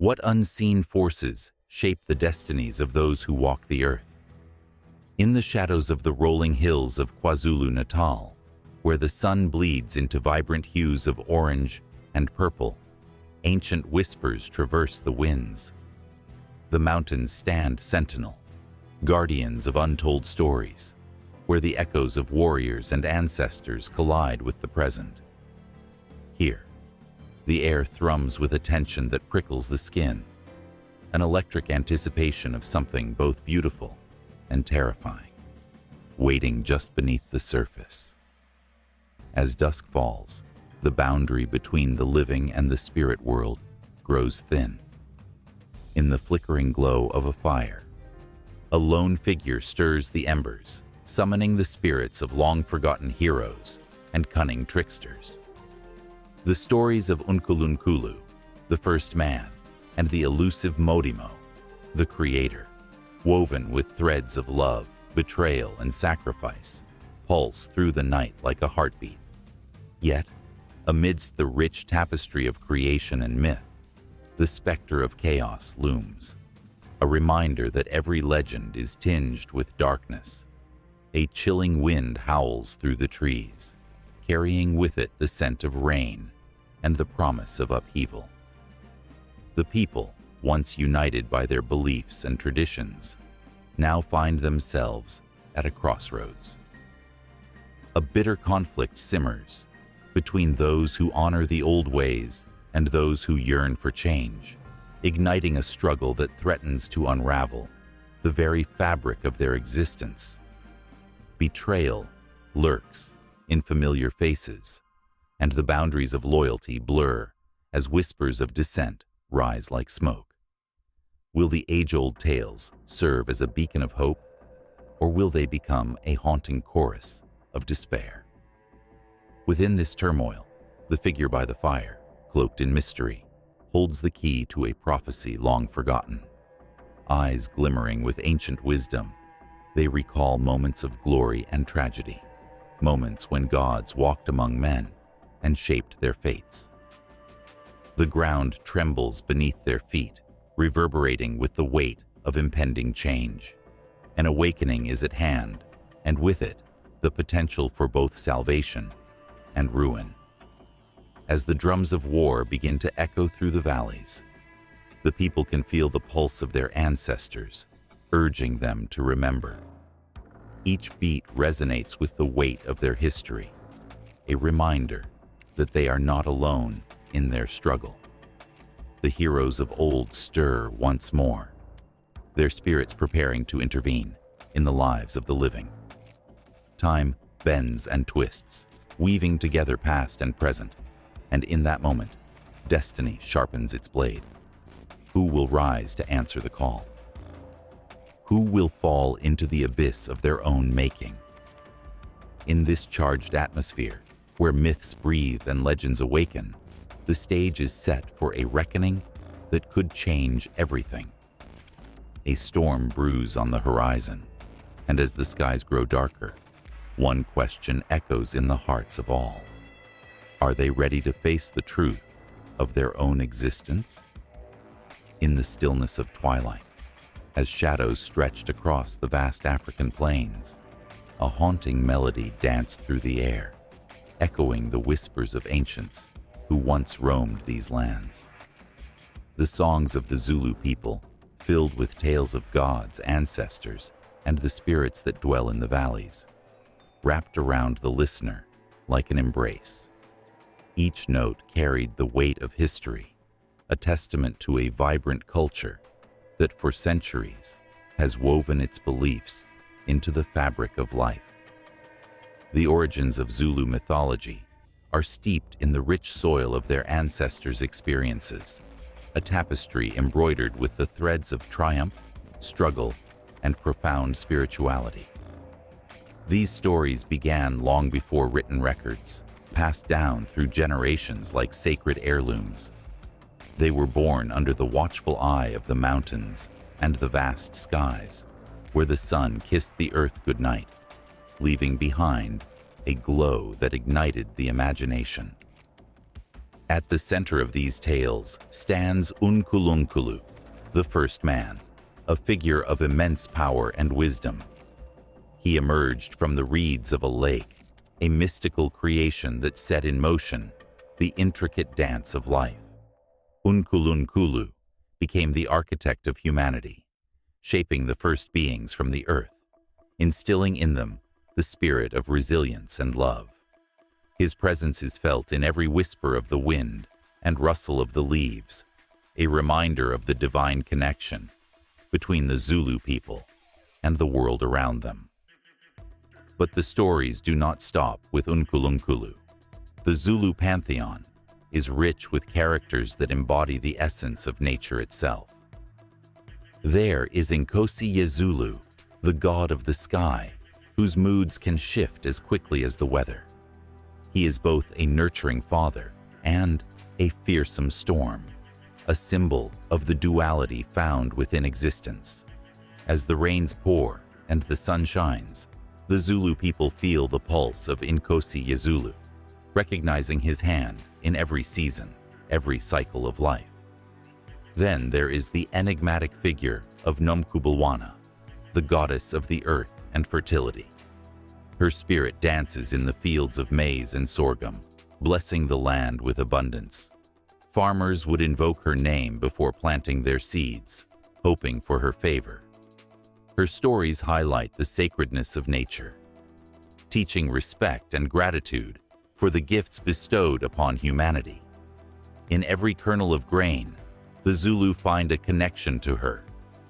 What unseen forces shape the destinies of those who walk the earth? In the shadows of the rolling hills of KwaZulu-Natal, where the sun bleeds into vibrant hues of orange and purple, ancient whispers traverse the winds. The mountains stand sentinel, guardians of untold stories, where the echoes of warriors and ancestors collide with the present. Here, the air thrums with a tension that prickles the skin, an electric anticipation of something both beautiful and terrifying, waiting just beneath the surface. As dusk falls, the boundary between the living and the spirit world grows thin. In the flickering glow of a fire, a lone figure stirs the embers, summoning the spirits of long-forgotten heroes and cunning tricksters. The stories of Unkulunkulu, the first man, and the elusive Modimo, the creator, woven with threads of love, betrayal, and sacrifice, pulse through the night like a heartbeat. Yet, amidst the rich tapestry of creation and myth, the specter of chaos looms, a reminder that every legend is tinged with darkness. A chilling wind howls through the trees, carrying with it the scent of rain and the promise of upheaval. The people, once united by their beliefs and traditions, now find themselves at a crossroads. A bitter conflict simmers between those who honor the old ways and those who yearn for change, igniting a struggle that threatens to unravel the very fabric of their existence. Betrayal lurks in familiar faces, and the boundaries of loyalty blur as whispers of dissent rise like smoke. Will the age-old tales serve as a beacon of hope, or will they become a haunting chorus of despair? Within this turmoil, the figure by the fire, cloaked in mystery, holds the key to a prophecy long forgotten. Eyes glimmering with ancient wisdom, they recall moments of glory and tragedy, moments when gods walked among men and shaped their fates. The ground trembles beneath their feet, reverberating with the weight of impending change. An awakening is at hand, and with it, the potential for both salvation and ruin. As the drums of war begin to echo through the valleys, the people can feel the pulse of their ancestors, urging them to remember. Each beat resonates with the weight of their history, a reminder that they are not alone in their struggle. The heroes of old stir once more, their spirits preparing to intervene in the lives of the living. Time bends and twists, weaving together past and present, and in that moment, destiny sharpens its blade. Who will rise to answer the call? Who will fall into the abyss of their own making? In this charged atmosphere, where myths breathe and legends awaken, the stage is set for a reckoning that could change everything. A storm brews on the horizon, and as the skies grow darker, one question echoes in the hearts of all. Are they ready to face the truth of their own existence? In the stillness of twilight, as shadows stretched across the vast African plains, a haunting melody danced through the air, echoing the whispers of ancients who once roamed these lands. The songs of the Zulu people, filled with tales of gods, ancestors, and the spirits that dwell in the valleys, wrapped around the listener like an embrace. Each note carried the weight of history, a testament to a vibrant culture that for centuries has woven its beliefs into the fabric of life. The origins of Zulu mythology are steeped in the rich soil of their ancestors' experiences, a tapestry embroidered with the threads of triumph, struggle, and profound spirituality. These stories began long before written records, passed down through generations like sacred heirlooms. They were born under the watchful eye of the mountains and the vast skies, where the sun kissed the earth goodnight, leaving behind a glow that ignited the imagination. At the center of these tales stands Unkulunkulu, the first man, a figure of immense power and wisdom. He emerged from the reeds of a lake, a mystical creation that set in motion the intricate dance of life. Unkulunkulu became the architect of humanity, shaping the first beings from the earth, instilling in them the spirit of resilience and love. His presence is felt in every whisper of the wind and rustle of the leaves, a reminder of the divine connection between the Zulu people and the world around them. But the stories do not stop with Unkulunkulu. The Zulu pantheon is rich with characters that embody the essence of nature itself. There is Nkosi Zulu, the god of the sky, whose moods can shift as quickly as the weather. He is both a nurturing father and a fearsome storm, a symbol of the duality found within existence. As the rains pour and the sun shines, the Zulu people feel the pulse of Nkosi Zulu, recognizing his hand in every season, every cycle of life. Then there is the enigmatic figure of Nomkubulwana, the goddess of the earth and fertility. Her spirit dances in the fields of maize and sorghum, blessing the land with abundance. Farmers would invoke her name before planting their seeds, hoping for her favor. Her stories highlight the sacredness of nature, teaching respect and gratitude for the gifts bestowed upon humanity. In every kernel of grain, the Zulu find a connection to her,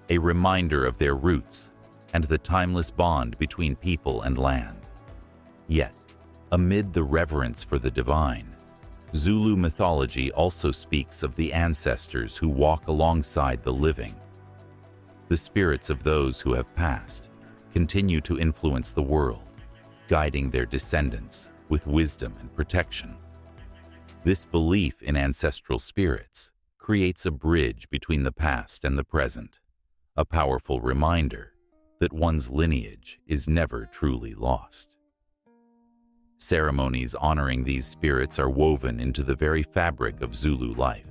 a reminder of their roots and the timeless bond between people and land. Yet, amid the reverence for the divine, Zulu mythology also speaks of the ancestors who walk alongside the living. The spirits of those who have passed continue to influence the world, guiding their descendants with wisdom and protection. This belief in ancestral spirits creates a bridge between the past and the present, a powerful reminder that one's lineage is never truly lost. Ceremonies honoring these spirits are woven into the very fabric of Zulu life,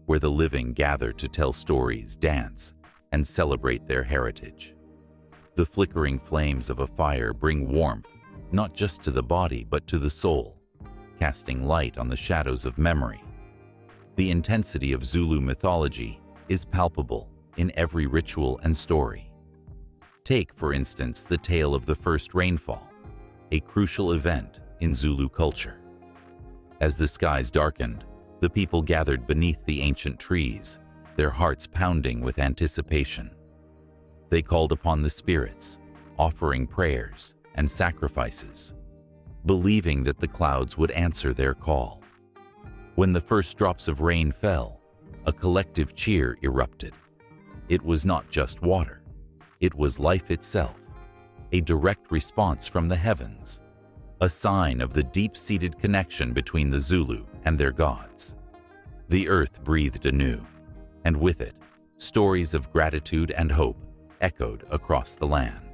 where the living gather to tell stories, dance, and celebrate their heritage. The flickering flames of a fire bring warmth not just to the body but to the soul, casting light on the shadows of memory. The intensity of Zulu mythology is palpable in every ritual and story. Take, for instance, the tale of the first rainfall, a crucial event in Zulu culture. As the skies darkened, the people gathered beneath the ancient trees, their hearts pounding with anticipation. They called upon the spirits, offering prayers and sacrifices, believing that the clouds would answer their call. When the first drops of rain fell, a collective cheer erupted. It was not just water, it was life itself, a direct response from the heavens, a sign of the deep-seated connection between the Zulu and their gods. The earth breathed anew, and with it, stories of gratitude and hope echoed across the land.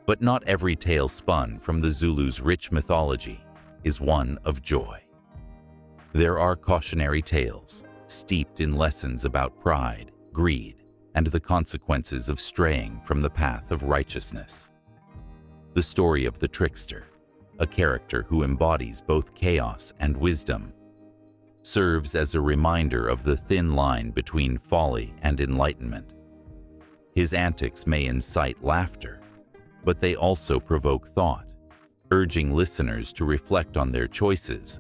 But not every tale spun from the Zulu's rich mythology is one of joy. There are cautionary tales, steeped in lessons about pride, greed, and the consequences of straying from the path of righteousness. The story of the trickster, a character who embodies both chaos and wisdom, serves as a reminder of the thin line between folly and enlightenment. His antics may incite laughter, but they also provoke thought, urging listeners to reflect on their choices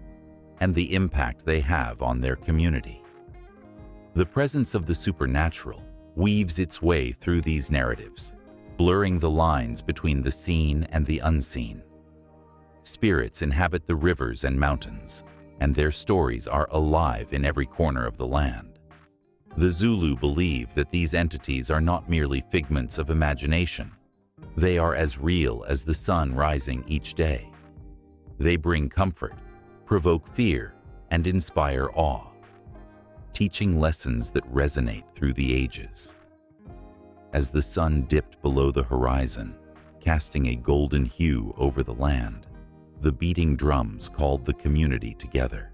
and the impact they have on their community. The presence of the supernatural weaves its way through these narratives, blurring the lines between the seen and the unseen. Spirits inhabit the rivers and mountains, and their stories are alive in every corner of the land. The Zulu believe that these entities are not merely figments of imagination. They are as real as the sun rising each day. They bring comfort, provoke fear, and inspire awe, teaching lessons that resonate through the ages. As the sun dipped below the horizon, casting a golden hue over the land, the beating drums called the community together.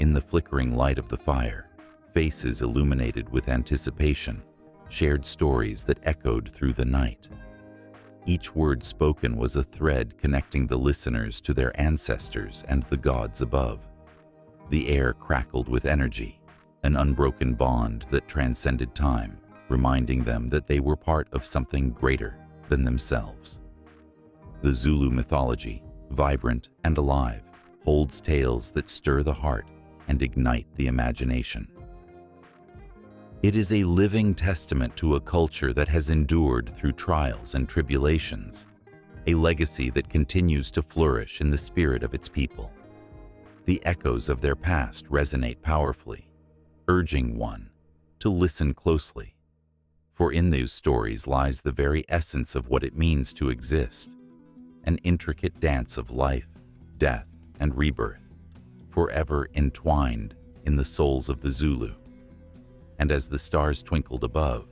In the flickering light of the fire, faces illuminated with anticipation shared stories that echoed through the night. Each word spoken was a thread connecting the listeners to their ancestors and the gods above. The air crackled with energy, an unbroken bond that transcended time, reminding them that they were part of something greater than themselves. The Zulu mythology, vibrant and alive, holds tales that stir the heart and ignite the imagination. It is a living testament to a culture that has endured through trials and tribulations, a legacy that continues to flourish in the spirit of its people. The echoes of their past resonate powerfully, urging one to listen closely. For in those stories lies the very essence of what it means to exist, an intricate dance of life, death, and rebirth, forever entwined in the souls of the Zulu. And as the stars twinkled above,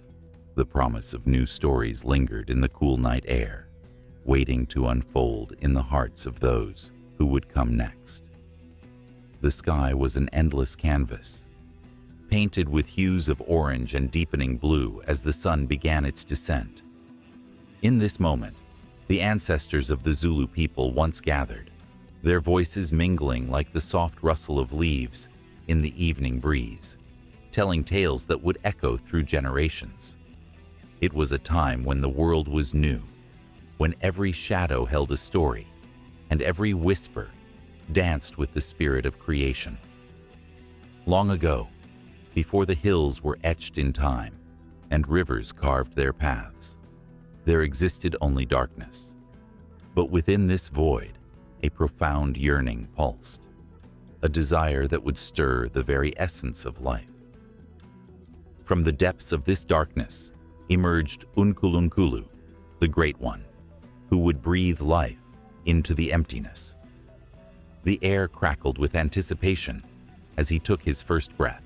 the promise of new stories lingered in the cool night air, waiting to unfold in the hearts of those who would come next. The sky was an endless canvas, painted with hues of orange and deepening blue as the sun began its descent. In this moment, the ancestors of the Zulu people once gathered, their voices mingling like the soft rustle of leaves in the evening breeze, telling tales that would echo through generations. It was a time when the world was new, when every shadow held a story, and every whisper danced with the spirit of creation. Long ago, before the hills were etched in time and rivers carved their paths, there existed only darkness. But within this void, a profound yearning pulsed, a desire that would stir the very essence of life. From the depths of this darkness emerged Unkulunkulu, the Great One, who would breathe life into the emptiness. The air crackled with anticipation as he took his first breath,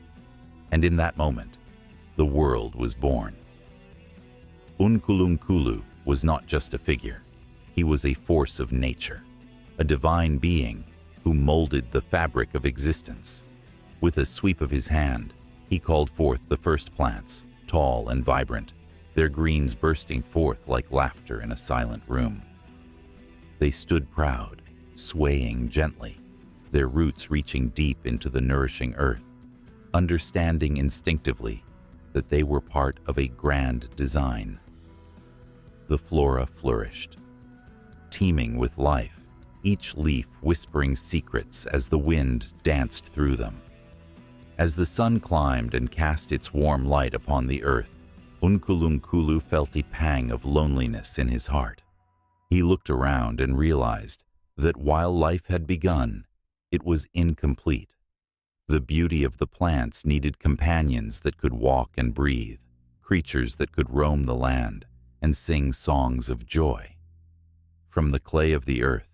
and in that moment, the world was born. Unkulunkulu was not just a figure. He was a force of nature, a divine being who molded the fabric of existence. With a sweep of his hand, he called forth the first plants, tall and vibrant, their greens bursting forth like laughter in a silent room. They stood proud, swaying gently, their roots reaching deep into the nourishing earth, understanding instinctively that they were part of a grand design. The flora flourished, teeming with life, each leaf whispering secrets as the wind danced through them. As the sun climbed and cast its warm light upon the earth, Unkulunkulu felt a pang of loneliness in his heart. He looked around and realized that while life had begun, it was incomplete. The beauty of the plants needed companions that could walk and breathe, creatures that could roam the land and sing songs of joy. From the clay of the earth,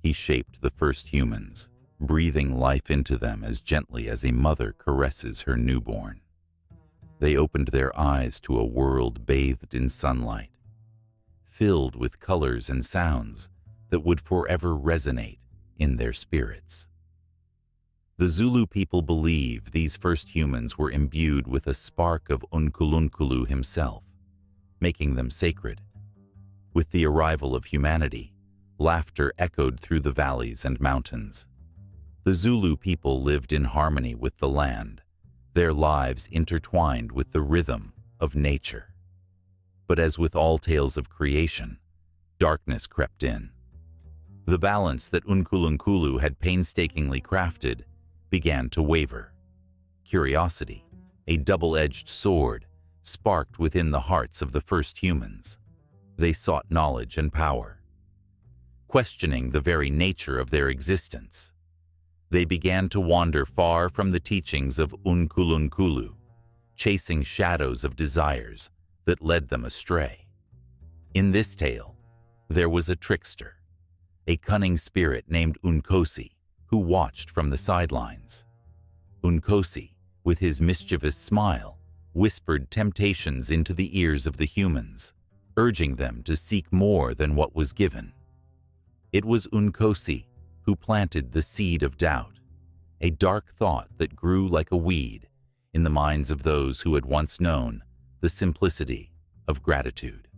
he shaped the first humans, breathing life into them as gently as a mother caresses her newborn. They opened their eyes to a world bathed in sunlight, filled with colors and sounds that would forever resonate in their spirits. The Zulu people believe these first humans were imbued with a spark of Unkulunkulu himself, making them sacred. With the arrival of humanity, laughter echoed through the valleys and mountains. The Zulu people lived in harmony with the land, their lives intertwined with the rhythm of nature. But as with all tales of creation, darkness crept in. The balance that Unkulunkulu had painstakingly crafted began to waver. Curiosity, a double-edged sword, sparked within the hearts of the first humans. They sought knowledge and power, questioning the very nature of their existence. They began to wander far from the teachings of Unkulunkulu, chasing shadows of desires that led them astray. In this tale, there was a trickster, a cunning spirit named Unkosi, who watched from the sidelines. Unkosi, with his mischievous smile, whispered temptations into the ears of the humans, urging them to seek more than what was given. It was Unkosi who planted the seed of doubt, a dark thought that grew like a weed in the minds of those who had once known the simplicity of gratitude.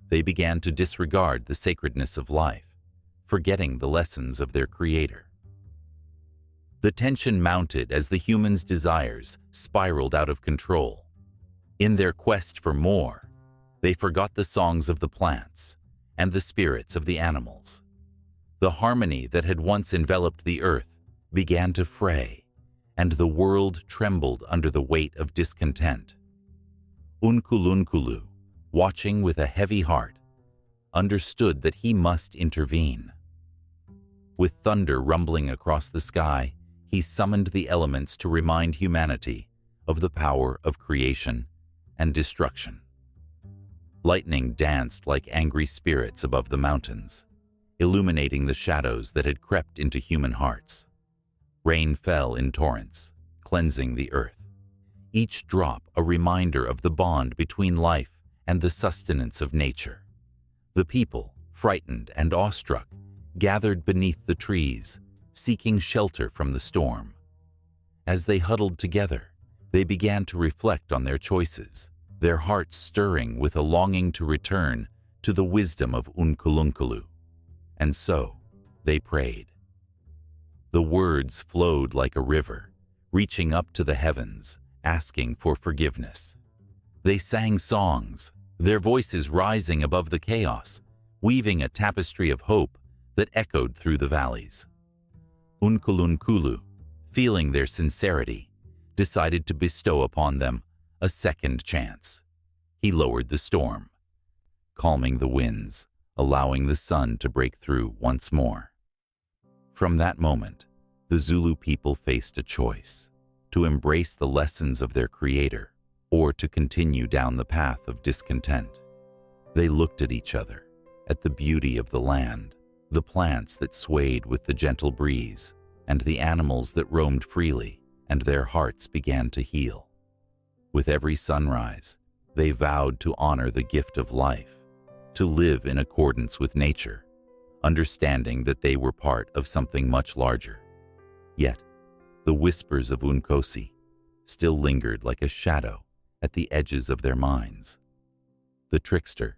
They began to disregard the sacredness of life, forgetting the lessons of their Creator. The tension mounted as the humans' desires spiraled out of control. In their quest for more, they forgot the songs of the plants and the spirits of the animals. The harmony that had once enveloped the earth began to fray, and the world trembled under the weight of discontent. Unkulunkulu, watching with a heavy heart, understood that he must intervene. With thunder rumbling across the sky, he summoned the elements to remind humanity of the power of creation and destruction. Lightning danced like angry spirits above the mountains, illuminating the shadows that had crept into human hearts. Rain fell in torrents, cleansing the earth, each drop a reminder of the bond between life and the sustenance of nature. The people, frightened and awestruck, gathered beneath the trees, seeking shelter from the storm. As they huddled together, they began to reflect on their choices, their hearts stirring with a longing to return to the wisdom of Unkulunkulu. And so, they prayed. The words flowed like a river, reaching up to the heavens, asking for forgiveness. They sang songs, their voices rising above the chaos, weaving a tapestry of hope that echoed through the valleys. Unkulunkulu, feeling their sincerity, decided to bestow upon them a second chance. He lowered the storm, calming the winds, allowing the sun to break through once more. From that moment, the Zulu people faced a choice: to embrace the lessons of their Creator or to continue down the path of discontent. They looked at each other, at the beauty of the land, the plants that swayed with the gentle breeze, and the animals that roamed freely, and their hearts began to heal. With every sunrise, they vowed to honor the gift of life, to live in accordance with nature, understanding that they were part of something much larger. Yet, the whispers of Unkosi still lingered like a shadow at the edges of their minds. The trickster,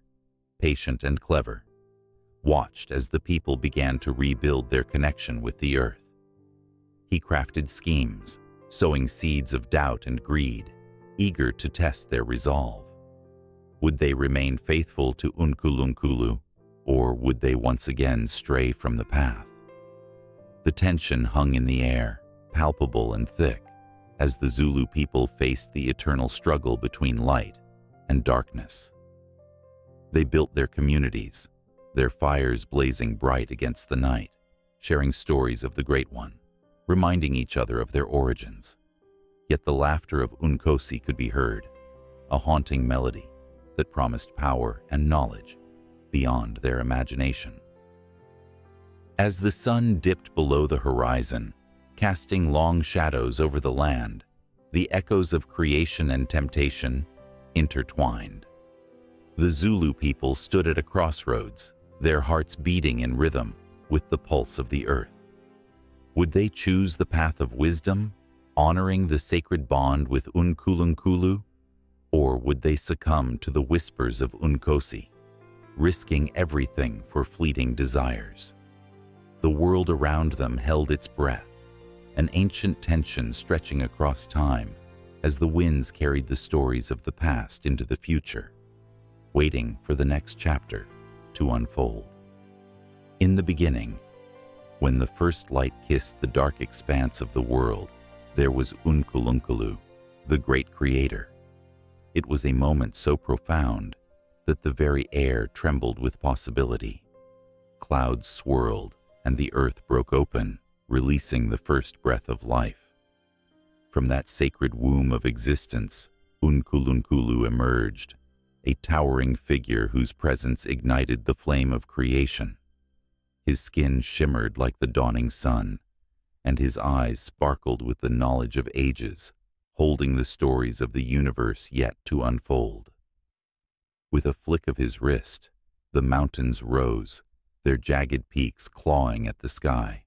patient and clever, watched as the people began to rebuild their connection with the earth. He crafted schemes, sowing seeds of doubt and greed, eager to test their resolve. Would they remain faithful to Unkulunkulu, or would they once again stray from the path? The tension hung in the air, palpable and thick, as the Zulu people faced the eternal struggle between light and darkness. They built their communities, their fires blazing bright against the night, sharing stories of the Great One, reminding each other of their origins. Yet the laughter of Unkosi could be heard, a haunting melody that promised power and knowledge beyond their imagination. As the sun dipped below the horizon, casting long shadows over the land, the echoes of creation and temptation intertwined. The Zulu people stood at a crossroads, their hearts beating in rhythm with the pulse of the earth. Would they choose the path of wisdom, honoring the sacred bond with Unkulunkulu, or would they succumb to the whispers of Unkosi, risking everything for fleeting desires? The world around them held its breath, an ancient tension stretching across time as the winds carried the stories of the past into the future, waiting for the next chapter to unfold. In the beginning, when the first light kissed the dark expanse of the world, there was Unkulunkulu, the great creator. It was a moment so profound that the very air trembled with possibility. Clouds swirled, and the earth broke open, releasing the first breath of life. From that sacred womb of existence, Unkulunkulu emerged, a towering figure whose presence ignited the flame of creation. His skin shimmered like the dawning sun, and his eyes sparkled with the knowledge of ages, holding the stories of the universe yet to unfold. With a flick of his wrist, the mountains rose, their jagged peaks clawing at the sky,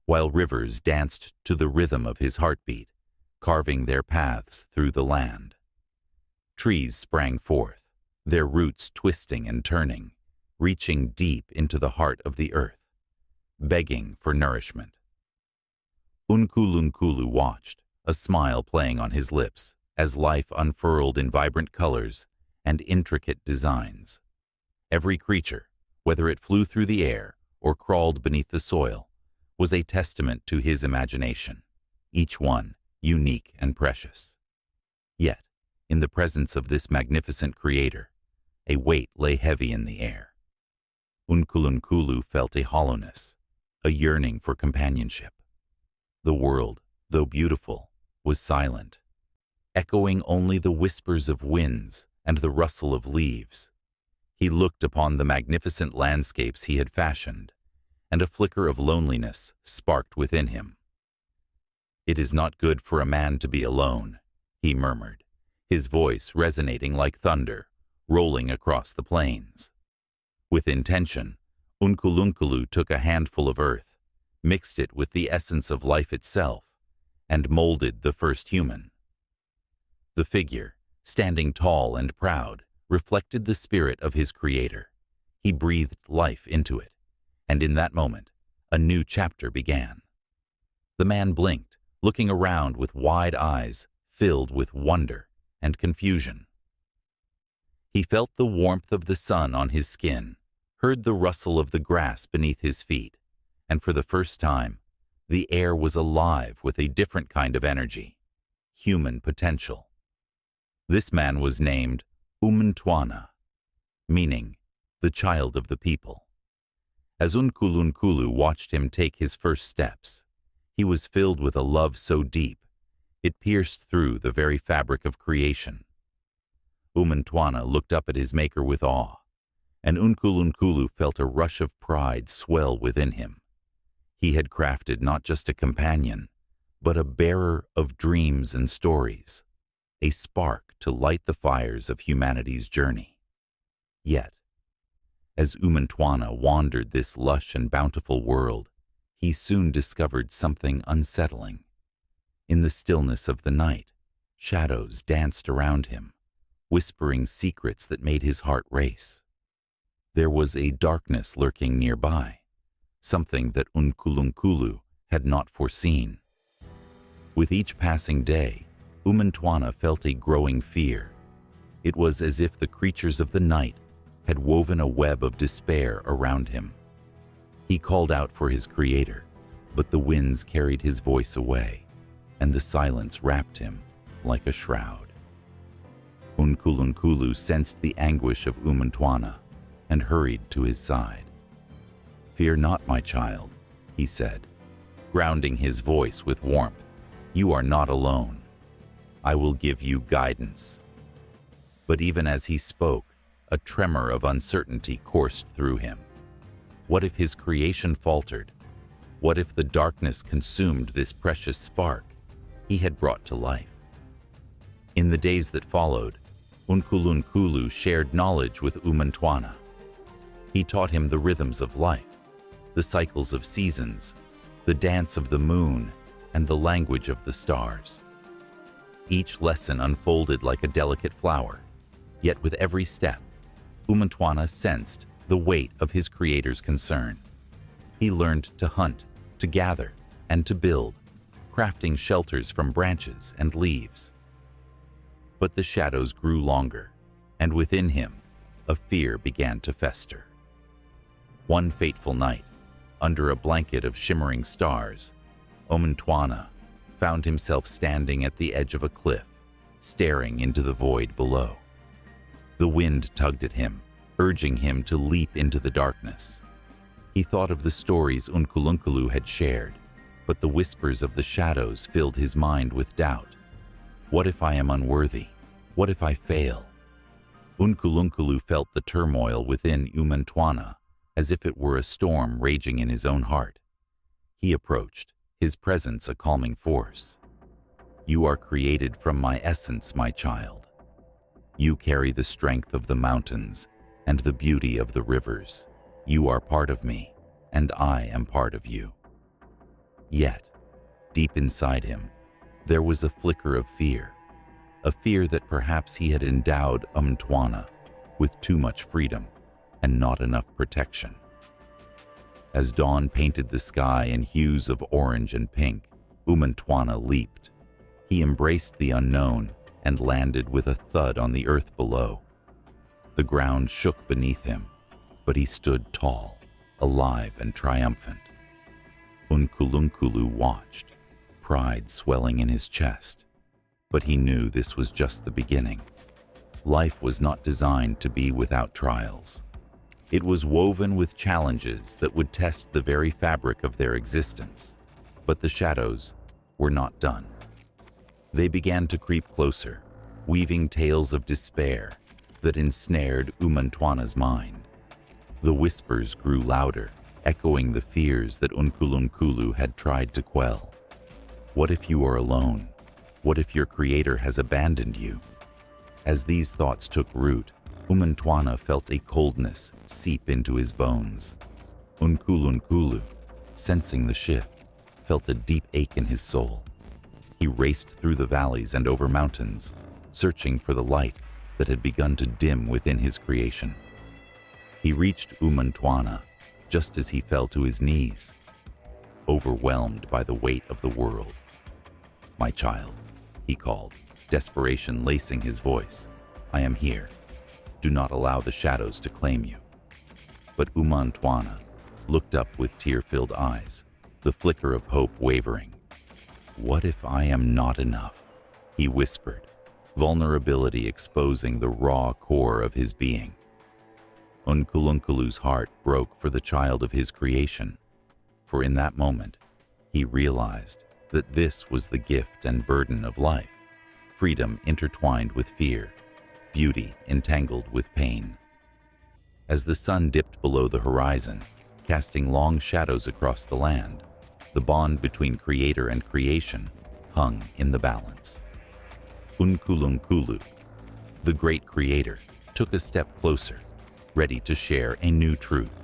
while rivers danced to the rhythm of his heartbeat, carving their paths through the land. Trees sprang forth, their roots twisting and turning, reaching deep into the heart of the earth, begging for nourishment. Unkulunkulu watched, a smile playing on his lips, as life unfurled in vibrant colors and intricate designs. Every creature, whether it flew through the air or crawled beneath the soil, was a testament to his imagination, each one unique and precious. Yet, in the presence of this magnificent creator, a weight lay heavy in the air. Unkulunkulu felt a hollowness, a yearning for companionship. The world, though beautiful, was silent, echoing only the whispers of winds and the rustle of leaves. He looked upon the magnificent landscapes he had fashioned, and a flicker of loneliness sparked within him. "It is not good for a man to be alone," he murmured, his voice resonating like thunder, rolling across the plains. With intention, Unkulunkulu took a handful of earth, mixed it with the essence of life itself, and molded the first human. The figure, standing tall and proud, reflected the spirit of his creator. He breathed life into it, and in that moment, a new chapter began. The man blinked, looking around with wide eyes filled with wonder and confusion. He felt the warmth of the sun on his skin, heard the rustle of the grass beneath his feet, and for the first time, the air was alive with a different kind of energy, human potential. This man was named Umntwana, meaning the child of the people. As Unkulunkulu watched him take his first steps, he was filled with a love so deep, it pierced through the very fabric of creation. Umntwana looked up at his maker with awe, and Unkulunkulu felt a rush of pride swell within him. He had crafted not just a companion, but a bearer of dreams and stories, a spark to light the fires of humanity's journey. Yet, as Umntwana wandered this lush and bountiful world, he soon discovered something unsettling. In the stillness of the night, shadows danced around him, whispering secrets that made his heart race. There was a darkness lurking nearby, something that Unkulunkulu had not foreseen. With each passing day, Umntwana felt a growing fear. It was as if the creatures of the night had woven a web of despair around him. He called out for his creator, but the winds carried his voice away, and the silence wrapped him like a shroud. Unkulunkulu sensed the anguish of Umntwana and hurried to his side. "Fear not, my child," he said, grounding his voice with warmth. "You are not alone. I will give you guidance." But even as he spoke, a tremor of uncertainty coursed through him. What if his creation faltered? What if the darkness consumed this precious spark he had brought to life? In the days that followed, Unkulunkulu shared knowledge with Umntwana. He taught him the rhythms of life, the cycles of seasons, the dance of the moon, and the language of the stars. Each lesson unfolded like a delicate flower, yet with every step, Umntwana sensed the weight of his creator's concern. He learned to hunt, to gather, and to build, crafting shelters from branches and leaves. But the shadows grew longer, and within him, a fear began to fester. One fateful night, under a blanket of shimmering stars, Umntwana found himself standing at the edge of a cliff, staring into the void below. The wind tugged at him, urging him to leap into the darkness. He thought of the stories Unkulunkulu had shared, but the whispers of the shadows filled his mind with doubt. What if I am unworthy? What if I fail? Unkulunkulu felt the turmoil within Umntwana, as if it were a storm raging in his own heart. He approached, his presence a calming force. "You are created from my essence, my child. You carry the strength of the mountains and the beauty of the rivers. You are part of me, and I am part of you." Yet, deep inside him, there was a flicker of fear, a fear that perhaps he had endowed Umtwana with too much freedom and not enough protection. As dawn painted the sky in hues of orange and pink, Umtwana leaped. He embraced the unknown and landed with a thud on the earth below. The ground shook beneath him, but he stood tall, alive and triumphant. Unkulunkulu watched, pride swelling in his chest. But he knew this was just the beginning. Life was not designed to be without trials. It was woven with challenges that would test the very fabric of their existence. But the shadows were not done. They began to creep closer, weaving tales of despair that ensnared Umantwana's mind. The whispers grew louder, echoing the fears that Unkulunkulu had tried to quell. What if you are alone? What if your creator has abandoned you? As these thoughts took root, Umantwana felt a coldness seep into his bones. Unkulunkulu, sensing the shift, felt a deep ache in his soul. He raced through the valleys and over mountains, searching for the light that had begun to dim within his creation. He reached Umantwana just as he fell to his knees, overwhelmed by the weight of the world. "My child," he called, desperation lacing his voice. "I am here. Do not allow the shadows to claim you." But Umantwana looked up with tear-filled eyes, the flicker of hope wavering. "What if I am not enough?" he whispered, vulnerability exposing the raw core of his being. Unkulunkulu's heart broke for the child of his creation, for in that moment, he realized that this was the gift and burden of life, freedom intertwined with fear, beauty entangled with pain. As the sun dipped below the horizon, casting long shadows across the land, the bond between creator and creation hung in the balance. Unkulunkulu, the great creator, took a step closer, ready to share a new truth.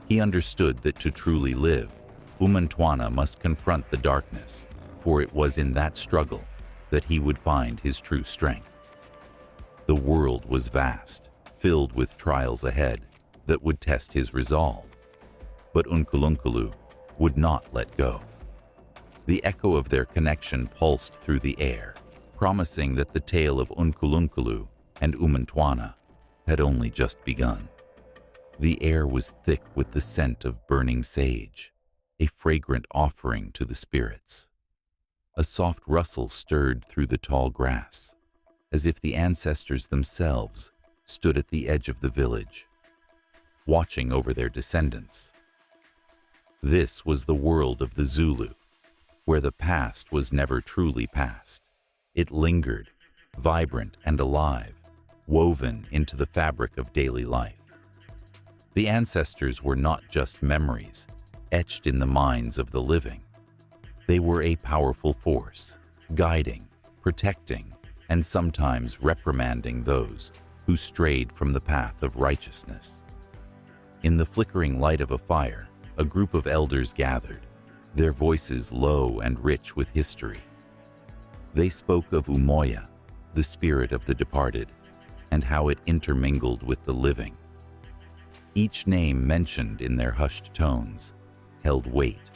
He understood that to truly live, Umantwana must confront the darkness, for it was in that struggle that he would find his true strength. The world was vast, filled with trials ahead that would test his resolve. But Unkulunkulu would not let go. The echo of their connection pulsed through the air, promising that the tale of Unkulunkulu and Umantwana had only just begun. The air was thick with the scent of burning sage, a fragrant offering to the spirits. A soft rustle stirred through the tall grass, as if the ancestors themselves stood at the edge of the village, watching over their descendants. This was the world of the Zulu, where the past was never truly past. It lingered, vibrant and alive, woven into the fabric of daily life. The ancestors were not just memories, etched in the minds of the living. They were a powerful force, guiding, protecting, and sometimes reprimanding those who strayed from the path of righteousness. In the flickering light of a fire, a group of elders gathered, their voices low and rich with history. They spoke of Umoya, the spirit of the departed, and how it intermingled with the living. Each name mentioned in their hushed tones held weight,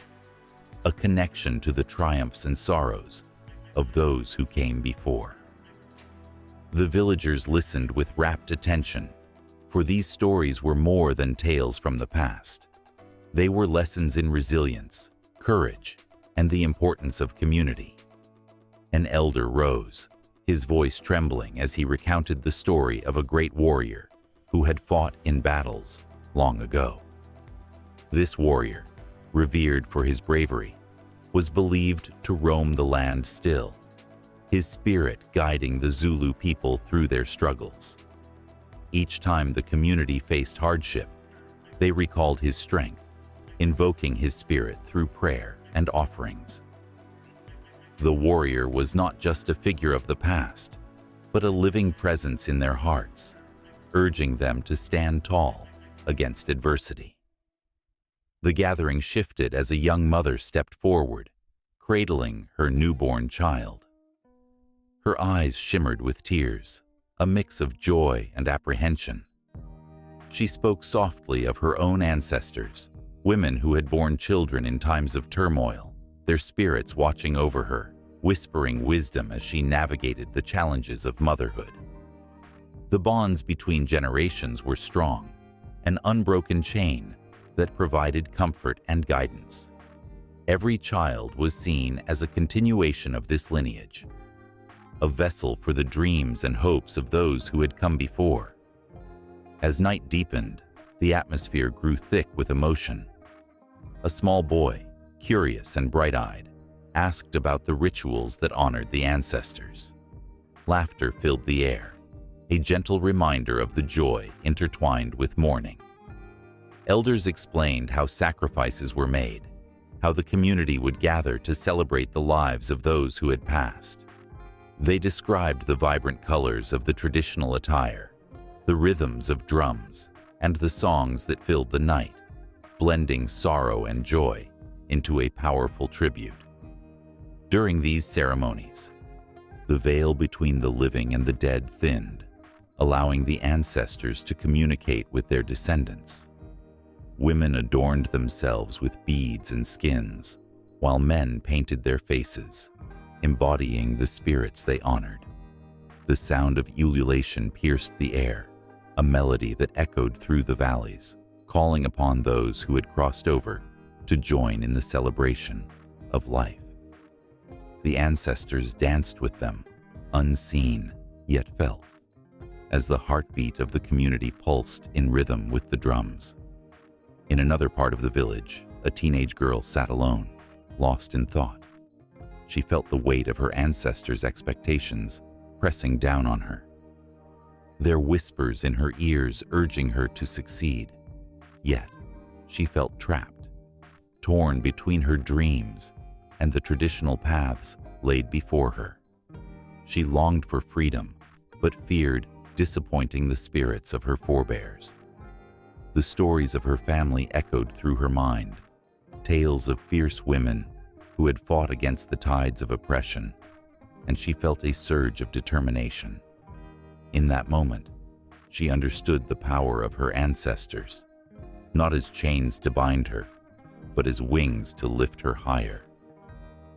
a connection to the triumphs and sorrows of those who came before. The villagers listened with rapt attention, for these stories were more than tales from the past. They were lessons in resilience, courage, and the importance of community. An elder rose, his voice trembling as he recounted the story of a great warrior who had fought in battles long ago. This warrior, revered for his bravery, was believed to roam the land still, his spirit guiding the Zulu people through their struggles. Each time the community faced hardship, they recalled his strength, invoking his spirit through prayer and offerings. The warrior was not just a figure of the past, but a living presence in their hearts, urging them to stand tall against adversity. The gathering shifted as a young mother stepped forward, cradling her newborn child. Her eyes shimmered with tears, a mix of joy and apprehension. She spoke softly of her own ancestors, women who had borne children in times of turmoil, their spirits watching over her, whispering wisdom as she navigated the challenges of motherhood. The bonds between generations were strong, an unbroken chain that provided comfort and guidance. Every child was seen as a continuation of this lineage, a vessel for the dreams and hopes of those who had come before. As night deepened, the atmosphere grew thick with emotion. A small boy, curious and bright-eyed, asked about the rituals that honored the ancestors. Laughter filled the air, a gentle reminder of the joy intertwined with mourning. Elders explained how sacrifices were made, how the community would gather to celebrate the lives of those who had passed. They described the vibrant colors of the traditional attire, the rhythms of drums, and the songs that filled the night, blending sorrow and joy into a powerful tribute. During these ceremonies, the veil between the living and the dead thinned, allowing the ancestors to communicate with their descendants. Women adorned themselves with beads and skins, while men painted their faces, embodying the spirits they honored. The sound of ululation pierced the air, a melody that echoed through the valleys, calling upon those who had crossed over to join in the celebration of life. The ancestors danced with them, unseen yet felt, as the heartbeat of the community pulsed in rhythm with the drums. In another part of the village, a teenage girl sat alone, lost in thought. She felt the weight of her ancestors' expectations pressing down on her. Their whispers in her ears urging her to succeed. Yet, she felt trapped, torn between her dreams and the traditional paths laid before her. She longed for freedom, but feared disappointing the spirits of her forebears. The stories of her family echoed through her mind, tales of fierce women who had fought against the tides of oppression, and she felt a surge of determination. In that moment, she understood the power of her ancestors, not as chains to bind her, but as wings to lift her higher.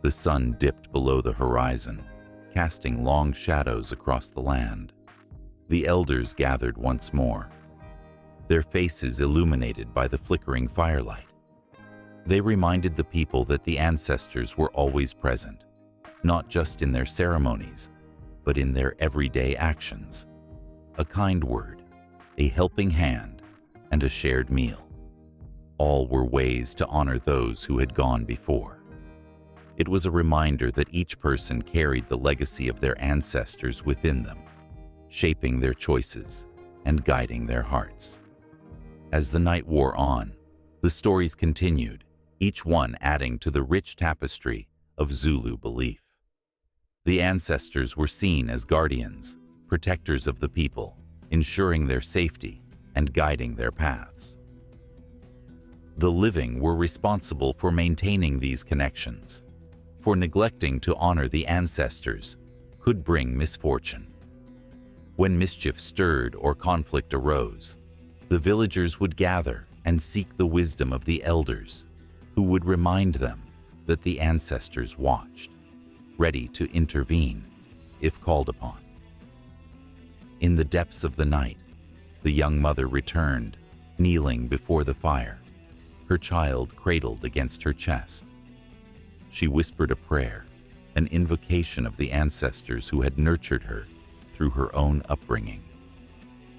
The sun dipped below the horizon, casting long shadows across the land. The elders gathered once more, their faces illuminated by the flickering firelight. They reminded the people that the ancestors were always present, not just in their ceremonies, but in their everyday actions. A kind word, a helping hand, and a shared meal. All were ways to honor those who had gone before. It was a reminder that each person carried the legacy of their ancestors within them, shaping their choices and guiding their hearts. As the night wore on, the stories continued, each one adding to the rich tapestry of Zulu belief. The ancestors were seen as guardians, protectors of the people, ensuring their safety and guiding their paths. The living were responsible for maintaining these connections, for neglecting to honor the ancestors could bring misfortune. When mischief stirred or conflict arose, the villagers would gather and seek the wisdom of the elders, who would remind them that the ancestors watched, ready to intervene if called upon. In the depths of the night, the young mother returned, kneeling before the fire, her child cradled against her chest. She whispered a prayer, an invocation of the ancestors who had nurtured her through her own upbringing.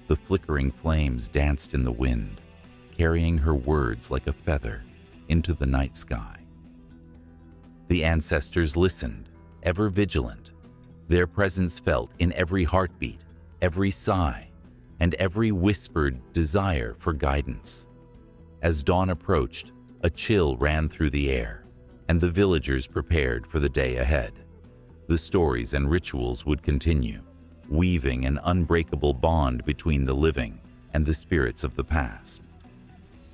The flickering flames danced in the wind, carrying her words like a feather into the night sky. The ancestors listened, ever vigilant, their presence felt in every heartbeat, every sigh, and every whispered desire for guidance. As dawn approached, a chill ran through the air, and the villagers prepared for the day ahead. The stories and rituals would continue, weaving an unbreakable bond between the living and the spirits of the past.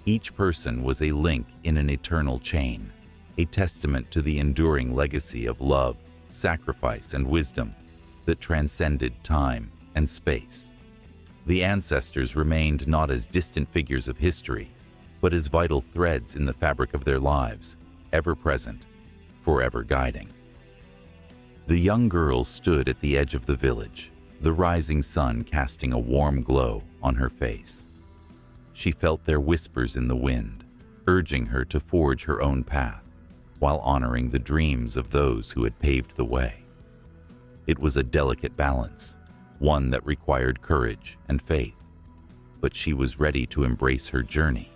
Each person was a link in an eternal chain, a testament to the enduring legacy of love, sacrifice, and wisdom that transcended time and space. The ancestors remained not as distant figures of history, but as vital threads in the fabric of their lives, ever present, forever guiding. The young girl stood at the edge of the village, the rising sun casting a warm glow on her face. She felt their whispers in the wind, urging her to forge her own path, while honoring the dreams of those who had paved the way. It was a delicate balance, one that required courage and faith, but she was ready to embrace her journey,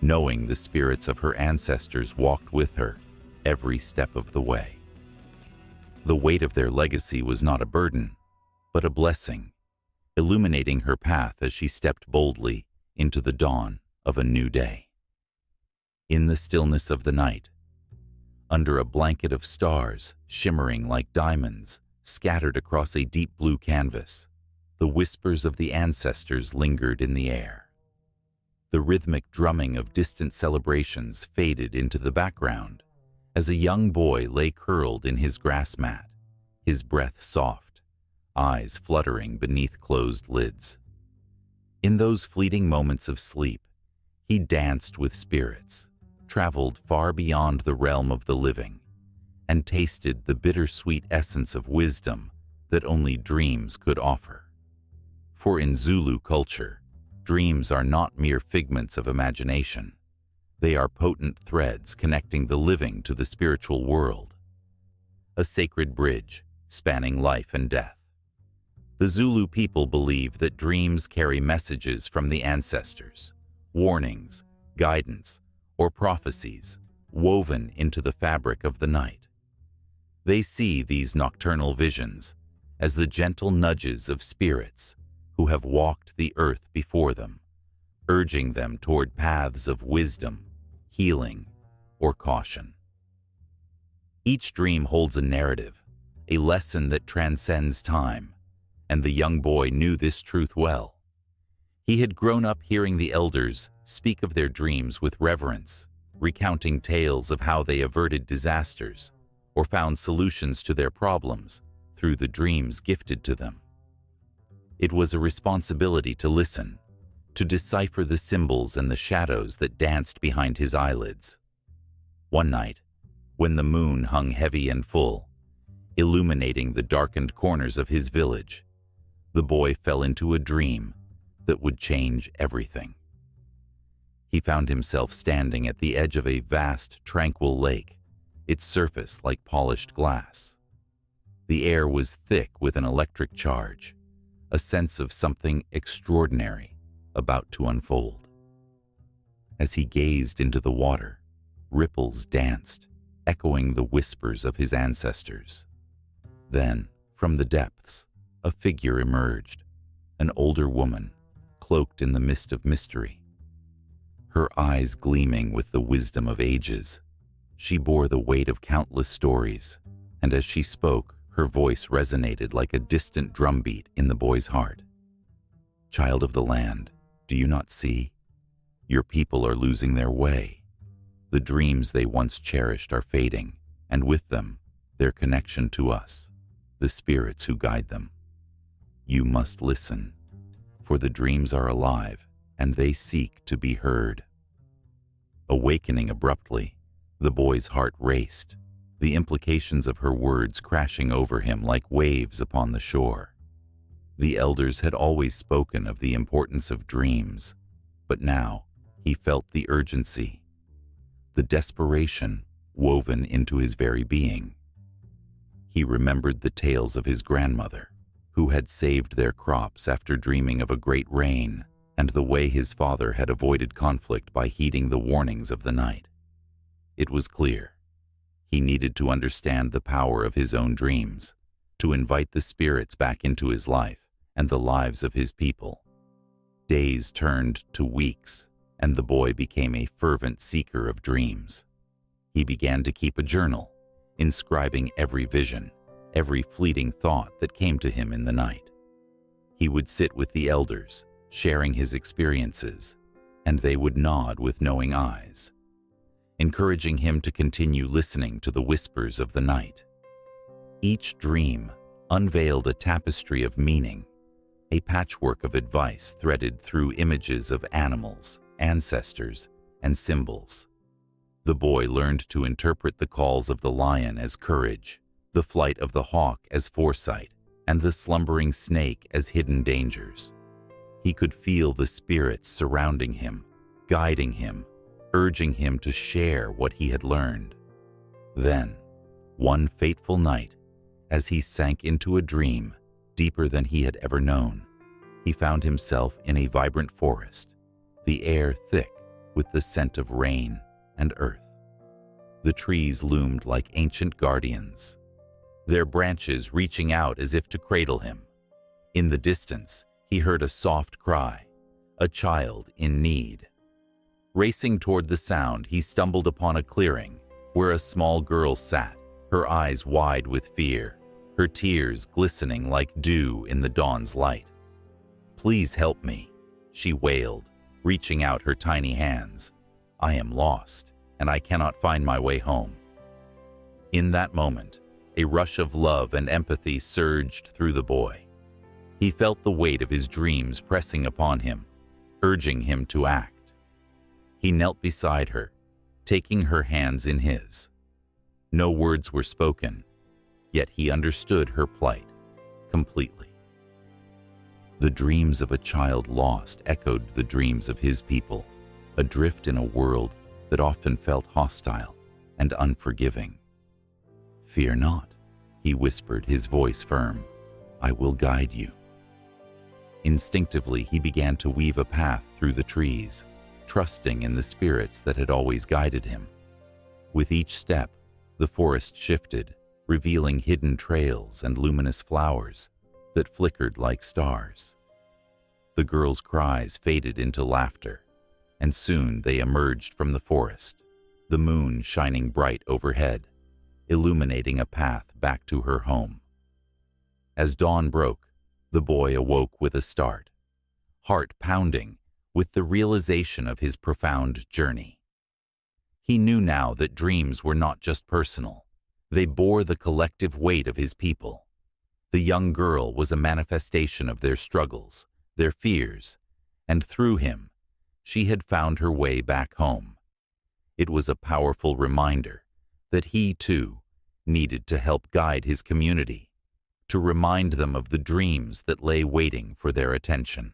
knowing the spirits of her ancestors walked with her every step of the way. The weight of their legacy was not a burden, but a blessing, illuminating her path as she stepped boldly into the dawn of a new day. In the stillness of the night, under a blanket of stars shimmering like diamonds scattered across a deep blue canvas, the whispers of the ancestors lingered in the air. The rhythmic drumming of distant celebrations faded into the background as a young boy lay curled in his grass mat, his breath soft, eyes fluttering beneath closed lids. In those fleeting moments of sleep, he danced with spirits, traveled far beyond the realm of the living, and tasted the bittersweet essence of wisdom that only dreams could offer. For in Zulu culture, dreams are not mere figments of imagination. They are potent threads connecting the living to the spiritual world, a sacred bridge spanning life and death. The Zulu people believe that dreams carry messages from the ancestors, warnings, guidance, or prophecies woven into the fabric of the night. They see these nocturnal visions as the gentle nudges of spirits who have walked the earth before them, urging them toward paths of wisdom, healing, or caution. Each dream holds a narrative, a lesson that transcends time, and the young boy knew this truth well. He had grown up hearing the elders speak of their dreams with reverence, recounting tales of how they averted disasters or found solutions to their problems through the dreams gifted to them. It was a responsibility to listen, to decipher the symbols and the shadows that danced behind his eyelids. One night, when the moon hung heavy and full, illuminating the darkened corners of his village, the boy fell into a dream that would change everything. He found himself standing at the edge of a vast, tranquil lake, its surface like polished glass. The air was thick with an electric charge, a sense of something extraordinary about to unfold. As he gazed into the water, ripples danced, echoing the whispers of his ancestors. Then, from the depths, a figure emerged, an older woman, cloaked in the mist of mystery. Her eyes gleaming with the wisdom of ages, she bore the weight of countless stories, and as she spoke, her voice resonated like a distant drumbeat in the boy's heart. "Child of the land, do you not see? Your people are losing their way. The dreams they once cherished are fading, and with them, their connection to us, the spirits who guide them. You must listen, for the dreams are alive, and they seek to be heard." Awakening abruptly, the boy's heart raced, the implications of her words crashing over him like waves upon the shore. The elders had always spoken of the importance of dreams, but now he felt the urgency, the desperation woven into his very being. He remembered the tales of his grandmother, who had saved their crops after dreaming of a great rain, and the way his father had avoided conflict by heeding the warnings of the night. It was clear. He needed to understand the power of his own dreams, to invite the spirits back into his life and the lives of his people. Days turned to weeks, and the boy became a fervent seeker of dreams. He began to keep a journal, inscribing every vision, every fleeting thought that came to him in the night. He would sit with the elders, sharing his experiences, and they would nod with knowing eyes, encouraging him to continue listening to the whispers of the night. Each dream unveiled a tapestry of meaning, a patchwork of advice threaded through images of animals, ancestors, and symbols. The boy learned to interpret the calls of the lion as courage, the flight of the hawk as foresight, and the slumbering snake as hidden dangers. He could feel the spirits surrounding him, guiding him, urging him to share what he had learned. Then, one fateful night, as he sank into a dream deeper than he had ever known, he found himself in a vibrant forest, the air thick with the scent of rain and earth. The trees loomed like ancient guardians, their branches reaching out as if to cradle him. In the distance, he heard a soft cry, a child in need. Racing toward the sound, he stumbled upon a clearing where a small girl sat, her eyes wide with fear, her tears glistening like dew in the dawn's light. "Please help me," she wailed, reaching out her tiny hands. "I am lost, and I cannot find my way home." In that moment, a rush of love and empathy surged through the boy. He felt the weight of his dreams pressing upon him, urging him to act. He knelt beside her, taking her hands in his. No words were spoken, yet he understood her plight completely. The dreams of a child lost echoed the dreams of his people, adrift in a world that often felt hostile and unforgiving. "Fear not," he whispered, his voice firm. "I will guide you." Instinctively, he began to weave a path through the trees, trusting in the spirits that had always guided him. With each step, the forest shifted, revealing hidden trails and luminous flowers that flickered like stars. The girl's cries faded into laughter, and soon they emerged from the forest, the moon shining bright overhead, illuminating a path back to her home. As dawn broke, the boy awoke with a start, heart pounding with the realization of his profound journey. He knew now that dreams were not just personal. They bore the collective weight of his people. The young girl was a manifestation of their struggles, their fears, and through him, she had found her way back home. It was a powerful reminder that he, too, needed to help guide his community, to remind them of the dreams that lay waiting for their attention.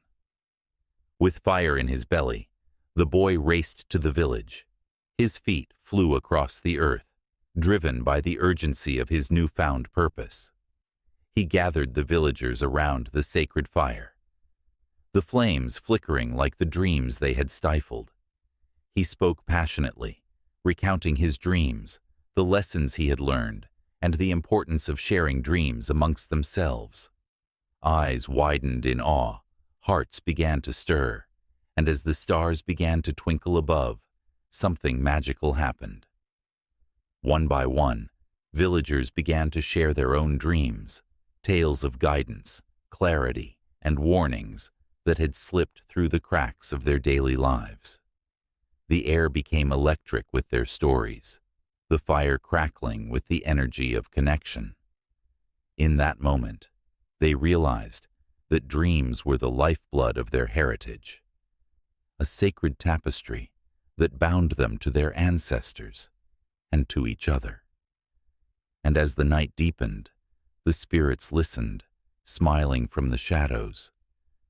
With fire in his belly, the boy raced to the village. His feet flew across the earth, driven by the urgency of his newfound purpose. He gathered the villagers around the sacred fire, the flames flickering like the dreams they had stifled. He spoke passionately, recounting his dreams, the lessons he had learned, and the importance of sharing dreams amongst themselves. Eyes widened in awe, hearts began to stir, and as the stars began to twinkle above, something magical happened. One by one, villagers began to share their own dreams, tales of guidance, clarity, and warnings that had slipped through the cracks of their daily lives. The air became electric with their stories, the fire crackling with the energy of connection. In that moment, they realized that dreams were the lifeblood of their heritage, a sacred tapestry that bound them to their ancestors and to each other. And as the night deepened, the spirits listened, smiling from the shadows,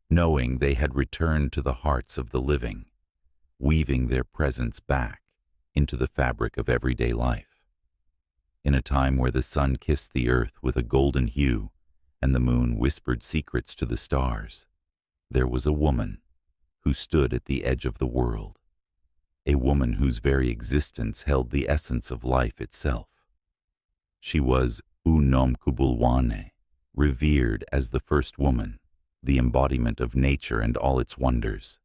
knowing they had returned to the hearts of the living, weaving their presence back into the fabric of everyday life. In a time where the sun kissed the earth with a golden hue and the moon whispered secrets to the stars, there was a woman who stood at the edge of the world, a woman whose very existence held the essence of life itself. She was Unomkubulwane, revered as the first woman, the embodiment of nature and all its wonders.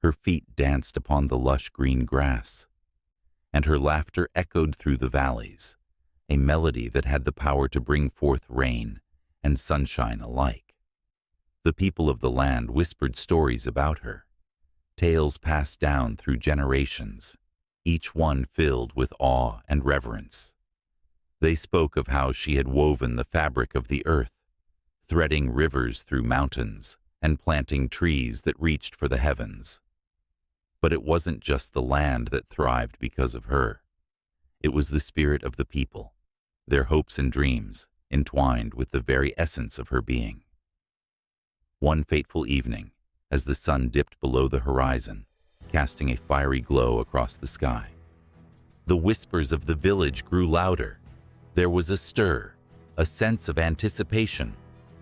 Her feet danced upon the lush green grass, and her laughter echoed through the valleys, a melody that had the power to bring forth rain and sunshine alike. The people of the land whispered stories about her, tales passed down through generations, each one filled with awe and reverence. They spoke of how she had woven the fabric of the earth, threading rivers through mountains and planting trees that reached for the heavens. But it wasn't just the land that thrived because of her. It was the spirit of the people, their hopes and dreams, entwined with the very essence of her being. One fateful evening, as the sun dipped below the horizon, casting a fiery glow across the sky, the whispers of the village grew louder. There was a stir, a sense of anticipation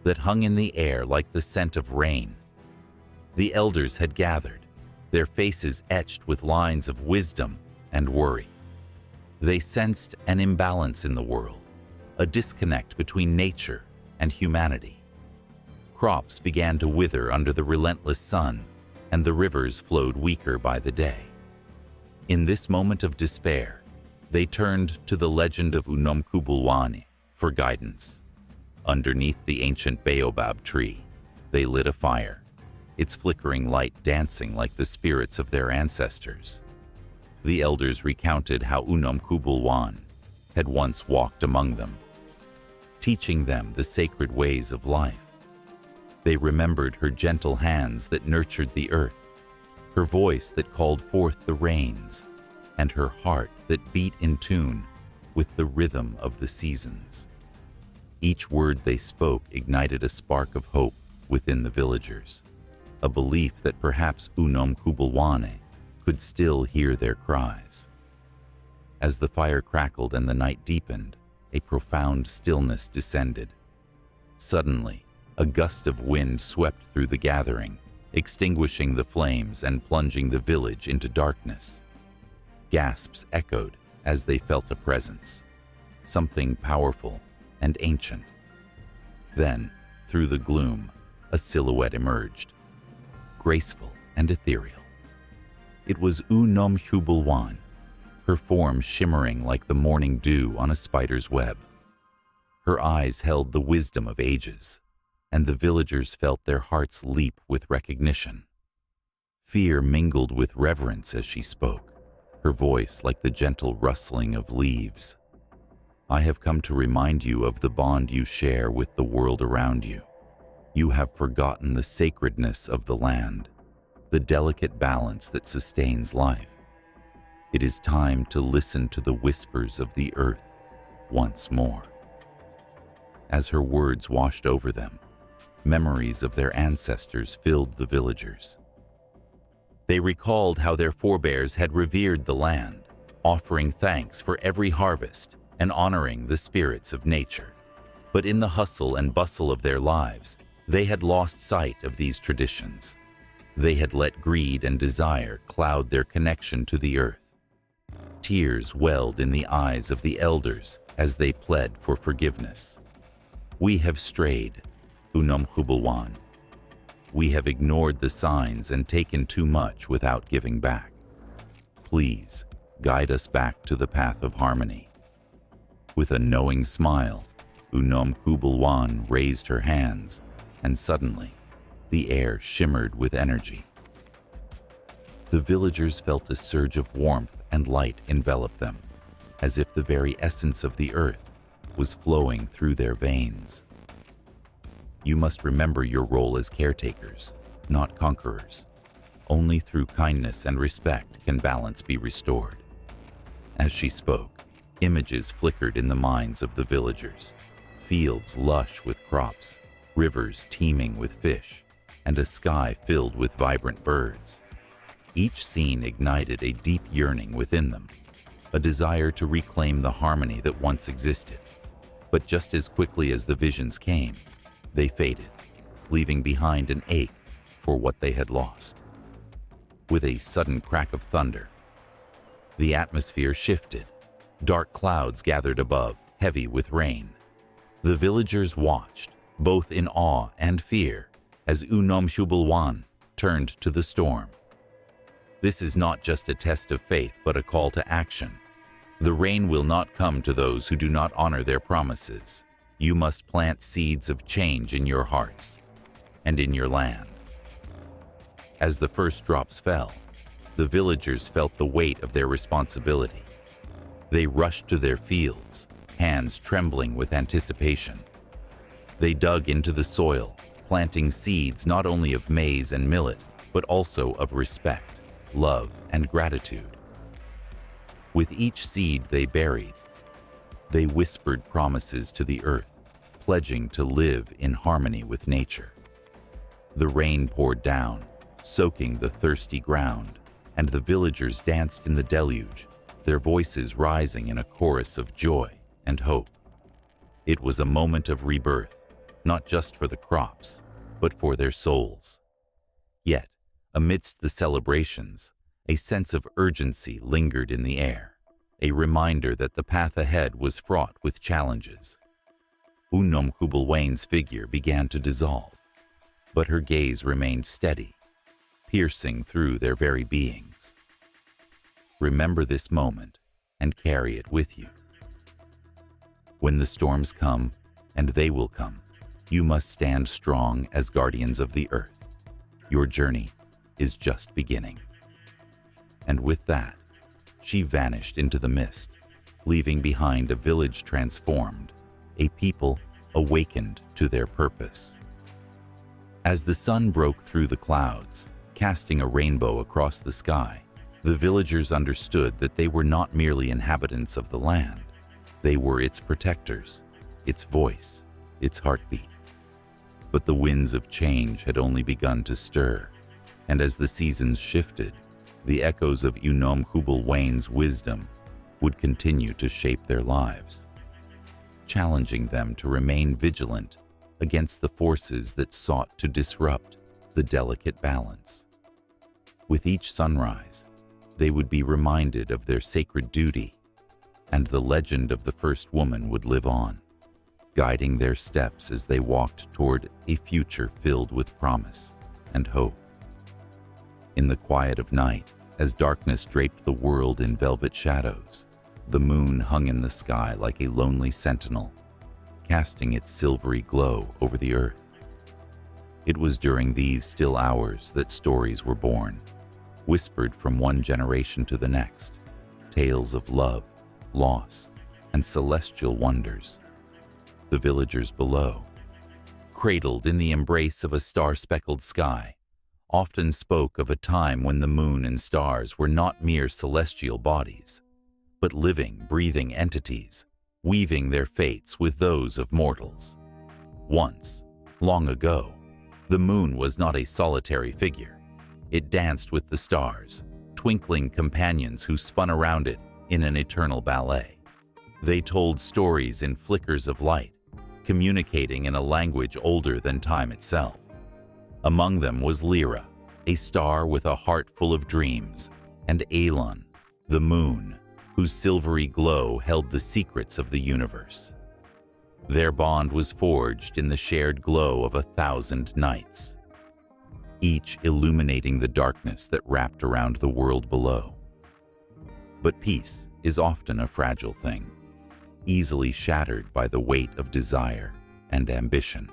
that hung in the air like the scent of rain. The elders had gathered, their faces etched with lines of wisdom and worry. They sensed an imbalance in the world, a disconnect between nature and humanity. Crops began to wither under the relentless sun, and the rivers flowed weaker by the day. In this moment of despair, they turned to the legend of Unomkubulwane for guidance. Underneath the ancient baobab tree, they lit a fire, its flickering light dancing like the spirits of their ancestors. The elders recounted how Unomkubulwane had once walked among them, teaching them the sacred ways of life. They remembered her gentle hands that nurtured the earth, her voice that called forth the rains, and her heart that beat in tune with the rhythm of the seasons. Each word they spoke ignited a spark of hope within the villagers, a belief that perhaps Unomkubulwane could still hear their cries. As the fire crackled and the night deepened, a profound stillness descended. Suddenly, a gust of wind swept through the gathering, extinguishing the flames and plunging the village into darkness. Gasps echoed as they felt a presence, something powerful and ancient. Then, through the gloom, a silhouette emerged, graceful and ethereal. It was Unomkubulwane, her form shimmering like the morning dew on a spider's web. Her eyes held the wisdom of ages, and the villagers felt their hearts leap with recognition. Fear mingled with reverence as she spoke, her voice like the gentle rustling of leaves. I have come to remind you of the bond you share with the world around you. You have forgotten the sacredness of the land, the delicate balance that sustains life. It is time to listen to the whispers of the earth once more. As her words washed over them, memories of their ancestors filled the villagers. They recalled how their forebears had revered the land, offering thanks for every harvest and honoring the spirits of nature. But in the hustle and bustle of their lives, they had lost sight of these traditions. They had let greed and desire cloud their connection to the earth. Tears welled in the eyes of the elders as they pled for forgiveness. We have strayed, Unomkubulwane. We have ignored the signs and taken too much without giving back. Please, guide us back to the path of harmony. With a knowing smile, Unomkubulwane raised her hands, and suddenly, the air shimmered with energy. The villagers felt a surge of warmth and light envelop them, as if the very essence of the earth was flowing through their veins. You must remember your role as caretakers, not conquerors. Only through kindness and respect can balance be restored. As she spoke, images flickered in the minds of the villagers. Fields lush with crops, rivers teeming with fish, and a sky filled with vibrant birds. Each scene ignited a deep yearning within them, a desire to reclaim the harmony that once existed. But just as quickly as the visions came, they faded, leaving behind an ache for what they had lost. With a sudden crack of thunder, the atmosphere shifted. Dark clouds gathered above, heavy with rain. The villagers watched, both in awe and fear, as Unomkubulwane turned to the storm. This is not just a test of faith, but a call to action. The rain will not come to those who do not honor their promises. You must plant seeds of change in your hearts and in your land. As the first drops fell, the villagers felt the weight of their responsibility. They rushed to their fields, hands trembling with anticipation. They dug into the soil, planting seeds not only of maize and millet, but also of respect, love, and gratitude. With each seed they buried, they whispered promises to the earth, pledging to live in harmony with nature. The rain poured down, soaking the thirsty ground, and the villagers danced in the deluge, their voices rising in a chorus of joy and hope. It was a moment of rebirth, not just for the crops, but for their souls. Yet, amidst the celebrations, a sense of urgency lingered in the air, a reminder that the path ahead was fraught with challenges. Unomhubulwane's figure began to dissolve, but her gaze remained steady, piercing through their very beings. Remember this moment and carry it with you. When the storms come, and they will come, you must stand strong as guardians of the earth. Your journey is just beginning. And with that, she vanished into the mist, leaving behind a village transformed, a people awakened to their purpose. As the sun broke through the clouds, casting a rainbow across the sky, the villagers understood that they were not merely inhabitants of the land. They were its protectors, its voice, its heartbeat. But the winds of change had only begun to stir, and as the seasons shifted, the echoes of Unomhubulwane's wisdom would continue to shape their lives, challenging them to remain vigilant against the forces that sought to disrupt the delicate balance. With each sunrise, they would be reminded of their sacred duty, and the legend of the first woman would live on, guiding their steps as they walked toward a future filled with promise and hope. In the quiet of night, as darkness draped the world in velvet shadows, the moon hung in the sky like a lonely sentinel, casting its silvery glow over the earth. It was during these still hours that stories were born, whispered from one generation to the next, tales of love, loss, and celestial wonders. The villagers below, cradled in the embrace of a star-speckled sky, often spoke of a time when the moon and stars were not mere celestial bodies, but living, breathing entities, weaving their fates with those of mortals. Once, long ago, the moon was not a solitary figure. It danced with the stars, twinkling companions who spun around it in an eternal ballet. They told stories in flickers of light, communicating in a language older than time itself. Among them was Lyra, a star with a heart full of dreams, and Elon, the moon, whose silvery glow held the secrets of the universe. Their bond was forged in the shared glow of 1,000 nights, each illuminating the darkness that wrapped around the world below. But peace is often a fragile thing, easily shattered by the weight of desire and ambition.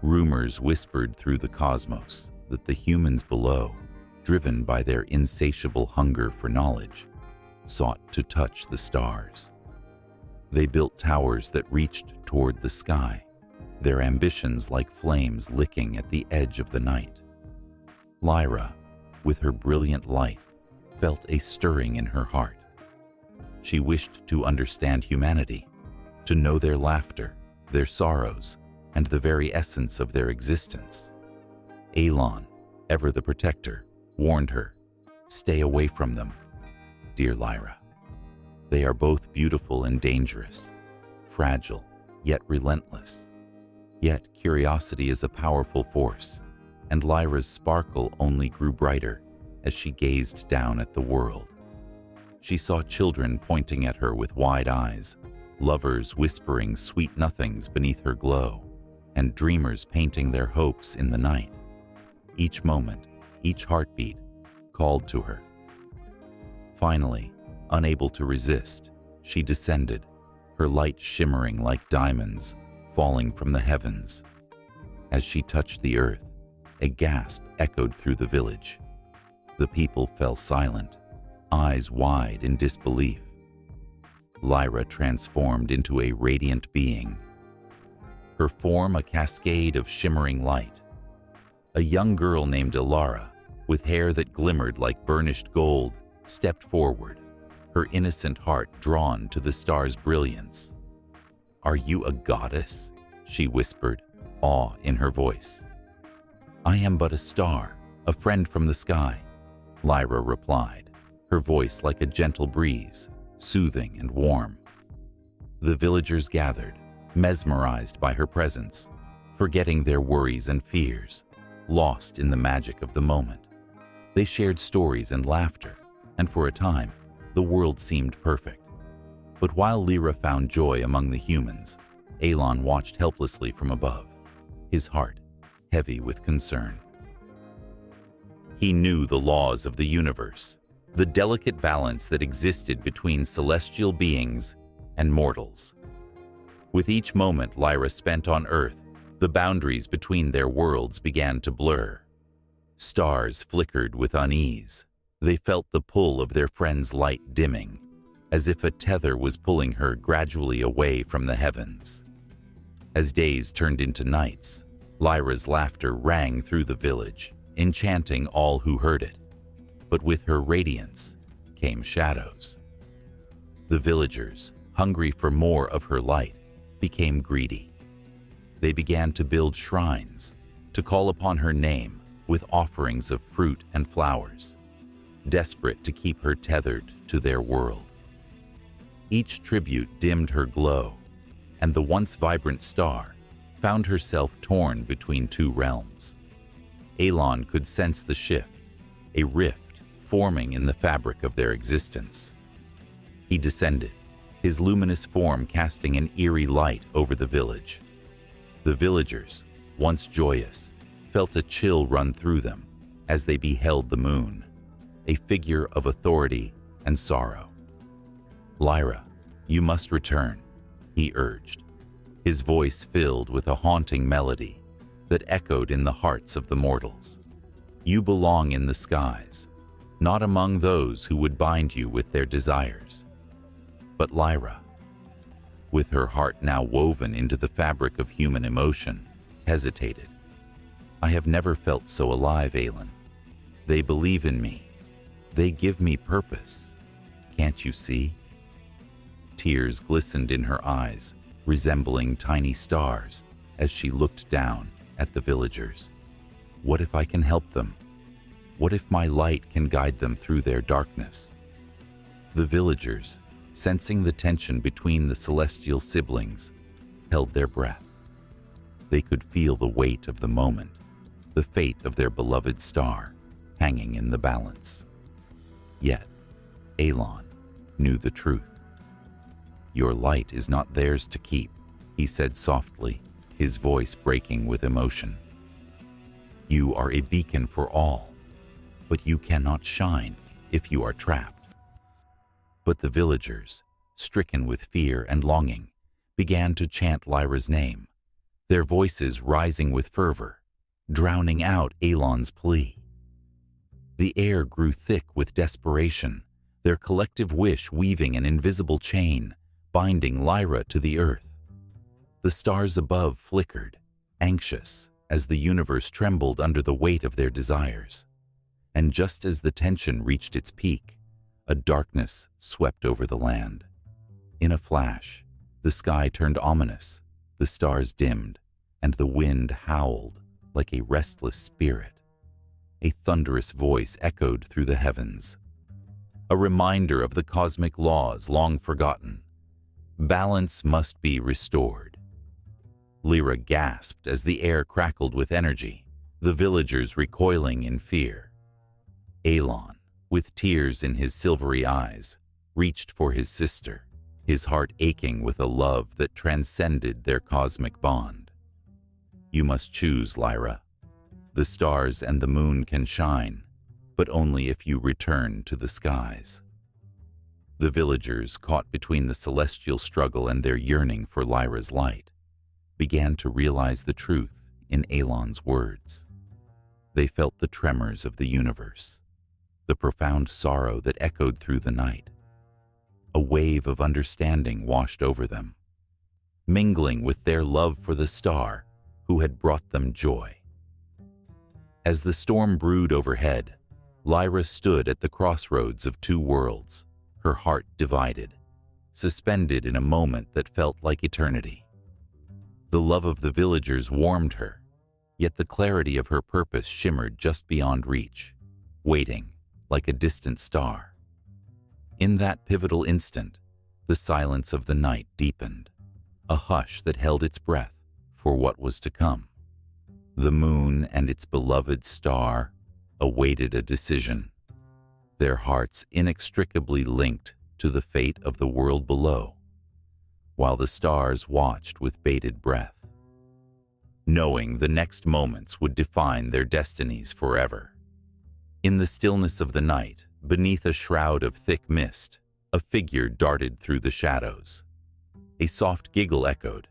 Rumors whispered through the cosmos that the humans below, driven by their insatiable hunger for knowledge, sought to touch the stars. They built towers that reached toward the sky, their ambitions like flames licking at the edge of the night. Lyra, with her brilliant light, felt a stirring in her heart. She wished to understand humanity, to know their laughter, their sorrows, and the very essence of their existence. Elon, ever the protector, warned her, "Stay away from them, dear Lyra. They are both beautiful and dangerous, fragile, yet relentless." Yet curiosity is a powerful force, and Lyra's sparkle only grew brighter as she gazed down at the world. She saw children pointing at her with wide eyes, lovers whispering sweet nothings beneath her glow, and dreamers painting their hopes in the night. Each moment, each heartbeat, called to her. Finally, unable to resist, she descended, her light shimmering like diamonds falling from the heavens. As she touched the earth, A gasp echoed through the village. The people fell silent, eyes wide in disbelief. Lyra transformed into a radiant being, her form a cascade of shimmering light. A young girl named Ilara, with hair that glimmered like burnished gold, stepped forward, her innocent heart drawn to the star's brilliance. "Are you a goddess?" she whispered, awe in her voice. "I am but a star, a friend from the sky," Lyra replied, her voice like a gentle breeze, soothing and warm. The villagers gathered, mesmerized by her presence, forgetting their worries and fears, lost in the magic of the moment. They shared stories and laughter, and for a time, the world seemed perfect. But while Lyra found joy among the humans, Elon watched helplessly from above, his heart heavy with concern. He knew the laws of the universe, the delicate balance that existed between celestial beings and mortals. With each moment Lyra spent on Earth, the boundaries between their worlds began to blur. Stars flickered with unease. They felt the pull of their friend's light dimming, as if a tether was pulling her gradually away from the heavens. As days turned into nights, Lyra's laughter rang through the village, enchanting all who heard it. But with her radiance came shadows. The villagers, hungry for more of her light, became greedy. They began to build shrines, to call upon her name with offerings of fruit and flowers, desperate to keep her tethered to their world. Each tribute dimmed her glow, and the once vibrant star found herself torn between two realms. Elon could sense the shift, a rift forming in the fabric of their existence. He descended, his luminous form casting an eerie light over the village. The villagers, once joyous, felt a chill run through them as they beheld the moon, a figure of authority and sorrow. "Lyra, you must return," he urged, his voice filled with a haunting melody that echoed in the hearts of the mortals. "You belong in the skies, not among those who would bind you with their desires." But Lyra, with her heart now woven into the fabric of human emotion, hesitated. "I have never felt so alive, Aelin. They believe in me. They give me purpose. Can't you see?" Tears glistened in her eyes, resembling tiny stars, as she looked down at the villagers. "What if I can help them? What if my light can guide them through their darkness?" The villagers, sensing the tension between the celestial siblings, held their breath. They could feel the weight of the moment, the fate of their beloved star, hanging in the balance. Yet, Elon knew the truth. "Your light is not theirs to keep," he said softly, his voice breaking with emotion. "You are a beacon for all, but you cannot shine if you are trapped." But the villagers, stricken with fear and longing, began to chant Lyra's name, their voices rising with fervor, drowning out Elon's plea. The air grew thick with desperation, their collective wish weaving an invisible chain, binding Lyra to the earth. The stars above flickered, anxious, as the universe trembled under the weight of their desires. And just as the tension reached its peak, a darkness swept over the land. In a flash, the sky turned ominous, the stars dimmed, and the wind howled like a restless spirit. A thunderous voice echoed through the heavens, a reminder of the cosmic laws long forgotten. Balance must be restored. Lyra gasped as the air crackled with energy, the villagers recoiling in fear. Elon, with tears in his silvery eyes, reached for his sister, his heart aching with a love that transcended their cosmic bond. "You must choose, Lyra. The stars and the moon can shine, but only if you return to the skies." The villagers, caught between the celestial struggle and their yearning for Lyra's light, began to realize the truth in Elon's words. They felt the tremors of the universe, the profound sorrow that echoed through the night. A wave of understanding washed over them, mingling with their love for the star who had brought them joy. As the storm brewed overhead, Lyra stood at the crossroads of two worlds, her heart divided, suspended in a moment that felt like eternity. The love of the villagers warmed her, yet the clarity of her purpose shimmered just beyond reach, waiting like a distant star. In that pivotal instant, the silence of the night deepened, a hush that held its breath for what was to come. The moon and its beloved star awaited a decision, their hearts inextricably linked to the fate of the world below, while the stars watched with bated breath, knowing the next moments would define their destinies forever. In the stillness of the night, beneath a shroud of thick mist, a figure darted through the shadows. A soft giggle echoed,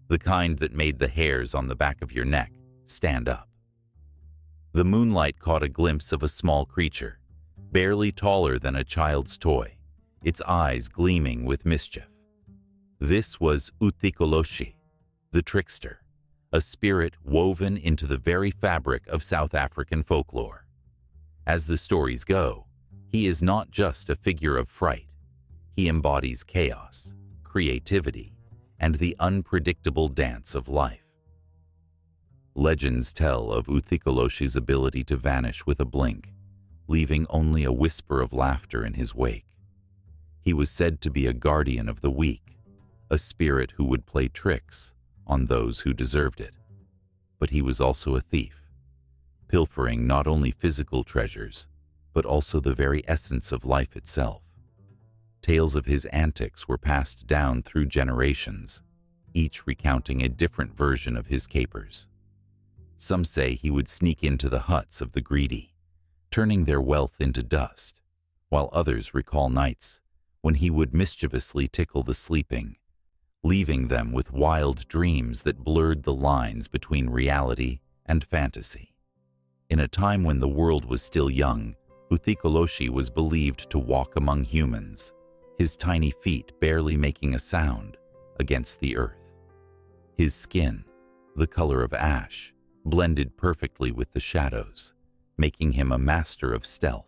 the kind that made the hairs on the back of your neck stand up. The moonlight caught a glimpse of a small creature, barely taller than a child's toy, its eyes gleaming with mischief. This was Uthikoloshi, the trickster, a spirit woven into the very fabric of South African folklore. As the stories go, he is not just a figure of fright. He embodies chaos, creativity, and the unpredictable dance of life. Legends tell of Uthikoloshi's ability to vanish with a blink, leaving only a whisper of laughter in his wake. He was said to be a guardian of the weak, a spirit who would play tricks on those who deserved it. But he was also a thief, pilfering not only physical treasures, but also the very essence of life itself. Tales of his antics were passed down through generations, each recounting a different version of his capers. Some say he would sneak into the huts of the greedy, turning their wealth into dust, while others recall nights when he would mischievously tickle the sleeping, leaving them with wild dreams that blurred the lines between reality and fantasy. In a time when the world was still young, Uthikoloshi was believed to walk among humans, his tiny feet barely making a sound against the earth. His skin, the color of ash, blended perfectly with the shadows, making him a master of stealth.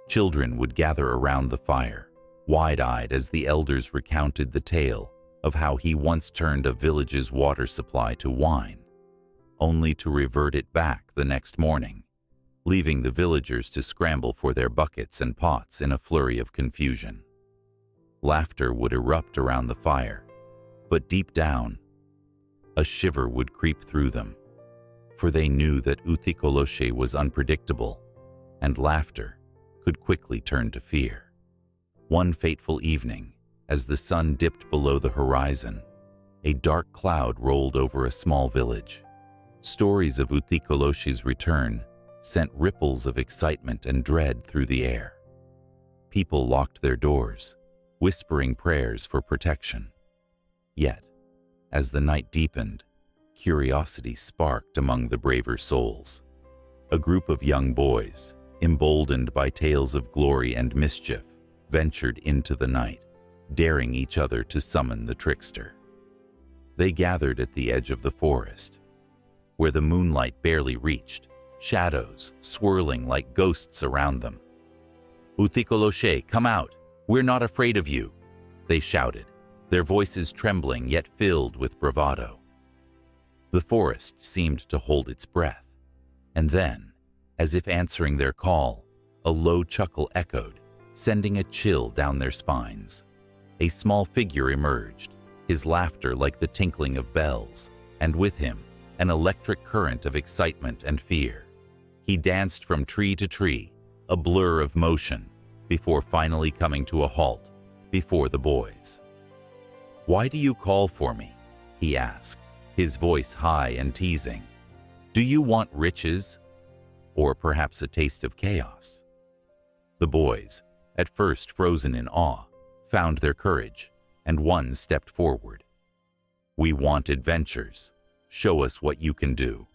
Children would gather around the fire, wide-eyed as the elders recounted the tale of how he once turned a village's water supply to wine, only to revert it back the next morning, leaving the villagers to scramble for their buckets and pots in a flurry of confusion. Laughter would erupt around the fire, but deep down, a shiver would creep through them, for they knew that Uthikoloshi was unpredictable, and laughter could quickly turn to fear. One fateful evening, as the sun dipped below the horizon, a dark cloud rolled over a small village. Stories of Uthikoloshi's return sent ripples of excitement and dread through the air. People locked their doors, whispering prayers for protection. Yet, as the night deepened, curiosity sparked among the braver souls. A group of young boys, emboldened by tales of glory and mischief, ventured into the night, daring each other to summon the trickster. They gathered at the edge of the forest, where the moonlight barely reached, shadows swirling like ghosts around them. "Uthikoloshi, come out! We're not afraid of you!" they shouted, their voices trembling yet filled with bravado. The forest seemed to hold its breath, and then, as if answering their call, a low chuckle echoed, sending a chill down their spines. A small figure emerged, his laughter like the tinkling of bells, and with him, an electric current of excitement and fear. He danced from tree to tree, a blur of motion, before finally coming to a halt before the boys. "Why do you call for me?" he asked, his voice high and teasing. "Do you want riches? Or perhaps a taste of chaos?" The boys, at first frozen in awe, found their courage, and one stepped forward. "We want adventures. Show us what you can do."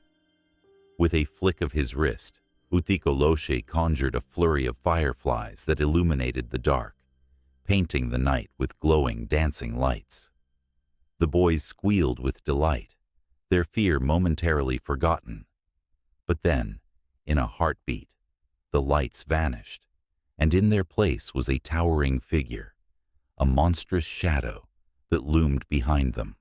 With a flick of his wrist, Uthikoloshe conjured a flurry of fireflies that illuminated the dark, painting the night with glowing, dancing lights. The boys squealed with delight, their fear momentarily forgotten. But then, in a heartbeat, the lights vanished, and in their place was a towering figure, a monstrous shadow that loomed behind them.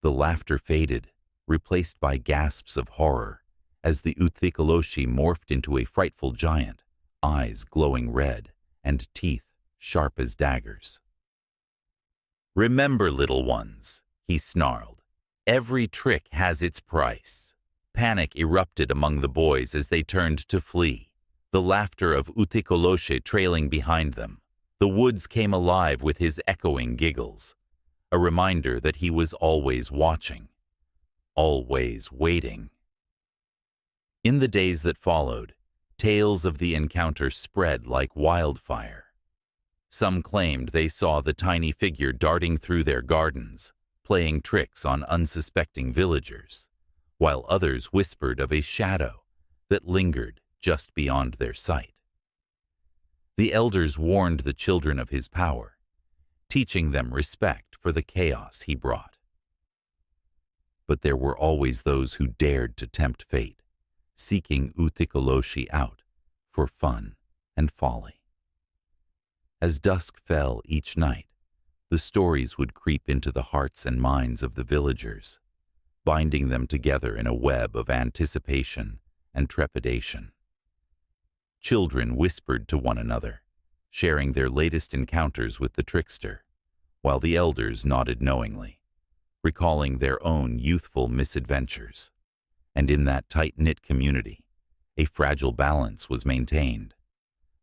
The laughter faded, replaced by gasps of horror, as the Uthikoloshe morphed into a frightful giant, eyes glowing red and teeth sharp as daggers. "Remember, little ones," he snarled, "every trick has its price." Panic erupted among the boys as they turned to flee, the laughter of Uthikoloshe trailing behind them. The woods came alive with his echoing giggles, a reminder that he was always watching, always waiting. In the days that followed, tales of the encounter spread like wildfire. Some claimed they saw the tiny figure darting through their gardens, playing tricks on unsuspecting villagers, while others whispered of a shadow that lingered just beyond their sight. The elders warned the children of his power, teaching them respect for the chaos he brought. But there were always those who dared to tempt fate, seeking Uthikoloshe out for fun and folly. As dusk fell each night, the stories would creep into the hearts and minds of the villagers, binding them together in a web of anticipation and trepidation. Children whispered to one another, sharing their latest encounters with the trickster, while the elders nodded knowingly, recalling their own youthful misadventures. And in that tight-knit community, a fragile balance was maintained,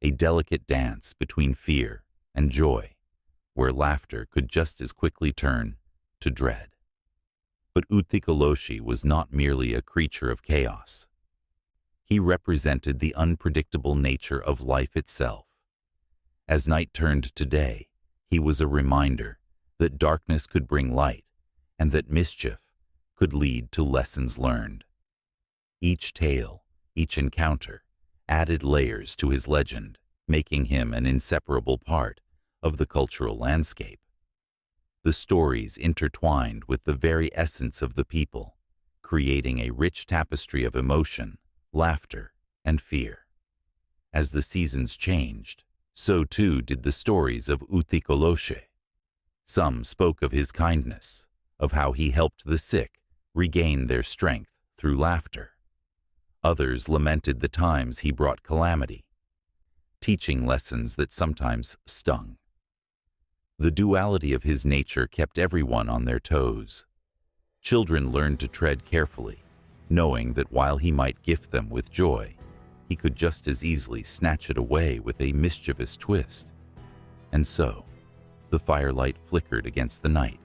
a delicate dance between fear and joy, where laughter could just as quickly turn to dread. But Uthikoloshe was not merely a creature of chaos. He represented the unpredictable nature of life itself. As night turned to day, he was a reminder that darkness could bring light and that mischief could lead to lessons learned. Each tale, each encounter, added layers to his legend, making him an inseparable part of the cultural landscape. The stories intertwined with the very essence of the people, creating a rich tapestry of emotion, laughter, and fear. As the seasons changed, so too did the stories of Uthikoloshe. Some spoke of his kindness, of how he helped the sick regain their strength through laughter. Others lamented the times he brought calamity, teaching lessons that sometimes stung. The duality of his nature kept everyone on their toes. Children learned to tread carefully, knowing that while he might gift them with joy, he could just as easily snatch it away with a mischievous twist. And so, the firelight flickered against the night,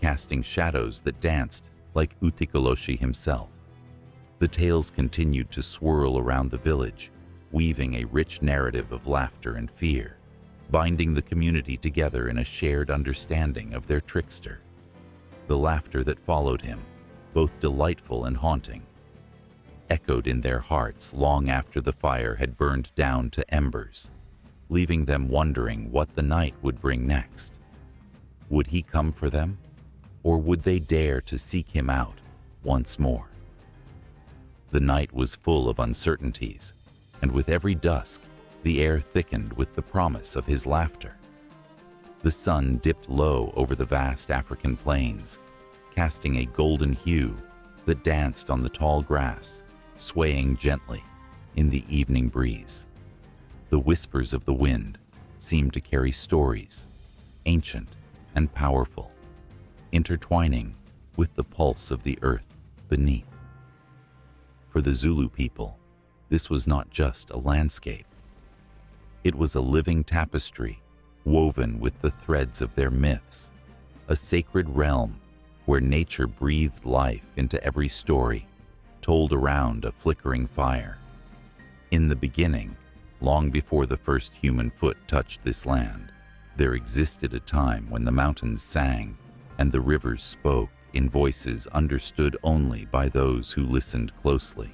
casting shadows that danced like Uthikoloshe himself. The tales continued to swirl around the village, weaving a rich narrative of laughter and fear, binding the community together in a shared understanding of their trickster. The laughter that followed him, both delightful and haunting, echoed in their hearts long after the fire had burned down to embers, leaving them wondering what the night would bring next. Would he come for them, or would they dare to seek him out once more? The night was full of uncertainties, and with every dusk, the air thickened with the promise of his laughter. The sun dipped low over the vast African plains, casting a golden hue that danced on the tall grass, swaying gently in the evening breeze. The whispers of the wind seemed to carry stories, ancient and powerful, intertwining with the pulse of the earth beneath. For the Zulu people, this was not just a landscape. It was a living tapestry woven with the threads of their myths, a sacred realm where nature breathed life into every story, told around a flickering fire. In the beginning, long before the first human foot touched this land, there existed a time when the mountains sang and the rivers spoke in voices understood only by those who listened closely.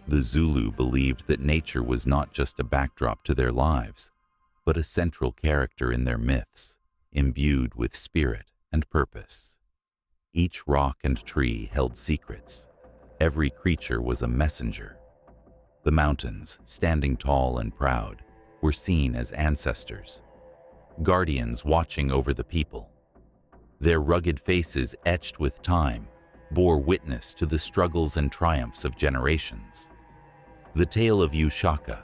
The Zulu believed that nature was not just a backdrop to their lives, but a central character in their myths, imbued with spirit and purpose. Each rock and tree held secrets. Every creature was a messenger. The mountains, standing tall and proud, were seen as ancestors, guardians watching over the people. Their rugged faces, etched with time, bore witness to the struggles and triumphs of generations. The tale of Ushaka,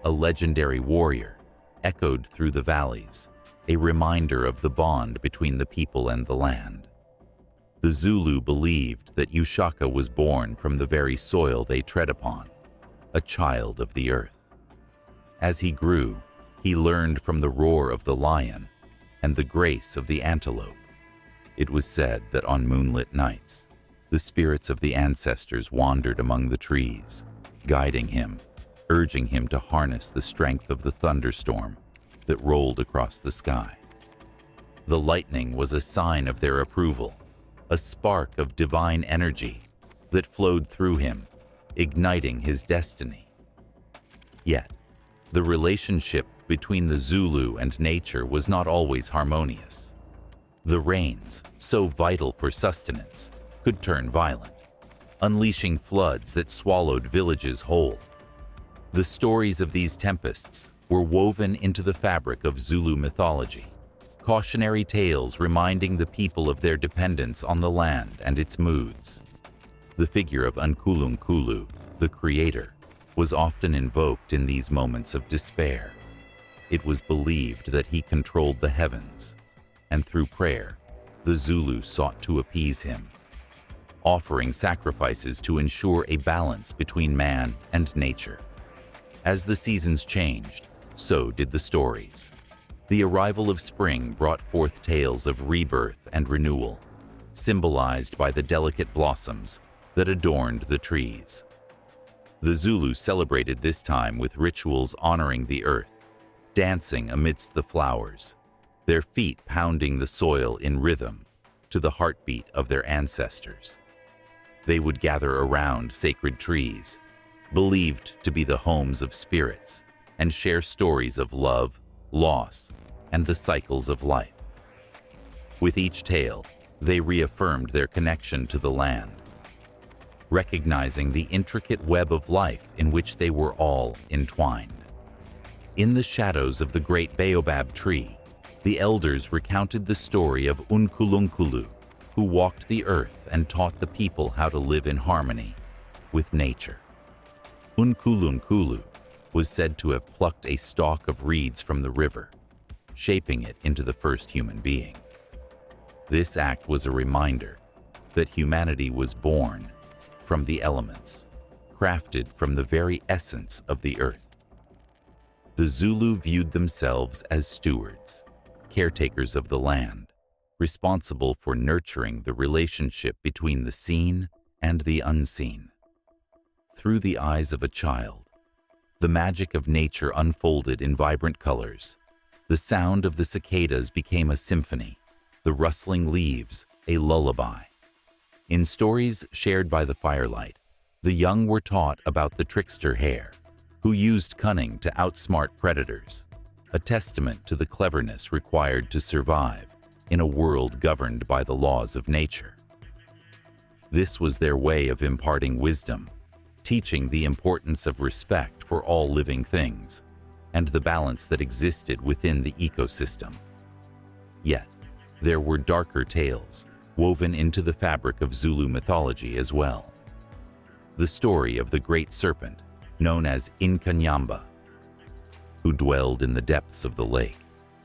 a legendary warrior, echoed through the valleys, a reminder of the bond between the people and the land. The Zulu believed that Ushaka was born from the very soil they tread upon, a child of the earth. As he grew, he learned from the roar of the lion and the grace of the antelope. It was said that on moonlit nights, the spirits of the ancestors wandered among the trees, guiding him, urging him to harness the strength of the thunderstorm that rolled across the sky. The lightning was a sign of their approval, a spark of divine energy that flowed through him, igniting his destiny. Yet, the relationship between the Zulu and nature was not always harmonious. The rains, so vital for sustenance, could turn violent, unleashing floods that swallowed villages whole. The stories of these tempests were woven into the fabric of Zulu mythology, cautionary tales reminding the people of their dependence on the land and its moods. The figure of Unkulunkulu, the creator, was often invoked in these moments of despair. It was believed that he controlled the heavens, and through prayer, the Zulu sought to appease him, offering sacrifices to ensure a balance between man and nature. As the seasons changed, so did the stories. The arrival of spring brought forth tales of rebirth and renewal, symbolized by the delicate blossoms that adorned the trees. The Zulu celebrated this time with rituals honoring the earth, dancing amidst the flowers, their feet pounding the soil in rhythm to the heartbeat of their ancestors. They would gather around sacred trees, believed to be the homes of spirits, and share stories of love, loss, and the cycles of life. With each tale, they reaffirmed their connection to the land, recognizing the intricate web of life in which they were all entwined. In the shadows of the great baobab tree, the elders recounted the story of Unkulunkulu, who walked the earth and taught the people how to live in harmony with nature. Unkulunkulu was said to have plucked a stalk of reeds from the river, shaping it into the first human being. This act was a reminder that humanity was born from the elements, crafted from the very essence of the earth. The Zulu viewed themselves as stewards, caretakers of the land, responsible for nurturing the relationship between the seen and the unseen. Through the eyes of a child, the magic of nature unfolded in vibrant colors. The sound of the cicadas became a symphony, the rustling leaves a lullaby. In stories shared by the firelight, the young were taught about the trickster hare, who used cunning to outsmart predators, a testament to the cleverness required to survive in a world governed by the laws of nature. This was their way of imparting wisdom, teaching the importance of respect for all living things and the balance that existed within the ecosystem. Yet, there were darker tales woven into the fabric of Zulu mythology as well. The story of the great serpent, known as Inkanyamba, who dwelled in the depths of the lake,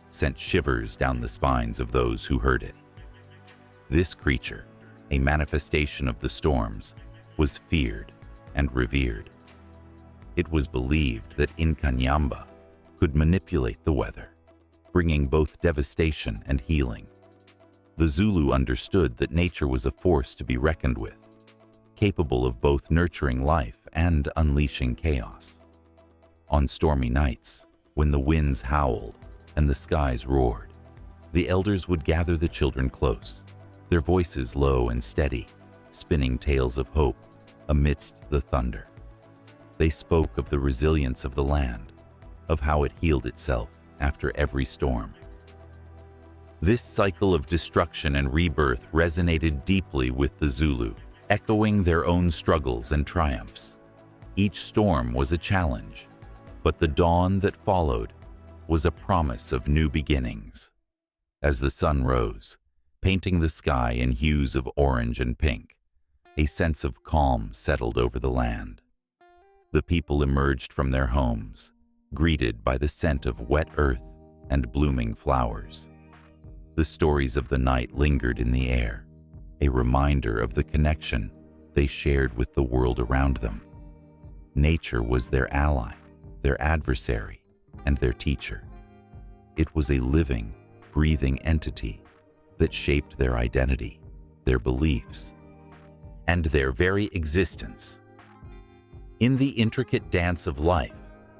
sent shivers down the spines of those who heard it. This creature, a manifestation of the storms, was feared and revered. It was believed that Inkanyamba could manipulate the weather, bringing both devastation and healing. The Zulu understood that nature was a force to be reckoned with, capable of both nurturing life and unleashing chaos. On stormy nights, when the winds howled and the skies roared, the elders would gather the children close, their voices low and steady, spinning tales of hope amidst the thunder. They spoke of the resilience of the land, of how it healed itself after every storm. This cycle of destruction and rebirth resonated deeply with the Zulu, echoing their own struggles and triumphs. Each storm was a challenge, but the dawn that followed was a promise of new beginnings. As the sun rose, painting the sky in hues of orange and pink, a sense of calm settled over the land. The people emerged from their homes, greeted by the scent of wet earth and blooming flowers. The stories of the night lingered in the air, a reminder of the connection they shared with the world around them. Nature was their ally, their adversary, and their teacher. It was a living, breathing entity that shaped their identity, their beliefs, and their very existence. In the intricate dance of life,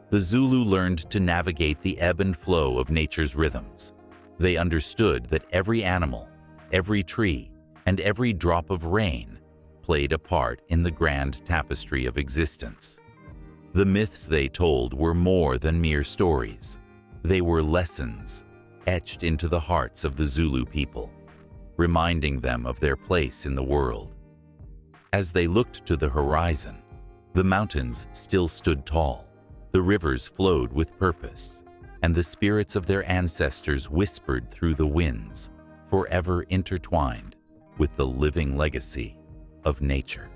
the Zulu learned to navigate the ebb and flow of nature's rhythms. They understood that every animal, every tree, and every drop of rain played a part in the grand tapestry of existence. The myths they told were more than mere stories. They were lessons etched into the hearts of the Zulu people, reminding them of their place in the world. As they looked to the horizon, the mountains still stood tall, the rivers flowed with purpose, and the spirits of their ancestors whispered through the winds, forever intertwined with the living legacy of nature.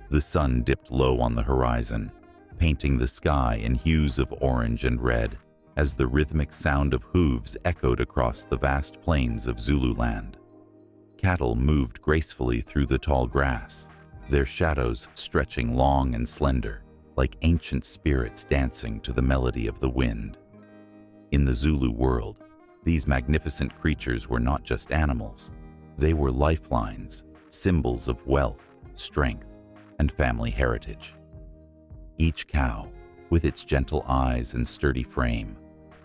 The sun dipped low on the horizon, painting the sky in hues of orange and red, as the rhythmic sound of hooves echoed across the vast plains of Zululand. Cattle moved gracefully through the tall grass, their shadows stretching long and slender, like ancient spirits dancing to the melody of the wind. In the Zulu world, these magnificent creatures were not just animals. They were lifelines, symbols of wealth, strength, and family heritage. Each cow, with its gentle eyes and sturdy frame,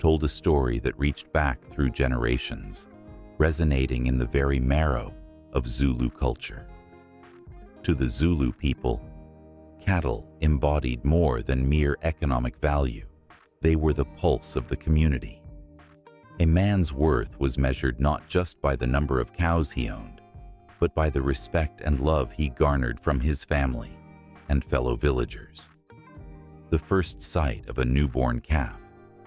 told a story that reached back through generations, resonating in the very marrow of Zulu culture. To the Zulu people, cattle embodied more than mere economic value. They were the pulse of the community. A man's worth was measured not just by the number of cows he owned, but by the respect and love he garnered from his family and fellow villagers. The first sight of a newborn calf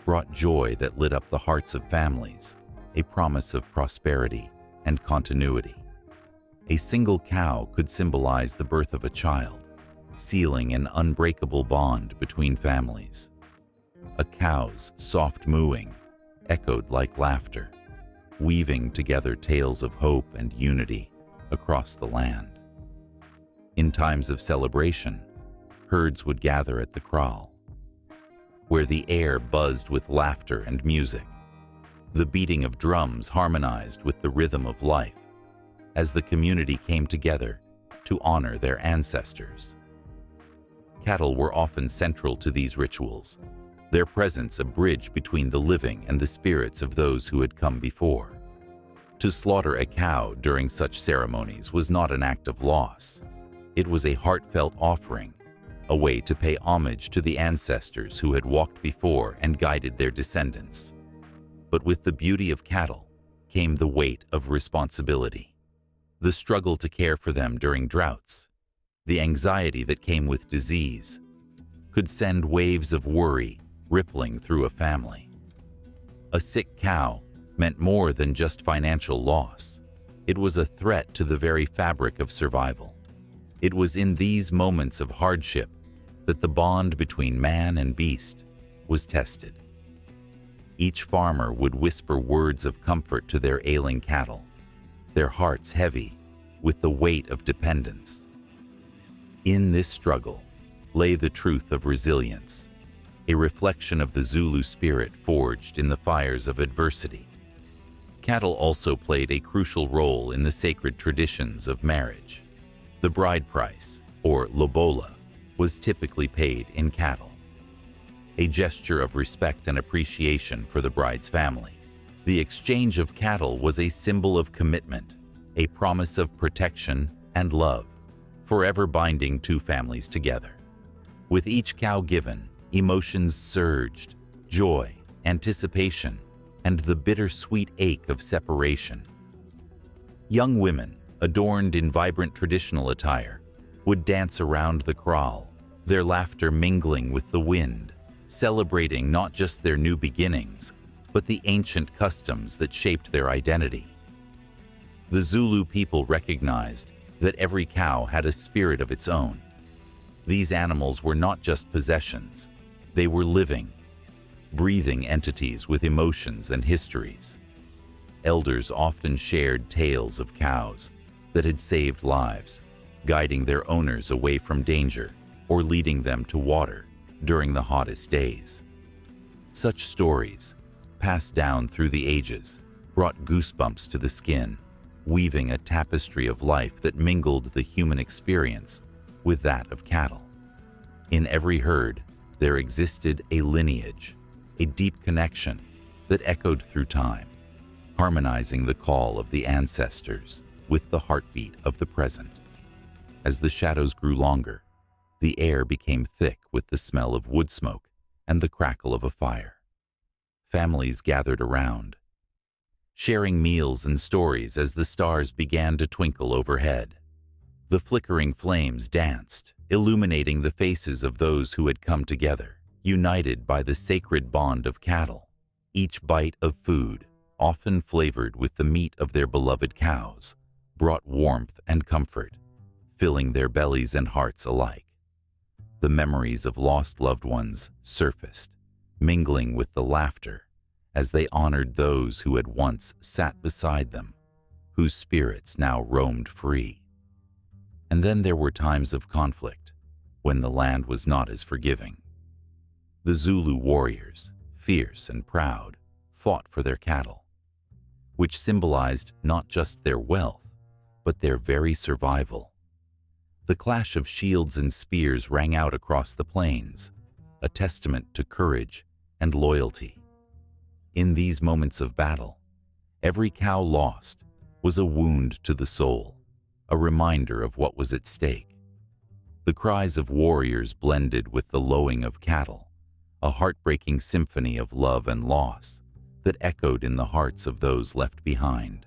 brought joy that lit up the hearts of families, a promise of prosperity and continuity. A single cow could symbolize the birth of a child, sealing an unbreakable bond between families. A cow's soft mooing echoed like laughter, weaving together tales of hope and unity across the land. In times of celebration, herds would gather at the kraal, where the air buzzed with laughter and music. The beating of drums harmonized with the rhythm of life as the community came together to honor their ancestors. Cattle were often central to these rituals, their presence a bridge between the living and the spirits of those who had come before. To slaughter a cow during such ceremonies was not an act of loss. It was a heartfelt offering, a way to pay homage to the ancestors who had walked before and guided their descendants. But with the beauty of cattle came the weight of responsibility, the struggle to care for them during droughts, the anxiety that came with disease, could send waves of worry rippling through a family. A sick cow meant more than just financial loss. It was a threat to the very fabric of survival. It was in these moments of hardship that the bond between man and beast was tested. Each farmer would whisper words of comfort to their ailing cattle, their hearts heavy with the weight of dependence. In this struggle lay the truth of resilience, a reflection of the Zulu spirit forged in the fires of adversity. Cattle also played a crucial role in the sacred traditions of marriage. The bride price, or lobola, was typically paid in cattle, a gesture of respect and appreciation for the bride's family. The exchange of cattle was a symbol of commitment, a promise of protection and love, forever binding two families together. With each cow given, emotions surged: joy, anticipation, and the bittersweet ache of separation. Young women, adorned in vibrant traditional attire, would dance around the kraal, their laughter mingling with the wind, celebrating not just their new beginnings, but the ancient customs that shaped their identity. The Zulu people recognized that every cow had a spirit of its own. These animals were not just possessions, they were living, breathing entities with emotions and histories. Elders often shared tales of cows that had saved lives, guiding their owners away from danger or leading them to water during the hottest days. Such stories, passed down through the ages, brought goosebumps to the skin, weaving a tapestry of life that mingled the human experience with that of cattle. In every herd, there existed a lineage, a deep connection that echoed through time, harmonizing the call of the ancestors with the heartbeat of the present. As the shadows grew longer, the air became thick with the smell of wood smoke and the crackle of a fire. Families gathered around, sharing meals and stories as the stars began to twinkle overhead. The flickering flames danced, illuminating the faces of those who had come together, united by the sacred bond of cattle. Each bite of food, often flavored with the meat of their beloved cows, brought warmth and comfort, filling their bellies and hearts alike. The memories of lost loved ones surfaced, mingling with the laughter as they honored those who had once sat beside them, whose spirits now roamed free. And then there were times of conflict, when the land was not as forgiving. The Zulu warriors, fierce and proud, fought for their cattle, which symbolized not just their wealth, but their very survival. The clash of shields and spears rang out across the plains, a testament to courage and loyalty. In these moments of battle, every cow lost was a wound to the soul, a reminder of what was at stake. The cries of warriors blended with the lowing of cattle, a heartbreaking symphony of love and loss that echoed in the hearts of those left behind.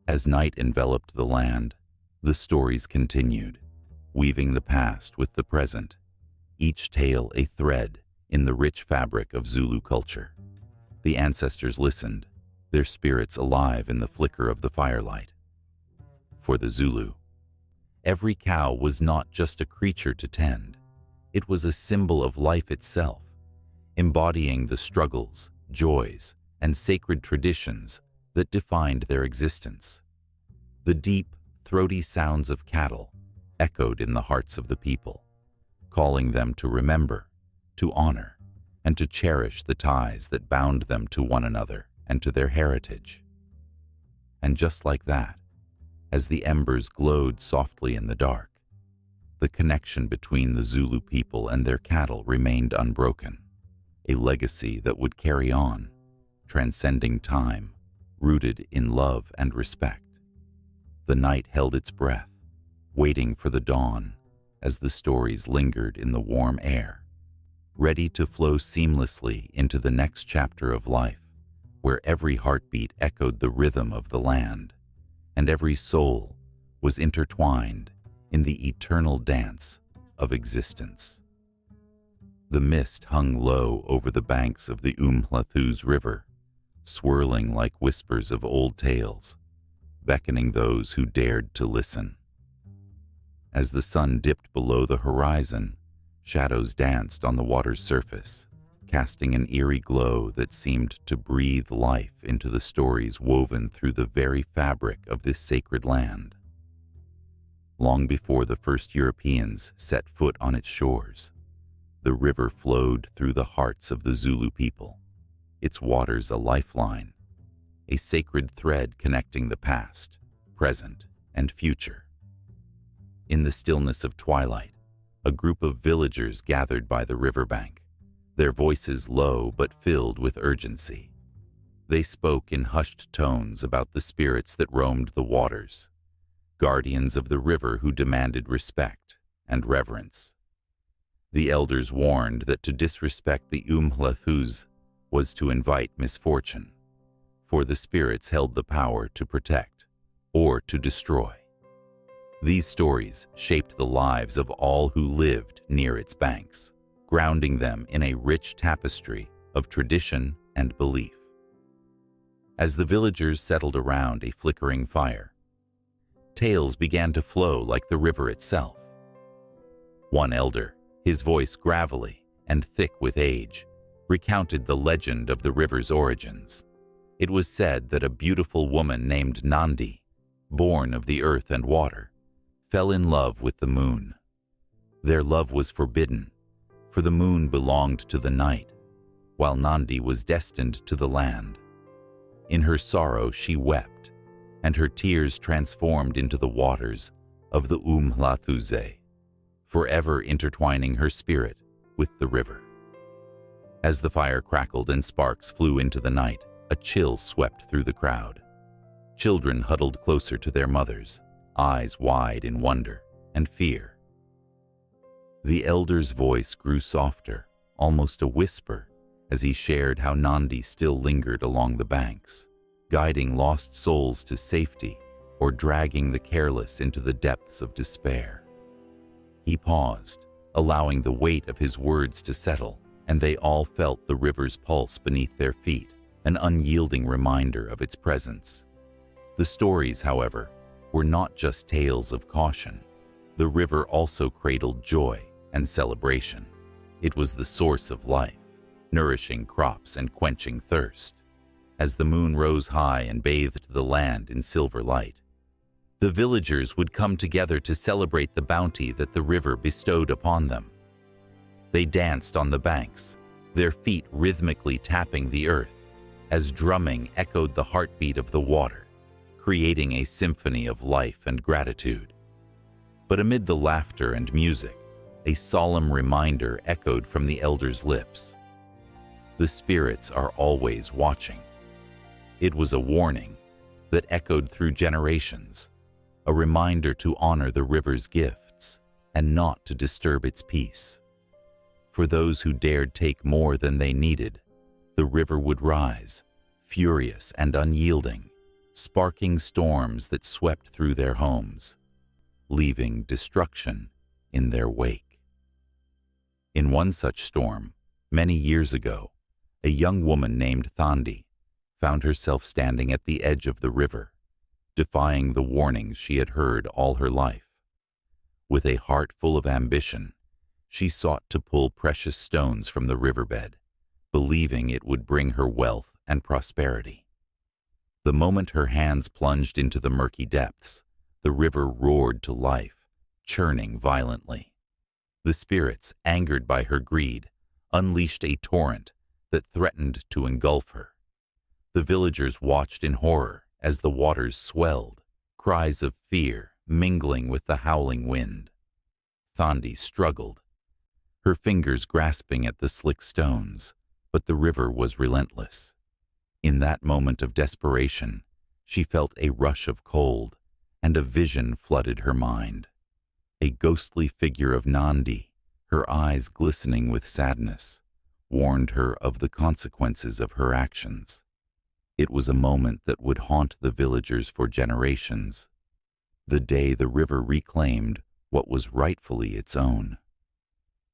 As night enveloped the land, the stories continued, weaving the past with the present, each tale a thread in the rich fabric of Zulu culture. The ancestors listened, their spirits alive in the flicker of the firelight. For the Zulu, every cow was not just a creature to tend, it was a symbol of life itself, embodying the struggles, joys, and sacred traditions that defined their existence. The deep, throaty sounds of cattle echoed in the hearts of the people, calling them to remember, to honor, and to cherish the ties that bound them to one another and to their heritage. And just like that, as the embers glowed softly in the dark, the connection between the Zulu people and their cattle remained unbroken, a legacy that would carry on, transcending time, rooted in love and respect. The night held its breath, waiting for the dawn as the stories lingered in the warm air, ready to flow seamlessly into the next chapter of life, where every heartbeat echoed the rhythm of the land, and every soul was intertwined in the eternal dance of existence. The mist hung low over the banks of the Umhlathu's river, swirling like whispers of old tales, beckoning those who dared to listen. As the sun dipped below the horizon, shadows danced on the water's surface, casting an eerie glow that seemed to breathe life into the stories woven through the very fabric of this sacred land. Long before the first Europeans set foot on its shores, the river flowed through the hearts of the Zulu people, its waters a lifeline, a sacred thread connecting the past, present, and future. In the stillness of twilight, a group of villagers gathered by the riverbank, their voices low but filled with urgency. They spoke in hushed tones about the spirits that roamed the waters, guardians of the river who demanded respect and reverence. The elders warned that to disrespect the Umhlathus was to invite misfortune, for the spirits held the power to protect or to destroy. These stories shaped the lives of all who lived near its banks, grounding them in a rich tapestry of tradition and belief. As the villagers settled around a flickering fire, tales began to flow like the river itself. One elder, his voice gravelly and thick with age, recounted the legend of the river's origins. It was said that a beautiful woman named Nandi, born of the earth and water, fell in love with the moon. Their love was forbidden, for the moon belonged to the night, while Nandi was destined to the land. In her sorrow she wept, and her tears transformed into the waters of the Umhlathuse, forever intertwining her spirit with the river. As the fire crackled and sparks flew into the night, a chill swept through the crowd. Children huddled closer to their mothers, eyes wide in wonder and fear. The elder's voice grew softer, almost a whisper, as he shared how Nandi still lingered along the banks, guiding lost souls to safety or dragging the careless into the depths of despair. He paused, allowing the weight of his words to settle, and they all felt the river's pulse beneath their feet, an unyielding reminder of its presence. The stories, however, were not just tales of caution. The river also cradled joy and celebration. It was the source of life, nourishing crops and quenching thirst. As the moon rose high and bathed the land in silver light, the villagers would come together to celebrate the bounty that the river bestowed upon them. They danced on the banks, their feet rhythmically tapping the earth, as drumming echoed the heartbeat of the water, creating a symphony of life and gratitude. But amid the laughter and music, a solemn reminder echoed from the elders' lips. The spirits are always watching. It was a warning that echoed through generations, a reminder to honor the river's gifts and not to disturb its peace. For those who dared take more than they needed, the river would rise, furious and unyielding, sparking storms that swept through their homes, leaving destruction in their wake. In one such storm, many years ago, a young woman named Thandi found herself standing at the edge of the river, defying the warnings she had heard all her life. With a heart full of ambition, she sought to pull precious stones from the riverbed, believing it would bring her wealth and prosperity. The moment her hands plunged into the murky depths, the river roared to life, churning violently. The spirits, angered by her greed, unleashed a torrent that threatened to engulf her. The villagers watched in horror as the waters swelled, cries of fear mingling with the howling wind. Thandi struggled, her fingers grasping at the slick stones, but the river was relentless. In that moment of desperation, she felt a rush of cold, and a vision flooded her mind. A ghostly figure of Nandi, her eyes glistening with sadness, warned her of the consequences of her actions. It was a moment that would haunt the villagers for generations, the day the river reclaimed what was rightfully its own.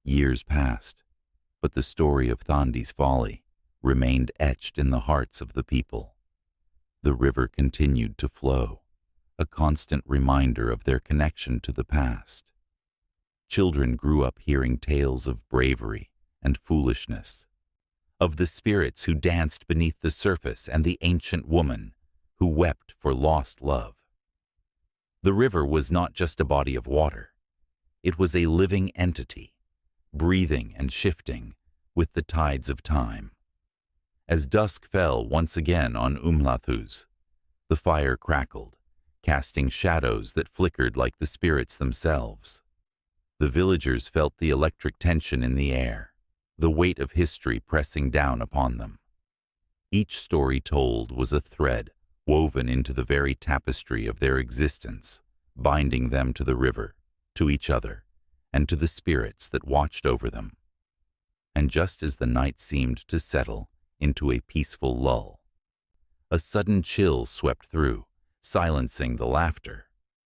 Years passed, but the story of Thandi's folly remained etched in the hearts of the people. The river continued to flow, a constant reminder of their connection to the past. Children grew up hearing tales of bravery and foolishness, of the spirits who danced beneath the surface and the ancient woman who wept for lost love. The river was not just a body of water. It was a living entity, breathing and shifting with the tides of time. As dusk fell once again on Umhlathus, the fire crackled, casting shadows that flickered like the spirits themselves. The villagers felt the electric tension in the air, the weight of history pressing down upon them. Each story told was a thread woven into the very tapestry of their existence, binding them to the river, to each other, and to the spirits that watched over them. And just as the night seemed to settle into a peaceful lull, a sudden chill swept through, silencing the laughter.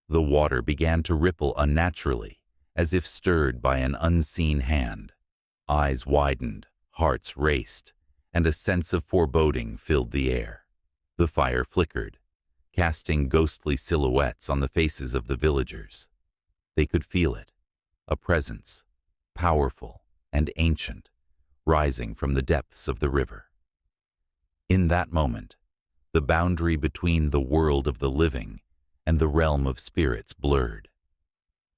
The water began to ripple unnaturally, as if stirred by an unseen hand. Eyes widened, hearts raced, and a sense of foreboding filled the air. The fire flickered, casting ghostly silhouettes on the faces of the villagers. They could feel it, a presence, powerful and ancient, rising from the depths of the river. In that moment, the boundary between the world of the living and the realm of spirits blurred.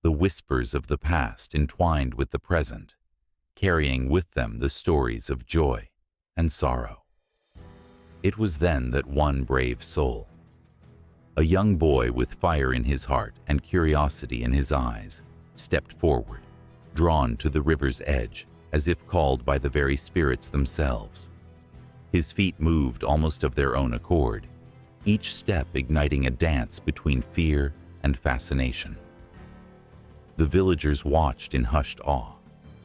The whispers of the past entwined with the present, carrying with them the stories of joy and sorrow. It was then that one brave soul, a young boy with fire in his heart and curiosity in his eyes, stepped forward, drawn to the river's edge as if called by the very spirits themselves. His feet moved almost of their own accord, each step igniting a dance between fear and fascination. The villagers watched in hushed awe,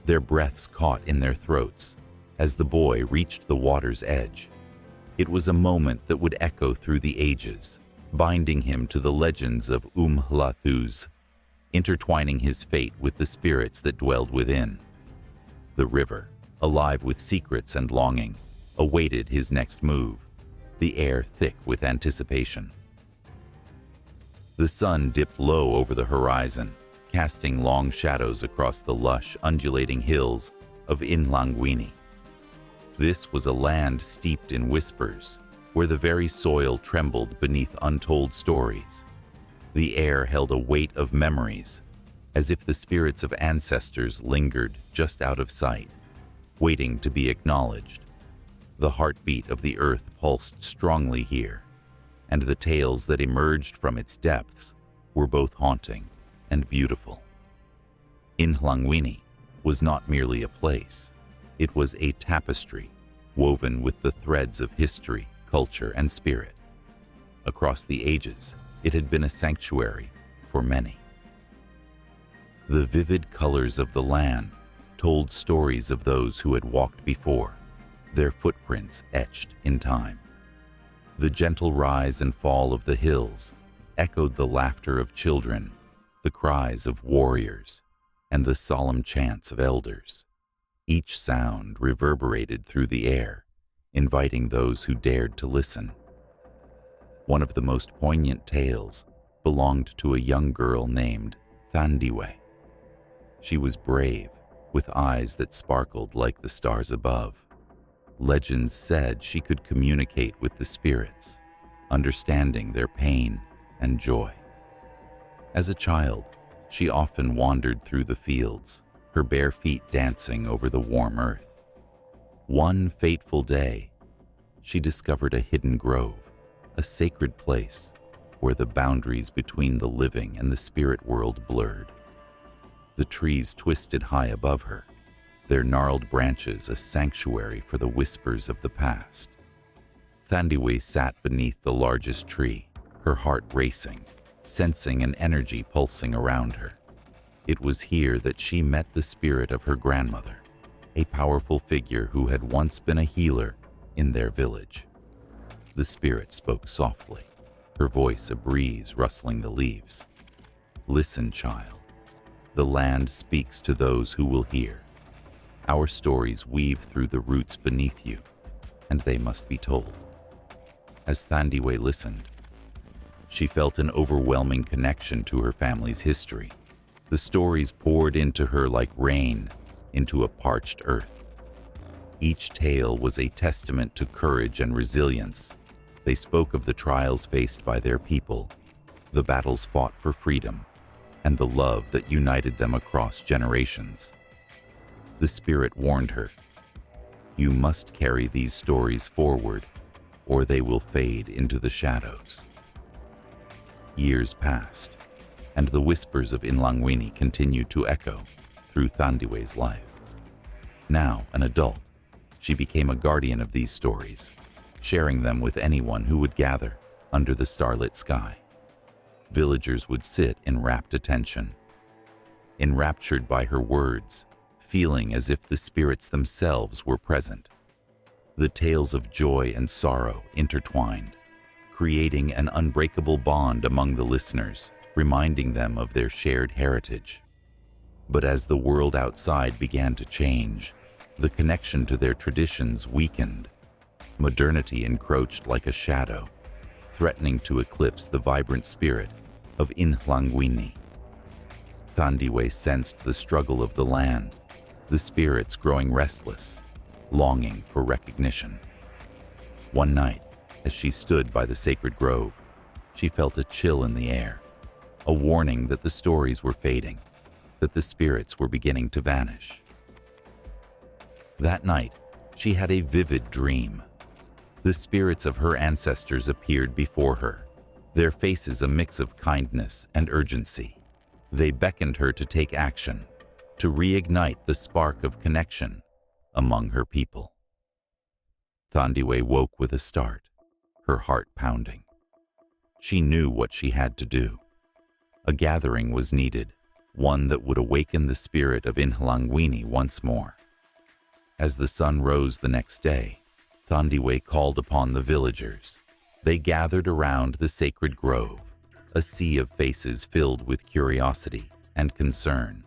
their breaths caught in their throats as the boy reached the water's edge. It was a moment that would echo through the ages, binding him to the legends of Lathuz, intertwining his fate with the spirits that dwelled within. The river, alive with secrets and longing, awaited his next move, the air thick with anticipation. The sun dipped low over the horizon, casting long shadows across the lush, undulating hills of Inlangwini. This was a land steeped in whispers, where the very soil trembled beneath untold stories. The air held a weight of memories, as if the spirits of ancestors lingered just out of sight, waiting to be acknowledged. The heartbeat of the earth pulsed strongly here, and the tales that emerged from its depths were both haunting and beautiful. Inhlangwini was not merely a place, it was a tapestry woven with the threads of history, culture, and spirit. Across the ages, it had been a sanctuary for many. The vivid colors of the land told stories of those who had walked before, their footprints etched in time. The gentle rise and fall of the hills echoed the laughter of children, the cries of warriors, and the solemn chants of elders. Each sound reverberated through the air, inviting those who dared to listen. One of the most poignant tales belonged to a young girl named Thandiwe. She was brave, with eyes that sparkled like the stars above. Legends said she could communicate with the spirits, understanding their pain and joy. As a child, she often wandered through the fields, her bare feet dancing over the warm earth. One fateful day, she discovered a hidden grove, a sacred place where the boundaries between the living and the spirit world blurred. The trees twisted high above her, their gnarled branches a sanctuary for the whispers of the past. Thandiwe sat beneath the largest tree, her heart racing, sensing an energy pulsing around her. It was here that she met the spirit of her grandmother, a powerful figure who had once been a healer in their village. The spirit spoke softly, her voice a breeze rustling the leaves. "Listen, child. The land speaks to those who will hear. Our stories weave through the roots beneath you, and they must be told." As Thandiwe listened, she felt an overwhelming connection to her family's history. The stories poured into her like rain into a parched earth. Each tale was a testament to courage and resilience. They spoke of the trials faced by their people, the battles fought for freedom, and the love that united them across generations. The spirit warned her, "You must carry these stories forward, or they will fade into the shadows." Years passed, and the whispers of Inlangwini continued to echo through Thandiwe's life. Now an adult, she became a guardian of these stories, sharing them with anyone who would gather under the starlit sky. Villagers would sit in rapt attention, enraptured by her words, feeling as if the spirits themselves were present. The tales of joy and sorrow intertwined, creating an unbreakable bond among the listeners, reminding them of their shared heritage. But as the world outside began to change, the connection to their traditions weakened. Modernity encroached like a shadow, threatening to eclipse the vibrant spirit of Inhlangwini. Thandiwe sensed the struggle of the land, the spirits growing restless, longing for recognition. One night, as she stood by the sacred grove, she felt a chill in the air, a warning that the stories were fading, that the spirits were beginning to vanish. That night, she had a vivid dream. The spirits of her ancestors appeared before her, their faces a mix of kindness and urgency. They beckoned her to take action, to reignite the spark of connection among her people. Thandiwe woke with a start, her heart pounding. She knew what she had to do. A gathering was needed, one that would awaken the spirit of Inhlangwini once more. As the sun rose the next day, Thandiwe called upon the villagers. They gathered around the sacred grove, a sea of faces filled with curiosity and concern.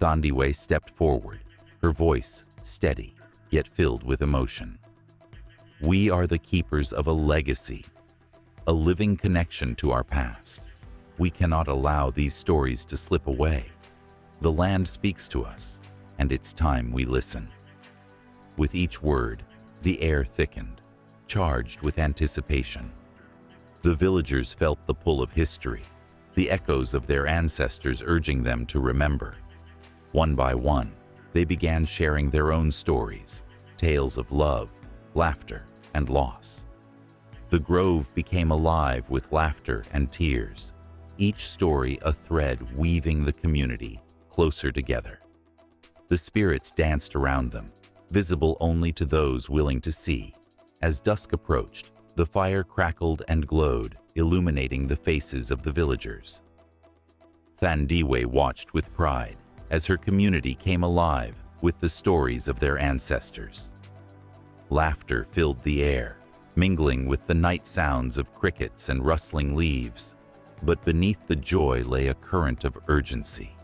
Thandiwe stepped forward, her voice steady, yet filled with emotion. We are the keepers of a legacy, a living connection to our past. We cannot allow these stories to slip away. The land speaks to us, and it's time we listen. With each word, the air thickened, charged with anticipation. The villagers felt the pull of history, the echoes of their ancestors urging them to remember. One by one, they began sharing their own stories, tales of love, laughter, and loss. The grove became alive with laughter and tears, each story a thread weaving the community closer together. The spirits danced around them, visible only to those willing to see. As dusk approached, the fire crackled and glowed, illuminating the faces of the villagers. Thandiwe watched with pride as her community came alive with the stories of their ancestors. Laughter filled the air, mingling with the night sounds of crickets and rustling leaves. But beneath the joy lay a current of urgency.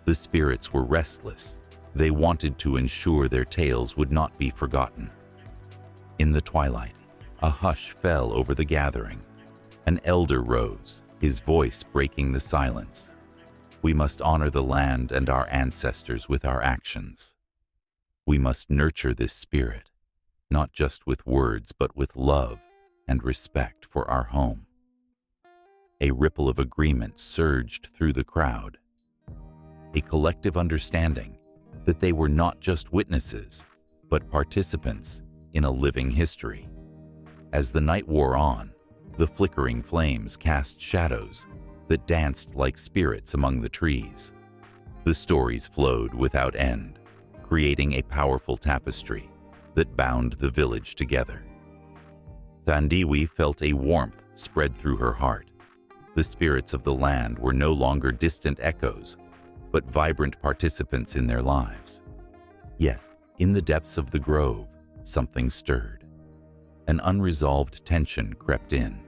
The spirits were restless. They wanted to ensure their tales would not be forgotten. In the twilight, a hush fell over the gathering. An elder rose, his voice breaking the silence. We must honor the land and our ancestors with our actions. We must nurture this spirit, not just with words, but with love and respect for our home. A ripple of agreement surged through the crowd. A collective understanding that they were not just witnesses, but participants in a living history. As the night wore on, the flickering flames cast shadows that danced like spirits among the trees. The stories flowed without end, creating a powerful tapestry that bound the village together. Thandiwe felt a warmth spread through her heart. The spirits of the land were no longer distant echoes, but vibrant participants in their lives. Yet, in the depths of the grove, something stirred. An unresolved tension crept in,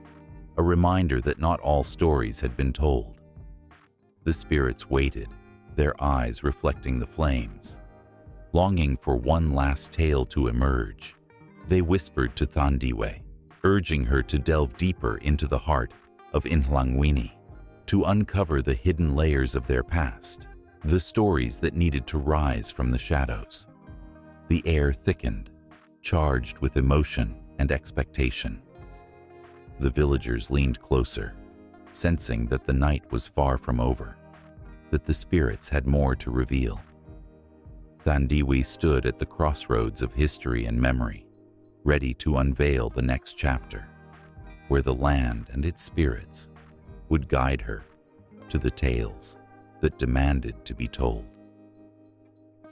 a reminder that not all stories had been told. The spirits waited, their eyes reflecting the flames. Longing for one last tale to emerge, they whispered to Thandiwe, urging her to delve deeper into the heart of Inhlangwini, to uncover the hidden layers of their past, the stories that needed to rise from the shadows. The air thickened, charged with emotion and expectation. The villagers leaned closer, sensing that the night was far from over, that the spirits had more to reveal. Thandiwe stood at the crossroads of history and memory, ready to unveil the next chapter, where the land and its spirits would guide her to the tales that demanded to be told.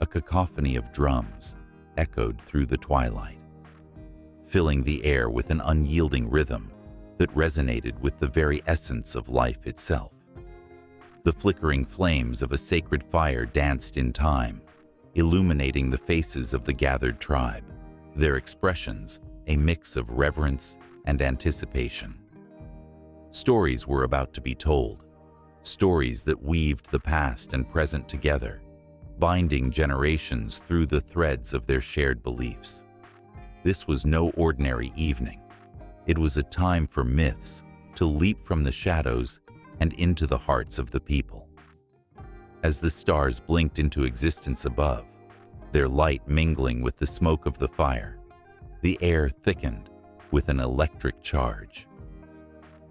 A cacophony of drums echoed through the twilight, filling the air with an unyielding rhythm that resonated with the very essence of life itself. The flickering flames of a sacred fire danced in time, illuminating the faces of the gathered tribe, their expressions a mix of reverence and anticipation. Stories were about to be told, stories that weaved the past and present together, binding generations through the threads of their shared beliefs. This was no ordinary evening. It was a time for myths to leap from the shadows and into the hearts of the people. As the stars blinked into existence above, their light mingling with the smoke of the fire, the air thickened with an electric charge.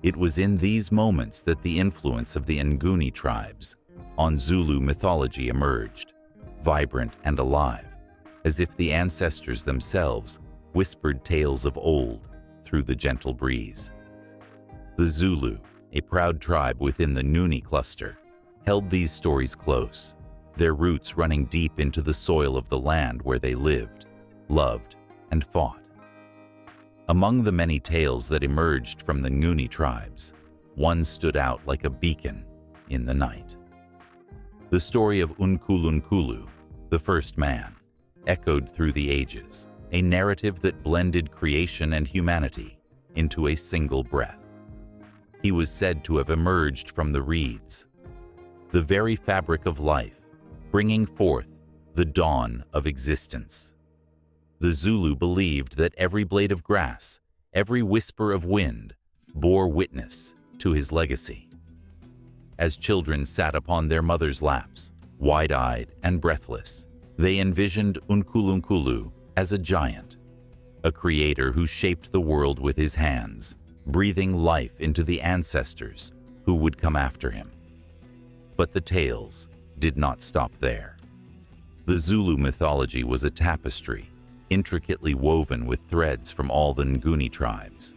It was in these moments that the influence of the Nguni tribes on Zulu mythology emerged, vibrant and alive, as if the ancestors themselves whispered tales of old through the gentle breeze. The Zulu, a proud tribe within the Nguni cluster, held these stories close, their roots running deep into the soil of the land where they lived, loved, and fought. Among the many tales that emerged from the Nguni tribes, one stood out like a beacon in the night. The story of Unkulunkulu, the first man, echoed through the ages, a narrative that blended creation and humanity into a single breath. He was said to have emerged from the reeds, the very fabric of life, bringing forth the dawn of existence. The Zulu believed that every blade of grass, every whisper of wind, bore witness to his legacy. As children sat upon their mothers' laps, wide-eyed and breathless, they envisioned Unkulunkulu as a giant, a creator who shaped the world with his hands, breathing life into the ancestors who would come after him. But the tales did not stop there. The Zulu mythology was a tapestry, intricately woven with threads from all the Nguni tribes.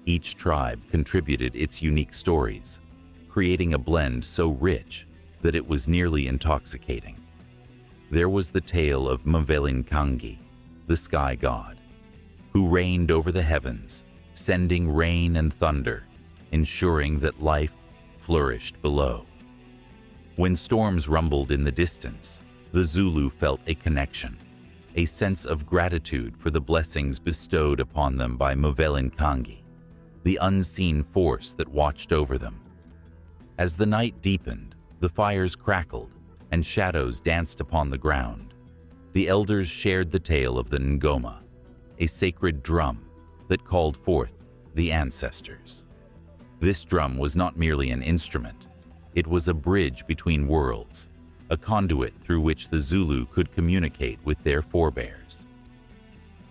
Each tribe contributed its unique stories, creating a blend so rich that it was nearly intoxicating. There was the tale of Mvelinkangi, the sky god, who reigned over the heavens, sending rain and thunder, ensuring that life flourished below. When storms rumbled in the distance, the Zulu felt a connection, a sense of gratitude for the blessings bestowed upon them by Mvelinkangi, the unseen force that watched over them. As the night deepened, the fires crackled and shadows danced upon the ground. The elders shared the tale of the Ngoma, a sacred drum that called forth the ancestors. This drum was not merely an instrument, it was a bridge between worlds, a conduit through which the Zulu could communicate with their forebears.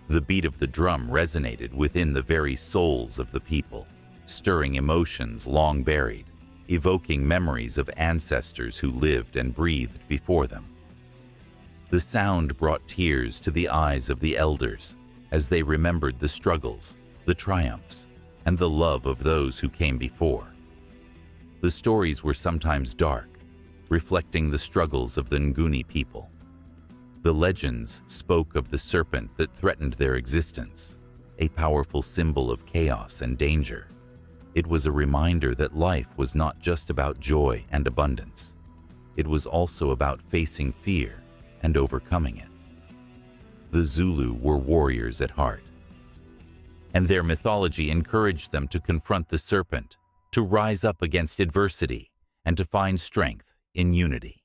The beat of the drum resonated within the very souls of the people, stirring emotions long buried, evoking memories of ancestors who lived and breathed before them. The sound brought tears to the eyes of the elders as they remembered the struggles, the triumphs, and the love of those who came before. The stories were sometimes dark, reflecting the struggles of the Nguni people. The legends spoke of the serpent that threatened their existence, a powerful symbol of chaos and danger. It was a reminder that life was not just about joy and abundance. It was also about facing fear and overcoming it. The Zulu were warriors at heart, and their mythology encouraged them to confront the serpent, to rise up against adversity, and to find strength in unity.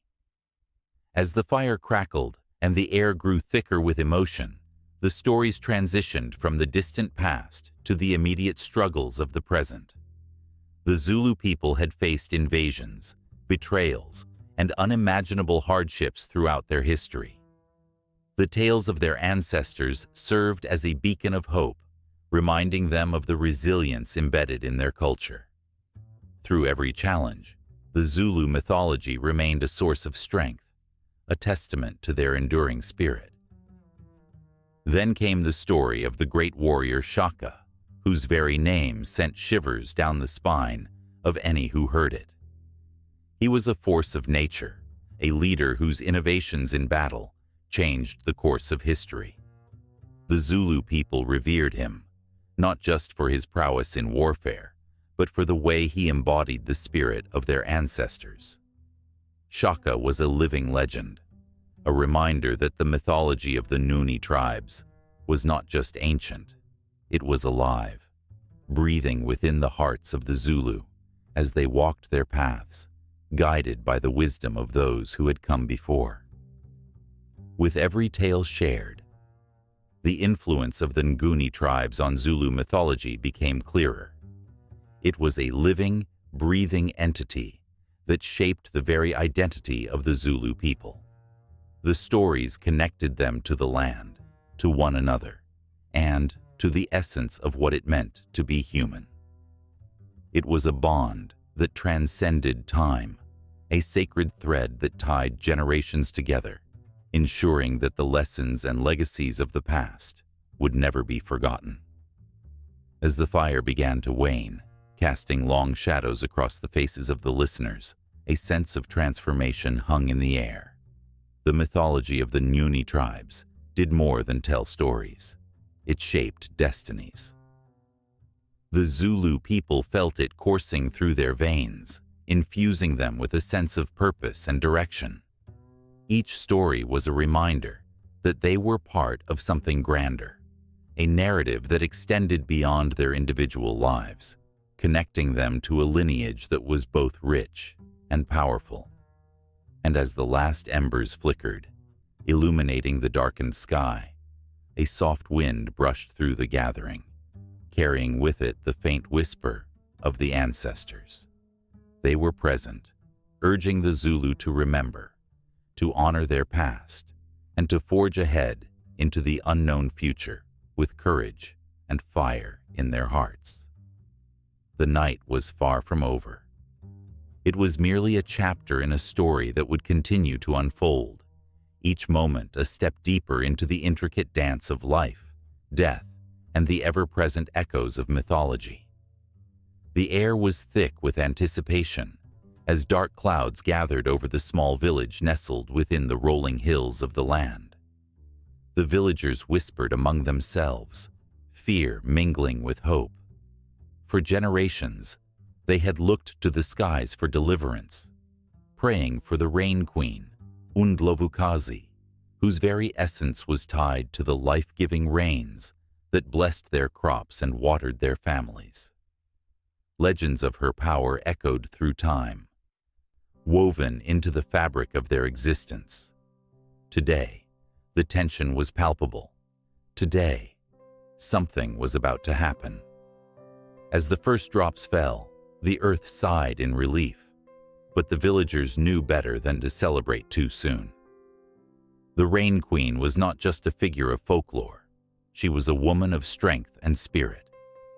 As the fire crackled and the air grew thicker with emotion, the stories transitioned from the distant past to the immediate struggles of the present. The Zulu people had faced invasions, betrayals, and unimaginable hardships throughout their history. The tales of their ancestors served as a beacon of hope, reminding them of the resilience embedded in their culture. Through every challenge, the Zulu mythology remained a source of strength, a testament to their enduring spirit. Then came the story of the great warrior Shaka, whose very name sent shivers down the spine of any who heard it. He was a force of nature, a leader whose innovations in battle changed the course of history. The Zulu people revered him, not just for his prowess in warfare, but for the way he embodied the spirit of their ancestors. Shaka was a living legend, a reminder that the mythology of the Nguni tribes was not just ancient, it was alive, breathing within the hearts of the Zulu as they walked their paths, guided by the wisdom of those who had come before. With every tale shared, the influence of the Nguni tribes on Zulu mythology became clearer. It was a living, breathing entity that shaped the very identity of the Zulu people. The stories connected them to the land, to one another, and to the essence of what it meant to be human. It was a bond that transcended time, a sacred thread that tied generations together, ensuring that the lessons and legacies of the past would never be forgotten. As the fire began to wane, casting long shadows across the faces of the listeners, a sense of transformation hung in the air. The mythology of the Nguni tribes did more than tell stories. It shaped destinies. The Zulu people felt it coursing through their veins, infusing them with a sense of purpose and direction. Each story was a reminder that they were part of something grander, a narrative that extended beyond their individual lives, connecting them to a lineage that was both rich and powerful. And as the last embers flickered, illuminating the darkened sky, a soft wind brushed through the gathering, carrying with it the faint whisper of the ancestors. They were present, urging the Zulu to remember, to honor their past, and to forge ahead into the unknown future with courage and fire in their hearts. The night was far from over. It was merely a chapter in a story that would continue to unfold, each moment a step deeper into the intricate dance of life, death, and the ever-present echoes of mythology. The air was thick with anticipation as dark clouds gathered over the small village nestled within the rolling hills of the land. The villagers whispered among themselves, fear mingling with hope. For generations, they had looked to the skies for deliverance, praying for the Rain Queen, Undlovukazi, whose very essence was tied to the life-giving rains that blessed their crops and watered their families. Legends of her power echoed through time, woven into the fabric of their existence. Today, the tension was palpable. Today, something was about to happen. As the first drops fell, the earth sighed in relief, but the villagers knew better than to celebrate too soon. The Rain Queen was not just a figure of folklore. She was a woman of strength and spirit,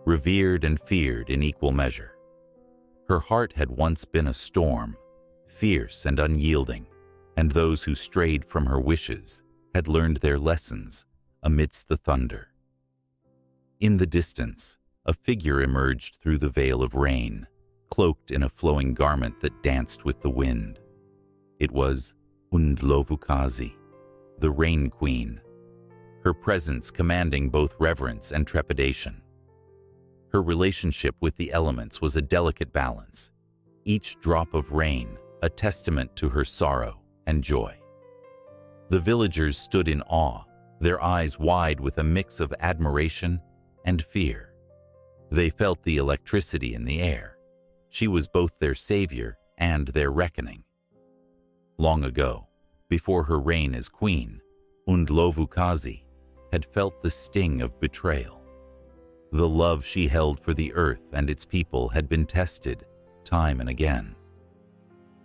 revered and feared in equal measure. Her heart had once been a storm, fierce and unyielding, and those who strayed from her wishes had learned their lessons amidst the thunder. In the distance, a figure emerged through the veil of rain, cloaked in a flowing garment that danced with the wind. It was Undlovukazi, the Rain Queen, her presence commanding both reverence and trepidation. Her relationship with the elements was a delicate balance, each drop of rain a testament to her sorrow and joy. The villagers stood in awe, their eyes wide with a mix of admiration and fear. They felt the electricity in the air. She was both their savior and their reckoning. Long ago, before her reign as queen, Undlovukazi had felt the sting of betrayal. The love she held for the earth and its people had been tested time and again.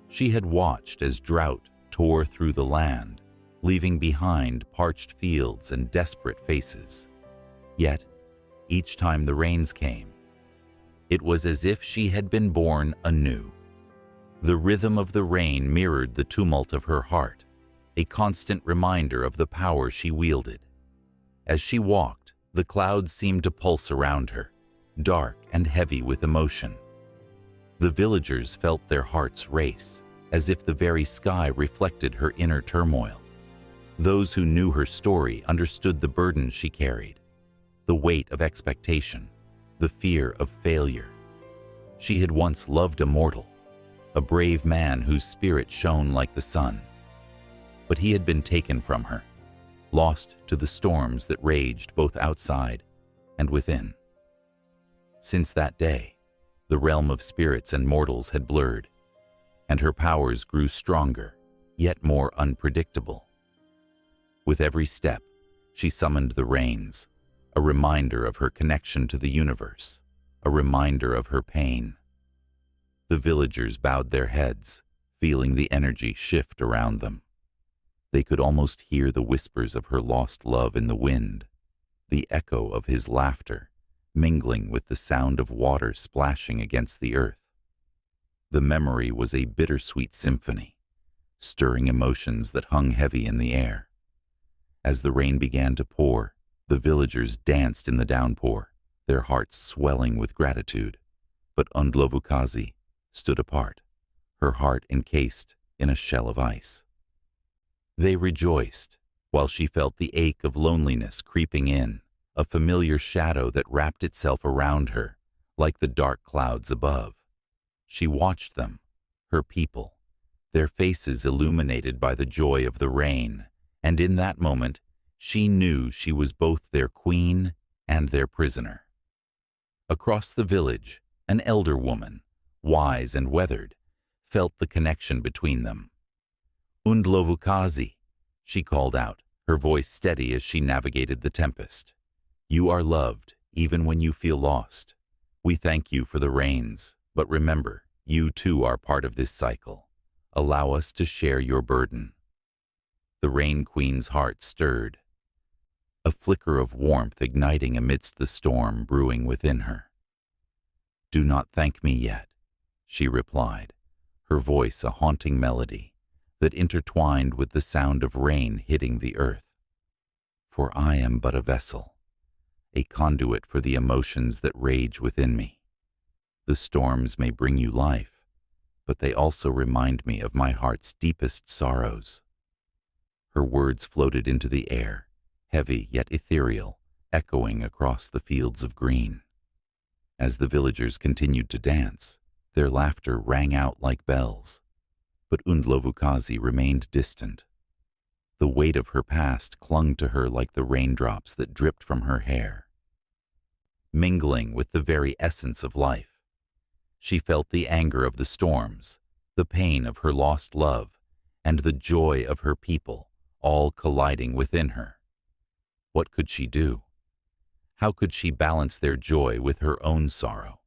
She had watched as drought tore through the land, leaving behind parched fields and desperate faces. Yet, each time the rains came, it was as if she had been born anew. The rhythm of the rain mirrored the tumult of her heart, a constant reminder of the power she wielded. As she walked, the clouds seemed to pulse around her, dark and heavy with emotion. The villagers felt their hearts race, as if the very sky reflected her inner turmoil. Those who knew her story understood the burden she carried, the weight of expectation, the fear of failure. She had once loved a mortal, a brave man whose spirit shone like the sun. But he had been taken from her, lost to the storms that raged both outside and within. Since that day, the realm of spirits and mortals had blurred, and her powers grew stronger, yet more unpredictable. With every step, she summoned the rains, a reminder of her connection to the universe, a reminder of her pain. The villagers bowed their heads, feeling the energy shift around them. They could almost hear the whispers of her lost love in the wind, the echo of his laughter, mingling with the sound of water splashing against the earth. The memory was a bittersweet symphony, stirring emotions that hung heavy in the air. As the rain began to pour, the villagers danced in the downpour, their hearts swelling with gratitude. But Undlovukazi stood apart, her heart encased in a shell of ice. They rejoiced, while she felt the ache of loneliness creeping in, a familiar shadow that wrapped itself around her, like the dark clouds above. She watched them, her people, their faces illuminated by the joy of the rain, and in that moment, she knew she was both their queen and their prisoner. Across the village, an elder woman, wise and weathered, felt the connection between them. Undlovukazi, she called out, her voice steady as she navigated the tempest. You are loved, even when you feel lost. We thank you for the rains, but remember, you too are part of this cycle. Allow us to share your burden. The Rain Queen's heart stirred, a flicker of warmth igniting amidst the storm brewing within her. Do not thank me yet, she replied, her voice a haunting melody that intertwined with the sound of rain hitting the earth. For I am but a vessel, a conduit for the emotions that rage within me. The storms may bring you life, but they also remind me of my heart's deepest sorrows. Her words floated into the air, heavy yet ethereal, echoing across the fields of green. As the villagers continued to dance, their laughter rang out like bells. But Undlovukazi remained distant. The weight of her past clung to her like the raindrops that dripped from her hair. Mingling with the very essence of life, she felt the anger of the storms, the pain of her lost love, and the joy of her people, all colliding within her. What could she do? How could she balance their joy with her own sorrow?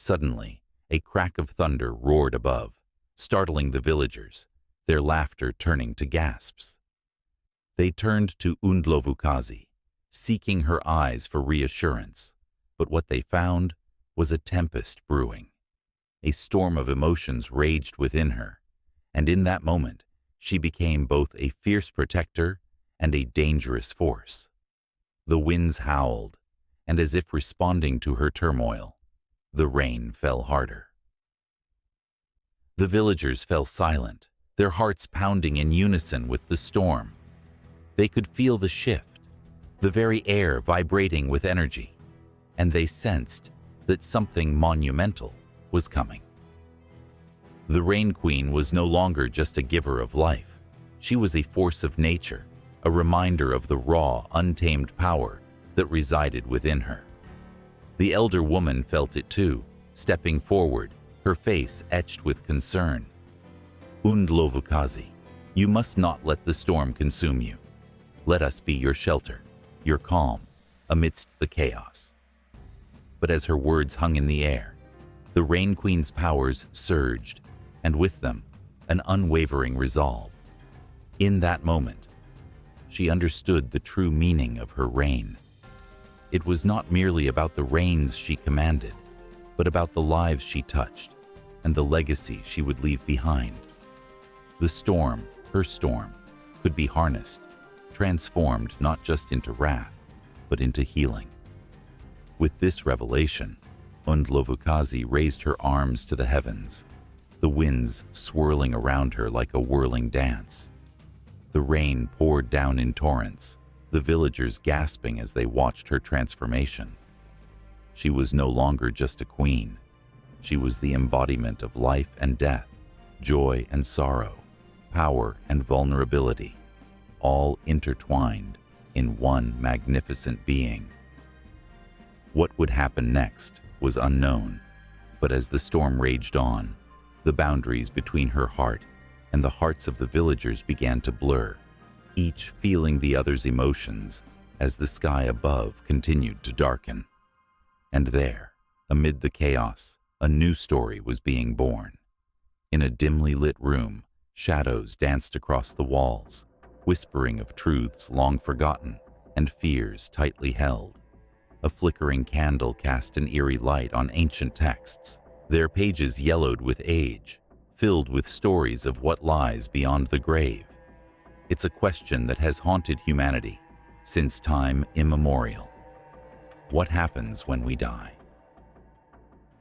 Suddenly, a crack of thunder roared above, startling the villagers, their laughter turning to gasps. They turned to Undlovukazi, seeking her eyes for reassurance, but what they found was a tempest brewing. A storm of emotions raged within her, and in that moment, she became both a fierce protector and a dangerous force. The winds howled, and as if responding to her turmoil, the rain fell harder. The villagers fell silent, their hearts pounding in unison with the storm. They could feel the shift, the very air vibrating with energy, and they sensed that something monumental was coming. The Rain Queen was no longer just a giver of life. She was a force of nature, a reminder of the raw, untamed power that resided within her. The elder woman felt it too, stepping forward, her face etched with concern. Undlovukazi, you must not let the storm consume you. Let us be your shelter, your calm, amidst the chaos. But as her words hung in the air, the Rain Queen's powers surged, and with them, an unwavering resolve. In that moment, she understood the true meaning of her reign. It was not merely about the rains she commanded, but about the lives she touched and the legacy she would leave behind. The storm, her storm, could be harnessed, transformed not just into wrath, but into healing. With this revelation, Undlovukazi raised her arms to the heavens, the winds swirling around her like a whirling dance. The rain poured down in torrents, the villagers gasping as they watched her transformation. She was no longer just a queen. She was the embodiment of life and death, joy and sorrow, power and vulnerability, all intertwined in one magnificent being. What would happen next was unknown, but as the storm raged on, the boundaries between her heart and the hearts of the villagers began to blur, each feeling the other's emotions as the sky above continued to darken. And there, amid the chaos, a new story was being born. In a dimly lit room, shadows danced across the walls, whispering of truths long forgotten and fears tightly held. A flickering candle cast an eerie light on ancient texts, their pages yellowed with age, filled with stories of what lies beyond the grave. It's a question that has haunted humanity since time immemorial. What happens when we die?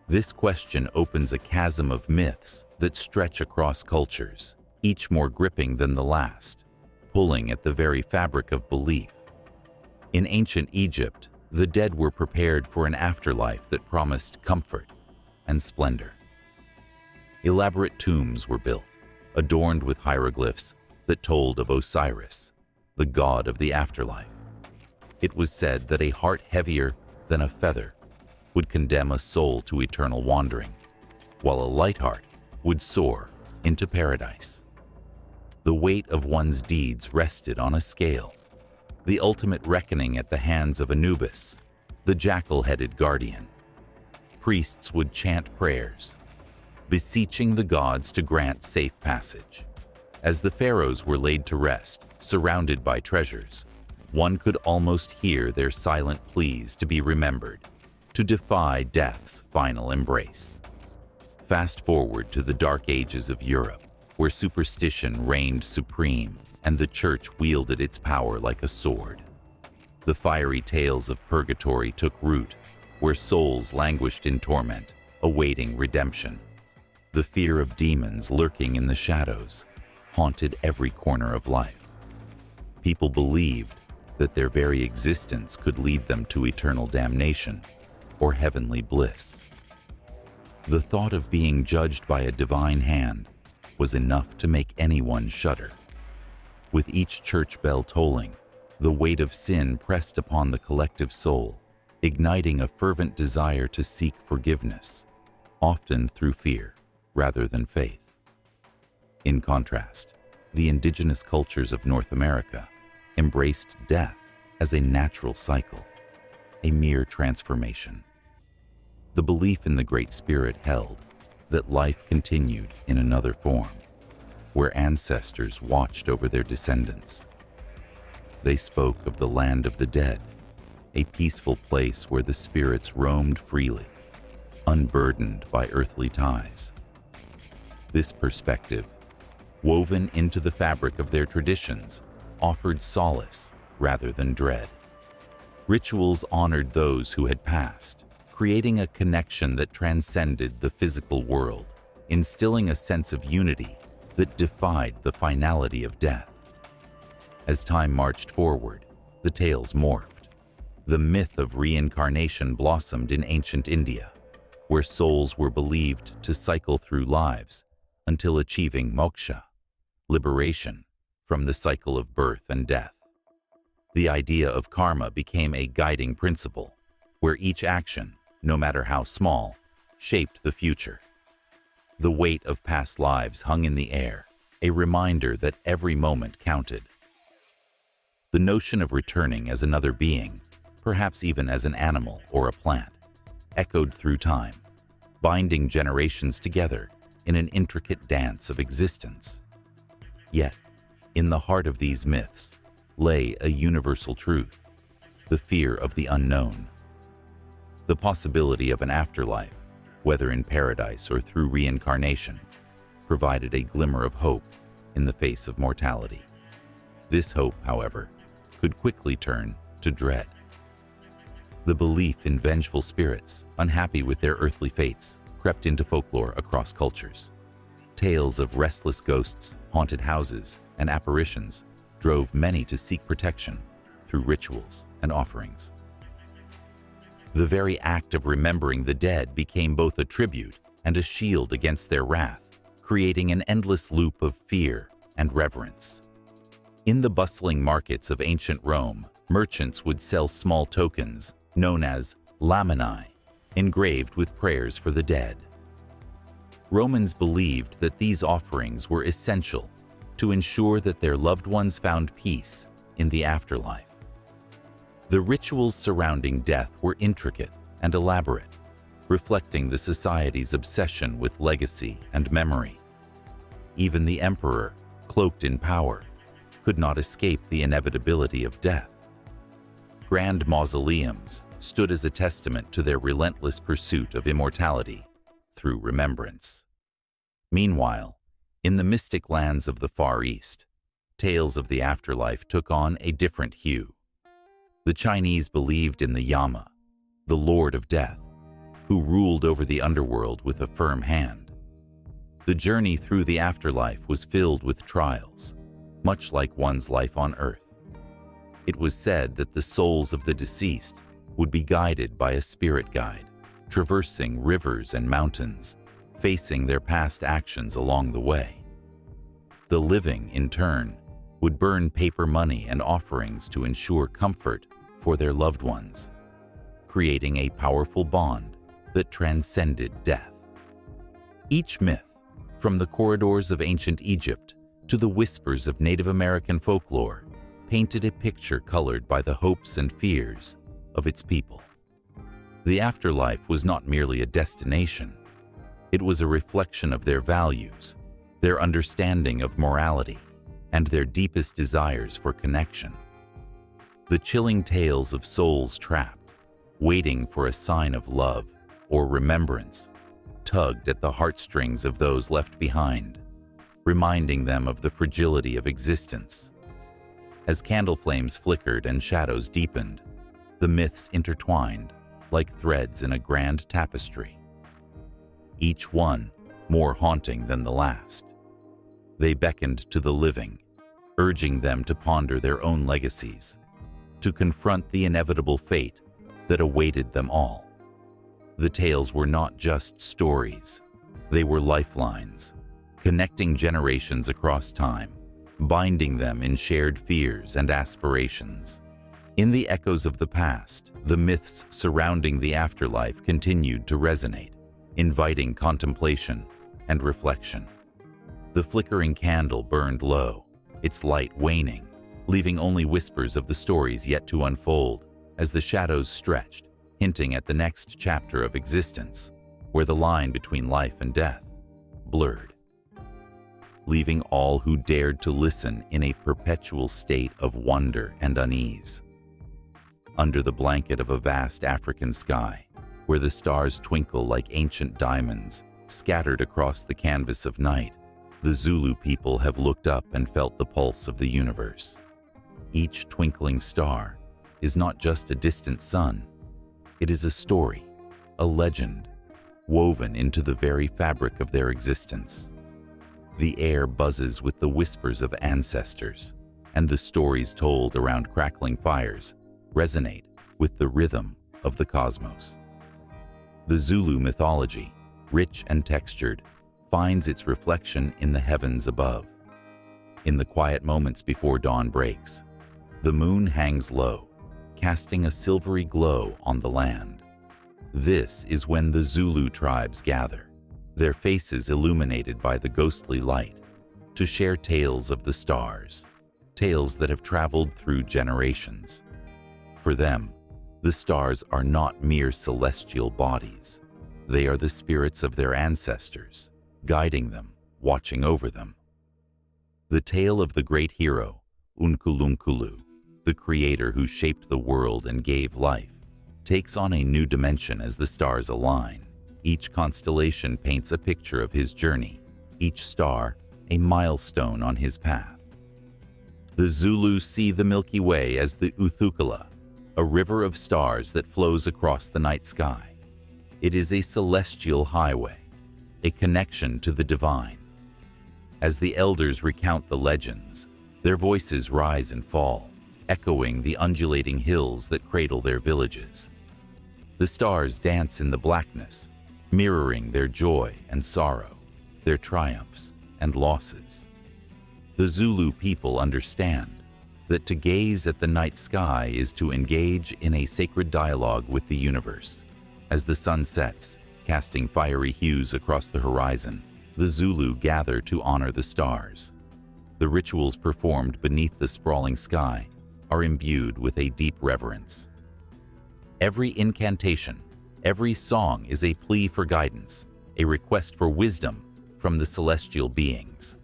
This question opens a chasm of myths that stretch across cultures, each more gripping than the last, pulling at the very fabric of belief. In ancient Egypt, the dead were prepared for an afterlife that promised comfort and splendor. Elaborate tombs were built, adorned with hieroglyphs that told of Osiris, the god of the afterlife. It was said that a heart heavier than a feather would condemn a soul to eternal wandering, while a light heart would soar into paradise. The weight of one's deeds rested on a scale, the ultimate reckoning at the hands of Anubis, the jackal-headed guardian. Priests would chant prayers, beseeching the gods to grant safe passage. As the pharaohs were laid to rest, surrounded by treasures, one could almost hear their silent pleas to be remembered, to defy death's final embrace. Fast forward to the Dark Ages of Europe, where superstition reigned supreme and the church wielded its power like a sword. The fiery tales of purgatory took root, where souls languished in torment, awaiting redemption. The fear of demons lurking in the shadows haunted every corner of life. People believed that their very existence could lead them to eternal damnation or heavenly bliss. The thought of being judged by a divine hand was enough to make anyone shudder. With each church bell tolling, the weight of sin pressed upon the collective soul, igniting a fervent desire to seek forgiveness, often through fear rather than faith. In contrast, the indigenous cultures of North America embraced death as a natural cycle, a mere transformation. The belief in the Great Spirit held that life continued in another form, where ancestors watched over their descendants. They spoke of the land of the dead, a peaceful place where the spirits roamed freely, unburdened by earthly ties. This perspective, woven into the fabric of their traditions, offered solace rather than dread. Rituals honored those who had passed, creating a connection that transcended the physical world, instilling a sense of unity that defied the finality of death. As time marched forward, the tales morphed. The myth of reincarnation blossomed in ancient India, where souls were believed to cycle through lives until achieving moksha, liberation from the cycle of birth and death. The idea of karma became a guiding principle, where each action, no matter how small, shaped the future. The weight of past lives hung in the air, a reminder that every moment counted. The notion of returning as another being, perhaps even as an animal or a plant, echoed through time, binding generations together in an intricate dance of existence. Yet, in the heart of these myths lay a universal truth, the fear of the unknown. The possibility of an afterlife, whether in paradise or through reincarnation, provided a glimmer of hope in the face of mortality. This hope, however, could quickly turn to dread. The belief in vengeful spirits, unhappy with their earthly fates, crept into folklore across cultures. Tales of restless ghosts, haunted houses, and apparitions drove many to seek protection through rituals and offerings. The very act of remembering the dead became both a tribute and a shield against their wrath, creating an endless loop of fear and reverence. In the bustling markets of ancient Rome, merchants would sell small tokens, known as laminae, engraved with prayers for the dead. Romans believed that these offerings were essential to ensure that their loved ones found peace in the afterlife. The rituals surrounding death were intricate and elaborate, reflecting the society's obsession with legacy and memory. Even the emperor, cloaked in power, could not escape the inevitability of death. Grand mausoleums stood as a testament to their relentless pursuit of immortality through remembrance. Meanwhile, in the mystic lands of the Far East, tales of the afterlife took on a different hue. The Chinese believed in the Yama, the Lord of Death, who ruled over the underworld with a firm hand. The journey through the afterlife was filled with trials, much like one's life on Earth. It was said that the souls of the deceased would be guided by a spirit guide, traversing rivers and mountains, facing their past actions along the way. The living, in turn, would burn paper money and offerings to ensure comfort for their loved ones, creating a powerful bond that transcended death. Each myth, from the corridors of ancient Egypt to the whispers of Native American folklore, painted a picture colored by the hopes and fears of its people. The afterlife was not merely a destination. It was a reflection of their values, their understanding of morality, and their deepest desires for connection. The chilling tales of souls trapped, waiting for a sign of love or remembrance, tugged at the heartstrings of those left behind, reminding them of the fragility of existence. As candle flames flickered and shadows deepened, the myths intertwined like threads in a grand tapestry, each one more haunting than the last. They beckoned to the living, urging them to ponder their own legacies, to confront the inevitable fate that awaited them all. The tales were not just stories, they were lifelines, connecting generations across time, binding them in shared fears and aspirations. In the echoes of the past, the myths surrounding the afterlife continued to resonate, inviting contemplation and reflection. The flickering candle burned low, its light waning, leaving only whispers of the stories yet to unfold as the shadows stretched, hinting at the next chapter of existence, where the line between life and death blurred, leaving all who dared to listen in a perpetual state of wonder and unease. Under the blanket of a vast African sky, where the stars twinkle like ancient diamonds scattered across the canvas of night, the Zulu people have looked up and felt the pulse of the universe. Each twinkling star is not just a distant sun, it is a story, a legend, woven into the very fabric of their existence. The air buzzes with the whispers of ancestors, and the stories told around crackling fires resonate with the rhythm of the cosmos. The Zulu mythology, rich and textured, finds its reflection in the heavens above. In the quiet moments before dawn breaks, the moon hangs low, casting a silvery glow on the land. This is when the Zulu tribes gather, their faces illuminated by the ghostly light, to share tales of the stars, tales that have traveled through generations. For them, the stars are not mere celestial bodies. They are the spirits of their ancestors, guiding them, watching over them. The tale of the great hero, Unkulunkulu, the creator who shaped the world and gave life, takes on a new dimension as the stars align. Each constellation paints a picture of his journey, each star a milestone on his path. The Zulu see the Milky Way as the Uthukula, a river of stars that flows across the night sky. It is a celestial highway, a connection to the divine. As the elders recount the legends, their voices rise and fall, echoing the undulating hills that cradle their villages. The stars dance in the blackness, mirroring their joy and sorrow, their triumphs and losses. The Zulu people understand that to gaze at the night sky is to engage in a sacred dialogue with the universe. As the sun sets, casting fiery hues across the horizon, the Zulu gather to honor the stars. The rituals performed beneath the sprawling sky are imbued with a deep reverence. Every incantation, every song is a plea for guidance, a request for wisdom from the celestial beings.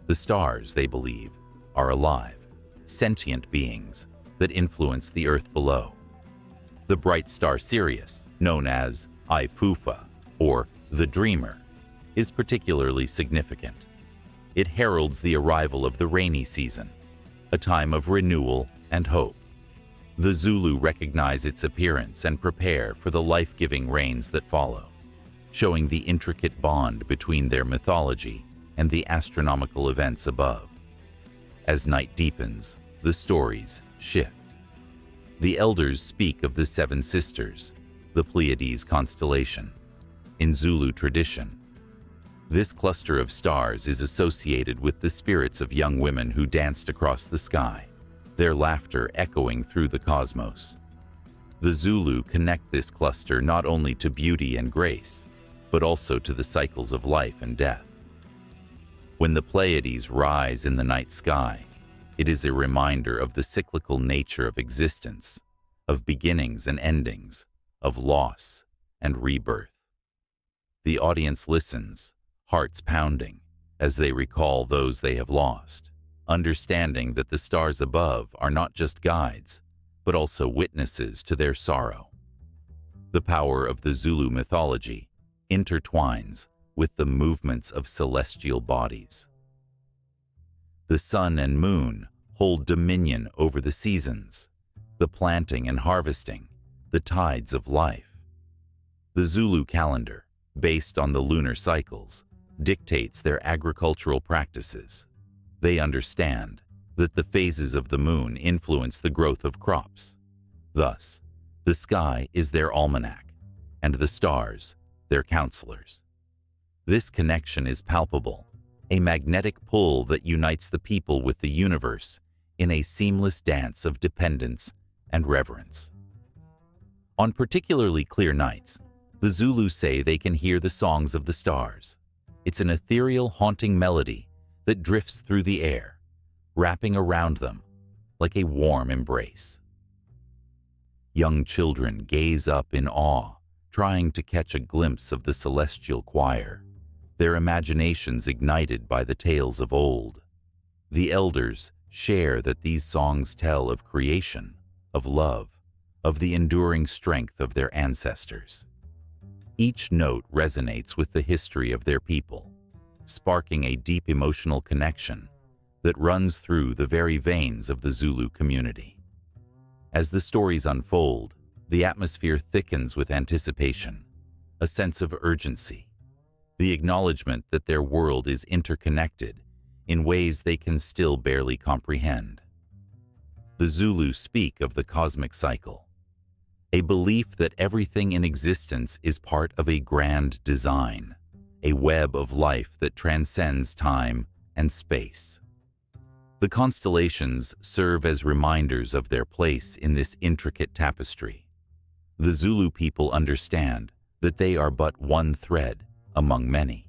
The stars, they believe, are alive, sentient beings that influence the earth below. The bright star Sirius, known as Ifufa, or the Dreamer, is particularly significant. It heralds the arrival of the rainy season, a time of renewal and hope. The Zulu recognize its appearance and prepare for the life-giving rains that follow, showing the intricate bond between their mythology and the astronomical events above. As night deepens, the stories shift. The elders speak of the seven sisters, the Pleiades constellation. In Zulu tradition, this cluster of stars is associated with the spirits of young women who danced across the sky, their laughter echoing through the cosmos. The Zulu connect this cluster not only to beauty and grace, but also to the cycles of life and death. When the Pleiades rise in the night sky, it is a reminder of the cyclical nature of existence, of beginnings and endings, of loss and rebirth. The audience listens, hearts pounding, as they recall those they have lost, understanding that the stars above are not just guides, but also witnesses to their sorrow. The power of the Zulu mythology intertwines with the movements of celestial bodies. The sun and moon hold dominion over the seasons, the planting and harvesting, the tides of life. The Zulu calendar, based on the lunar cycles, dictates their agricultural practices. They understand that the phases of the moon influence the growth of crops. Thus, the sky is their almanac, and the stars their counselors. This connection is palpable, a magnetic pull that unites the people with the universe in a seamless dance of dependence and reverence. On particularly clear nights, the Zulus say they can hear the songs of the stars. It's an ethereal, haunting melody that drifts through the air, wrapping around them like a warm embrace. Young children gaze up in awe, trying to catch a glimpse of the celestial choir, their imaginations ignited by the tales of old. The elders share that these songs tell of creation, of love, of the enduring strength of their ancestors. Each note resonates with the history of their people, sparking a deep emotional connection that runs through the very veins of the Zulu community. As the stories unfold, the atmosphere thickens with anticipation, a sense of urgency, the acknowledgement that their world is interconnected in ways they can still barely comprehend. The Zulu speak of the cosmic cycle, a belief that everything in existence is part of a grand design, a web of life that transcends time and space. The constellations serve as reminders of their place in this intricate tapestry. The Zulu people understand that they are but one thread among many,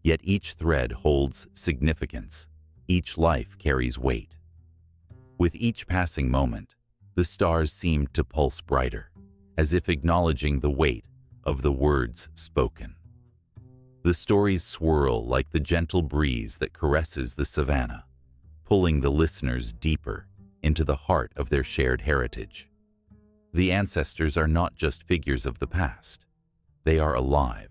yet each thread holds significance, each life carries weight. With each passing moment, the stars seem to pulse brighter, as if acknowledging the weight of the words spoken. The stories swirl like the gentle breeze that caresses the savanna, pulling the listeners deeper into the heart of their shared heritage. The ancestors are not just figures of the past. They are alive,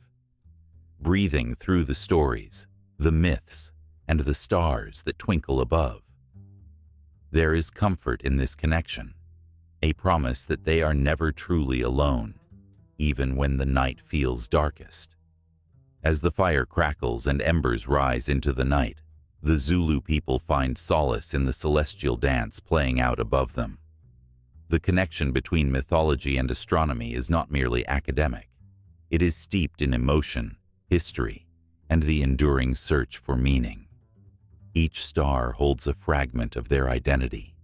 breathing through the stories, the myths, and the stars that twinkle above. There is comfort in this connection, a promise that they are never truly alone, even when the night feels darkest. As the fire crackles and embers rise into the night, the Zulu people find solace in the celestial dance playing out above them. The connection between mythology and astronomy is not merely academic. It is steeped in emotion, history, and the enduring search for meaning. Each star holds a fragment of their identity,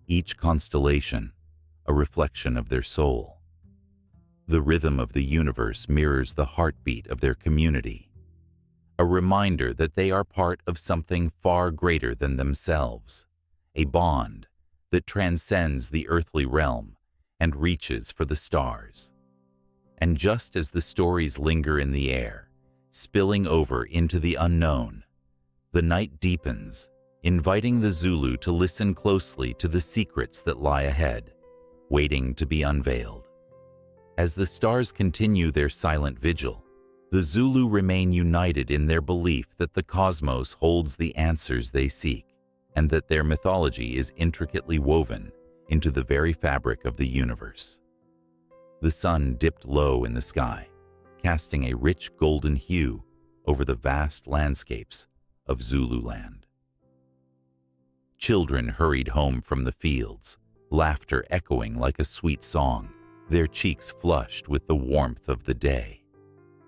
each constellation a reflection of their soul. The rhythm of the universe mirrors the heartbeat of their community, a reminder that they are part of something far greater than themselves, a bond that transcends the earthly realm and reaches for the stars. And just as the stories linger in the air, spilling over into the unknown, the night deepens, inviting the Zulu to listen closely to the secrets that lie ahead, waiting to be unveiled. As the stars continue their silent vigil, the Zulu remain united in their belief that the cosmos holds the answers they seek, and that their mythology is intricately woven into the very fabric of the universe. The sun dipped low in the sky, casting a rich golden hue over the vast landscapes of Zululand. Children hurried home from the fields, laughter echoing like a sweet song, their cheeks flushed with the warmth of the day.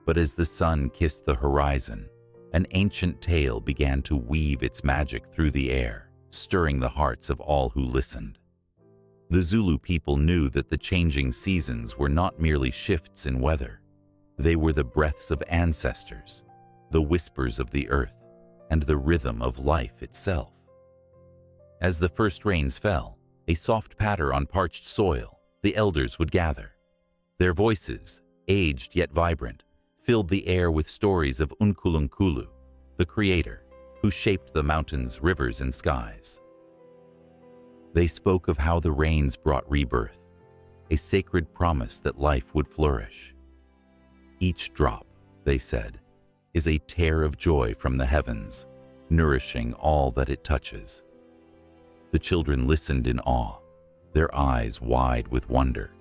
But as the sun kissed the horizon, an ancient tale began to weave its magic through the air, stirring the hearts of all who listened. The Zulu people knew that the changing seasons were not merely shifts in weather. They were the breaths of ancestors, the whispers of the earth, and the rhythm of life itself. As the first rains fell, a soft patter on parched soil, the elders would gather. Their voices, aged yet vibrant, filled the air with stories of Unkulunkulu, the creator, who shaped the mountains, rivers, and skies. They spoke of how the rains brought rebirth, a sacred promise that life would flourish. Each drop, they said, is a tear of joy from the heavens, nourishing all that it touches. The children listened in awe, their eyes wide with wonder,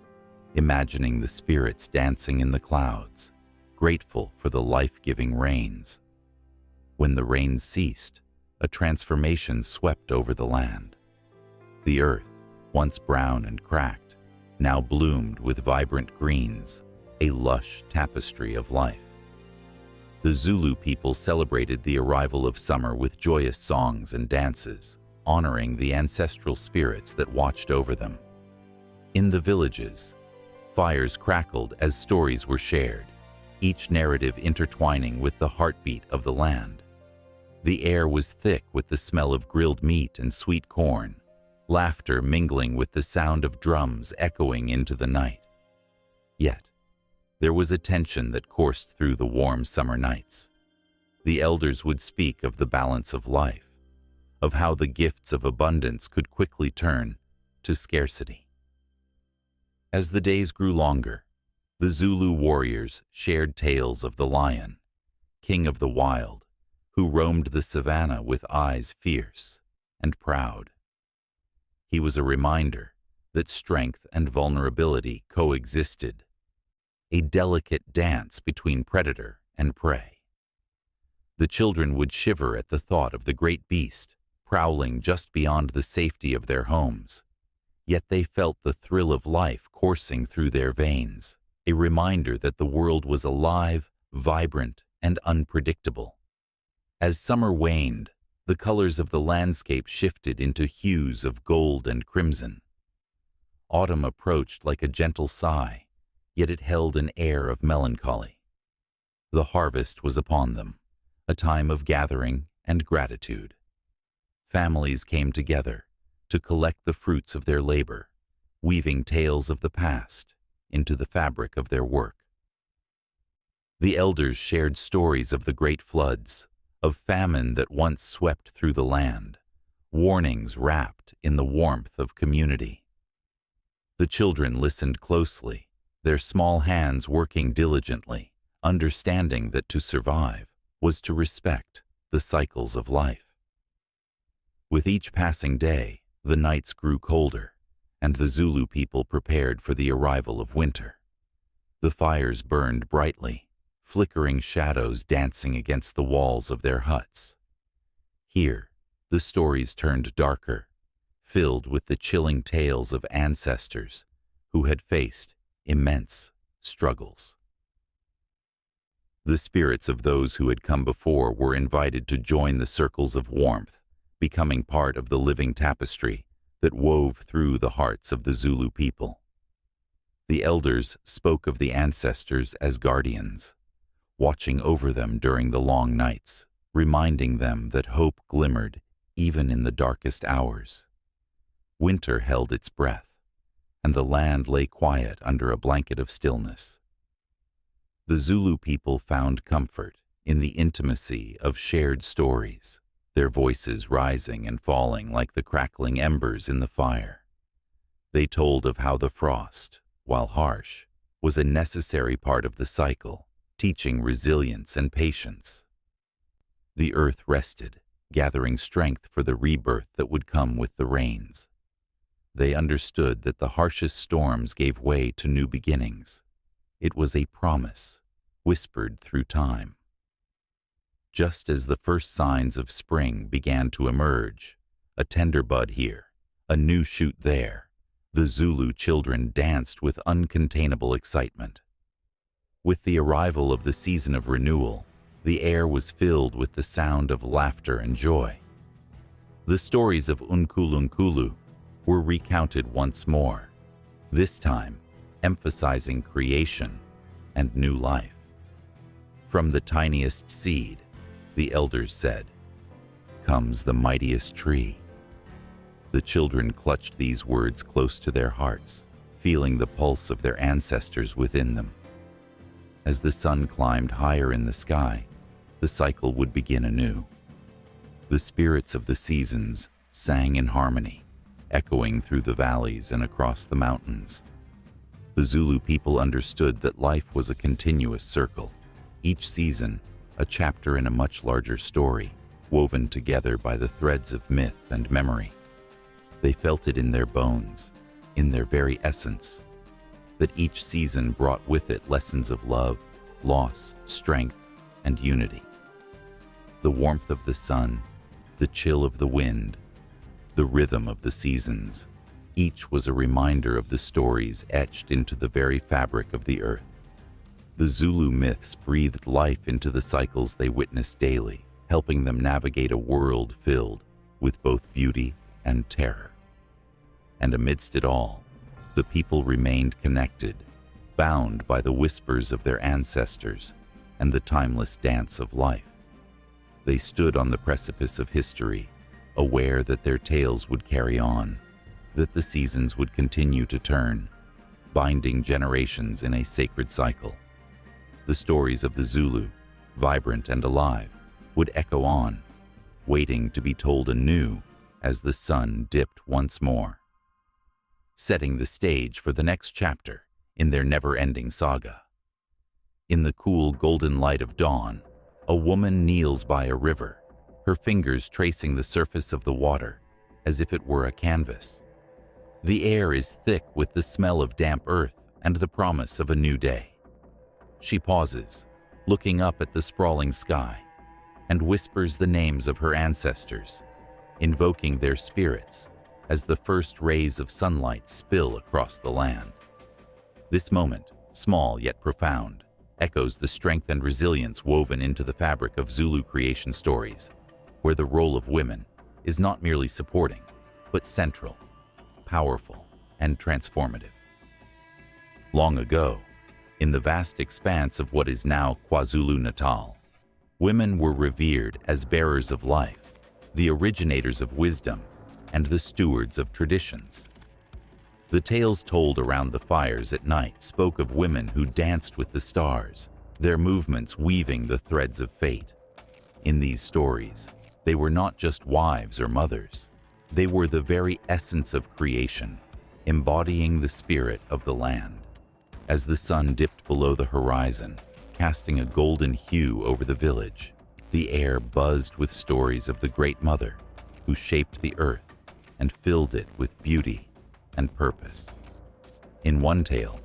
imagining the spirits dancing in the clouds, grateful for the life-giving rains. When the rains ceased, a transformation swept over the land. The earth, once brown and cracked, now bloomed with vibrant greens, a lush tapestry of life. The Zulu people celebrated the arrival of summer with joyous songs and dances, honoring the ancestral spirits that watched over them. In the villages, fires crackled as stories were shared, each narrative intertwining with the heartbeat of the land. The air was thick with the smell of grilled meat and sweet corn, laughter mingling with the sound of drums echoing into the night. Yet, there was a tension that coursed through the warm summer nights. The elders would speak of the balance of life, of how the gifts of abundance could quickly turn to scarcity. As the days grew longer, the Zulu warriors shared tales of the lion, king of the wild, who roamed the savannah with eyes fierce and proud. He was a reminder that strength and vulnerability coexisted, a delicate dance between predator and prey. The children would shiver at the thought of the great beast prowling just beyond the safety of their homes, yet they felt the thrill of life coursing through their veins, a reminder that the world was alive, vibrant, and unpredictable. As summer waned, the colors of the landscape shifted into hues of gold and crimson. Autumn approached like a gentle sigh, yet it held an air of melancholy. The harvest was upon them, a time of gathering and gratitude. Families came together to collect the fruits of their labor, weaving tales of the past into the fabric of their work. The elders shared stories of the great floods, of famine that once swept through the land, warnings wrapped in the warmth of community. The children listened closely, their small hands working diligently, understanding that to survive was to respect the cycles of life. With each passing day, the nights grew colder, and the Zulu people prepared for the arrival of winter. The fires burned brightly, flickering shadows dancing against the walls of their huts. Here, the stories turned darker, filled with the chilling tales of ancestors who had faced immense struggles. The spirits of those who had come before were invited to join the circles of warmth, becoming part of the living tapestry that wove through the hearts of the Zulu people. The elders spoke of the ancestors as guardians, watching over them during the long nights, reminding them that hope glimmered even in the darkest hours. Winter held its breath, and the land lay quiet under a blanket of stillness. The Zulu people found comfort in the intimacy of shared stories, their voices rising and falling like the crackling embers in the fire. They told of how the frost, while harsh, was a necessary part of the cycle, teaching resilience and patience. The earth rested, gathering strength for the rebirth that would come with the rains. They understood that the harshest storms gave way to new beginnings. It was a promise, whispered through time. Just as the first signs of spring began to emerge, a tender bud here, a new shoot there, the Zulu children danced with uncontainable excitement. With the arrival of the season of renewal, the air was filled with the sound of laughter and joy. The stories of Unkulunkulu were recounted once more, this time emphasizing creation and new life. From the tiniest seed, the elders said, comes the mightiest tree. The children clutched these words close to their hearts, feeling the pulse of their ancestors within them. As the sun climbed higher in the sky, the cycle would begin anew. The spirits of the seasons sang in harmony, echoing through the valleys and across the mountains. The Zulu people understood that life was a continuous circle, each season a chapter in a much larger story, woven together by the threads of myth and memory. They felt it in their bones, in their very essence, that each season brought with it lessons of love, loss, strength, and unity. The warmth of the sun, the chill of the wind, the rhythm of the seasons, each was a reminder of the stories etched into the very fabric of the earth. The Zulu myths breathed life into the cycles they witnessed daily, helping them navigate a world filled with both beauty and terror. And amidst it all, the people remained connected, bound by the whispers of their ancestors and the timeless dance of life. They stood on the precipice of history, aware that their tales would carry on, that the seasons would continue to turn, binding generations in a sacred cycle. The stories of the Zulu, vibrant and alive, would echo on, waiting to be told anew as the sun dipped once more, setting the stage for the next chapter in their never-ending saga. In the cool golden light of dawn, a woman kneels by a river, her fingers tracing the surface of the water as if it were a canvas. The air is thick with the smell of damp earth and the promise of a new day. She pauses, looking up at the sprawling sky, and whispers the names of her ancestors, invoking their spirits as the first rays of sunlight spill across the land. This moment, small yet profound, echoes the strength and resilience woven into the fabric of Zulu creation stories, where the role of women is not merely supporting, but central, powerful, and transformative. Long ago, in the vast expanse of what is now KwaZulu-Natal, women were revered as bearers of life, the originators of wisdom, and the stewards of traditions. The tales told around the fires at night spoke of women who danced with the stars, their movements weaving the threads of fate. In these stories, they were not just wives or mothers. They were the very essence of creation, embodying the spirit of the land. As the sun dipped below the horizon, casting a golden hue over the village, the air buzzed with stories of the Great Mother who shaped the earth and filled it with beauty and purpose. In one tale,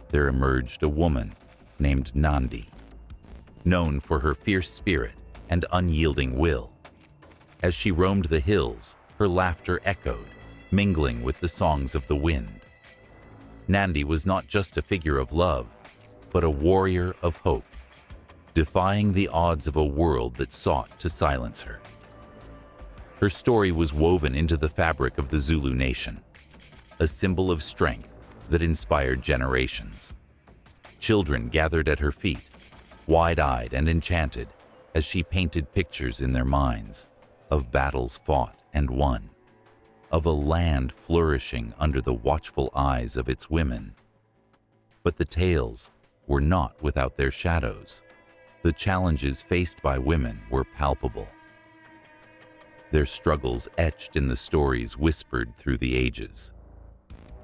there emerged a woman named Nandi, known for her fierce spirit and unyielding will. As she roamed the hills, her laughter echoed, mingling with the songs of the wind. Nandi was not just a figure of love, but a warrior of hope. defying the odds of a world that sought to silence her. Her story was woven into the fabric of the Zulu nation, a symbol of strength that inspired generations. Children gathered at her feet, wide-eyed and enchanted, as she painted pictures in their minds of battles fought and won, of a land flourishing under the watchful eyes of its women. But the tales were not without their shadows. The challenges faced by women were palpable, their struggles etched in the stories whispered through the ages.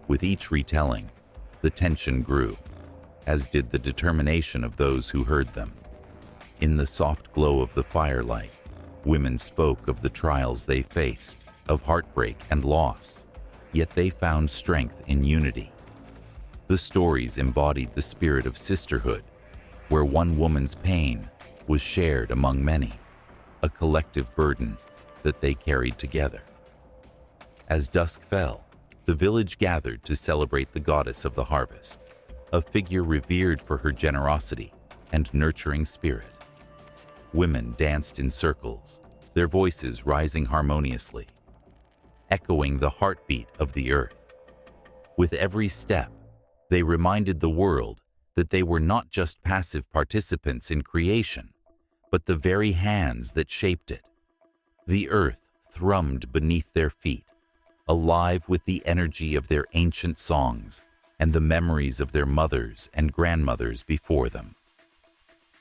With each retelling, the tension grew, as did the determination of those who heard them. In the soft glow of the firelight, women spoke of the trials they faced, of heartbreak and loss, yet they found strength in unity. The stories embodied the spirit of sisterhood, where one woman's pain was shared among many, a collective burden that they carried together. As dusk fell, the village gathered to celebrate the goddess of the harvest, a figure revered for her generosity and nurturing spirit. Women danced in circles, their voices rising harmoniously, echoing the heartbeat of the earth. With every step, they reminded the world that they were not just passive participants in creation, but the very hands that shaped it. The earth thrummed beneath their feet, alive with the energy of their ancient songs and the memories of their mothers and grandmothers before them.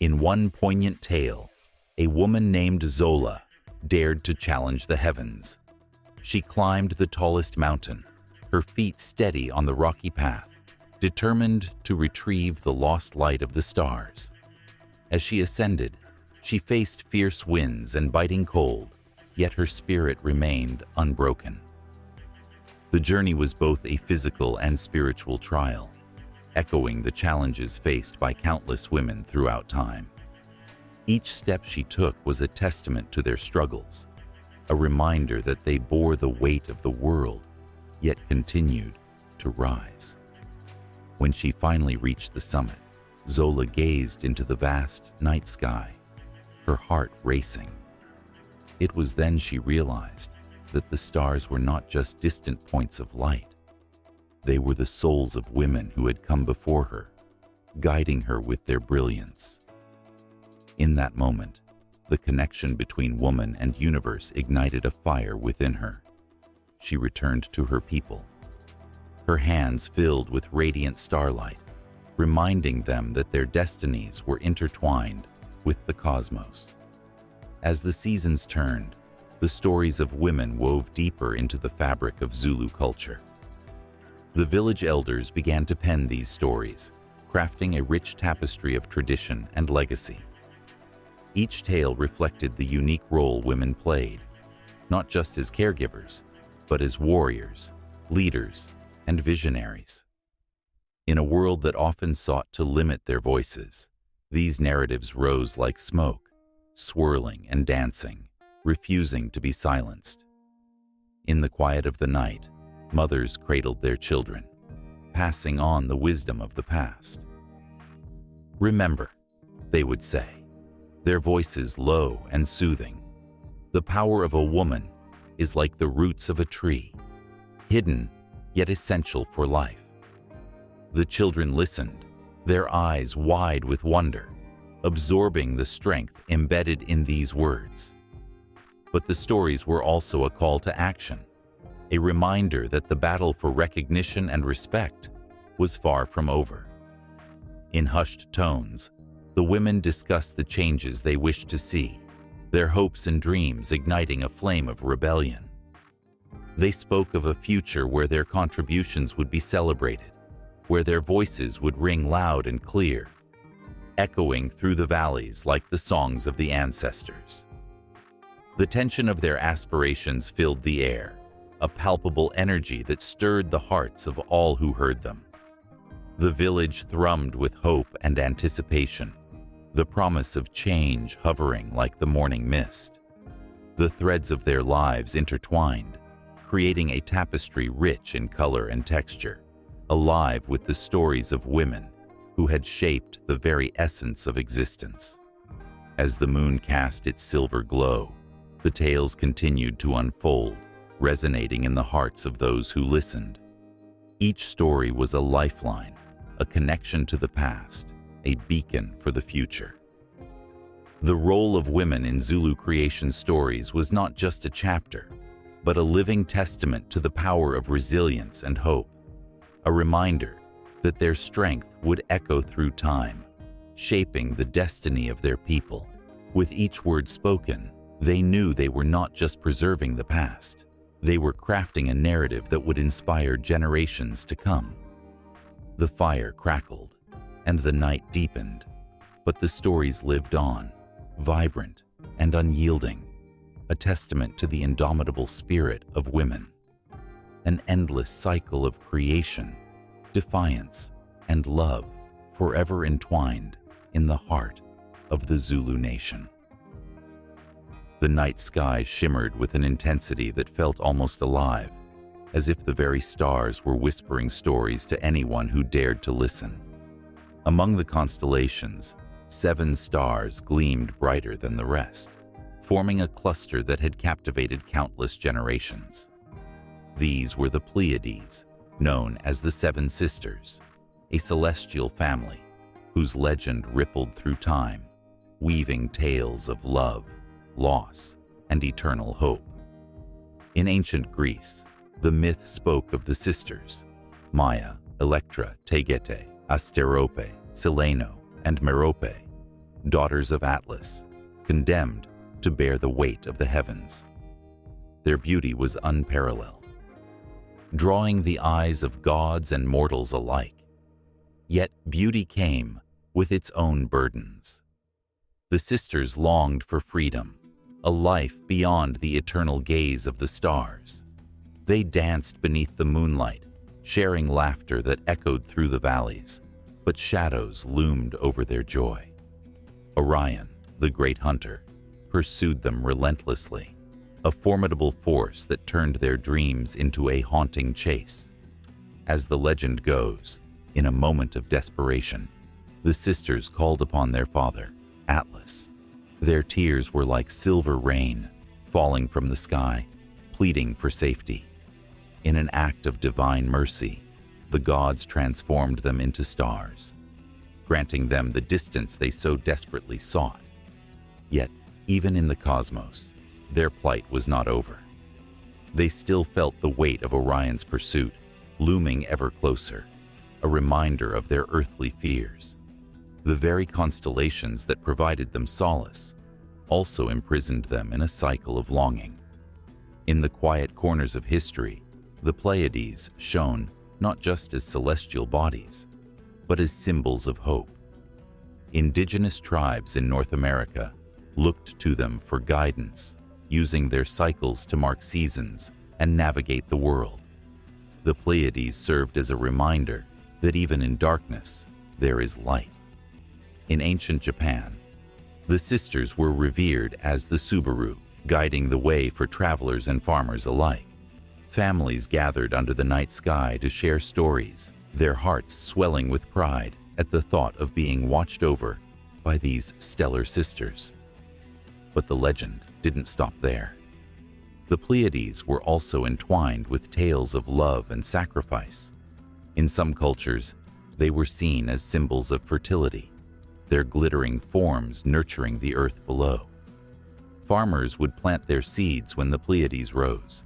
In one poignant tale, a woman named Zola dared to challenge the heavens. She climbed the tallest mountain, her feet steady on the rocky path, determined to retrieve the lost light of the stars. As she ascended, she faced fierce winds and biting cold, yet her spirit remained unbroken. The journey was both a physical and spiritual trial, echoing the challenges faced by countless women throughout time. Each step she took was a testament to their struggles, a reminder that they bore the weight of the world, yet continued to rise. When she finally reached the summit, Zola gazed into the vast night sky, her heart racing. It was then she realized that the stars were not just distant points of light. They were the souls of women who had come before her, guiding her with their brilliance. In that moment, the connection between woman and universe ignited a fire within her. She returned to her people, her hands filled with radiant starlight, reminding them that their destinies were intertwined with the cosmos. As the seasons turned, the stories of women wove deeper into the fabric of Zulu culture. The village elders began to pen these stories, crafting a rich tapestry of tradition and legacy. Each tale reflected the unique role women played, not just as caregivers, but as warriors, leaders, and visionaries. In a world that often sought to limit their voices, these narratives rose like smoke, swirling and dancing, refusing to be silenced. In the quiet of the night, mothers cradled their children, passing on the wisdom of the past. "Remember," they would say, their voices low and soothing, "the power of a woman is like the roots of a tree, hidden yet essential for life." The children listened, their eyes wide with wonder, absorbing the strength embedded in these words. But the stories were also a call to action, a reminder that the battle for recognition and respect was far from over. In hushed tones, the women discussed the changes they wished to see, their hopes and dreams igniting a flame of rebellion. They spoke of a future where their contributions would be celebrated, where their voices would ring loud and clear, echoing through the valleys like the songs of the ancestors. The tension of their aspirations filled the air, a palpable energy that stirred the hearts of all who heard them. The village thrummed with hope and anticipation, the promise of change hovering like the morning mist. The threads of their lives intertwined, creating a tapestry rich in color and texture, alive with the stories of women who had shaped the very essence of existence. As the moon cast its silver glow, the tales continued to unfold, resonating in the hearts of those who listened. Each story was a lifeline, a connection to the past, a beacon for the future. The role of women in Zulu creation stories was not just a chapter, but a living testament to the power of resilience and hope, a reminder that their strength would echo through time, shaping the destiny of their people. With each word spoken, they knew they were not just preserving the past. They were crafting a narrative that would inspire generations to come. The fire crackled, and the night deepened, but the stories lived on, vibrant and unyielding, a testament to the indomitable spirit of women. An endless cycle of creation, defiance, and love forever entwined in the heart of the Zulu nation. The night sky shimmered with an intensity that felt almost alive, as if the very stars were whispering stories to anyone who dared to listen. Among the constellations, 7 stars gleamed brighter than the rest, forming a cluster that had captivated countless generations. These were the Pleiades, known as the Seven Sisters, a celestial family whose legend rippled through time, weaving tales of love, loss, and eternal hope. In ancient Greece, the myth spoke of the sisters, Maia, Electra, Taygete, Asterope, Sileno, and Merope, daughters of Atlas, condemned to bear the weight of the heavens. Their beauty was unparalleled, drawing the eyes of gods and mortals alike. Yet beauty came with its own burdens. The sisters longed for freedom, a life beyond the eternal gaze of the stars. They danced beneath the moonlight, sharing laughter that echoed through the valleys, but shadows loomed over their joy. Orion, the great hunter, pursued them relentlessly, a formidable force that turned their dreams into a haunting chase. As the legend goes, in a moment of desperation, the sisters called upon their father, Atlas. Their tears were like silver rain, falling from the sky, pleading for safety. In an act of divine mercy, the gods transformed them into stars, granting them the distance they so desperately sought. Yet, even in the cosmos, their plight was not over. They still felt the weight of Orion's pursuit, looming ever closer, a reminder of their earthly fears. The very constellations that provided them solace also imprisoned them in a cycle of longing. In the quiet corners of history, the Pleiades shone not just as celestial bodies, but as symbols of hope. Indigenous tribes in North America looked to them for guidance, using their cycles to mark seasons and navigate the world. The Pleiades served as a reminder that even in darkness, there is light. In ancient Japan, the sisters were revered as the Subaru, guiding the way for travelers and farmers alike. Families gathered under the night sky to share stories, their hearts swelling with pride at the thought of being watched over by these stellar sisters. But the legend didn't stop there. The Pleiades were also entwined with tales of love and sacrifice. In some cultures, they were seen as symbols of fertility, their glittering forms nurturing the earth below. Farmers would plant their seeds when the Pleiades rose,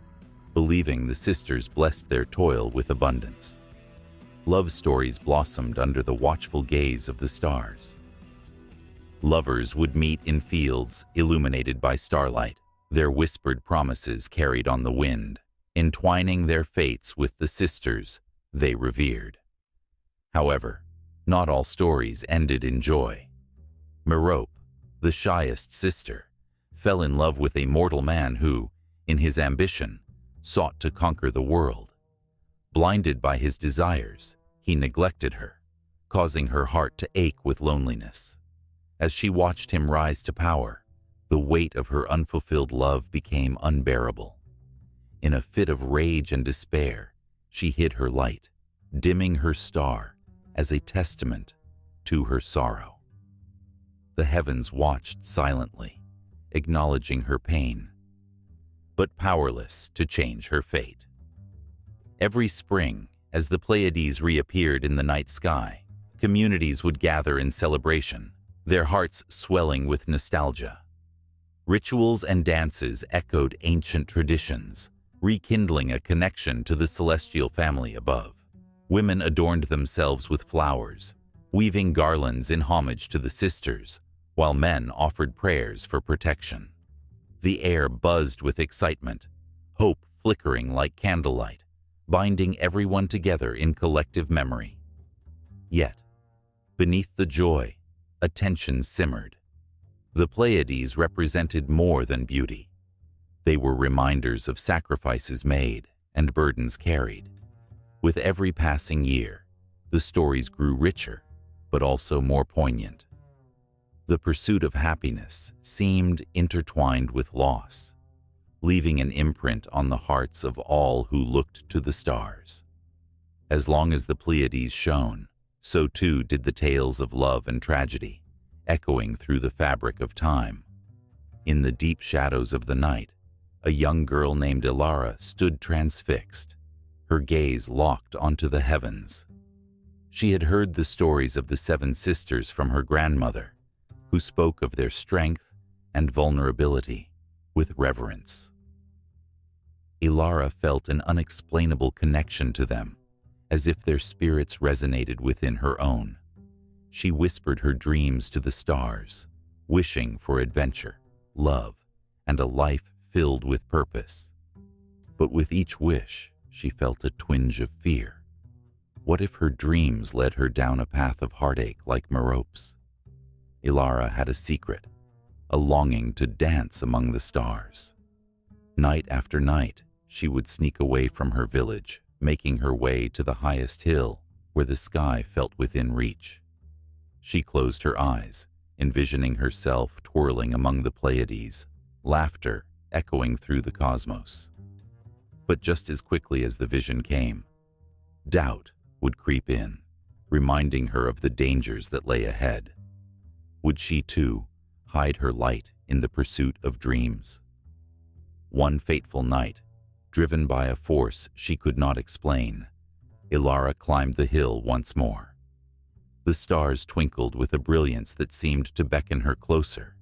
believing the sisters blessed their toil with abundance. Love stories blossomed under the watchful gaze of the stars. Lovers would meet in fields illuminated by starlight, their whispered promises carried on the wind, entwining their fates with the sisters they revered. However, not all stories ended in joy. Merope, the shyest sister, fell in love with a mortal man who, in his ambition, sought to conquer the world. Blinded by his desires, he neglected her, causing her heart to ache with loneliness. As she watched him rise to power, the weight of her unfulfilled love became unbearable. In a fit of rage and despair, she hid her light, dimming her star as a testament to her sorrow. The heavens watched silently, acknowledging her pain, but powerless to change her fate. Every spring, as the Pleiades reappeared in the night sky, communities would gather in celebration, their hearts swelling with nostalgia. Rituals and dances echoed ancient traditions, rekindling a connection to the celestial family above. Women adorned themselves with flowers, weaving garlands in homage to the sisters, while men offered prayers for protection. The air buzzed with excitement, hope flickering like candlelight, binding everyone together in collective memory. Yet, beneath the joy, a tension simmered. The Pleiades represented more than beauty. They were reminders of sacrifices made and burdens carried. With every passing year, the stories grew richer, but also more poignant. The pursuit of happiness seemed intertwined with loss, leaving an imprint on the hearts of all who looked to the stars. As long as the Pleiades shone, so too did the tales of love and tragedy, echoing through the fabric of time. In the deep shadows of the night, a young girl named Ilara stood transfixed, her gaze locked onto the heavens. She had heard the stories of the seven sisters from her grandmother, who spoke of their strength and vulnerability with reverence. Ilara felt an unexplainable connection to them, as if their spirits resonated within her own. She whispered her dreams to the stars, wishing for adventure, love, and a life filled with purpose. But with each wish, she felt a twinge of fear. What if her dreams led her down a path of heartache like Merope's? Ilara had a secret, a longing to dance among the stars. Night after night, she would sneak away from her village, making her way to the highest hill where the sky felt within reach. She closed her eyes, envisioning herself twirling among the Pleiades, laughter echoing through the cosmos. But just as quickly as the vision came, doubt would creep in, reminding her of the dangers that lay ahead. Would she, too, hide her light in the pursuit of dreams? One fateful night, driven by a force she could not explain, Ilara climbed the hill once more. The stars twinkled with a brilliance that seemed to beckon her closer.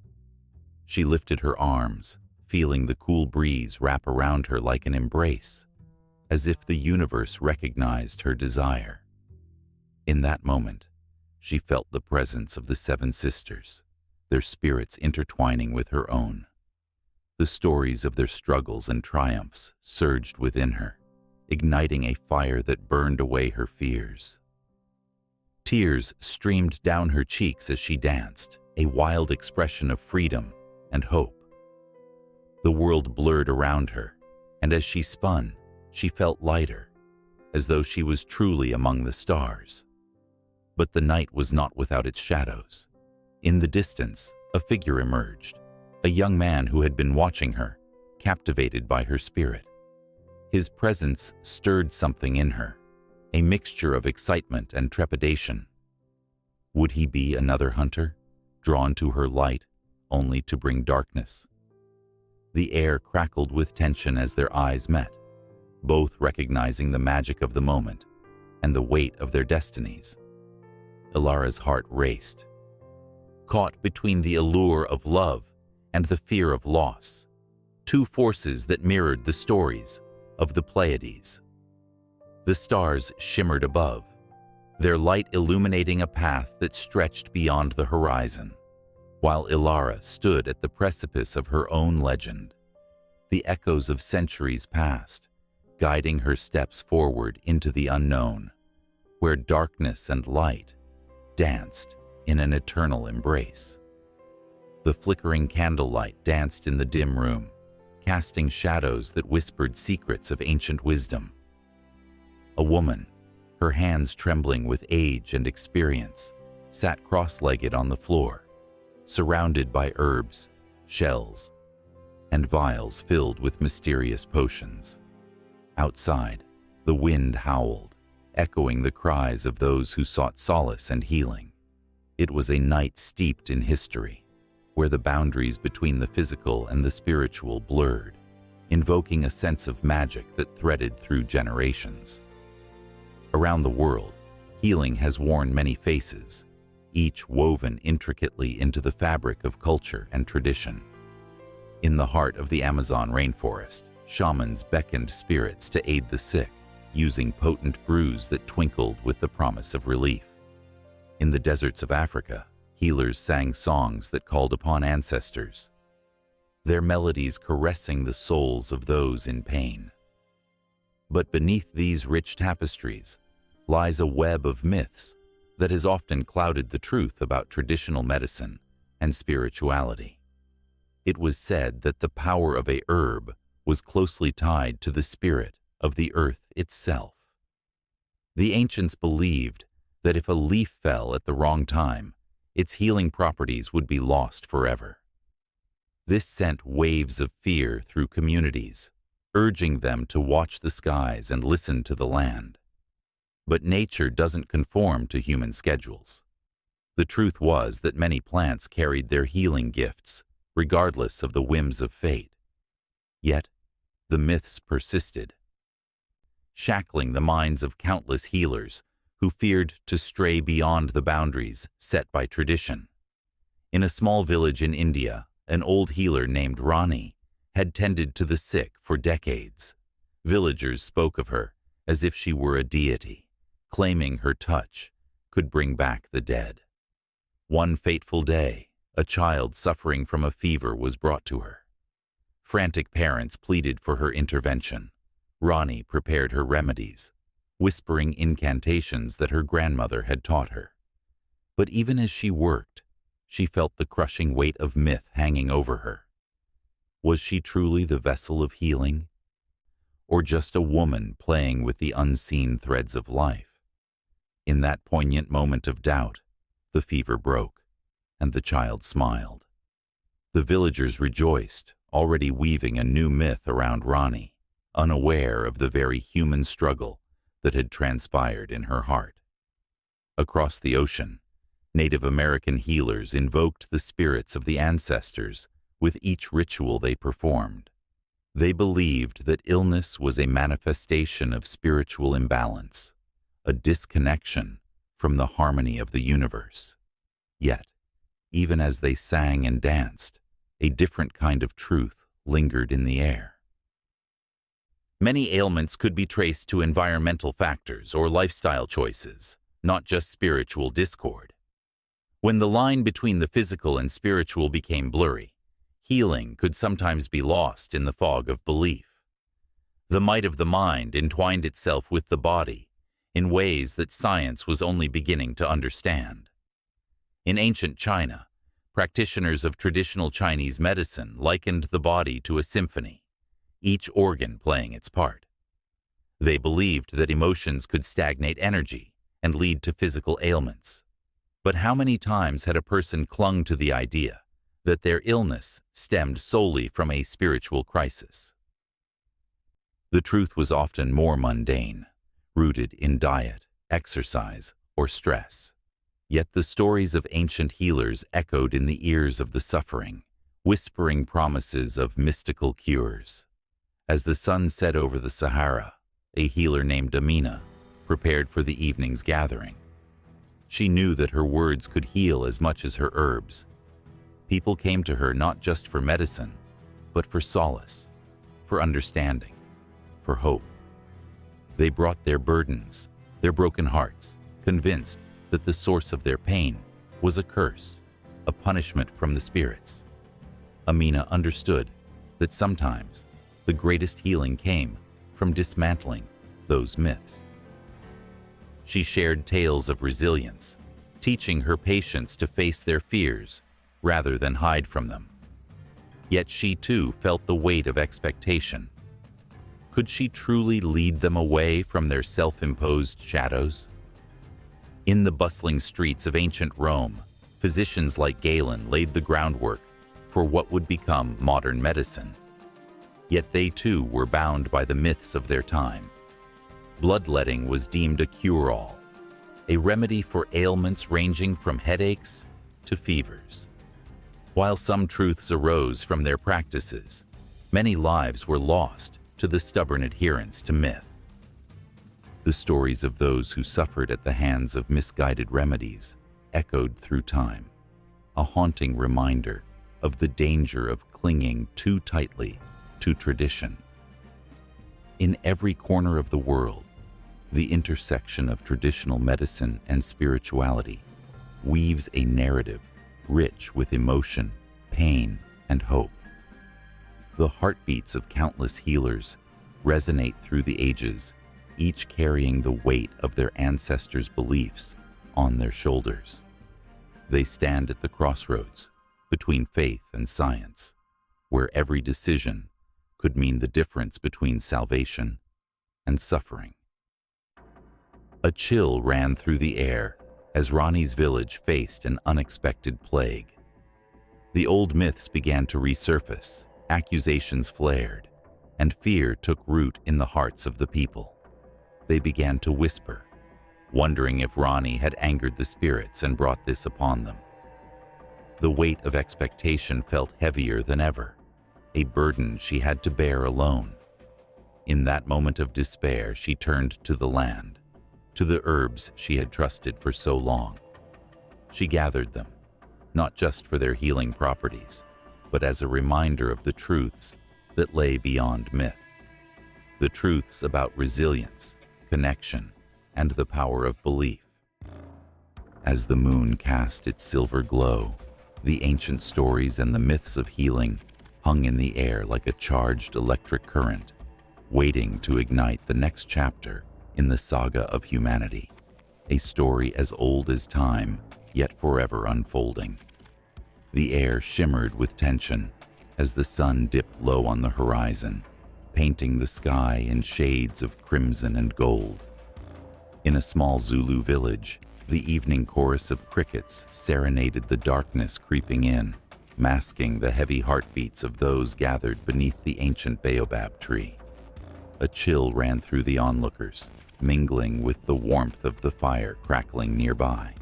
She lifted her arms, feeling the cool breeze wrap around her like an embrace, as if the universe recognized her desire. In that moment, she felt the presence of the seven sisters, their spirits intertwining with her own. The stories of their struggles and triumphs surged within her, igniting a fire that burned away her fears. Tears streamed down her cheeks as she danced, a wild expression of freedom and hope. The world blurred around her, and as she spun, she felt lighter, as though she was truly among the stars. But the night was not without its shadows. In the distance, a figure emerged, a young man who had been watching her, captivated by her spirit. His presence stirred something in her, a mixture of excitement and trepidation. Would he be another hunter, drawn to her light only to bring darkness? The air crackled with tension as their eyes met, both recognizing the magic of the moment and the weight of their destinies. Ilara's heart raced, caught between the allure of love and the fear of loss, two forces that mirrored the stories of the Pleiades. The stars shimmered above, their light illuminating a path that stretched beyond the horizon, while Ilara stood at the precipice of her own legend, the echoes of centuries past, guiding her steps forward into the unknown, where darkness and light danced in an eternal embrace. The flickering candlelight danced in the dim room, casting shadows that whispered secrets of ancient wisdom. A woman, her hands trembling with age and experience, sat cross-legged on the floor, surrounded by herbs, shells, and vials filled with mysterious potions. Outside, the wind howled, echoing the cries of those who sought solace and healing. It was a night steeped in history, where the boundaries between the physical and the spiritual blurred, invoking a sense of magic that threaded through generations. Around the world, healing has worn many faces, each woven intricately into the fabric of culture and tradition. In the heart of the Amazon rainforest, shamans beckoned spirits to aid the sick, using potent brews that twinkled with the promise of relief. In the deserts of Africa, healers sang songs that called upon ancestors, their melodies caressing the souls of those in pain. But beneath these rich tapestries lies a web of myths that has often clouded the truth about traditional medicine and spirituality. It was said that the power of a herb was closely tied to the spirit of the earth itself. The ancients believed that if a leaf fell at the wrong time, its healing properties would be lost forever. This sent waves of fear through communities, urging them to watch the skies and listen to the land. But nature doesn't conform to human schedules. The truth was that many plants carried their healing gifts, regardless of the whims of fate. Yet, the myths persisted, shackling the minds of countless healers who feared to stray beyond the boundaries set by tradition. In a small village in India, an old healer named Rani had tended to the sick for decades. Villagers spoke of her as if she were a deity, claiming her touch could bring back the dead. One fateful day, a child suffering from a fever was brought to her. Frantic parents pleaded for her intervention. Rani prepared her remedies, whispering incantations that her grandmother had taught her. But even as she worked, she felt the crushing weight of myth hanging over her. Was she truly the vessel of healing, or just a woman playing with the unseen threads of life? In that poignant moment of doubt, the fever broke, and the child smiled. The villagers rejoiced, already weaving a new myth around Rani, unaware of the very human struggle that had transpired in her heart. Across the ocean, Native American healers invoked the spirits of the ancestors with each ritual they performed. They believed that illness was a manifestation of spiritual imbalance, a disconnection from the harmony of the universe. Yet, even as they sang and danced, a different kind of truth lingered in the air. Many ailments could be traced to environmental factors or lifestyle choices, not just spiritual discord. When the line between the physical and spiritual became blurry, healing could sometimes be lost in the fog of belief. The might of the mind entwined itself with the body in ways that science was only beginning to understand. In ancient China, practitioners of traditional Chinese medicine likened the body to a symphony, each organ playing its part. They believed that emotions could stagnate energy and lead to physical ailments. But how many times had a person clung to the idea that their illness stemmed solely from a spiritual crisis? The truth was often more mundane, rooted in diet, exercise, or stress. Yet the stories of ancient healers echoed in the ears of the suffering, whispering promises of mystical cures. As the sun set over the Sahara, a healer named Amina prepared for the evening's gathering. She knew that her words could heal as much as her herbs. People came to her not just for medicine, but for solace, for understanding, for hope. They brought their burdens, their broken hearts, convinced that the source of their pain was a curse, a punishment from the spirits. Amina understood that sometimes the greatest healing came from dismantling those myths. She shared tales of resilience, teaching her patients to face their fears rather than hide from them. Yet she too felt the weight of expectation. Could she truly lead them away from their self-imposed shadows? In the bustling streets of ancient Rome, physicians like Galen laid the groundwork for what would become modern medicine. Yet they too were bound by the myths of their time. Bloodletting was deemed a cure-all. a remedy for ailments ranging from headaches to fevers. While some truths arose from their practices, many lives were lost to the stubborn adherence to myth. The stories of those who suffered at the hands of misguided remedies echoed through time, a haunting reminder of the danger of clinging too tightly to tradition. In every corner of the world, the intersection of traditional medicine and spirituality weaves a narrative rich with emotion, pain, and hope. The heartbeats of countless healers resonate through the ages, each carrying the weight of their ancestors' beliefs on their shoulders. They stand at the crossroads between faith and science, where every decision could mean the difference between salvation and suffering. A chill ran through the air as Rani's village faced an unexpected plague. The old myths began to resurface, accusations flared, and fear took root in the hearts of the people. They began to whisper, wondering if Rani had angered the spirits and brought this upon them. The weight of expectation felt heavier than ever, a burden she had to bear alone. In that moment of despair, she turned to the land, to the herbs she had trusted for so long. She gathered them, not just for their healing properties, but as a reminder of the truths that lay beyond myth. The truths about resilience, connection, and the power of belief. As the moon cast its silver glow, the ancient stories and the myths of healing hung in the air like a charged electric current, waiting to ignite the next chapter in the saga of humanity, a story as old as time, yet forever unfolding. The air shimmered with tension as the sun dipped low on the horizon, painting the sky in shades of crimson and gold. In a small Zulu village, the evening chorus of crickets serenaded the darkness creeping in, masking the heavy heartbeats of those gathered beneath the ancient baobab tree. A chill ran through the onlookers, mingling with the warmth of the fire crackling nearby.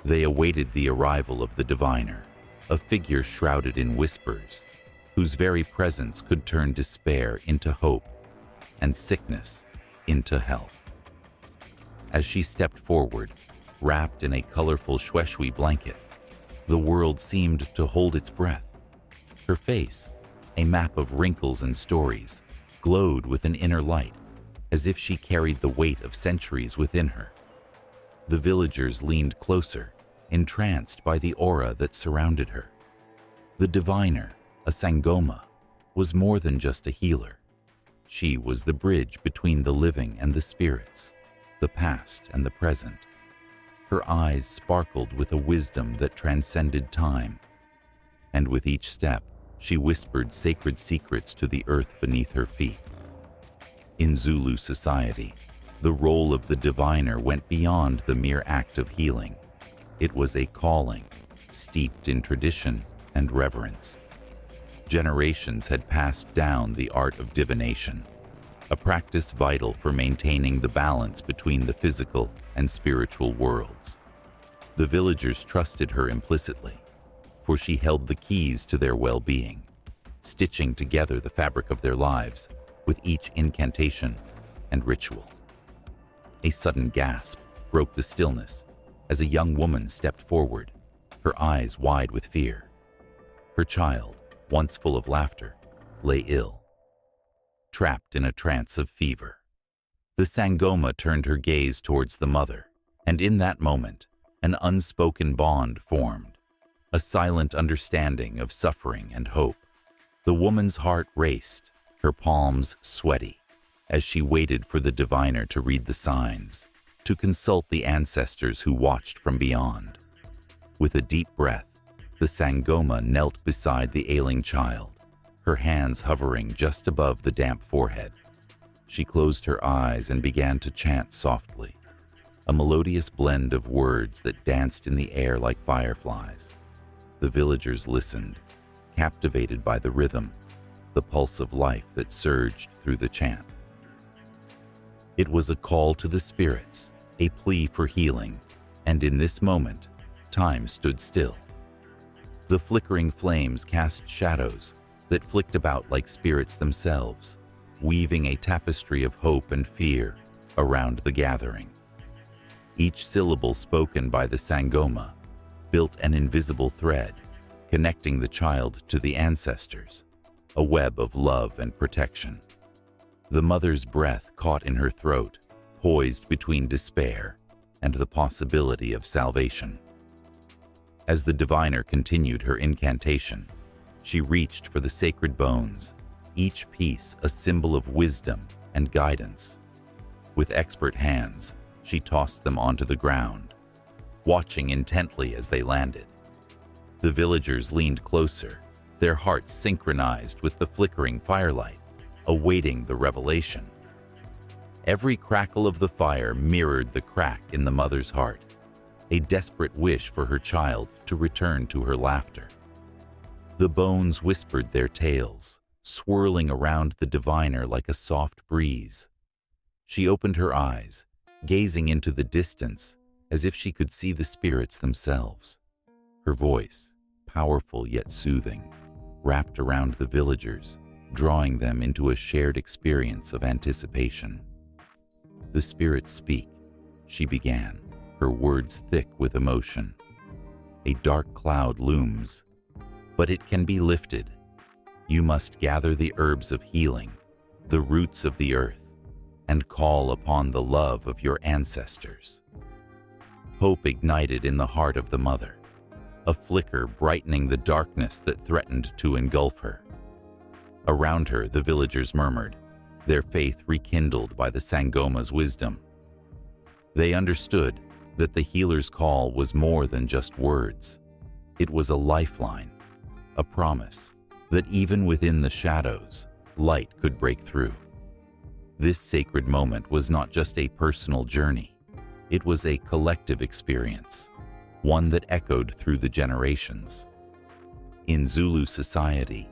They awaited the arrival of the diviner, a figure shrouded in whispers, whose very presence could turn despair into hope and sickness into health. As she stepped forward, wrapped in a colorful shweshwe blanket, the world seemed to hold its breath. Her face, a map of wrinkles and stories, glowed with an inner light, as if she carried the weight of centuries within her. The villagers leaned closer, entranced by the aura that surrounded her. The diviner, a sangoma, was more than just a healer. She was the bridge between the living and the spirits, the past and the present. Her eyes sparkled with a wisdom that transcended time, and with each step, she whispered sacred secrets to the earth beneath her feet. In Zulu society, the role of the diviner went beyond the mere act of healing. It was a calling, steeped in tradition and reverence. Generations had passed down the art of divination, a practice vital for maintaining the balance between the physical and spiritual worlds. The villagers trusted her implicitly, for she held the keys to their well-being, stitching together the fabric of their lives with each incantation and ritual. A sudden gasp broke the stillness as a young woman stepped forward, her eyes wide with fear. Her child, once full of laughter, lay ill, trapped in a trance of fever. The sangoma turned her gaze towards the mother, and in that moment, an unspoken bond formed, a silent understanding of suffering and hope. The woman's heart raced, her palms sweaty, as she waited for the diviner to read the signs, to consult the ancestors who watched from beyond. With a deep breath, the sangoma knelt beside the ailing child, her hands hovering just above the damp forehead. She closed her eyes and began to chant softly, a melodious blend of words that danced in the air like fireflies. The villagers listened, captivated by the rhythm, the pulse of life that surged through the chant. It was a call to the spirits, a plea for healing, and in this moment, time stood still. The flickering flames cast shadows that flicked about like spirits themselves, weaving a tapestry of hope and fear around the gathering. Each syllable spoken by the Sangoma built an invisible thread, connecting the child to the ancestors, a web of love and protection. The mother's breath caught in her throat, poised between despair and the possibility of salvation. As the diviner continued her incantation, she reached for the sacred bones, each piece a symbol of wisdom and guidance. With expert hands, she tossed them onto the ground, watching intently as they landed. The villagers leaned closer, their hearts synchronized with the flickering firelight, awaiting the revelation. Every crackle of the fire mirrored the crack in the mother's heart, a desperate wish for her child to return to her laughter. The bones whispered their tales, swirling around the diviner like a soft breeze. She opened her eyes, gazing into the distance as if she could see the spirits themselves. Her voice, powerful yet soothing, wrapped around the villagers, drawing them into a shared experience of anticipation. "The spirits speak," she began, her words thick with emotion. "A dark cloud looms, but it can be lifted. You must gather the herbs of healing, the roots of the earth, and call upon the love of your ancestors." Hope ignited in the heart of the mother, a flicker brightening the darkness that threatened to engulf her. Around her, the villagers murmured, their faith rekindled by the Sangoma's wisdom. They understood that the healer's call was more than just words. It was a lifeline, a promise that even within the shadows, light could break through. This sacred moment was not just a personal journey. It was a collective experience, one that echoed through the generations. In Zulu society,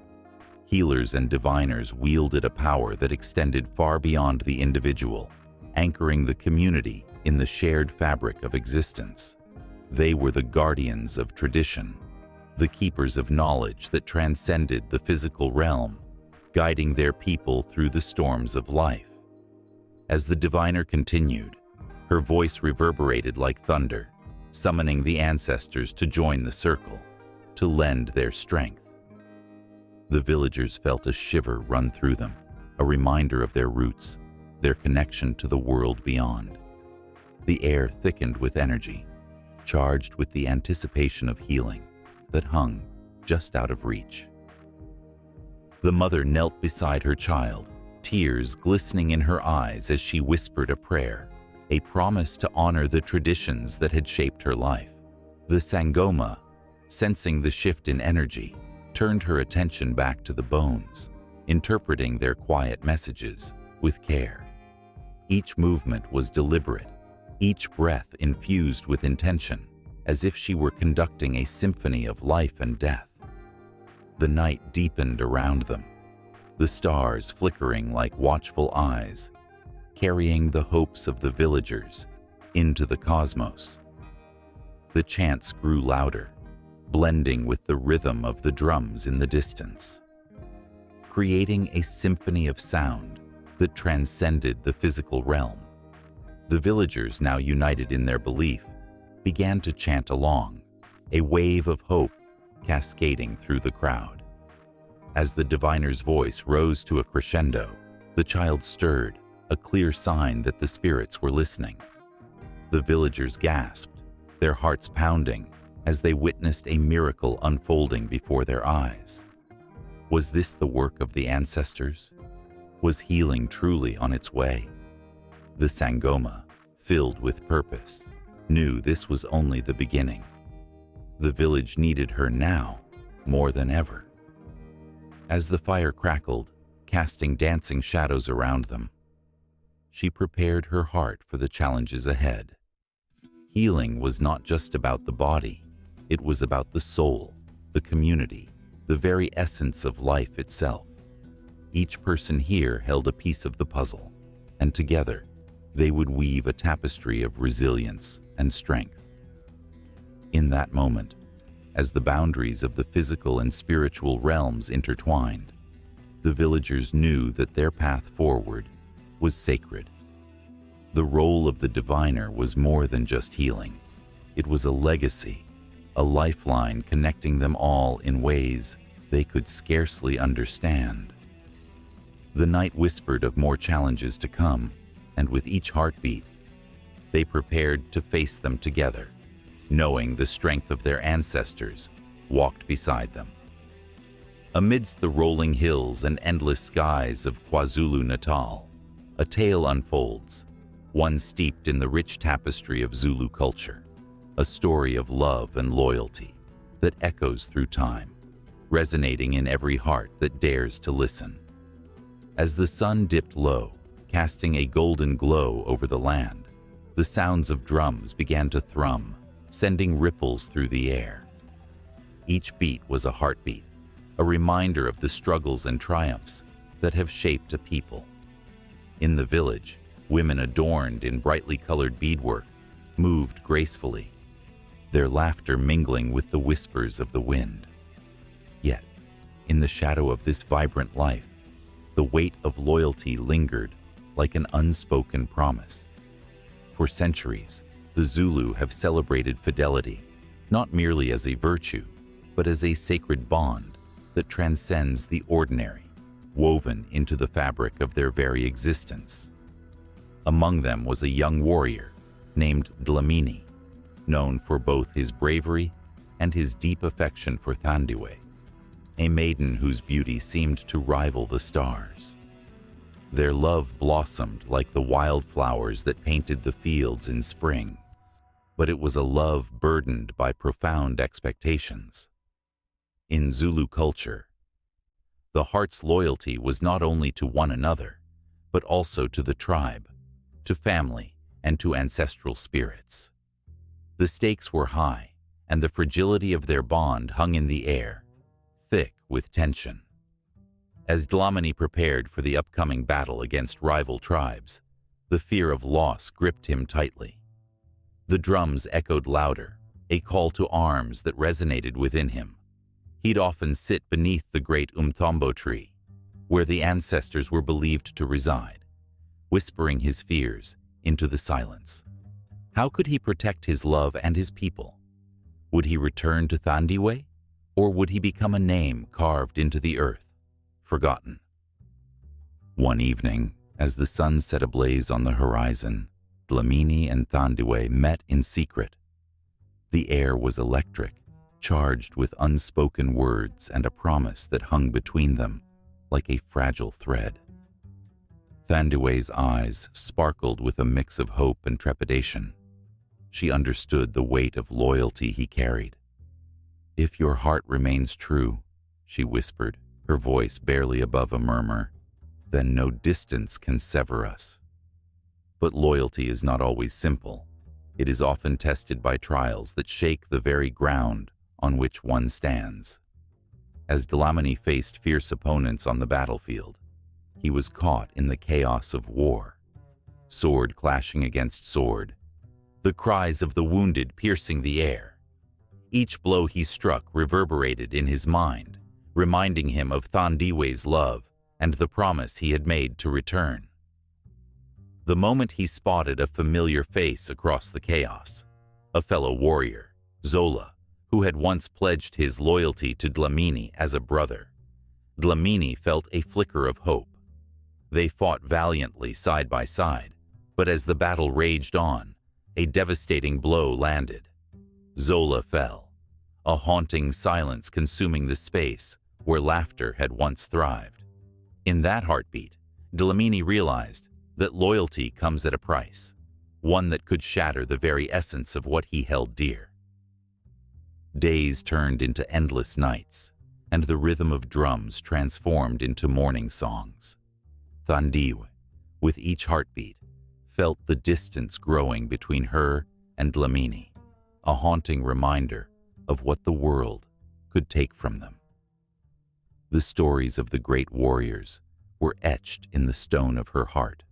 healers and diviners wielded a power that extended far beyond the individual, anchoring the community in the shared fabric of existence. They were the guardians of tradition, the keepers of knowledge that transcended the physical realm, guiding their people through the storms of life. As the diviner continued, her voice reverberated like thunder, summoning the ancestors to join the circle, to lend their strength. The villagers felt a shiver run through them, a reminder of their roots, their connection to the world beyond. The air thickened with energy, charged with the anticipation of healing that hung just out of reach. The mother knelt beside her child, tears glistening in her eyes as she whispered a prayer, a promise to honor the traditions that had shaped her life. The Sangoma, sensing the shift in energy, turned her attention back to the bones, interpreting their quiet messages with care. Each movement was deliberate, each breath infused with intention, as if she were conducting a symphony of life and death. The night deepened around them, the stars flickering like watchful eyes, carrying the hopes of the villagers into the cosmos. The chants grew louder, blending with the rhythm of the drums in the distance, creating a symphony of sound that transcended the physical realm. The villagers, now united in their belief, began to chant along, a wave of hope cascading through the crowd. As the diviner's voice rose to a crescendo, the child stirred, a clear sign that the spirits were listening. The villagers gasped, their hearts pounding, as they witnessed a miracle unfolding before their eyes. Was this the work of the ancestors? Was healing truly on its way? The Sangoma, filled with purpose, knew this was only the beginning. The village needed her now, more than ever. As the fire crackled, casting dancing shadows around them, she prepared her heart for the challenges ahead. Healing was not just about the body, it was about the soul, the community, the very essence of life itself. Each person here held a piece of the puzzle, and together, They would weave a tapestry of resilience and strength. In that moment, as the boundaries of the physical and spiritual realms intertwined, the villagers knew that their path forward was sacred. The role of the diviner was more than just healing. It was a legacy, a lifeline connecting them all in ways they could scarcely understand. The night whispered of more challenges to come, and with each heartbeat, they prepared to face them together, knowing the strength of their ancestors walked beside them. Amidst the rolling hills and endless skies of KwaZulu-Natal, a tale unfolds, one steeped in the rich tapestry of Zulu culture, a story of love and loyalty that echoes through time, resonating in every heart that dares to listen. As the sun dipped low, casting a golden glow over the land, the sounds of drums began to thrum, sending ripples through the air. Each beat was a heartbeat, a reminder of the struggles and triumphs that have shaped a people. In the village, women adorned in brightly colored beadwork moved gracefully, their laughter mingling with the whispers of the wind. Yet, in the shadow of this vibrant life, the weight of loyalty lingered like an unspoken promise. For centuries, the Zulu have celebrated fidelity, not merely as a virtue, but as a sacred bond that transcends the ordinary, woven into the fabric of their very existence. Among them was a young warrior named Dlamini, known for both his bravery and his deep affection for Thandiwe, a maiden whose beauty seemed to rival the stars. Their love blossomed like the wildflowers that painted the fields in spring, but it was a love burdened by profound expectations. In Zulu culture, the heart's loyalty was not only to one another, but also to the tribe, to family, and to ancestral spirits. The stakes were high, and the fragility of their bond hung in the air, thick with tension. As Dlamini prepared for the upcoming battle against rival tribes, the fear of loss gripped him tightly. The drums echoed louder, a call to arms that resonated within him. He'd often sit beneath the great umthombo tree, where the ancestors were believed to reside, whispering his fears into the silence. How could he protect his love and his people? Would he return to Thandiwe, or would he become a name carved into the earth, forgotten? One evening, as the sun set ablaze on the horizon, Dlamini and Thandiwe met in secret. The air was electric, charged with unspoken words and a promise that hung between them like a fragile thread. Thandiwe's eyes sparkled with a mix of hope and trepidation. She understood the weight of loyalty he carried. "If your heart remains true," she whispered, her voice barely above a murmur, "then no distance can sever us." But loyalty is not always simple. It is often tested by trials that shake the very ground on which one stands. As Dlamini faced fierce opponents on the battlefield, he was caught in the chaos of war, sword clashing against sword, the cries of the wounded piercing the air. Each blow he struck reverberated in his mind, reminding him of Thandiwe's love and the promise he had made to return. The moment he spotted a familiar face across the chaos, a fellow warrior, Zola, who had once pledged his loyalty to Dlamini as a brother, Dlamini felt a flicker of hope. They fought valiantly side by side, but as the battle raged on, a devastating blow landed. Zola fell, a haunting silence consuming the space where laughter had once thrived. In that heartbeat, Dlamini realized that loyalty comes at a price, one that could shatter the very essence of what he held dear. Days turned into endless nights, and the rhythm of drums transformed into mourning songs. Thandiwe, with each heartbeat, felt the distance growing between her and Dlamini, a haunting reminder of what the world could take from them. The stories of the great warriors were etched in the stone of her heart,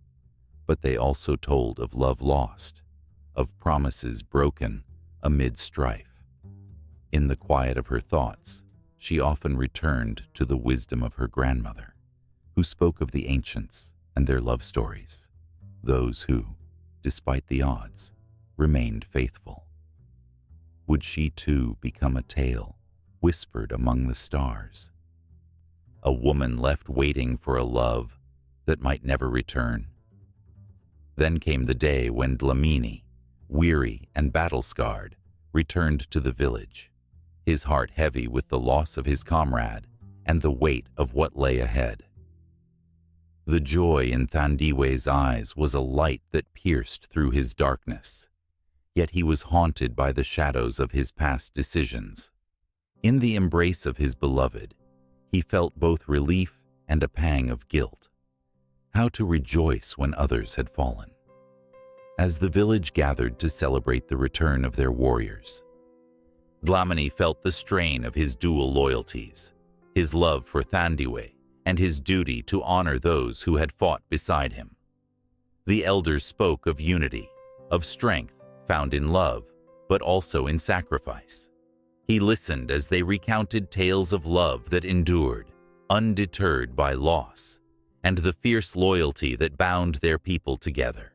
but they also told of love lost, of promises broken amid strife. In the quiet of her thoughts, she often returned to the wisdom of her grandmother, who spoke of the ancients and their love stories, those who, despite the odds, remained faithful. Would she too become a tale whispered among the stars? A woman left waiting for a love that might never return. Then came the day when Dlamini, weary and battle-scarred, returned to the village, his heart heavy with the loss of his comrade and the weight of what lay ahead. The joy in Thandiwe's eyes was a light that pierced through his darkness, yet he was haunted by the shadows of his past decisions. In the embrace of his beloved, he felt both relief and a pang of guilt. How to rejoice when others had fallen. As the village gathered to celebrate the return of their warriors, Dlamini felt the strain of his dual loyalties, his love for Thandiwe and his duty to honor those who had fought beside him. The elders spoke of unity, of strength found in love, but also in sacrifice. He listened as they recounted tales of love that endured, undeterred by loss, and the fierce loyalty that bound their people together.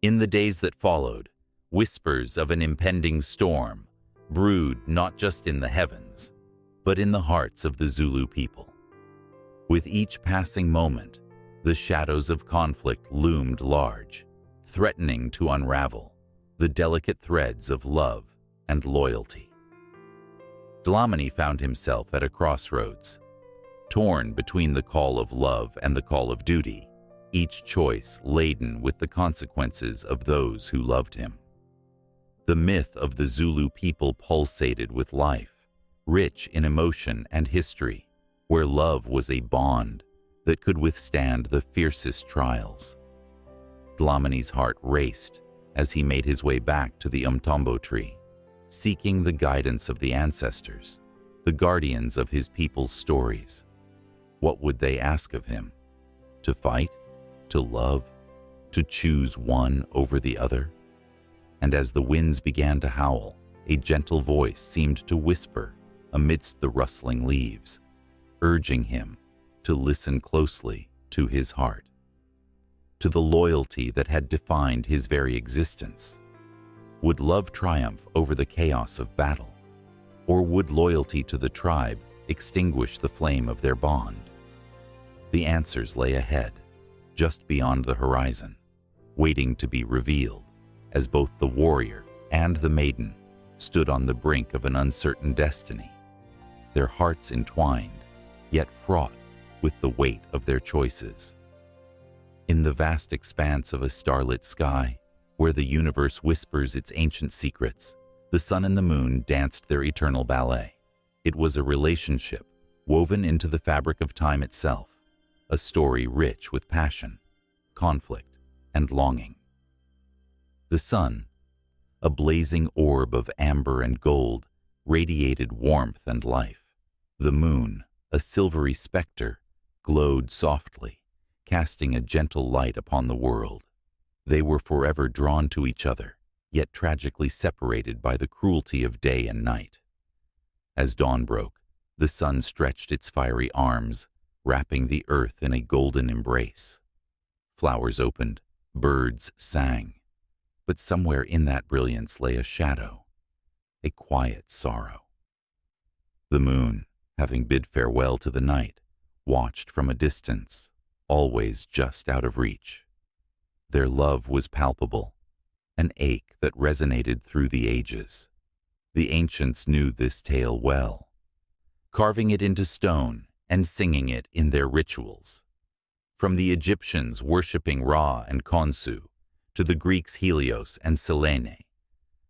In the days that followed, whispers of an impending storm brewed not just in the heavens, but in the hearts of the Zulu people. With each passing moment, the shadows of conflict loomed large, threatening to unravel the delicate threads of love and loyalty. Dlamini found himself at a crossroads, torn between the call of love and the call of duty, each choice laden with the consequences of those who loved him. The myth of the Zulu people pulsated with life, rich in emotion and history, where love was a bond that could withstand the fiercest trials. Dlamini's heart raced as he made his way back to the Umtombo tree, seeking the guidance of the ancestors, the guardians of his people's stories. What would they ask of him? To fight? To love? To choose one over the other? And as the winds began to howl, a gentle voice seemed to whisper amidst the rustling leaves, urging him to listen closely to his heart, to the loyalty that had defined his very existence. Would love triumph over the chaos of battle? Or would loyalty to the tribe extinguish the flame of their bond? The answers lay ahead, just beyond the horizon, waiting to be revealed, as both the warrior and the maiden stood on the brink of an uncertain destiny, their hearts entwined, yet fraught with the weight of their choices. In the vast expanse of a starlit sky, where the universe whispers its ancient secrets, the sun and the moon danced their eternal ballet. It was a relationship woven into the fabric of time itself, a story rich with passion, conflict, and longing. The sun, a blazing orb of amber and gold, radiated warmth and life. The moon, a silvery specter, glowed softly, casting a gentle light upon the world. They were forever drawn to each other, yet tragically separated by the cruelty of day and night. As dawn broke, the sun stretched its fiery arms, wrapping the earth in a golden embrace. Flowers opened, birds sang, but somewhere in that brilliance lay a shadow, a quiet sorrow. The moon, having bid farewell to the night, watched from a distance, always just out of reach. Their love was palpable, an ache that resonated through the ages. The ancients knew this tale well, carving it into stone and singing it in their rituals. From the Egyptians worshipping Ra and Khonsu, to the Greeks Helios and Selene,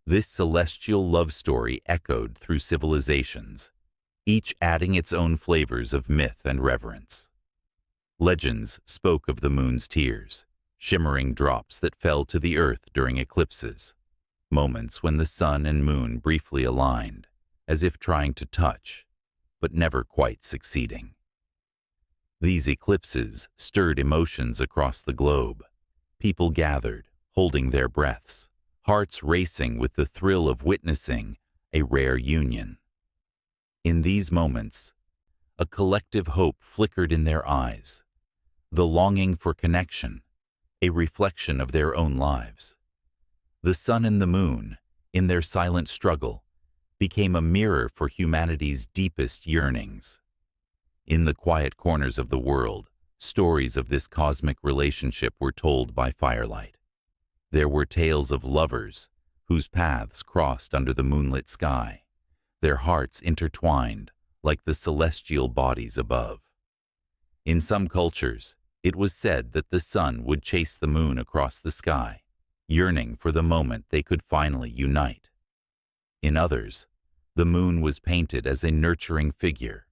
this celestial love story echoed through civilizations, each adding its own flavors of myth and reverence. Legends spoke of the moon's tears, shimmering drops that fell to the earth during eclipses, moments when the sun and moon briefly aligned, as if trying to touch, but never quite succeeding. These eclipses stirred emotions across the globe, People gathered, holding their breaths, hearts racing with the thrill of witnessing a rare union. In these moments, a collective hope flickered in their eyes, the longing for connection, a reflection of their own lives. The sun and the moon, in their silent struggle, became a mirror for humanity's deepest yearnings. In the quiet corners of the world, stories of this cosmic relationship were told by firelight. There were tales of lovers whose paths crossed under the moonlit sky, their hearts intertwined like the celestial bodies above. In some cultures, it was said that the sun would chase the moon across the sky, yearning for the moment they could finally unite. In others, the moon was painted as a nurturing figure,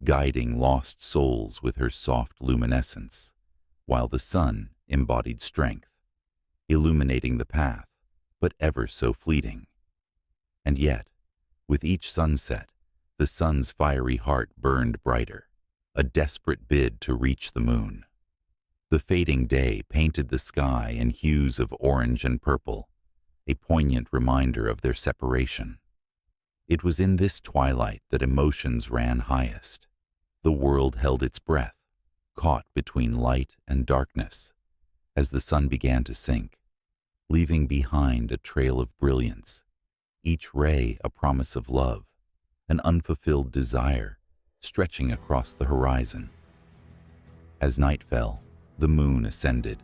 guiding lost souls with her soft luminescence, while the sun embodied strength, illuminating the path, but ever so fleeting. And yet, with each sunset, the sun's fiery heart burned brighter, a desperate bid to reach the moon. The fading day painted the sky in hues of orange and purple, a poignant reminder of their separation. It was in this twilight that emotions ran highest. The world held its breath, caught between light and darkness, as the sun began to sink, leaving behind a trail of brilliance, each ray a promise of love, an unfulfilled desire stretching across the horizon. As night fell, the moon ascended,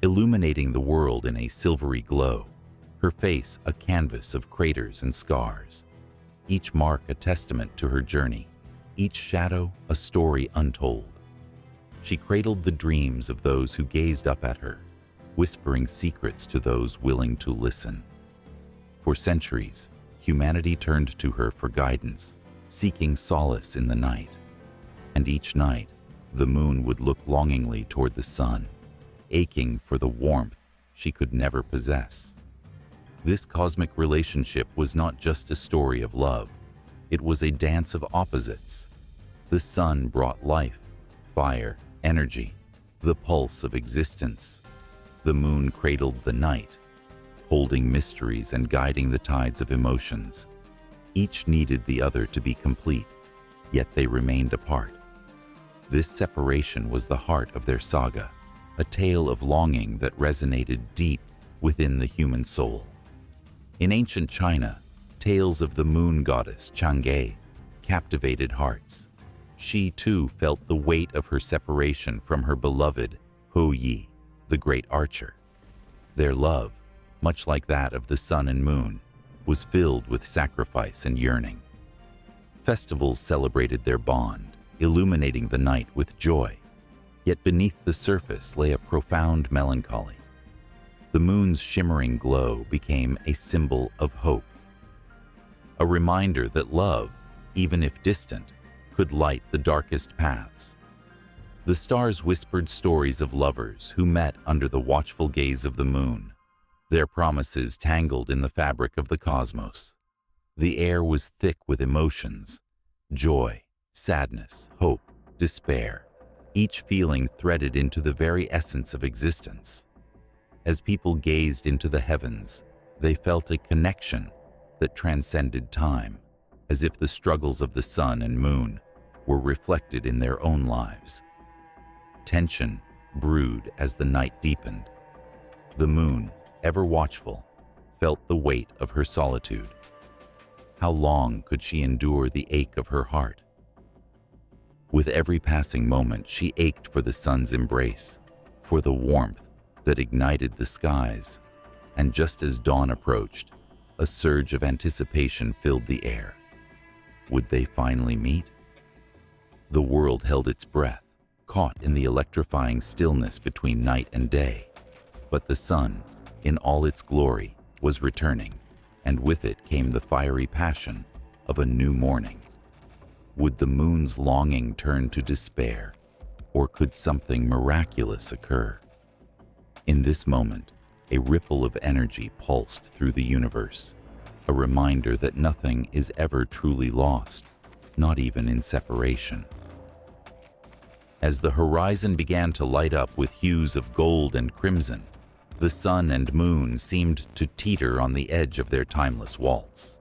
illuminating the world in a silvery glow, her face a canvas of craters and scars, each mark a testament to her journey, each shadow a story untold. She cradled the dreams of those who gazed up at her, whispering secrets to those willing to listen. For centuries, humanity turned to her for guidance, seeking solace in the night. And each night, the moon would look longingly toward the sun, aching for the warmth she could never possess. This cosmic relationship was not just a story of love. It was a dance of opposites. The sun brought life, fire, energy, the pulse of existence. The moon cradled the night, holding mysteries and guiding the tides of emotions. Each needed the other to be complete, yet they remained apart. This separation was the heart of their saga, a tale of longing that resonated deep within the human soul. In ancient China, tales of the moon goddess Chang'e captivated hearts. She too felt the weight of her separation from her beloved Hou Yi, the great archer. Their love, much like that of the sun and moon, was filled with sacrifice and yearning. Festivals celebrated their bond, illuminating the night with joy. Yet beneath the surface lay a profound melancholy. The moon's shimmering glow became a symbol of hope, a reminder that love, even if distant, could light the darkest paths. The stars whispered stories of lovers who met under the watchful gaze of the moon, their promises tangled in the fabric of the cosmos. The air was thick with emotions, joy, sadness, hope, despair, each feeling threaded into the very essence of existence. As people gazed into the heavens, they felt a connection that transcended time, as if the struggles of the sun and moon were reflected in their own lives. Tension brewed as the night deepened. The moon, ever watchful, felt the weight of her solitude. How long could she endure the ache of her heart? With every passing moment, she ached for the sun's embrace, for the warmth that ignited the skies. And just as dawn approached, a surge of anticipation filled the air. Would they finally meet? The world held its breath, caught in the electrifying stillness between night and day. But the sun, in all its glory, was returning, and with it came the fiery passion of a new morning. Would the moon's longing turn to despair, or could something miraculous occur? In this moment, a ripple of energy pulsed through the universe, a reminder that nothing is ever truly lost, not even in separation. As the horizon began to light up with hues of gold and crimson, the sun and moon seemed to teeter on the edge of their timeless waltz.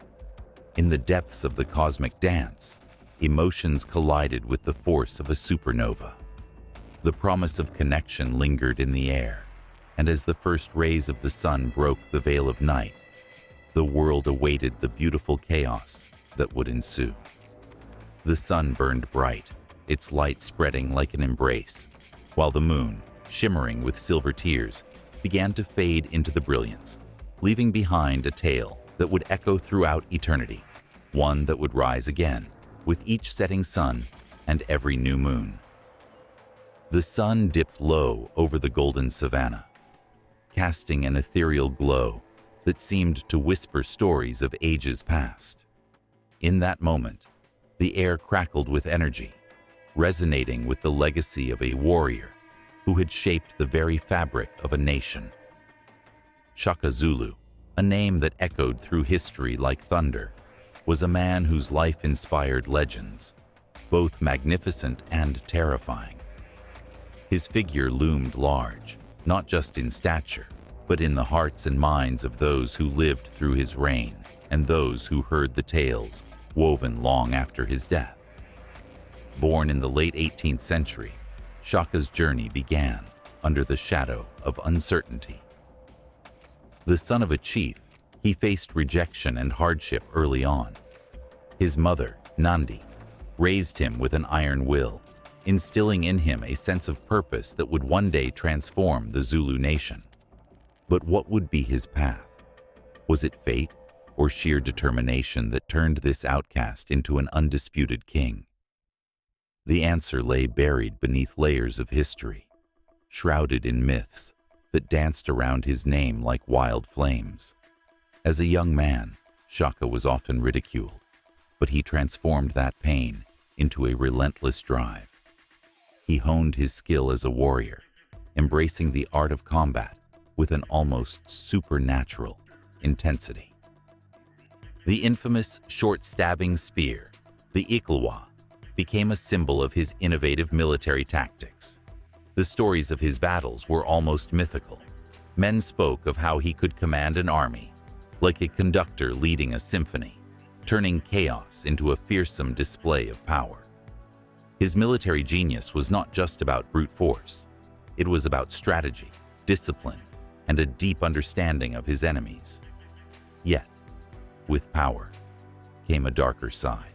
In the depths of the cosmic dance, emotions collided with the force of a supernova. The promise of connection lingered in the air, and as the first rays of the sun broke the veil of night, the world awaited the beautiful chaos that would ensue. The sun burned bright, its light spreading like an embrace, while the moon, shimmering with silver tears, began to fade into the brilliance, leaving behind a tale that would echo throughout eternity, one that would rise again with each setting sun and every new moon. The sun dipped low over the golden savanna, casting an ethereal glow that seemed to whisper stories of ages past. In that moment, the air crackled with energy, resonating with the legacy of a warrior who had shaped the very fabric of a nation. Shaka Zulu, a name that echoed through history like thunder, was a man whose life inspired legends, both magnificent and terrifying. His figure loomed large, not just in stature, but in the hearts and minds of those who lived through his reign and those who heard the tales woven long after his death. Born in the late 18th century, Shaka's journey began under the shadow of uncertainty. The son of a chief, he faced rejection and hardship early on. His mother, Nandi, raised him with an iron will, instilling in him a sense of purpose that would one day transform the Zulu nation. But what would be his path? Was it fate or sheer determination that turned this outcast into an undisputed king? The answer lay buried beneath layers of history, shrouded in myths that danced around his name like wild flames. As a young man, Shaka was often ridiculed, but he transformed that pain into a relentless drive. He honed his skill as a warrior, embracing the art of combat with an almost supernatural intensity. The infamous short-stabbing spear, the Ikalwa, became a symbol of his innovative military tactics. The stories of his battles were almost mythical. Men spoke of how he could command an army, like a conductor leading a symphony, turning chaos into a fearsome display of power. His military genius was not just about brute force. It was about strategy, discipline, and a deep understanding of his enemies. Yet, with power came a darker side.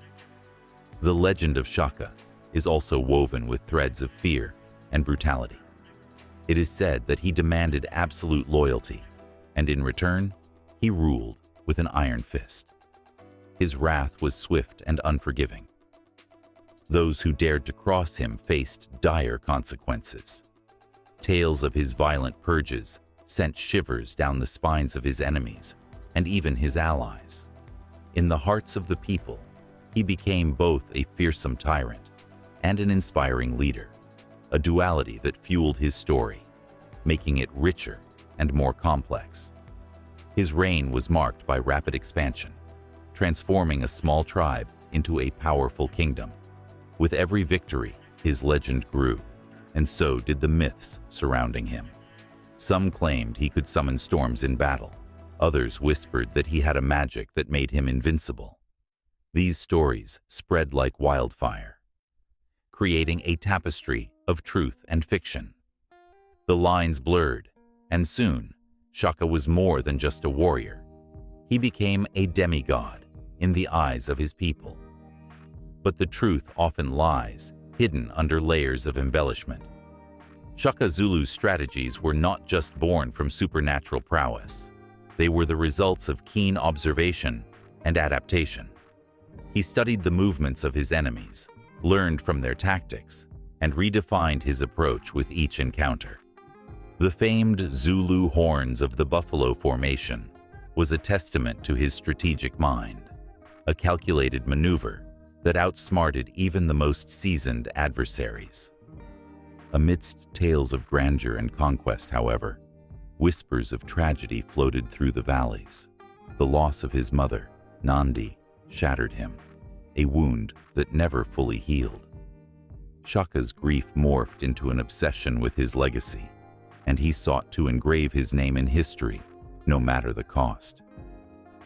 The legend of Shaka is also woven with threads of fear and brutality. It is said that he demanded absolute loyalty, and in return, he ruled with an iron fist. His wrath was swift and unforgiving. Those who dared to cross him faced dire consequences. Tales of his violent purges sent shivers down the spines of his enemies and even his allies. In the hearts of the people, he became both a fearsome tyrant and an inspiring leader, a duality that fueled his story, making it richer and more complex. His reign was marked by rapid expansion, transforming a small tribe into a powerful kingdom. With every victory, his legend grew, and so did the myths surrounding him. Some claimed he could summon storms in battle. Others whispered that he had a magic that made him invincible. These stories spread like wildfire, creating a tapestry of truth and fiction. The lines blurred, and soon, Shaka was more than just a warrior. He became a demigod in the eyes of his people. But the truth often lies hidden under layers of embellishment. Shaka Zulu's strategies were not just born from supernatural prowess. They were the results of keen observation and adaptation. He studied the movements of his enemies, learned from their tactics, and redefined his approach with each encounter. The famed Zulu horns of the buffalo formation was a testament to his strategic mind, a calculated maneuver that outsmarted even the most seasoned adversaries. Amidst tales of grandeur and conquest, however, whispers of tragedy floated through the valleys. The loss of his mother, Nandi, shattered him, a wound that never fully healed. Shaka's grief morphed into an obsession with his legacy, and he sought to engrave his name in history, no matter the cost.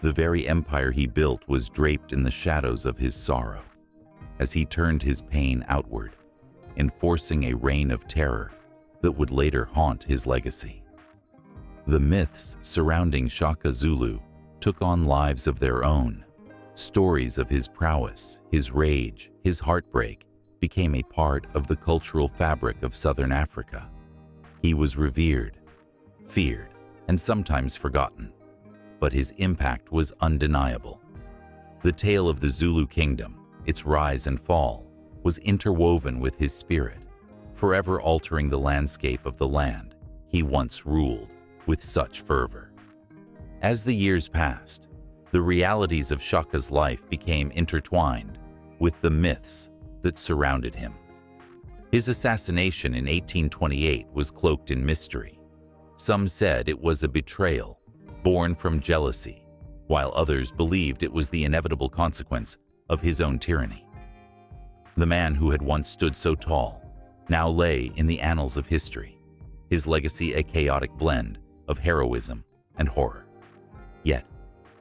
The very empire he built was draped in the shadows of his sorrow, as he turned his pain outward, enforcing a reign of terror that would later haunt his legacy. The myths surrounding Shaka Zulu took on lives of their own. Stories of his prowess, his rage, his heartbreak became a part of the cultural fabric of Southern Africa. He was revered, feared, and sometimes forgotten, but his impact was undeniable. The tale of the Zulu kingdom, its rise and fall, was interwoven with his spirit, forever altering the landscape of the land he once ruled with such fervor. As the years passed, the realities of Shaka's life became intertwined with the myths that surrounded him. His assassination in 1828 was cloaked in mystery. Some said it was a betrayal born from jealousy, while others believed it was the inevitable consequence of his own tyranny. The man who had once stood so tall now lay in the annals of history, his legacy a chaotic blend of heroism and horror. Yet,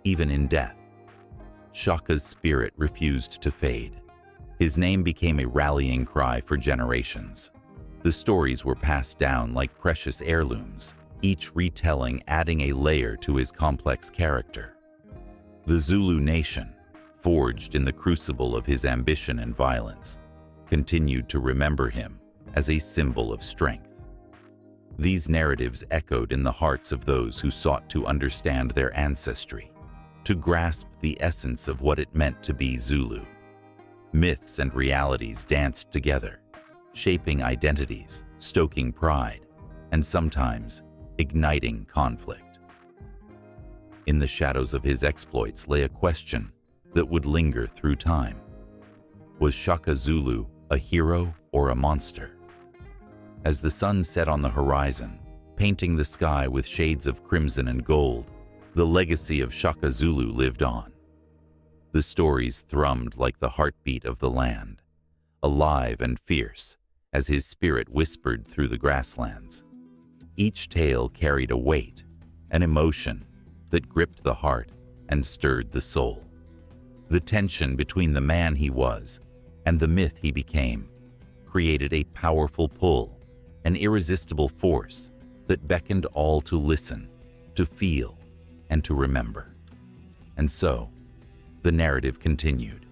even in death, Shaka's spirit refused to fade. His name became a rallying cry for generations. The stories were passed down like precious heirlooms, each retelling adding a layer to his complex character. The Zulu nation, forged in the crucible of his ambition and violence, continued to remember him as a symbol of strength. These narratives echoed in the hearts of those who sought to understand their ancestry, to grasp the essence of what it meant to be Zulu. Myths and realities danced together, shaping identities, stoking pride, and sometimes igniting conflict. In the shadows of his exploits lay a question that would linger through time. Was Shaka Zulu a hero or a monster? As the sun set on the horizon, painting the sky with shades of crimson and gold, the legacy of Shaka Zulu lived on. The stories thrummed like the heartbeat of the land, alive and fierce as his spirit whispered through the grasslands. Each tale carried a weight, an emotion that gripped the heart and stirred the soul. The tension between the man he was and the myth he became created a powerful pull, an irresistible force that beckoned all to listen, to feel, and to remember. And so, the narrative continued,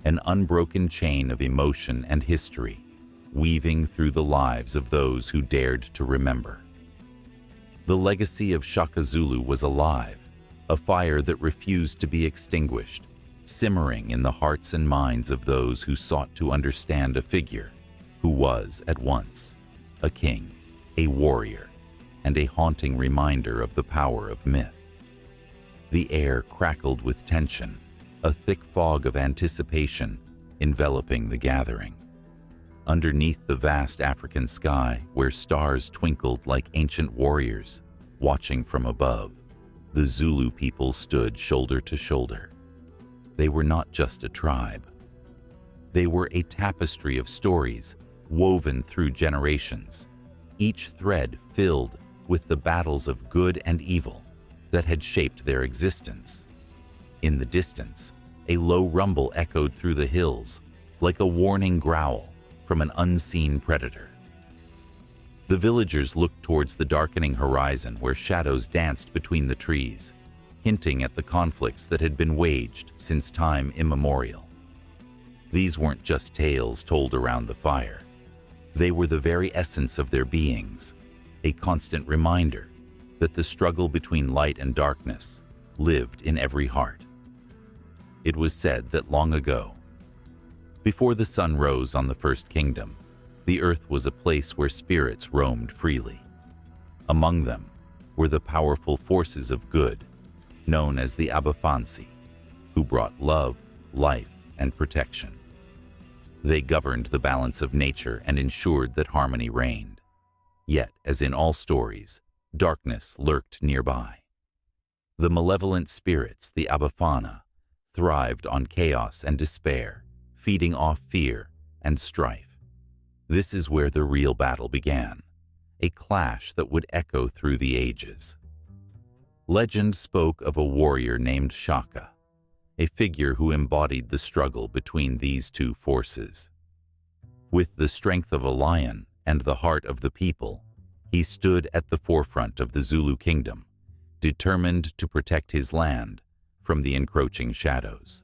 an unbroken chain of emotion and history, weaving through the lives of those who dared to remember. The legacy of Shaka Zulu was alive, a fire that refused to be extinguished, simmering in the hearts and minds of those who sought to understand a figure who was, at once, a king, a warrior, and a haunting reminder of the power of myth. The air crackled with tension, a thick fog of anticipation enveloping the gathering. Underneath the vast African sky, where stars twinkled like ancient warriors, watching from above, the Zulu people stood shoulder to shoulder. They were not just a tribe. They were a tapestry of stories woven through generations, each thread filled with the battles of good and evil that had shaped their existence. In the distance, a low rumble echoed through the hills, like a warning growl from an unseen predator. The villagers looked towards the darkening horizon where shadows danced between the trees, hinting at the conflicts that had been waged since time immemorial. These weren't just tales told around the fire. They were the very essence of their beings, a constant reminder that the struggle between light and darkness lived in every heart. It was said that long ago, before the sun rose on the first kingdom, the earth was a place where spirits roamed freely. Among them were the powerful forces of good, known as the Abafansi, who brought love, life, and protection. They governed the balance of nature and ensured that harmony reigned. Yet, as in all stories, darkness lurked nearby. The malevolent spirits, the Abafana, thrived on chaos and despair, feeding off fear and strife. This is where the real battle began, a clash that would echo through the ages. Legend spoke of a warrior named Shaka, a figure who embodied the struggle between these two forces. With the strength of a lion and the heart of the people, he stood at the forefront of the Zulu kingdom, determined to protect his land from the encroaching shadows.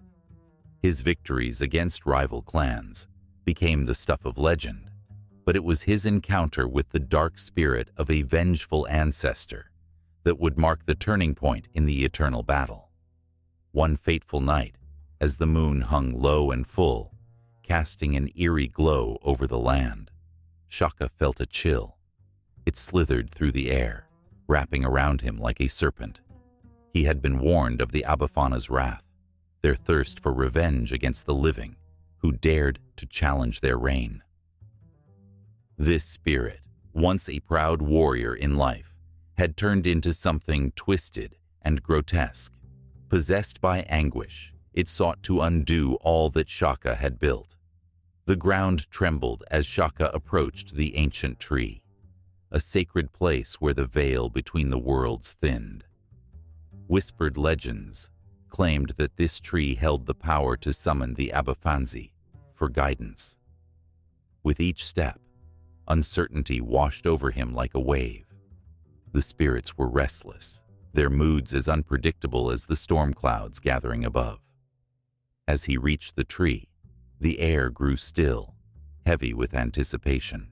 His victories against rival clans became the stuff of legend, but it was his encounter with the dark spirit of a vengeful ancestor that would mark the turning point in the eternal battle. One fateful night, as the moon hung low and full, casting an eerie glow over the land, Shaka felt a chill. It slithered through the air, wrapping around him like a serpent. He had been warned of the Abafana's wrath, their thirst for revenge against the living who dared to challenge their reign. This spirit, once a proud warrior in life, had turned into something twisted and grotesque. Possessed by anguish, it sought to undo all that Shaka had built. The ground trembled as Shaka approached the ancient tree, a sacred place where the veil between the worlds thinned. Whispered legends claimed that this tree held the power to summon the Abafanzi for guidance. With each step, uncertainty washed over him like a wave. The spirits were restless, their moods as unpredictable as the storm clouds gathering above. As he reached the tree, the air grew still, heavy with anticipation.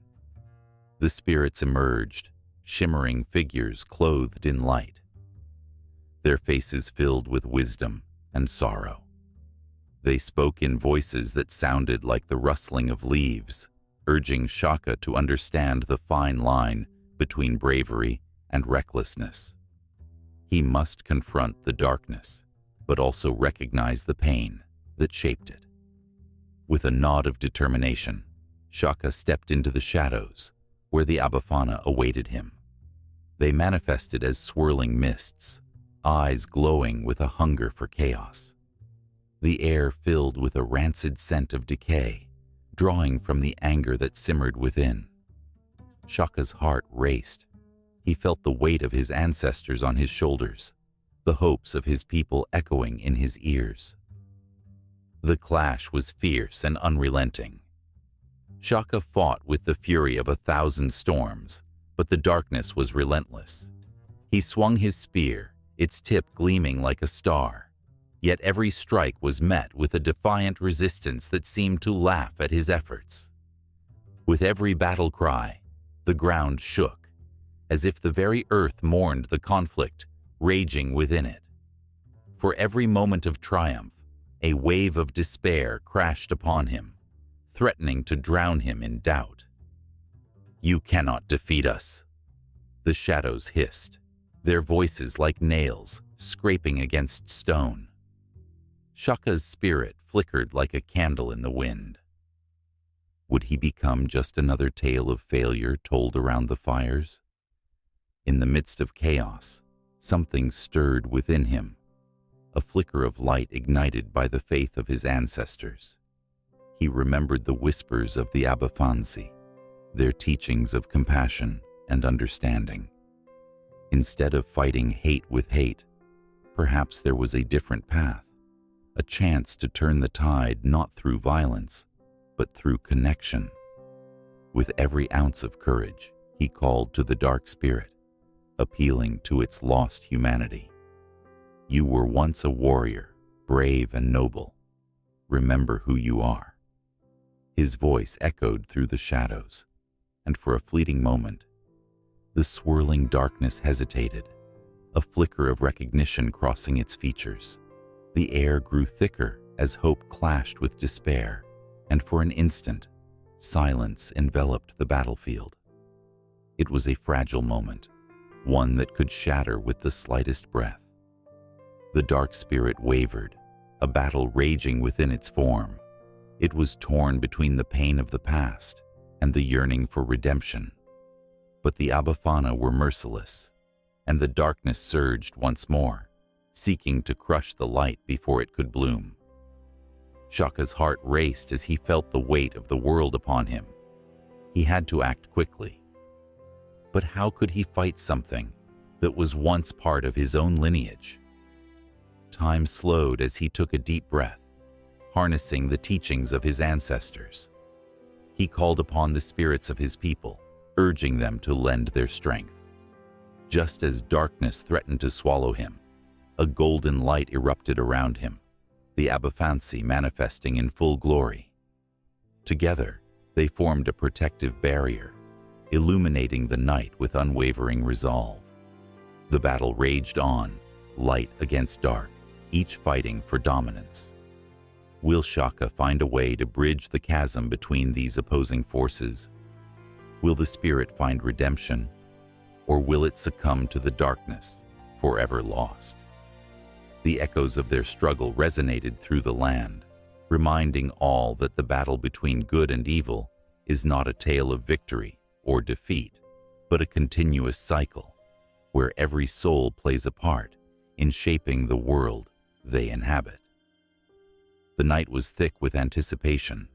The spirits emerged, shimmering figures clothed in light, their faces filled with wisdom and sorrow. They spoke in voices that sounded like the rustling of leaves, urging Shaka to understand the fine line between bravery and recklessness. He must confront the darkness, but also recognize the pain that shaped it. With a nod of determination, Shaka stepped into the shadows, where the Abafana awaited him. They manifested as swirling mists, eyes glowing with a hunger for chaos. The air filled with a rancid scent of decay, drawing from the anger that simmered within. Shaka's heart raced. He felt the weight of his ancestors on his shoulders, the hopes of his people echoing in his ears. The clash was fierce and unrelenting. Shaka fought with the fury of 1,000 storms, but the darkness was relentless. He swung his spear, its tip gleaming like a star, yet every strike was met with a defiant resistance that seemed to laugh at his efforts. With every battle cry, the ground shook, as if the very earth mourned the conflict raging within it. For every moment of triumph, a wave of despair crashed upon him, threatening to drown him in doubt. "You cannot defeat us," the shadows hissed, their voices like nails scraping against stone. Shaka's spirit flickered like a candle in the wind. Would he become just another tale of failure told around the fires? In the midst of chaos, something stirred within him, a flicker of light ignited by the faith of his ancestors. He remembered the whispers of the Abafanzi, their teachings of compassion and understanding. Instead of fighting hate with hate, perhaps there was a different path, a chance to turn the tide not through violence, but through connection. With every ounce of courage, he called to the dark spirit, appealing to its lost humanity. "You were once a warrior, brave and noble. Remember who you are." His voice echoed through the shadows, and for a fleeting moment, the swirling darkness hesitated, a flicker of recognition crossing its features. The air grew thicker as hope clashed with despair, and for an instant, silence enveloped the battlefield. It was a fragile moment, one that could shatter with the slightest breath. The dark spirit wavered, a battle raging within its form. It was torn between the pain of the past and the yearning for redemption. But the Abafana were merciless, and the darkness surged once more, seeking to crush the light before it could bloom. Shaka's heart raced as he felt the weight of the world upon him. He had to act quickly. But how could he fight something that was once part of his own lineage? Time slowed as he took a deep breath, harnessing the teachings of his ancestors. He called upon the spirits of his people, urging them to lend their strength. Just as darkness threatened to swallow him, a golden light erupted around him, the Abifansi manifesting in full glory. Together, they formed a protective barrier, illuminating the night with unwavering resolve. The battle raged on, light against dark, each fighting for dominance. Will Shaka find a way to bridge the chasm between these opposing forces? Will the spirit find redemption, or will it succumb to the darkness, forever lost? The echoes of their struggle resonated through the land, reminding all that the battle between good and evil is not a tale of victory or defeat, but a continuous cycle, where every soul plays a part in shaping the world they inhabit. The night was thick with anticipation,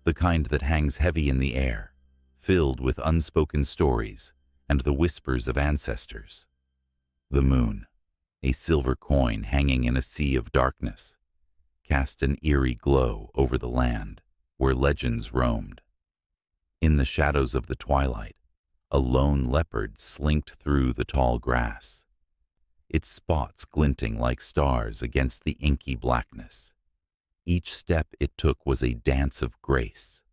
the kind that hangs heavy in the air, filled with unspoken stories and the whispers of ancestors. The moon, a silver coin hanging in a sea of darkness, cast an eerie glow over the land where legends roamed. In the shadows of the twilight, a lone leopard slinked through the tall grass, its spots glinting like stars against the inky blackness. Each step it took was a dance of grace,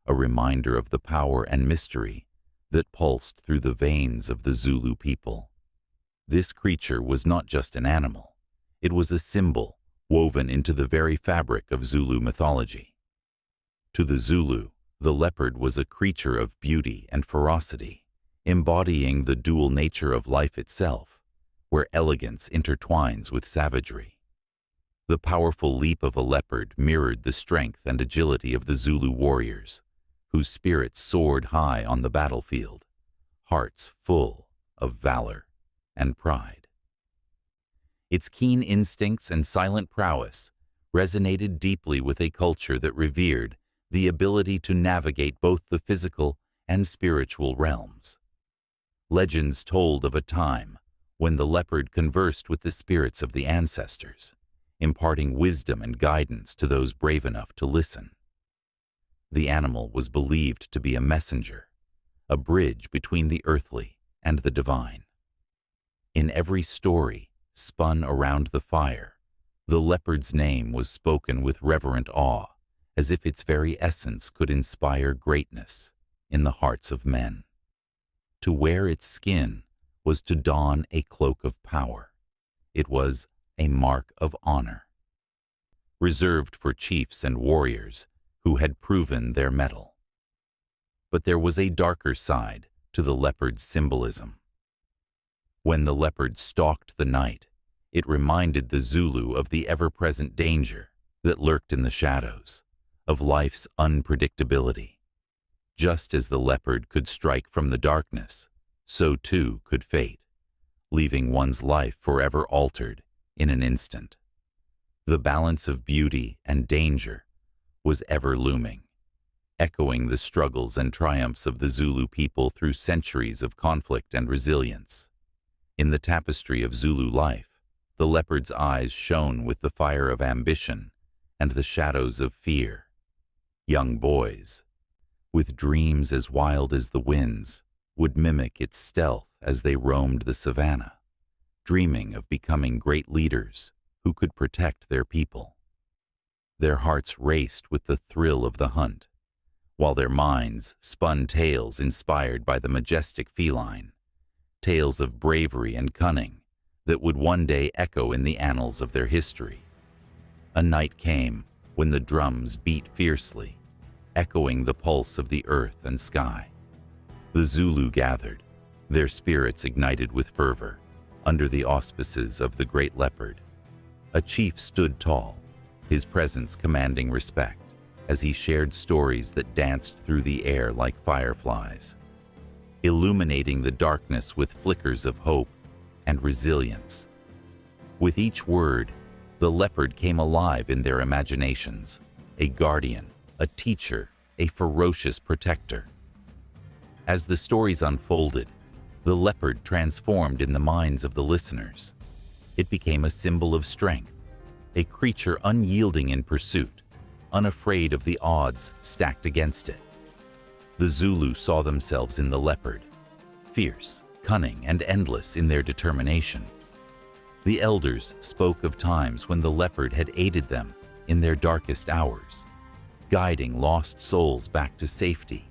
a reminder of the power and mystery that pulsed through the veins of the Zulu people. This creature was not just an animal, it was a symbol woven into the very fabric of Zulu mythology. To the Zulu, the leopard was a creature of beauty and ferocity, embodying the dual nature of life itself, where elegance intertwines with savagery. The powerful leap of a leopard mirrored the strength and agility of the Zulu warriors, whose spirits soared high on the battlefield, hearts full of valor and pride. Its keen instincts and silent prowess resonated deeply with a culture that revered the ability to navigate both the physical and spiritual realms. Legends told of a time when the leopard conversed with the spirits of the ancestors, imparting wisdom and guidance to those brave enough to listen. The animal was believed to be a messenger, a bridge between the earthly and the divine. In every story spun around the fire, the leopard's name was spoken with reverent awe, as if its very essence could inspire greatness in the hearts of men. To wear its skin was to don a cloak of power. It was a mark of honor, reserved for chiefs and warriors who had proven their mettle. But there was a darker side to the leopard's symbolism. When the leopard stalked the night, it reminded the Zulu of the ever-present danger that lurked in the shadows, of life's unpredictability. Just as the leopard could strike from the darkness, so too could fate, leaving one's life forever altered in an instant. The balance of beauty and danger was ever looming, echoing the struggles and triumphs of the Zulu people through centuries of conflict and resilience. In the tapestry of Zulu life, the leopard's eyes shone with the fire of ambition and the shadows of fear. Young boys, with dreams as wild as the winds, would mimic its stealth as they roamed the savannah, dreaming of becoming great leaders who could protect their people. Their hearts raced with the thrill of the hunt, while their minds spun tales inspired by the majestic feline, tales of bravery and cunning that would one day echo in the annals of their history. A night came when the drums beat fiercely, echoing the pulse of the earth and sky. The Zulu gathered, their spirits ignited with fervor, under the auspices of the great leopard. A chief stood tall, his presence commanding respect, as he shared stories that danced through the air like fireflies, illuminating the darkness with flickers of hope and resilience. With each word, the leopard came alive in their imaginations, a guardian, a teacher, a ferocious protector. As the stories unfolded, the leopard transformed in the minds of the listeners. It became a symbol of strength, a creature unyielding in pursuit, unafraid of the odds stacked against it. The Zulu saw themselves in the leopard, fierce, cunning, and endless in their determination. The elders spoke of times when the leopard had aided them in their darkest hours, guiding lost souls back to safety,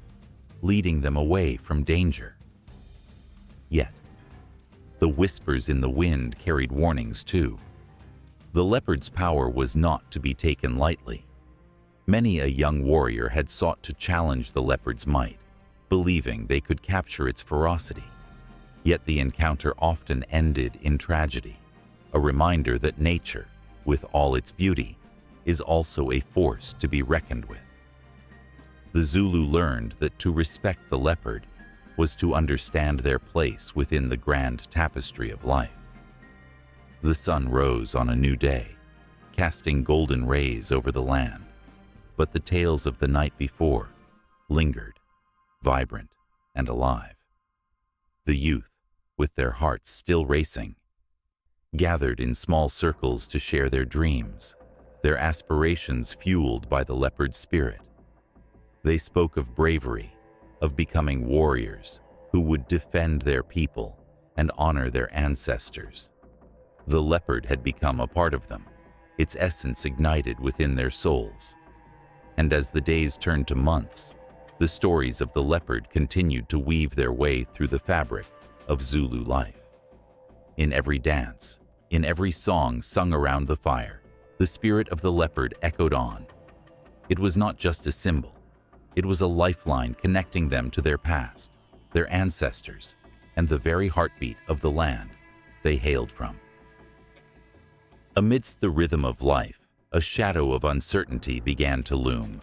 leading them away from danger. Yet, the whispers in the wind carried warnings too. The leopard's power was not to be taken lightly. Many a young warrior had sought to challenge the leopard's might, believing they could capture its ferocity. Yet the encounter often ended in tragedy, a reminder that nature, with all its beauty, is also a force to be reckoned with. The Zulu learned that to respect the leopard was to understand their place within the grand tapestry of life. The sun rose on a new day, casting golden rays over the land, but the tales of the night before lingered, vibrant and alive. The youth, with their hearts still racing, gathered in small circles to share their dreams, their aspirations fueled by the leopard spirit. They spoke of bravery, of becoming warriors who would defend their people and honor their ancestors. The leopard had become a part of them, its essence ignited within their souls. And as the days turned to months, the stories of the leopard continued to weave their way through the fabric of Zulu life. In every dance, in every song sung around the fire, the spirit of the leopard echoed on. It was not just a symbol. It was a lifeline connecting them to their past, their ancestors, and the very heartbeat of the land they hailed from. Amidst the rhythm of life, a shadow of uncertainty began to loom.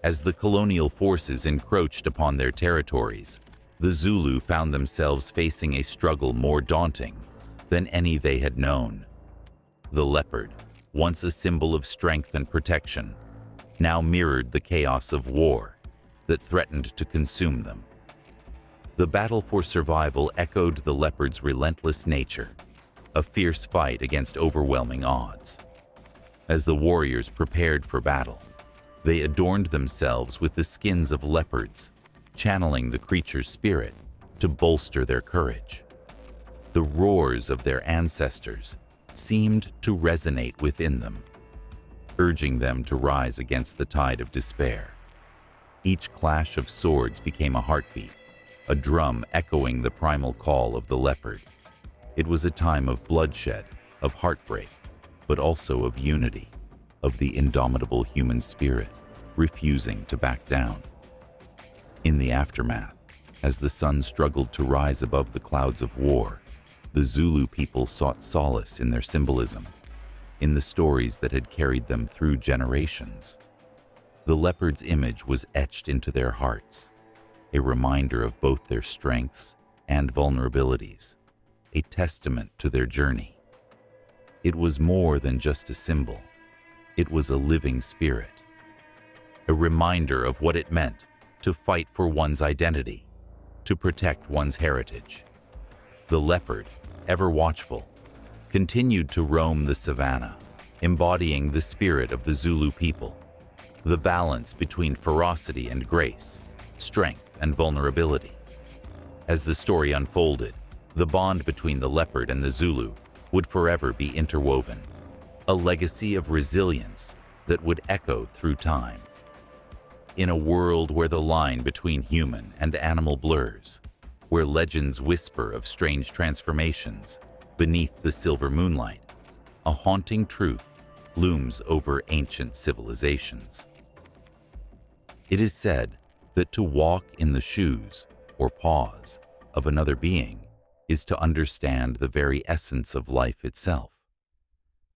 As the colonial forces encroached upon their territories, the Zulu found themselves facing a struggle more daunting than any they had known. The leopard, once a symbol of strength and protection, now mirrored the chaos of war that threatened to consume them. The battle for survival echoed the leopard's relentless nature, a fierce fight against overwhelming odds. As the warriors prepared for battle, they adorned themselves with the skins of leopards, channeling the creature's spirit to bolster their courage. The roars of their ancestors seemed to resonate within them, urging them to rise against the tide of despair. Each clash of swords became a heartbeat, a drum echoing the primal call of the leopard. It was a time of bloodshed, of heartbreak, but also of unity, of the indomitable human spirit, refusing to back down. In the aftermath, as the sun struggled to rise above the clouds of war, the Zulu people sought solace in their symbolism, in the stories that had carried them through generations. The leopard's image was etched into their hearts, a reminder of both their strengths and vulnerabilities, a testament to their journey. It was more than just a symbol. It was a living spirit, a reminder of what it meant to fight for one's identity, to protect one's heritage. The leopard, ever watchful, continued to roam the savannah, embodying the spirit of the Zulu people, the balance between ferocity and grace, strength and vulnerability. As the story unfolded, the bond between the leopard and the Zulu would forever be interwoven, a legacy of resilience that would echo through time. In a world where the line between human and animal blurs, where legends whisper of strange transformations beneath the silver moonlight, a haunting truth looms over ancient civilizations. It is said that to walk in the shoes or paws of another being is to understand the very essence of life itself.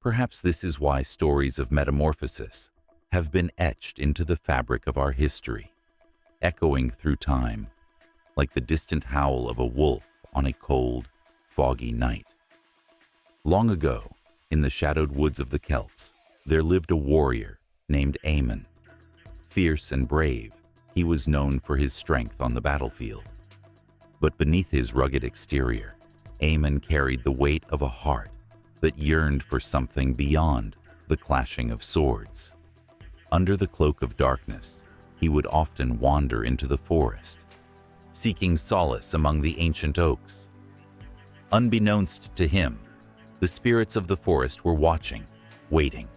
Perhaps this is why stories of metamorphosis have been etched into the fabric of our history, echoing through time like the distant howl of a wolf on a cold, foggy night. Long ago, in the shadowed woods of the Celts, there lived a warrior named Aemon. Fierce and brave, he was known for his strength on the battlefield, But beneath his rugged exterior, Aemon carried the weight of a heart that yearned for something beyond the clashing of swords. Under the cloak of darkness, he would often wander into the forest, seeking solace among the ancient oaks. Unbeknownst to him, the spirits of the forest were watching, waiting.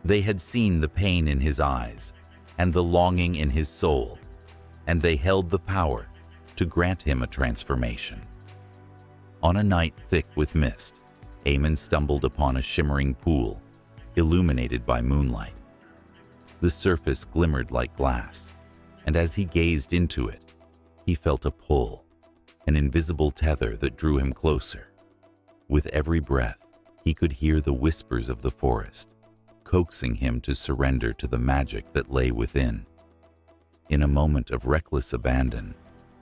They had seen the pain in his eyes and the longing in his soul, and they held the power to grant him a transformation. On a night thick with mist, Aemon stumbled upon a shimmering pool, illuminated by moonlight. The surface glimmered like glass, and as he gazed into it, he felt a pull, an invisible tether that drew him closer. With every breath, he could hear the whispers of the forest, coaxing him to surrender to the magic that lay within. In a moment of reckless abandon,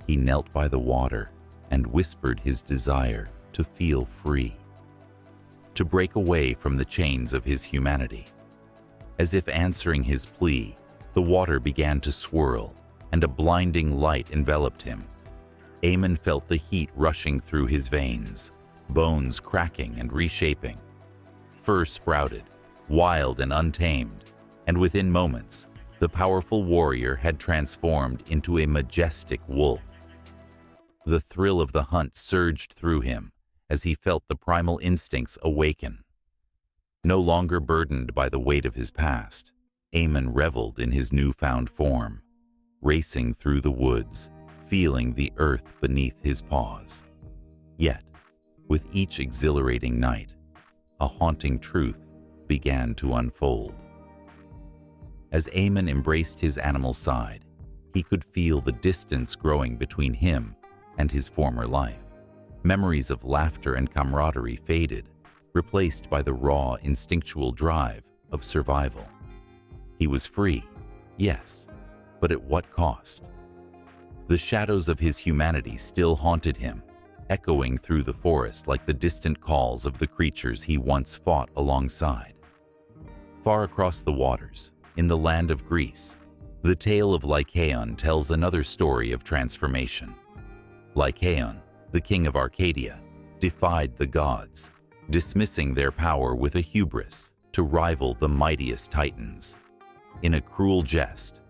he knelt by the water and whispered his desire to feel free, to break away from the chains of his humanity. As if answering his plea, the water began to swirl, and a blinding light enveloped him. Aemon felt the heat rushing through his veins, bones cracking and reshaping. Fur sprouted, wild and untamed, and within moments, the powerful warrior had transformed into a majestic wolf. The thrill of the hunt surged through him as he felt the primal instincts awaken. No longer burdened by the weight of his past, Aemon reveled in his newfound form, racing through the woods, feeling the earth beneath his paws. Yet, with each exhilarating night, a haunting truth began to unfold. As Aemon embraced his animal side, he could feel the distance growing between him and his former life. Memories of laughter and camaraderie faded, replaced by the raw, instinctual drive of survival. He was free, yes, but at what cost? The shadows of his humanity still haunted him, echoing through the forest like the distant calls of the creatures he once fought alongside. Far across the waters, in the land of Greece, the tale of Lycaon tells another story of transformation. Lycaon, the king of Arcadia, defied the gods, dismissing their power with a hubris to rival the mightiest titans. In a cruel jest,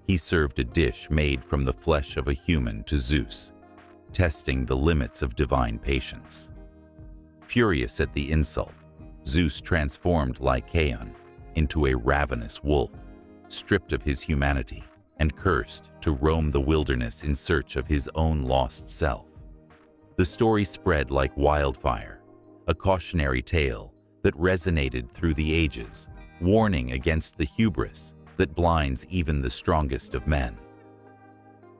he served a dish made from the flesh of a human to Zeus, testing the limits of divine patience. Furious at the insult, Zeus transformed Lycaon into a ravenous wolf, stripped of his humanity and cursed to roam the wilderness in search of his own lost self. The story spread like wildfire, a cautionary tale that resonated through the ages, warning against the hubris that blinds even the strongest of men.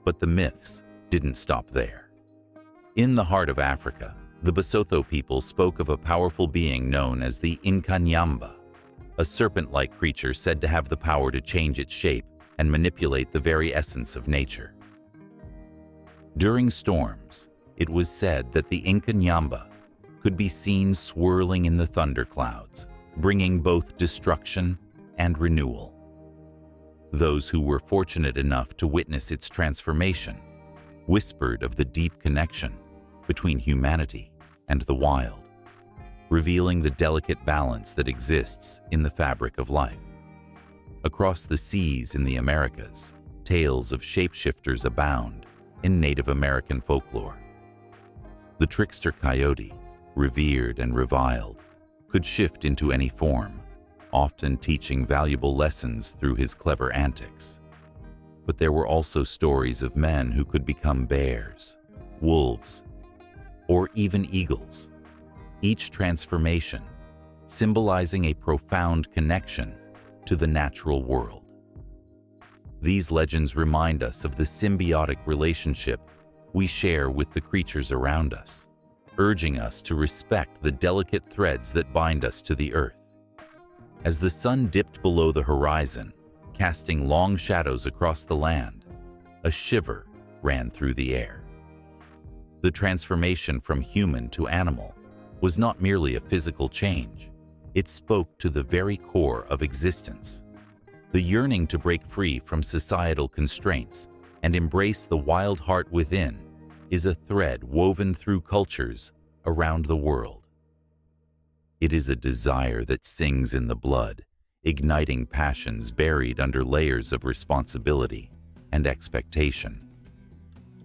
But the myths didn't stop there. In the heart of Africa, the Basotho people spoke of a powerful being known as the Nkanyamba, a serpent-like creature said to have the power to change its shape and manipulate the very essence of nature. During storms, it was said that the Nkanyamba could be seen swirling in the thunderclouds, bringing both destruction and renewal. Those who were fortunate enough to witness its transformation whispered of the deep connection between humanity and the wild, revealing the delicate balance that exists in the fabric of life. Across the seas in the Americas, tales of shapeshifters abound in Native American folklore. The trickster coyote, revered and reviled, could shift into any form, often teaching valuable lessons through his clever antics. But there were also stories of men who could become bears, wolves, or even eagles, each transformation symbolizing a profound connection to the natural world. These legends remind us of the symbiotic relationship we share with the creatures around us, urging us to respect the delicate threads that bind us to the earth. As the sun dipped below the horizon, casting long shadows across the land, a shiver ran through the air. The transformation from human to animal was not merely a physical change. It spoke to the very core of existence. The yearning to break free from societal constraints and embrace the wild heart within is a thread woven through cultures around the world. It is a desire that sings in the blood, igniting passions buried under layers of responsibility and expectation.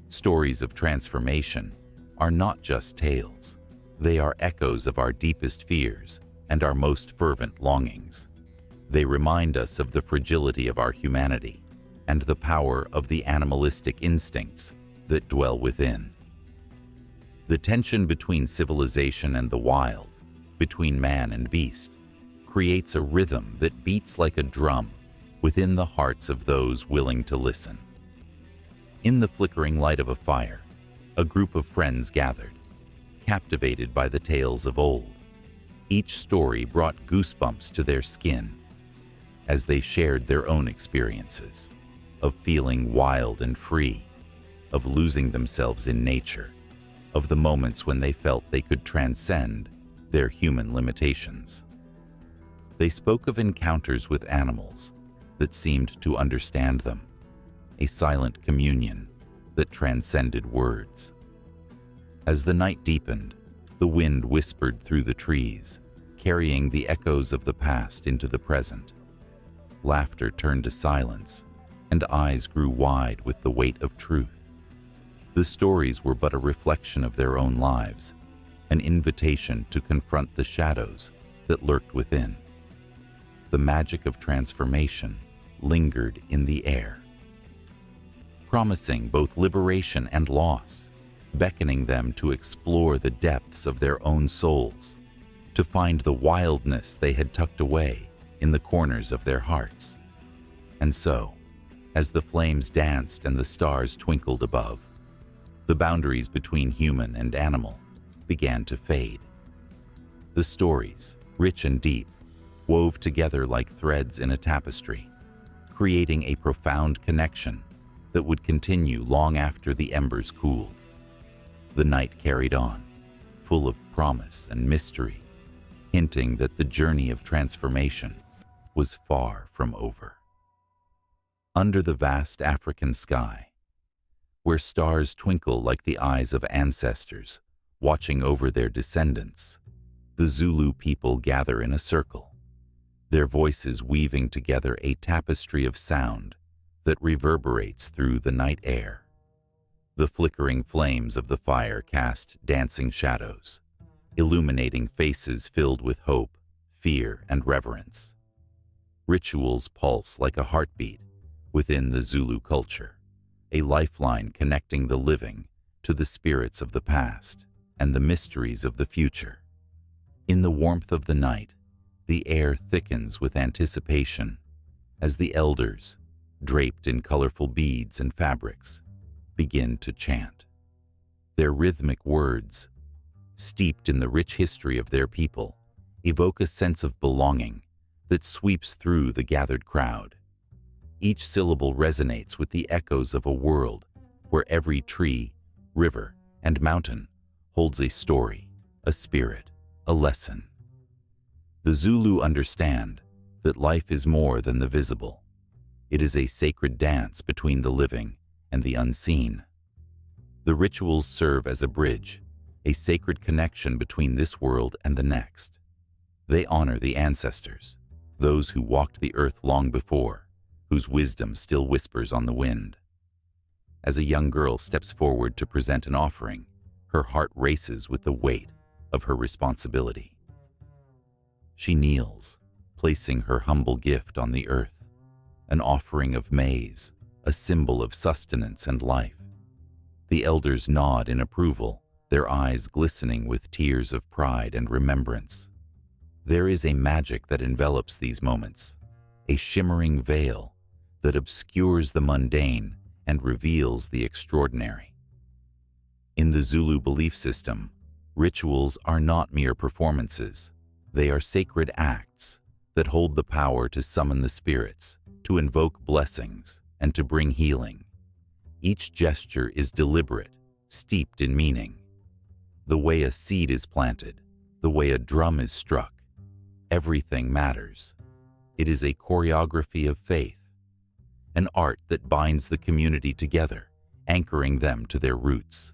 Stories of transformation are not just tales. They are echoes of our deepest fears and our most fervent longings. They remind us of the fragility of our humanity and the power of the animalistic instincts that dwell within. The tension between civilization and the wild, between man and beast, creates a rhythm that beats like a drum within the hearts of those willing to listen. In the flickering light of a fire, a group of friends gathered, captivated by the tales of old. Each story brought goosebumps to their skin as they shared their own experiences of feeling wild and free, of losing themselves in nature, of the moments when they felt they could transcend their human limitations. They spoke of encounters with animals that seemed to understand them, a silent communion that transcended words. As the night deepened, the wind whispered through the trees, carrying the echoes of the past into the present. Laughter turned to silence, and eyes grew wide with the weight of truth. The stories were but a reflection of their own lives, an invitation to confront the shadows that lurked within. The magic of transformation lingered in the air, promising both liberation and loss, beckoning them to explore the depths of their own souls, to find the wildness they had tucked away in the corners of their hearts. And so, as the flames danced and the stars twinkled above, the boundaries between human and animal began to fade. The stories, rich and deep, wove together like threads in a tapestry, creating a profound connection that would continue long after the embers cooled. The night carried on, full of promise and mystery, hinting that the journey of transformation was far from over. Under the vast African sky, where stars twinkle like the eyes of ancestors watching over their descendants, the Zulu people gather in a circle, their voices weaving together a tapestry of sound that reverberates through the night air. The flickering flames of the fire cast dancing shadows, illuminating faces filled with hope, fear, and reverence. Rituals pulse like a heartbeat within the Zulu culture, a lifeline connecting the living to the spirits of the past and the mysteries of the future. In the warmth of the night, the air thickens with anticipation as the elders, draped in colorful beads and fabrics, begin to chant. Their rhythmic words, steeped in the rich history of their people, evoke a sense of belonging that sweeps through the gathered crowd. Each syllable resonates with the echoes of a world where every tree, river, and mountain holds a story, a spirit, a lesson. The Zulu understand that life is more than the visible. It is a sacred dance between the living and the unseen. The rituals serve as a bridge, a sacred connection between this world and the next. They honor the ancestors, those who walked the earth long before, whose wisdom still whispers on the wind. As a young girl steps forward to present an offering, her heart races with the weight of her responsibility. She kneels, placing her humble gift on the earth, an offering of maize, a symbol of sustenance and life. The elders nod in approval, their eyes glistening with tears of pride and remembrance. There is a magic that envelops these moments, a shimmering veil that obscures the mundane and reveals the extraordinary. In the Zulu belief system, rituals are not mere performances. They are sacred acts that hold the power to summon the spirits, to invoke blessings, and to bring healing. Each gesture is deliberate, steeped in meaning. The way a seed is planted, the way a drum is struck, everything matters. It is a choreography of faith, an art that binds the community together, anchoring them to their roots.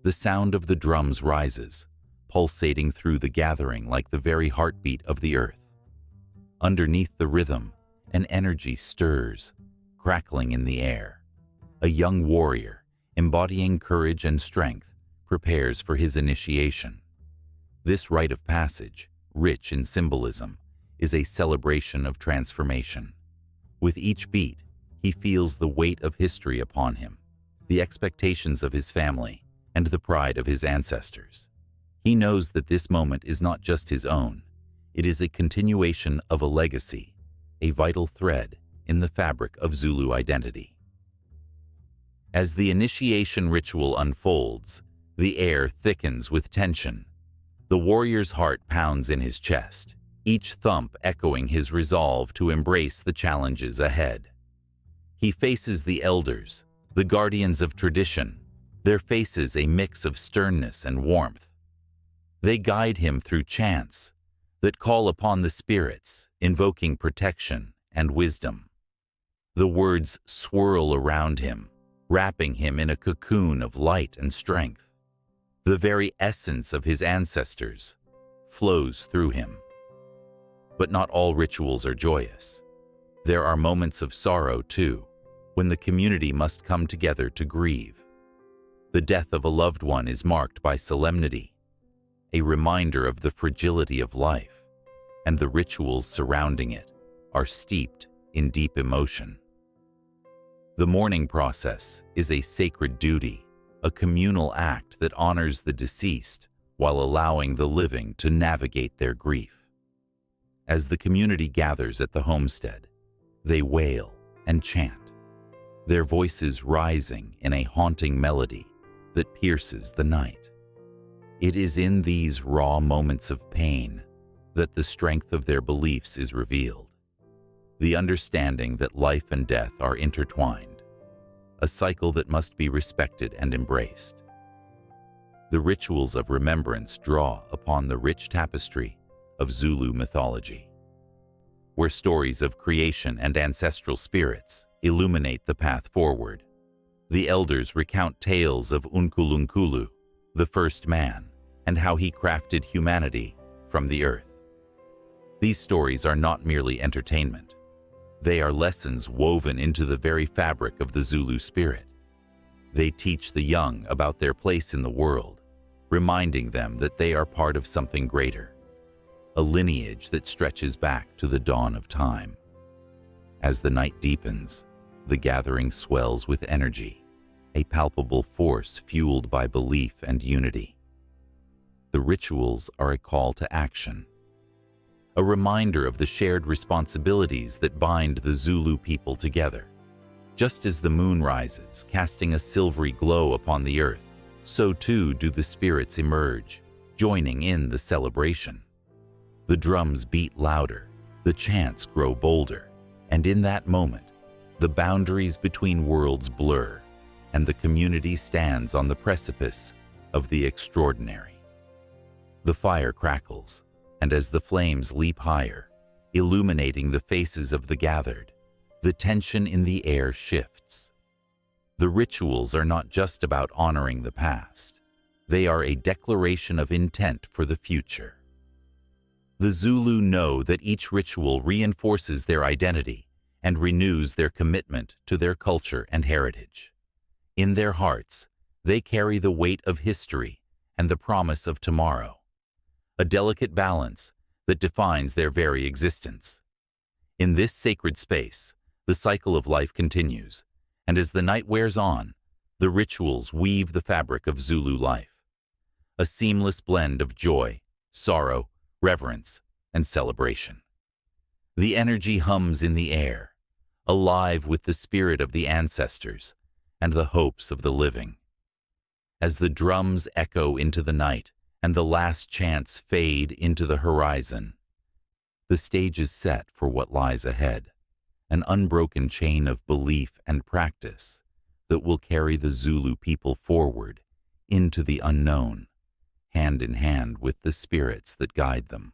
The sound of the drums rises, pulsating through the gathering like the very heartbeat of the earth. Underneath the rhythm, an energy stirs, crackling in the air. A young warrior, embodying courage and strength, prepares for his initiation. This rite of passage, rich in symbolism, is a celebration of transformation. With each beat, he feels the weight of history upon him, the expectations of his family, and the pride of his ancestors. He knows that this moment is not just his own. It is a continuation of a legacy, a vital thread in the fabric of Zulu identity. As the initiation ritual unfolds, the air thickens with tension. The warrior's heart pounds in his chest, each thump echoing his resolve to embrace the challenges ahead. He faces the elders, the guardians of tradition, their faces a mix of sternness and warmth. They guide him through chants that call upon the spirits, invoking protection and wisdom. The words swirl around him, wrapping him in a cocoon of light and strength. The very essence of his ancestors flows through him. But not all rituals are joyous. There are moments of sorrow, too, when the community must come together to grieve. The death of a loved one is marked by solemnity, a reminder of the fragility of life, and the rituals surrounding it are steeped in deep emotion. The mourning process is a sacred duty, a communal act that honors the deceased while allowing the living to navigate their grief. As the community gathers at the homestead, they wail and chant, their voices rising in a haunting melody that pierces the night. It is in these raw moments of pain that the strength of their beliefs is revealed, the understanding that life and death are intertwined, a cycle that must be respected and embraced. The rituals of remembrance draw upon the rich tapestry of Zulu mythology, where stories of creation and ancestral spirits illuminate the path forward. The elders recount tales of Unkulunkulu, the first man, and how he crafted humanity from the earth. These stories are not merely entertainment. They are lessons woven into the very fabric of the Zulu spirit. They teach the young about their place in the world, reminding them that they are part of something greater, a lineage that stretches back to the dawn of time. As the night deepens, the gathering swells with energy, a palpable force fueled by belief and unity. The rituals are a call to action, a reminder of the shared responsibilities that bind the Zulu people together. Just as the moon rises, casting a silvery glow upon the earth, so too do the spirits emerge, joining in the celebration. The drums beat louder, the chants grow bolder, and in that moment, the boundaries between worlds blur, and the community stands on the precipice of the extraordinary. The fire crackles, and as the flames leap higher, illuminating the faces of the gathered, the tension in the air shifts. The rituals are not just about honoring the past. They are a declaration of intent for the future. The Zulu know that each ritual reinforces their identity and renews their commitment to their culture and heritage. In their hearts, they carry the weight of history and the promise of tomorrow, a delicate balance that defines their very existence. In this sacred space, the cycle of life continues, and as the night wears on, the rituals weave the fabric of Zulu life, a seamless blend of joy, sorrow, reverence, and celebration. The energy hums in the air, alive with the spirit of the ancestors and the hopes of the living. As the drums echo into the night and the last chants fade into the horizon, the stage is set for what lies ahead, an unbroken chain of belief and practice that will carry the Zulu people forward into the unknown, hand in hand with the spirits that guide them.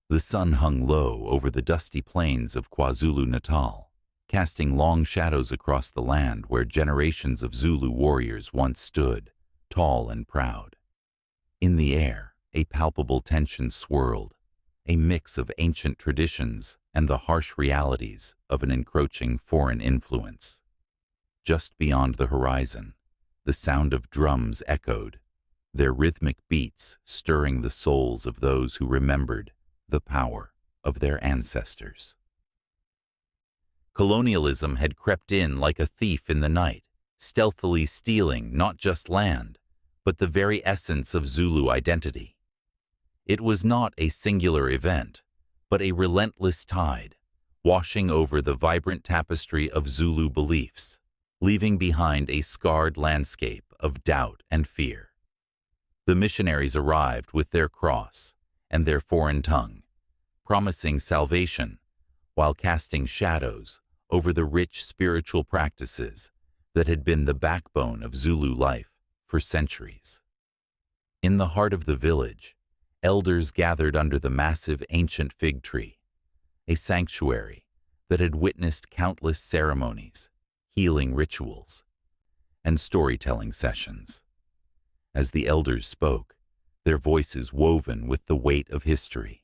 The sun hung low over the dusty plains of KwaZulu-Natal, casting long shadows across the land where generations of Zulu warriors once stood, tall and proud. In the air, a palpable tension swirled, a mix of ancient traditions and the harsh realities of an encroaching foreign influence. Just beyond the horizon, the sound of drums echoed, their rhythmic beats stirring the souls of those who remembered the power of their ancestors. Colonialism had crept in like a thief in the night, stealthily stealing not just land, but the very essence of Zulu identity. It was not a singular event, but a relentless tide, washing over the vibrant tapestry of Zulu beliefs, leaving behind a scarred landscape of doubt and fear. The missionaries arrived with their cross and their foreign tongue, promising salvation while casting shadows over the rich spiritual practices that had been the backbone of Zulu life for centuries. In the heart of the village, elders gathered under the massive ancient fig tree, a sanctuary that had witnessed countless ceremonies, healing rituals, and storytelling sessions. As the elders spoke, their voices woven with the weight of history,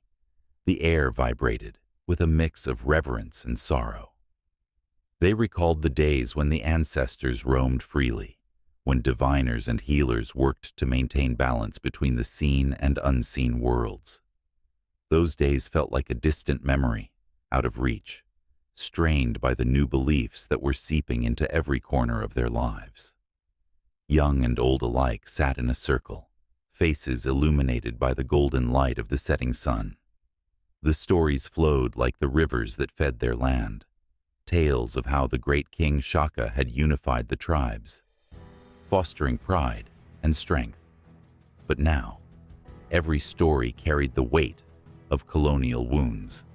the air vibrated with a mix of reverence and sorrow. They recalled the days when the ancestors roamed freely, when diviners and healers worked to maintain balance between the seen and unseen worlds. Those days felt like a distant memory, out of reach, strained by the new beliefs that were seeping into every corner of their lives. Young and old alike sat in a circle, faces illuminated by the golden light of the setting sun. The stories flowed like the rivers that fed their land, tales of how the great King Shaka had unified the tribes, fostering pride and strength. But now, every story carried the weight of colonial wounds.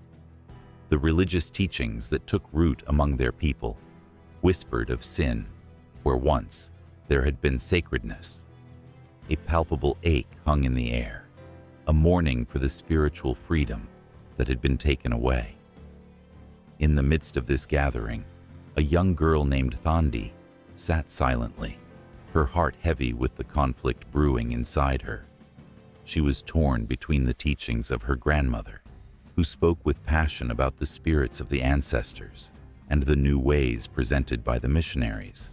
The religious teachings that took root among their people whispered of sin where once there had been sacredness. A palpable ache hung in the air, a mourning for the spiritual freedom that had been taken away. In the midst of this gathering, a young girl named Thandi sat silently, her heart heavy with the conflict brewing inside her. She was torn between the teachings of her grandmother, who spoke with passion about the spirits of the ancestors, and the new ways presented by the missionaries.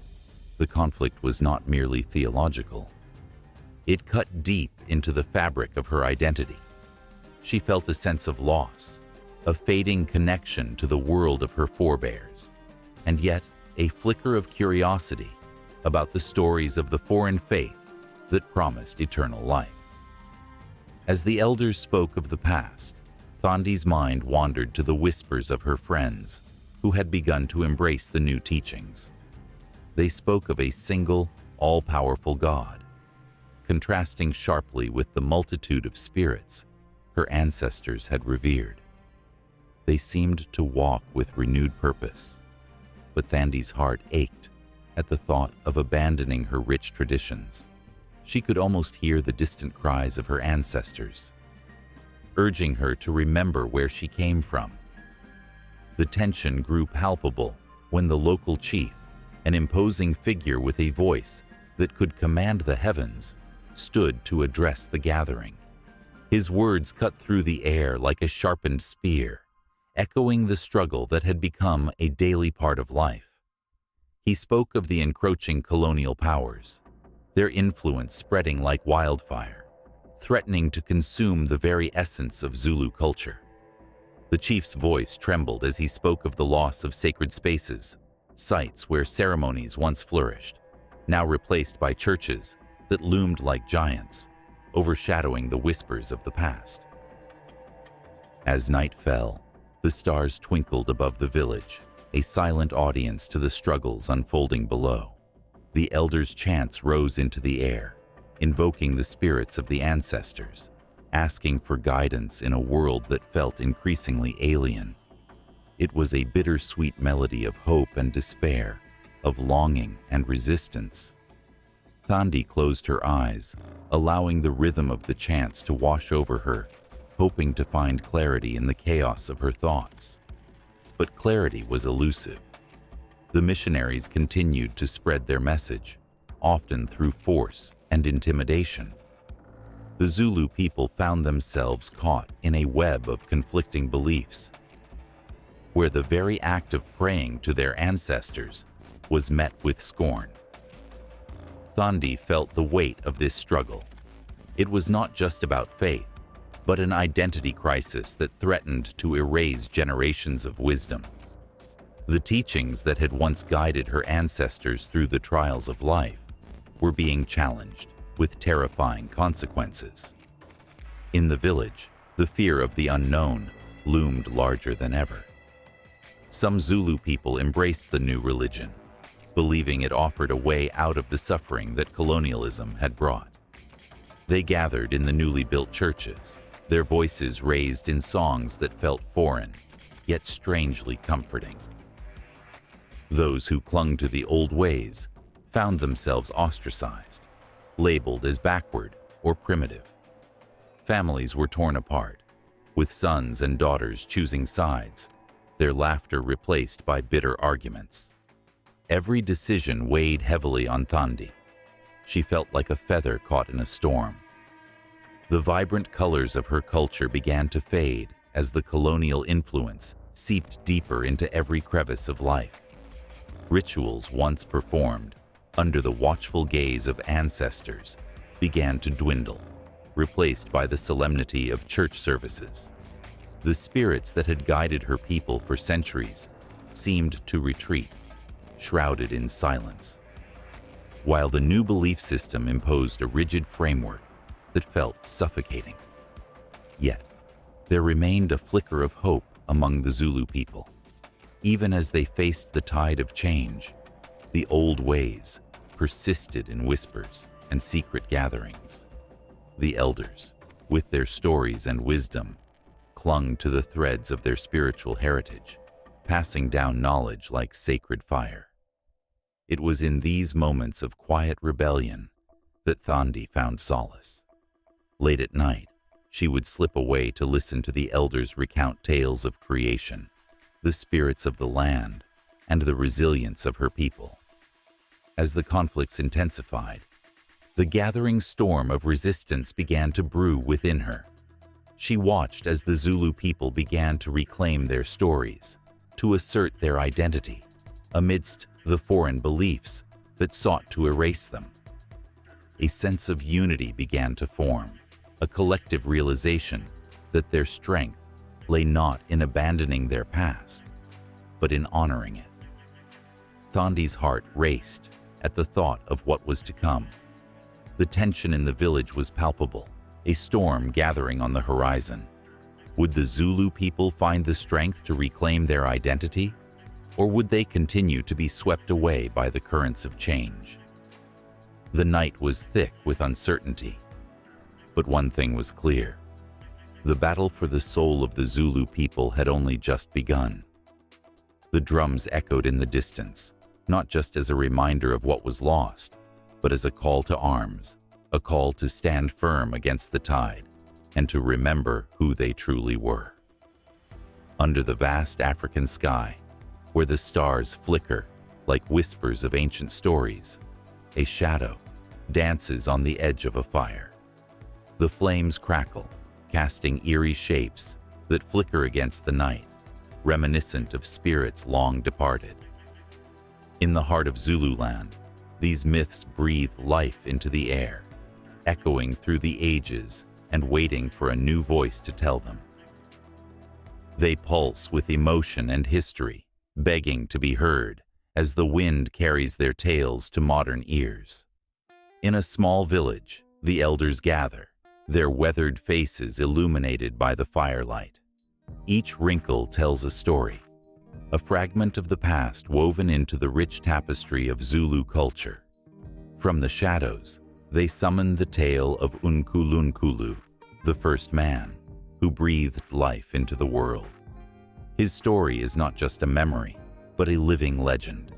The conflict was not merely theological. It cut deep into the fabric of her identity. She felt a sense of loss, a fading connection to the world of her forebears, and yet a flicker of curiosity about the stories of the foreign faith that promised eternal life. As the elders spoke of the past, Thandi's mind wandered to the whispers of her friends who had begun to embrace the new teachings. They spoke of a single, all-powerful God, contrasting sharply with the multitude of spirits her ancestors had revered. They seemed to walk with renewed purpose, but Thandi's heart ached at the thought of abandoning her rich traditions. She could almost hear the distant cries of her ancestors, urging her to remember where she came from. The tension grew palpable when the local chief, an imposing figure with a voice that could command the heavens, stood to address the gathering. His words cut through the air like a sharpened spear, echoing the struggle that had become a daily part of life. He spoke of the encroaching colonial powers, their influence spreading like wildfire, threatening to consume the very essence of Zulu culture. The chief's voice trembled as he spoke of the loss of sacred spaces, sites where ceremonies once flourished, now replaced by churches that loomed like giants, overshadowing the whispers of the past. As night fell, the stars twinkled above the village, a silent audience to the struggles unfolding below. The elders' chants rose into the air, invoking the spirits of the ancestors, asking for guidance in a world that felt increasingly alien. It was a bittersweet melody of hope and despair, of longing and resistance. Thandi closed her eyes, allowing the rhythm of the chants to wash over her, hoping to find clarity in the chaos of her thoughts. But clarity was elusive. The missionaries continued to spread their message, often through force and intimidation. The Zulu people found themselves caught in a web of conflicting beliefs, where the very act of praying to their ancestors was met with scorn. Thandi felt the weight of this struggle. It was not just about faith, but an identity crisis that threatened to erase generations of wisdom. The teachings that had once guided her ancestors through the trials of life were being challenged with terrifying consequences. In the village, the fear of the unknown loomed larger than ever. Some Zulu people embraced the new religion, believing it offered a way out of the suffering that colonialism had brought. They gathered in the newly built churches, their voices raised in songs that felt foreign, yet strangely comforting. Those who clung to the old ways found themselves ostracized, labeled as backward or primitive. Families were torn apart, with sons and daughters choosing sides, their laughter replaced by bitter arguments. Every decision weighed heavily on Thandi. She felt like a feather caught in a storm. The vibrant colors of her culture began to fade as the colonial influence seeped deeper into every crevice of life. Rituals once performed under the watchful gaze of ancestors began to dwindle, replaced by the solemnity of church services. The spirits that had guided her people for centuries seemed to retreat, shrouded in silence, while the new belief system imposed a rigid framework that felt suffocating. Yet, there remained a flicker of hope among the Zulu people. Even as they faced the tide of change, the old ways persisted in whispers and secret gatherings. The elders, with their stories and wisdom, clung to the threads of their spiritual heritage, passing down knowledge like sacred fire. It was in these moments of quiet rebellion that Thandi found solace. Late at night, she would slip away to listen to the elders recount tales of creation, the spirits of the land, and the resilience of her people. As the conflicts intensified, the gathering storm of resistance began to brew within her. She watched as the Zulu people began to reclaim their stories, to assert their identity, amidst the foreign beliefs that sought to erase them. A sense of unity began to form, a collective realization that their strength lay not in abandoning their past, but in honoring it. Thandi's heart raced at the thought of what was to come. The tension in the village was palpable, a storm gathering on the horizon. Would the Zulu people find the strength to reclaim their identity, or would they continue to be swept away by the currents of change? The night was thick with uncertainty, but one thing was clear. The battle for the soul of the Zulu people had only just begun. The drums echoed in the distance, not just as a reminder of what was lost, but as a call to arms, a call to stand firm against the tide, and to remember who they truly were. Under the vast African sky, where the stars flicker like whispers of ancient stories, a shadow dances on the edge of a fire. The flames crackle, casting eerie shapes that flicker against the night, reminiscent of spirits long departed. In the heart of Zululand, these myths breathe life into the air, echoing through the ages and waiting for a new voice to tell them. They pulse with emotion and history, begging to be heard as the wind carries their tales to modern ears. In a small village, the elders gather, their weathered faces illuminated by the firelight. Each wrinkle tells a story, a fragment of the past woven into the rich tapestry of Zulu culture. From the shadows, they summon the tale of Unkulunkulu, the first man who breathed life into the world. His story is not just a memory, but a living legend,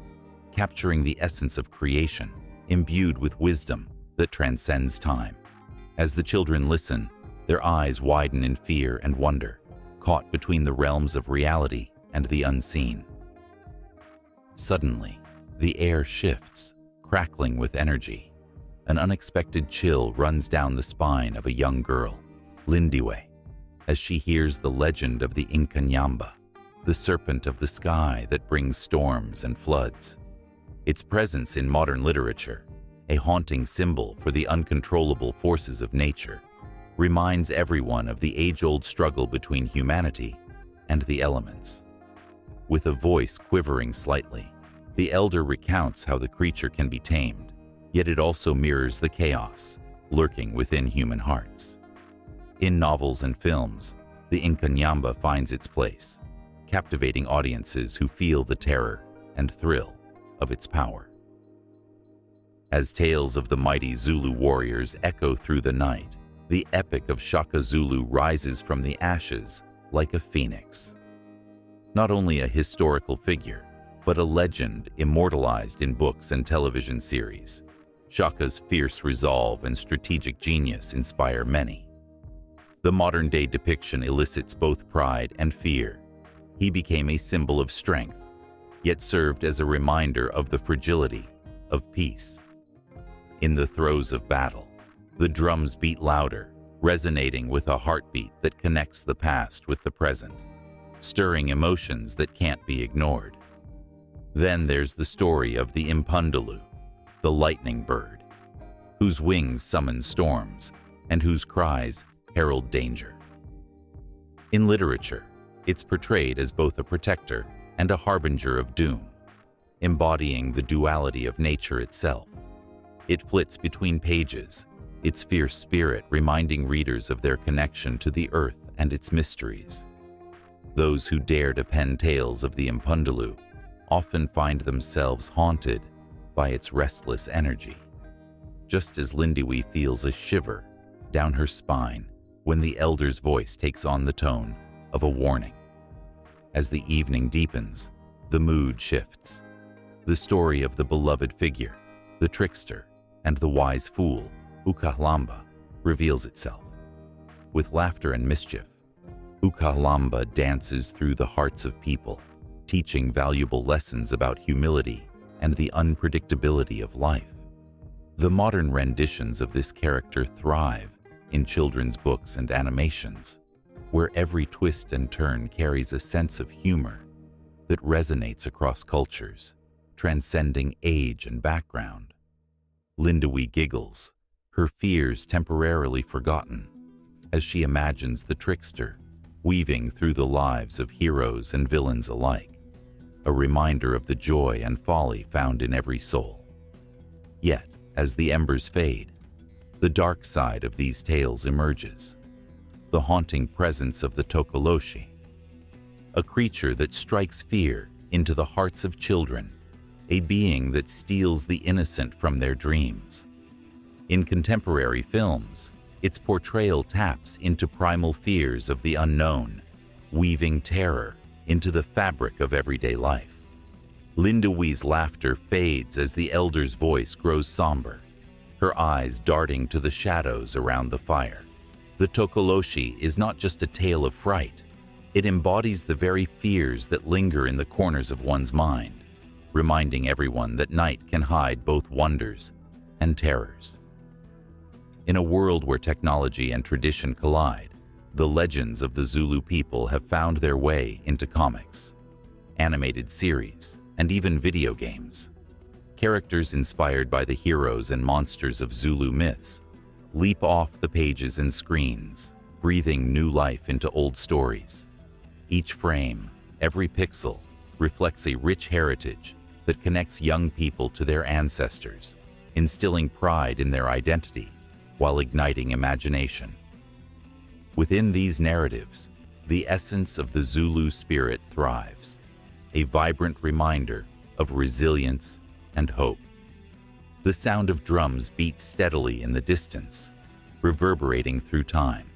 capturing the essence of creation, imbued with wisdom that transcends time. As the children listen, their eyes widen in fear and wonder, caught between the realms of reality and the unseen. Suddenly, the air shifts, crackling with energy. An unexpected chill runs down the spine of a young girl, Lindiwe, as she hears the legend of the Inkanyamba, the serpent of the sky that brings storms and floods. Its presence in modern literature, a haunting symbol for the uncontrollable forces of nature, reminds everyone of the age-old struggle between humanity and the elements. With a voice quivering slightly, the elder recounts how the creature can be tamed, yet it also mirrors the chaos lurking within human hearts. In novels and films, the Inkanyamba finds its place, captivating audiences who feel the terror and thrill of its power. As tales of the mighty Zulu warriors echo through the night, the epic of Shaka Zulu rises from the ashes like a phoenix. Not only a historical figure, but a legend immortalized in books and television series, Shaka's fierce resolve and strategic genius inspire many. The modern-day depiction elicits both pride and fear. He became a symbol of strength, yet served as a reminder of the fragility of peace. In the throes of battle, the drums beat louder, resonating with a heartbeat that connects the past with the present, stirring emotions that can't be ignored. Then there's the story of the Impundulu, the lightning bird, whose wings summon storms and whose cries herald danger. In literature, it's portrayed as both a protector and a harbinger of doom, embodying the duality of nature itself. It flits between pages, its fierce spirit reminding readers of their connection to the earth and its mysteries. Those who dare to pen tales of the Impundulu often find themselves haunted by its restless energy, just as Lindiwe feels a shiver down her spine when the elder's voice takes on the tone of a warning. As the evening deepens, the mood shifts. The story of the beloved figure, the trickster, and the wise fool, Ukahlamba, reveals itself. With laughter and mischief, Ukahlamba dances through the hearts of people, teaching valuable lessons about humility and the unpredictability of life. The modern renditions of this character thrive in children's books and animations, where every twist and turn carries a sense of humor that resonates across cultures, transcending age and background. Lindiwe giggles, her fears temporarily forgotten, as she imagines the trickster weaving through the lives of heroes and villains alike, a reminder of the joy and folly found in every soul. Yet, as the embers fade, the dark side of these tales emerges, the haunting presence of the Tokoloshi, a creature that strikes fear into the hearts of children, a being that steals the innocent from their dreams. In contemporary films, its portrayal taps into primal fears of the unknown, weaving terror into the fabric of everyday life. Lindiwe's laughter fades as the elder's voice grows somber, her eyes darting to the shadows around the fire. The Tokoloshi is not just a tale of fright. It embodies the very fears that linger in the corners of one's mind, reminding everyone that night can hide both wonders and terrors. In a world where technology and tradition collide, the legends of the Zulu people have found their way into comics, animated series, and even video games. Characters inspired by the heroes and monsters of Zulu myths leap off the pages and screens, breathing new life into old stories. Each frame, every pixel, reflects a rich heritage that connects young people to their ancestors, instilling pride in their identity while igniting imagination. Within these narratives, the essence of the Zulu spirit thrives, a vibrant reminder of resilience and hope. The sound of drums beats steadily in the distance, reverberating through time,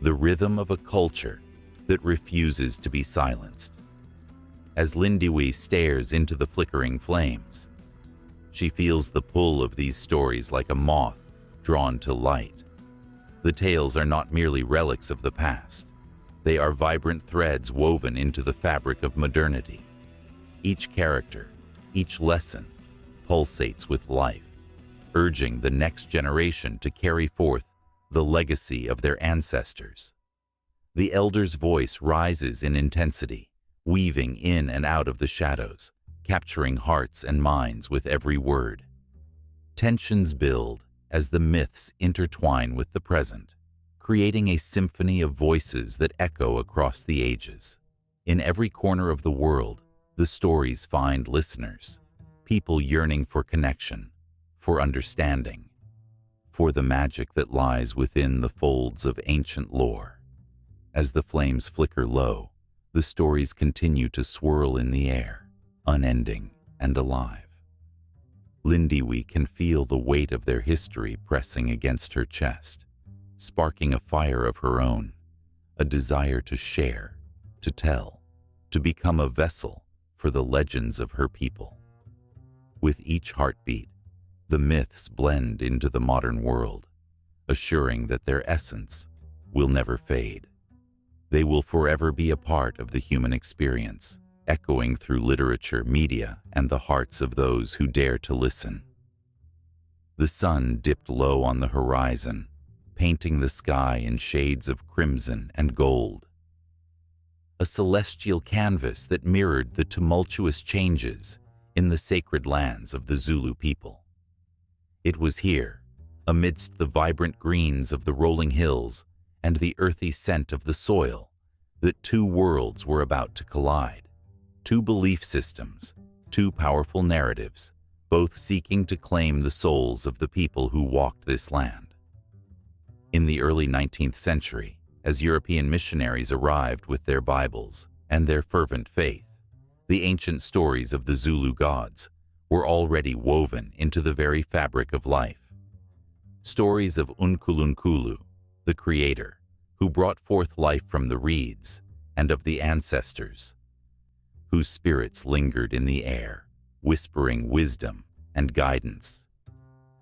the rhythm of a culture that refuses to be silenced. As Lindiwe stares into the flickering flames, she feels the pull of these stories like a moth drawn to light. The tales are not merely relics of the past. They are vibrant threads woven into the fabric of modernity. Each character, each lesson, pulsates with life, urging the next generation to carry forth the legacy of their ancestors. The elder's voice rises in intensity, weaving in and out of the shadows, capturing hearts and minds with every word. Tensions build as the myths intertwine with the present, creating a symphony of voices that echo across the ages. In every corner of the world, the stories find listeners, people yearning for connection, for understanding, for the magic that lies within the folds of ancient lore. As the flames flicker low, the stories continue to swirl in the air, unending and alive. Lindiwe can feel the weight of their history pressing against her chest, sparking a fire of her own, a desire to share, to tell, to become a vessel for the legends of her people. With each heartbeat, the myths blend into the modern world, assuring that their essence will never fade. They will forever be a part of the human experience, echoing through literature, media, and the hearts of those who dare to listen. The sun dipped low on the horizon, painting the sky in shades of crimson and gold. A celestial canvas that mirrored the tumultuous changes in the sacred lands of the Zulu people. It was here, amidst the vibrant greens of the rolling hills and the earthy scent of the soil, that two worlds were about to collide. Two belief systems, two powerful narratives, both seeking to claim the souls of the people who walked this land. In the early 19th century, as European missionaries arrived with their Bibles and their fervent faith, the ancient stories of the Zulu gods were already woven into the very fabric of life. Stories of Unkulunkulu, the Creator, who brought forth life from the reeds, and of the ancestors, whose spirits lingered in the air, whispering wisdom and guidance.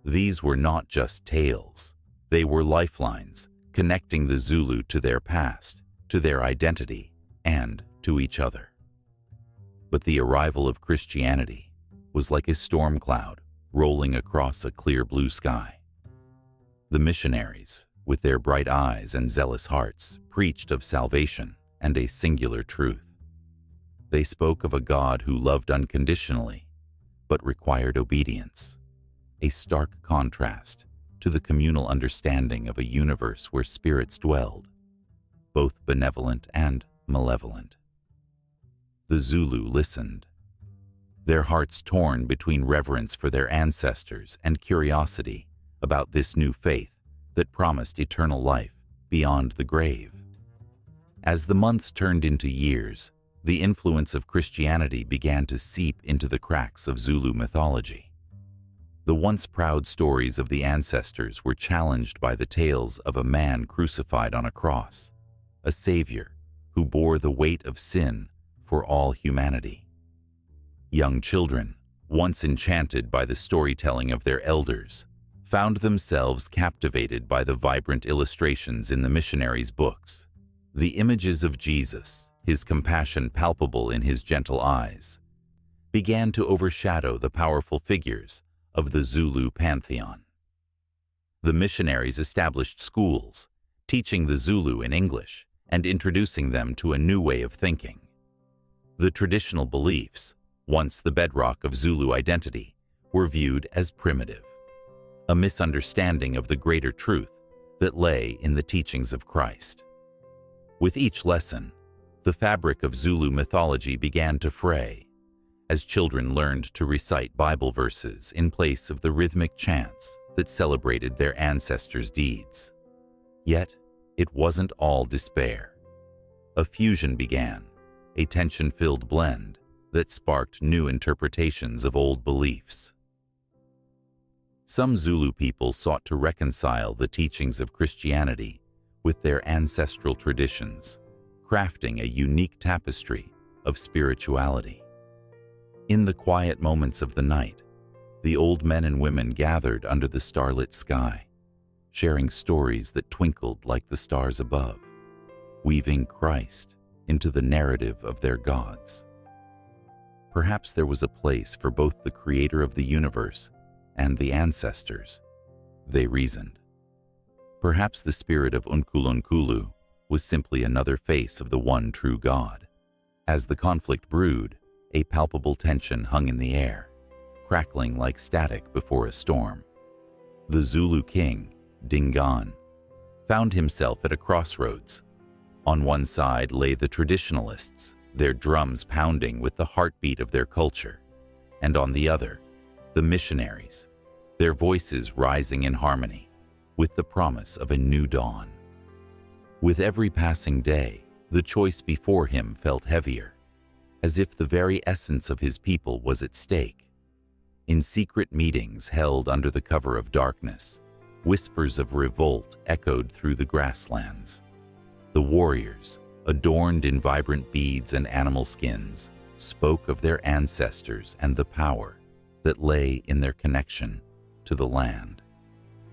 These were not just tales. They were lifelines, connecting the Zulu to their past, to their identity, and to each other. But the arrival of Christianity was like a storm cloud rolling across a clear blue sky. The missionaries, with their bright eyes and zealous hearts, preached of salvation and a singular truth. They spoke of a God who loved unconditionally, but required obedience, a stark contrast to the communal understanding of a universe where spirits dwelled, both benevolent and malevolent. The Zulu listened, their hearts torn between reverence for their ancestors and curiosity about this new faith that promised eternal life beyond the grave. As the months turned into years, the influence of Christianity began to seep into the cracks of Zulu mythology. The once proud stories of the ancestors were challenged by the tales of a man crucified on a cross, a savior who bore the weight of sin for all humanity. Young children, once enchanted by the storytelling of their elders, found themselves captivated by the vibrant illustrations in the missionaries' books. The images of Jesus, his compassion palpable in his gentle eyes, began to overshadow the powerful figures of the Zulu pantheon. The missionaries established schools, teaching the Zulu in English and introducing them to a new way of thinking. The traditional beliefs, once the bedrock of Zulu identity, were viewed as primitive, a misunderstanding of the greater truth that lay in the teachings of Christ. With each lesson, the fabric of Zulu mythology began to fray, as children learned to recite Bible verses in place of the rhythmic chants that celebrated their ancestors' deeds. Yet, it wasn't all despair. A fusion began, a tension-filled blend that sparked new interpretations of old beliefs. Some Zulu people sought to reconcile the teachings of Christianity with their ancestral traditions, crafting a unique tapestry of spirituality. In the quiet moments of the night, the old men and women gathered under the starlit sky, sharing stories that twinkled like the stars above, weaving Christ into the narrative of their gods. perhaps there was a place for both the creator of the universe and the ancestors, they reasoned. Perhaps the spirit of Unkulunkulu was simply another face of the one true God. As the conflict brewed, a palpable tension hung in the air, crackling like static before a storm. The Zulu king, Dingaan, found himself at a crossroads. On one side lay the traditionalists, their drums pounding with the heartbeat of their culture, and on the other, the missionaries, their voices rising in harmony, with the promise of a new dawn. With every passing day, the choice before him felt heavier, as if the very essence of his people was at stake. In secret meetings held under the cover of darkness, whispers of revolt echoed through the grasslands. The warriors, adorned in vibrant beads and animal skins, spoke of their ancestors and the power that lay in their connection to the land.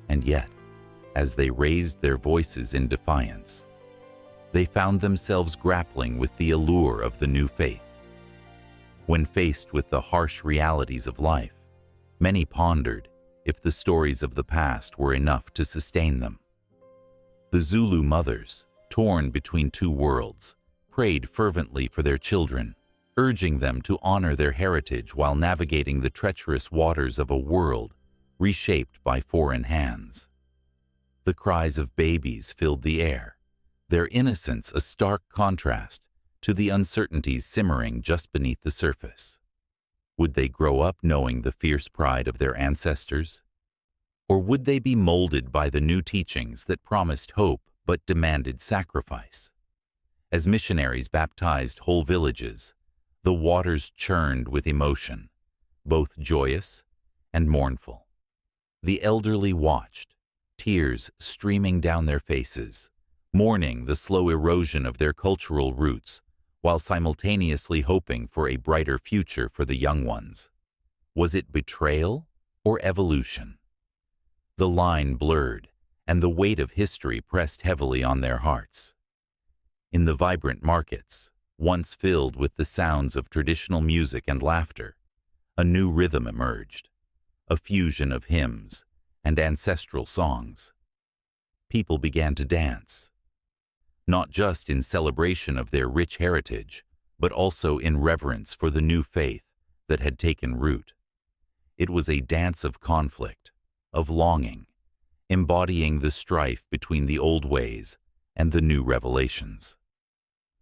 And yet, as they raised their voices in defiance, they found themselves grappling with the allure of the new faith. When faced with the harsh realities of life, many pondered if the stories of the past were enough to sustain them. The Zulu mothers, torn between two worlds, prayed fervently for their children, urging them to honor their heritage while navigating the treacherous waters of a world reshaped by foreign hands. The cries of babies filled the air, their innocence a stark contrast to the uncertainties simmering just beneath the surface. Would they grow up knowing the fierce pride of their ancestors? Or would they be molded by the new teachings that promised hope but demanded sacrifice? As missionaries baptized whole villages, the waters churned with emotion, both joyous and mournful. The elderly watched, tears streaming down their faces, mourning the slow erosion of their cultural roots, while simultaneously hoping for a brighter future for the young ones. Was it betrayal or evolution? The line blurred, and the weight of history pressed heavily on their hearts. In the vibrant markets, once filled with the sounds of traditional music and laughter, a new rhythm emerged, a fusion of hymns and ancestral songs. People began to dance, not just in celebration of their rich heritage, but also in reverence for the new faith that had taken root. It was a dance of conflict, of longing, embodying the strife between the old ways and the new revelations.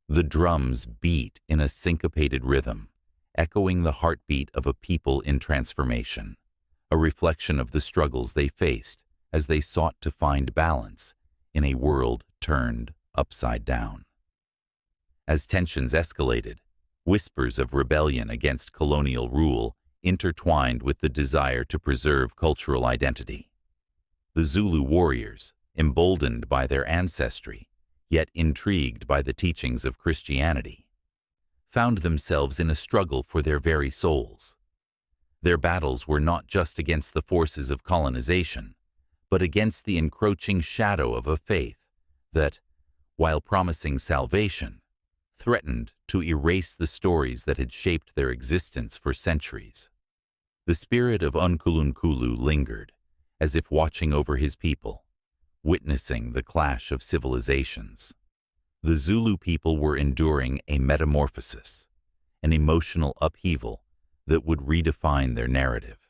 The drums beat in a syncopated rhythm, echoing the heartbeat of a people in transformation, a reflection of the struggles they faced as they sought to find balance in a world turned upside down. As tensions escalated, whispers of rebellion against colonial rule intertwined with the desire to preserve cultural identity. The Zulu warriors, emboldened by their ancestry, yet intrigued by the teachings of Christianity, found themselves in a struggle for their very souls. Their battles were not just against the forces of colonization, but against the encroaching shadow of a faith that, while promising salvation, threatened to erase the stories that had shaped their existence for centuries. The spirit of Unkulunkulu lingered, as if watching over his people, witnessing the clash of civilizations. The Zulu people were enduring a metamorphosis, an emotional upheaval that would redefine their narrative.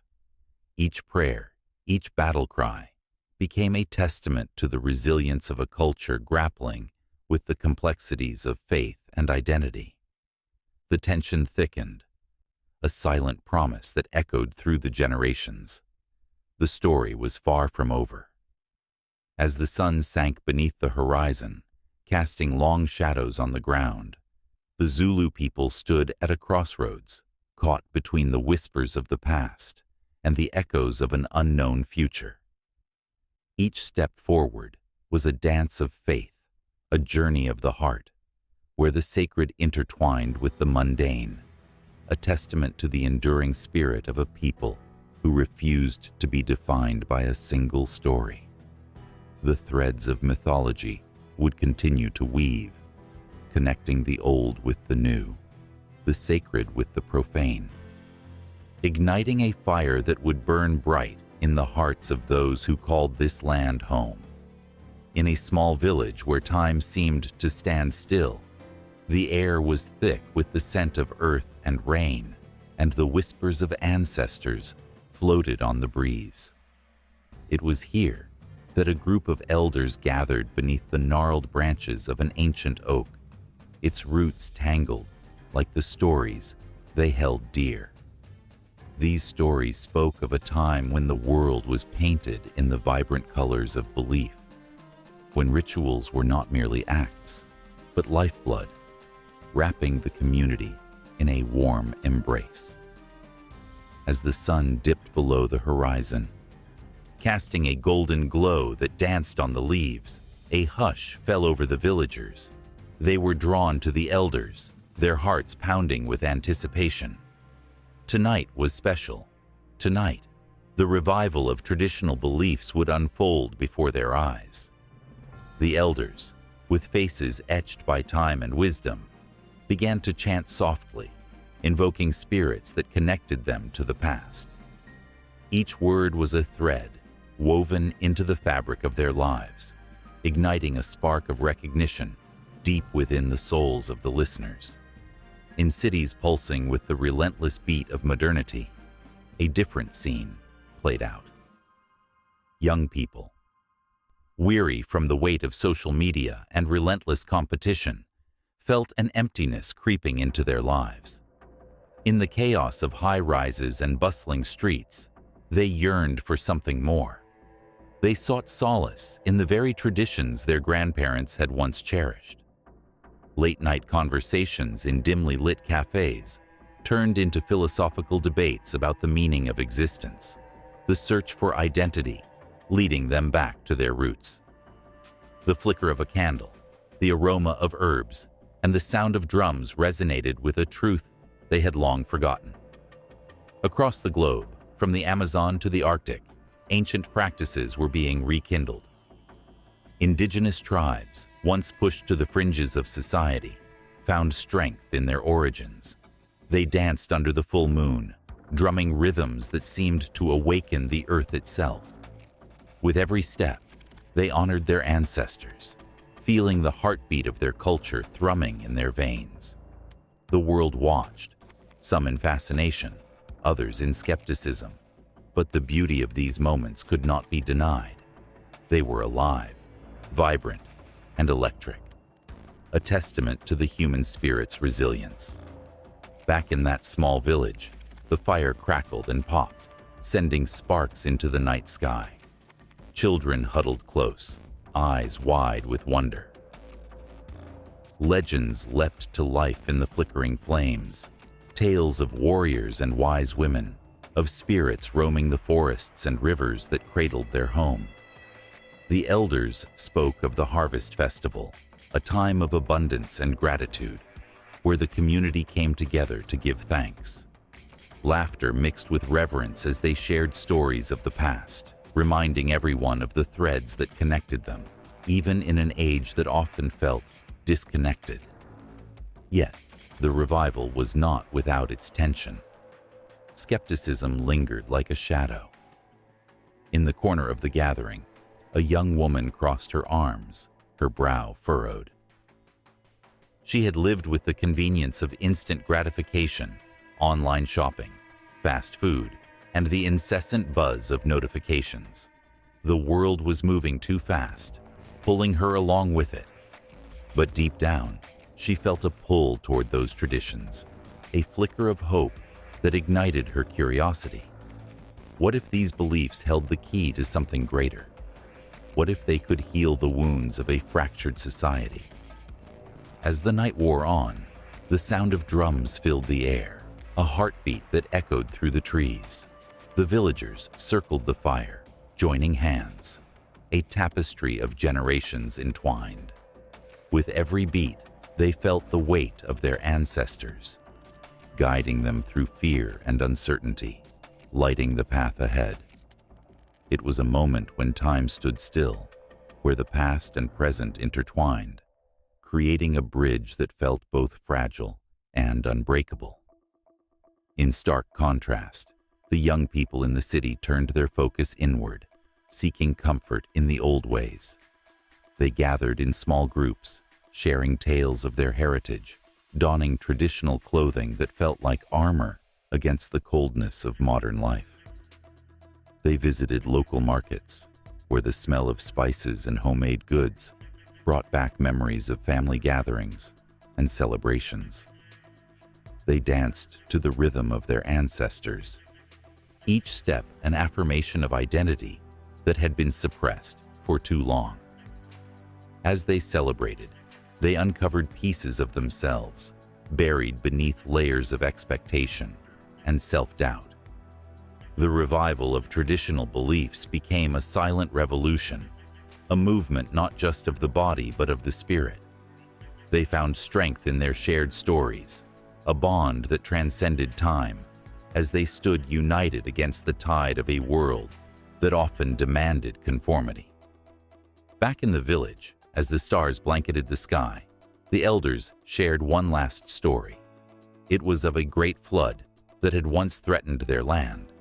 Each prayer, each battle cry, became a testament to the resilience of a culture grappling with the complexities of faith and identity. The tension thickened, a silent promise that echoed through the generations. The story was far from over. As the sun sank beneath the horizon, casting long shadows on the ground, the Zulu people stood at a crossroads, caught between the whispers of the past and the echoes of an unknown future. Each step forward was a dance of faith, a journey of the heart, where the sacred intertwined with the mundane, a testament to the enduring spirit of a people who refused to be defined by a single story. The threads of mythology would continue to weave, connecting the old with the new, the sacred with the profane, igniting a fire that would burn bright in the hearts of those who called this land home. In a small village where time seemed to stand still, the air was thick with the scent of earth and rain, and the whispers of ancestors floated on the breeze. It was here that a group of elders gathered beneath the gnarled branches of an ancient oak, its roots tangled like the stories they held dear. These stories spoke of a time when the world was painted in the vibrant colors of belief, when rituals were not merely acts, but lifeblood, wrapping the community in a warm embrace. As the sun dipped below the horizon, casting a golden glow that danced on the leaves, a hush fell over the villagers. They were drawn to the elders, their hearts pounding with anticipation. Tonight was special. Tonight, the revival of traditional beliefs would unfold before their eyes. The elders, with faces etched by time and wisdom, began to chant softly, invoking spirits that connected them to the past. Each word was a thread woven into the fabric of their lives, igniting a spark of recognition deep within the souls of the listeners. In cities pulsing with the relentless beat of modernity, a different scene played out. Young people, weary from the weight of social media and relentless competition, felt an emptiness creeping into their lives. In the chaos of high-rises and bustling streets, they yearned for something more. They sought solace in the very traditions their grandparents had once cherished. Late-night conversations in dimly lit cafes turned into philosophical debates about the meaning of existence, the search for identity, leading them back to their roots. The flicker of a candle, the aroma of herbs, and the sound of drums resonated with a truth they had long forgotten. Across the globe, from the Amazon to the Arctic, ancient practices were being rekindled. Indigenous tribes, once pushed to the fringes of society, found strength in their origins. They danced under the full moon, drumming rhythms that seemed to awaken the earth itself. With every step, they honored their ancestors, feeling the heartbeat of their culture thrumming in their veins. The world watched, some in fascination, others in skepticism. But the beauty of these moments could not be denied. They were alive, vibrant, and electric, a testament to the human spirit's resilience. Back in that small village, the fire crackled and popped, sending sparks into the night sky. Children huddled close, eyes wide with wonder. Legends leapt to life in the flickering flames, tales of warriors and wise women, of spirits roaming the forests and rivers that cradled their home. The elders spoke of the harvest festival, a time of abundance and gratitude, where the community came together to give thanks. Laughter mixed with reverence as they shared stories of the past, reminding everyone of the threads that connected them, even in an age that often felt disconnected. Yet, the revival was not without its tension. Skepticism lingered like a shadow. In the corner of the gathering, a young woman crossed her arms, her brow furrowed. She had lived with the convenience of instant gratification, online shopping, fast food, and the incessant buzz of notifications. The world was moving too fast, pulling her along with it. But deep down, she felt a pull toward those traditions, a flicker of hope that ignited her curiosity. What if these beliefs held the key to something greater? What if they could heal the wounds of a fractured society? As the night wore on, the sound of drums filled the air, a heartbeat that echoed through the trees. The villagers circled the fire, joining hands, a tapestry of generations entwined. With every beat, they felt the weight of their ancestors, guiding them through fear and uncertainty, lighting the path ahead. It was a moment when time stood still, where the past and present intertwined, creating a bridge that felt both fragile and unbreakable. In stark contrast, the young people in the city turned their focus inward, seeking comfort in the old ways. They gathered in small groups, sharing tales of their heritage, donning traditional clothing that felt like armor against the coldness of modern life. They visited local markets, where the smell of spices and homemade goods brought back memories of family gatherings and celebrations. They danced to the rhythm of their ancestors, each step an affirmation of identity that had been suppressed for too long. As they celebrated, they uncovered pieces of themselves, buried beneath layers of expectation and self-doubt. The revival of traditional beliefs became a silent revolution, a movement not just of the body but of the spirit. They found strength in their shared stories, a bond that transcended time, as they stood united against the tide of a world that often demanded conformity. Back in the village, as the stars blanketed the sky, the elders shared one last story. It was of a great flood that had once threatened their land,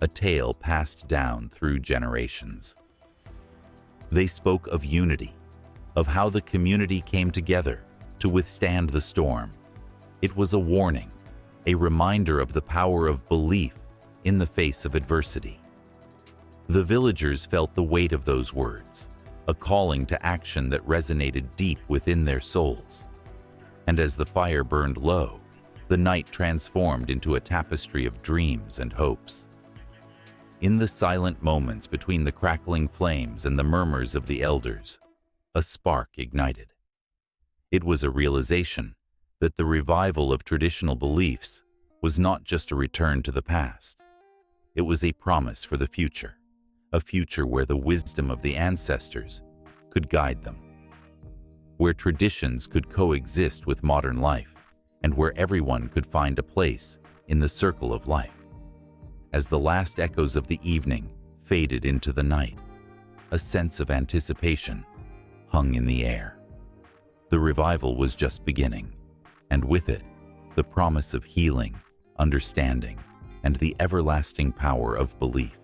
a tale passed down through generations. They spoke of unity, of how the community came together to withstand the storm. It was a warning, a reminder of the power of belief in the face of adversity. The villagers felt the weight of those words, a calling to action that resonated deep within their souls. And as the fire burned low, the night transformed into a tapestry of dreams and hopes. In the silent moments between the crackling flames and the murmurs of the elders, a spark ignited. It was a realization that the revival of traditional beliefs was not just a return to the past. It was a promise for the future, a future where the wisdom of the ancestors could guide them, where traditions could coexist with modern life, and where everyone could find a place in the circle of life. As the last echoes of the evening faded into the night, a sense of anticipation hung in the air. The revival was just beginning, and with it, the promise of healing, understanding, and the everlasting power of belief.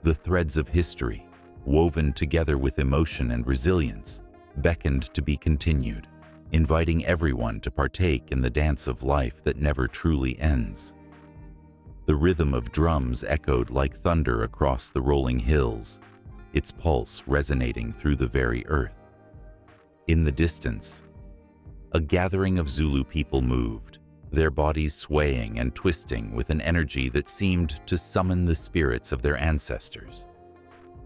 The threads of history, woven together with emotion and resilience, beckoned to be continued, inviting everyone to partake in the dance of life that never truly ends. The rhythm of drums echoed like thunder across the rolling hills, its pulse resonating through the very earth. In the distance, a gathering of Zulu people moved, their bodies swaying and twisting with an energy that seemed to summon the spirits of their ancestors.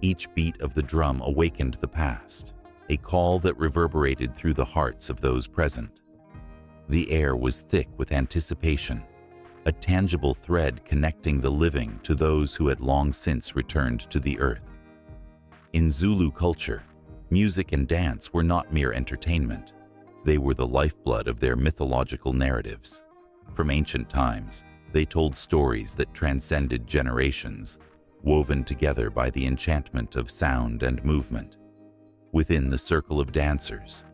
Each beat of the drum awakened the past, a call that reverberated through the hearts of those present. The air was thick with anticipation, a tangible thread connecting the living to those who had long since returned to the earth. In Zulu culture, music and dance were not mere entertainment. They were the lifeblood of their mythological narratives. From ancient times, they told stories that transcended generations, woven together by the enchantment of sound and movement. Within the circle of dancers,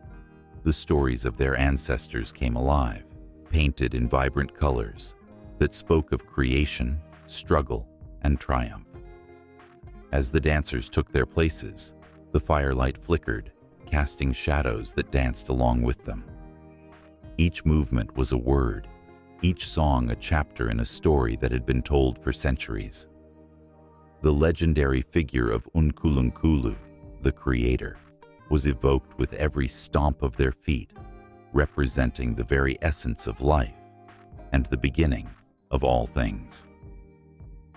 the stories of their ancestors came alive, painted in vibrant colors that spoke of creation, struggle, and triumph. As the dancers took their places, the firelight flickered, casting shadows that danced along with them. Each movement was a word, each song a chapter in a story that had been told for centuries. The legendary figure of Unkulunkulu, the creator, was evoked with every stomp of their feet, representing the very essence of life and the beginning of all things.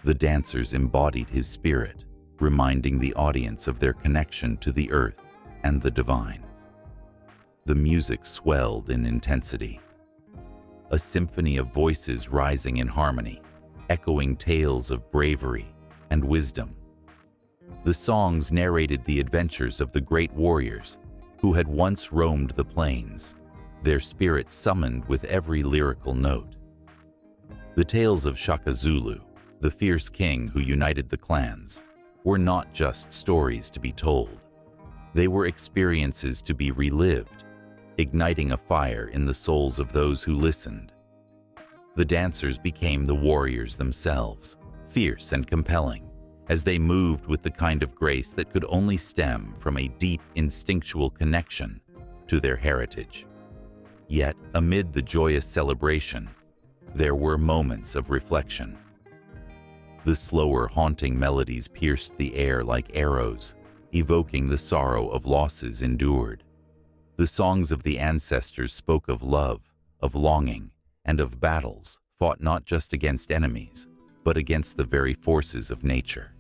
The dancers embodied his spirit, reminding the audience of their connection to the earth and the divine. The music swelled in intensity, a symphony of voices rising in harmony, echoing tales of bravery and wisdom. The songs narrated the adventures of the great warriors who had once roamed the plains, their spirits summoned with every lyrical note. The tales of Shaka Zulu, the fierce king who united the clans, were not just stories to be told. They were experiences to be relived, igniting a fire in the souls of those who listened. The dancers became the warriors themselves, fierce and compelling, as they moved with the kind of grace that could only stem from a deep instinctual connection to their heritage. Yet, amid the joyous celebration, there were moments of reflection. The slower, haunting melodies pierced the air like arrows, evoking the sorrow of losses endured. The songs of the ancestors spoke of love, of longing, and of battles fought not just against enemies, but against the very forces of nature.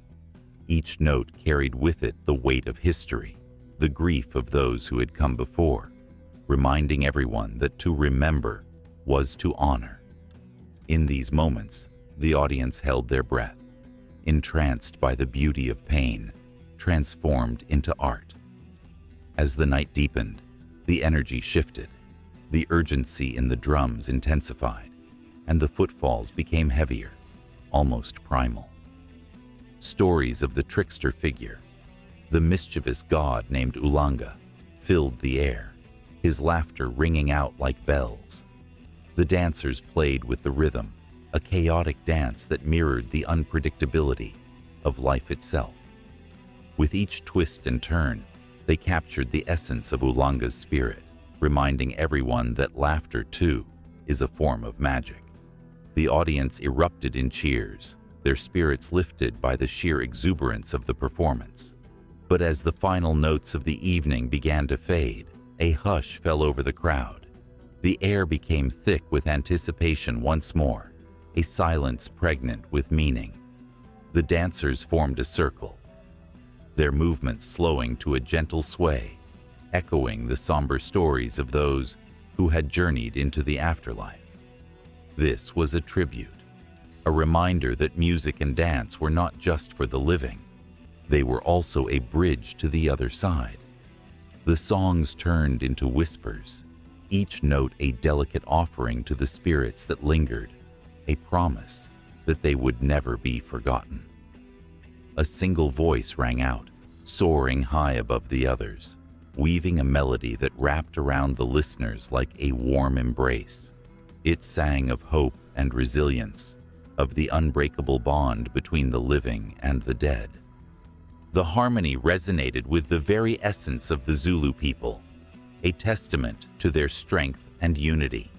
Each note carried with it the weight of history, the grief of those who had come before, reminding everyone that to remember was to honor. In these moments, the audience held their breath, entranced by the beauty of pain, transformed into art. As the night deepened, the energy shifted, the urgency in the drums intensified, and the footfalls became heavier, almost primal. Stories of the trickster figure, the mischievous god named Ulanga, filled the air, his laughter ringing out like bells. The dancers played with the rhythm, a chaotic dance that mirrored the unpredictability of life itself. With each twist and turn, they captured the essence of Ulanga's spirit, reminding everyone that laughter, too, is a form of magic. The audience erupted in cheers, their spirits lifted by the sheer exuberance of the performance. But as the final notes of the evening began to fade, a hush fell over the crowd. The air became thick with anticipation once more, a silence pregnant with meaning. The dancers formed a circle, their movements slowing to a gentle sway, echoing the somber stories of those who had journeyed into the afterlife. This was a tribute, a reminder that music and dance were not just for the living. They were also a bridge to the other side. The songs turned into whispers, each note a delicate offering to the spirits that lingered, a promise that they would never be forgotten. A single voice rang out, soaring high above the others, weaving a melody that wrapped around the listeners like a warm embrace. It sang of hope and resilience, of the unbreakable bond between the living and the dead. The harmony resonated with the very essence of the Zulu people, a testament to their strength and unity.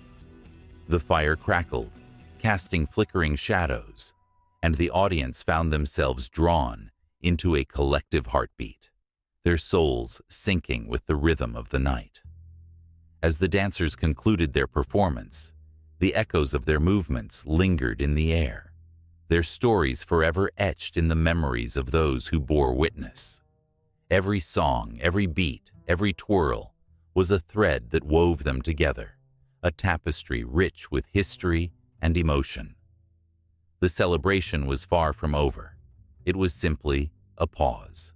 The fire crackled, casting flickering shadows, and the audience found themselves drawn into a collective heartbeat, their souls syncing with the rhythm of the night. As the dancers concluded their performance, the echoes of their movements lingered in the air, their stories forever etched in the memories of those who bore witness. Every song, every beat, every twirl was a thread that wove them together, a tapestry rich with history and emotion. The celebration was far from over. It was simply a pause,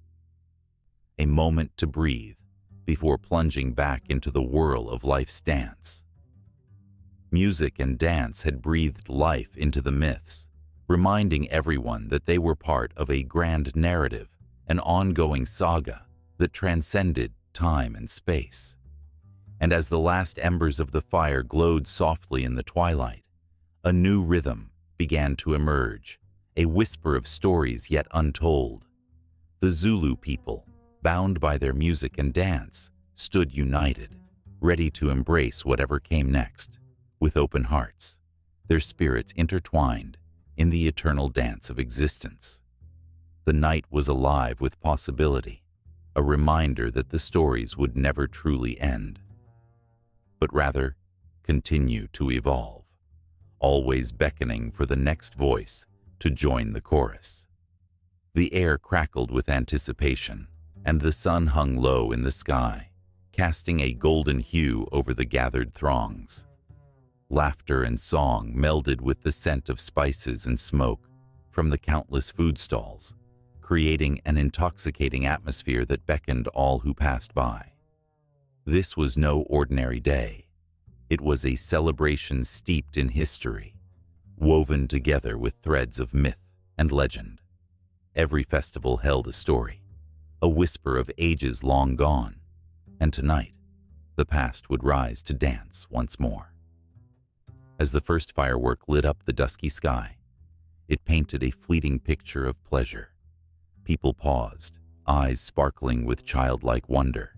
a moment to breathe before plunging back into the whirl of life's dance. Music and dance had breathed life into the myths, reminding everyone that they were part of a grand narrative, an ongoing saga that transcended time and space. And as the last embers of the fire glowed softly in the twilight, a new rhythm began to emerge, a whisper of stories yet untold. The Zulu people, bound by their music and dance, stood united, ready to embrace whatever came next, with open hearts, their spirits intertwined in the eternal dance of existence. The night was alive with possibility, a reminder that the stories would never truly end, but rather continue to evolve, always beckoning for the next voice to join the chorus. The air crackled with anticipation, and the sun hung low in the sky, casting a golden hue over the gathered throngs. Laughter and song melded with the scent of spices and smoke from the countless food stalls, creating an intoxicating atmosphere that beckoned all who passed by. This was no ordinary day. It was a celebration steeped in history, woven together with threads of myth and legend. Every festival held a story, a whisper of ages long gone, and tonight, the past would rise to dance once more. As the first firework lit up the dusky sky, it painted a fleeting picture of pleasure. People paused, eyes sparkling with childlike wonder,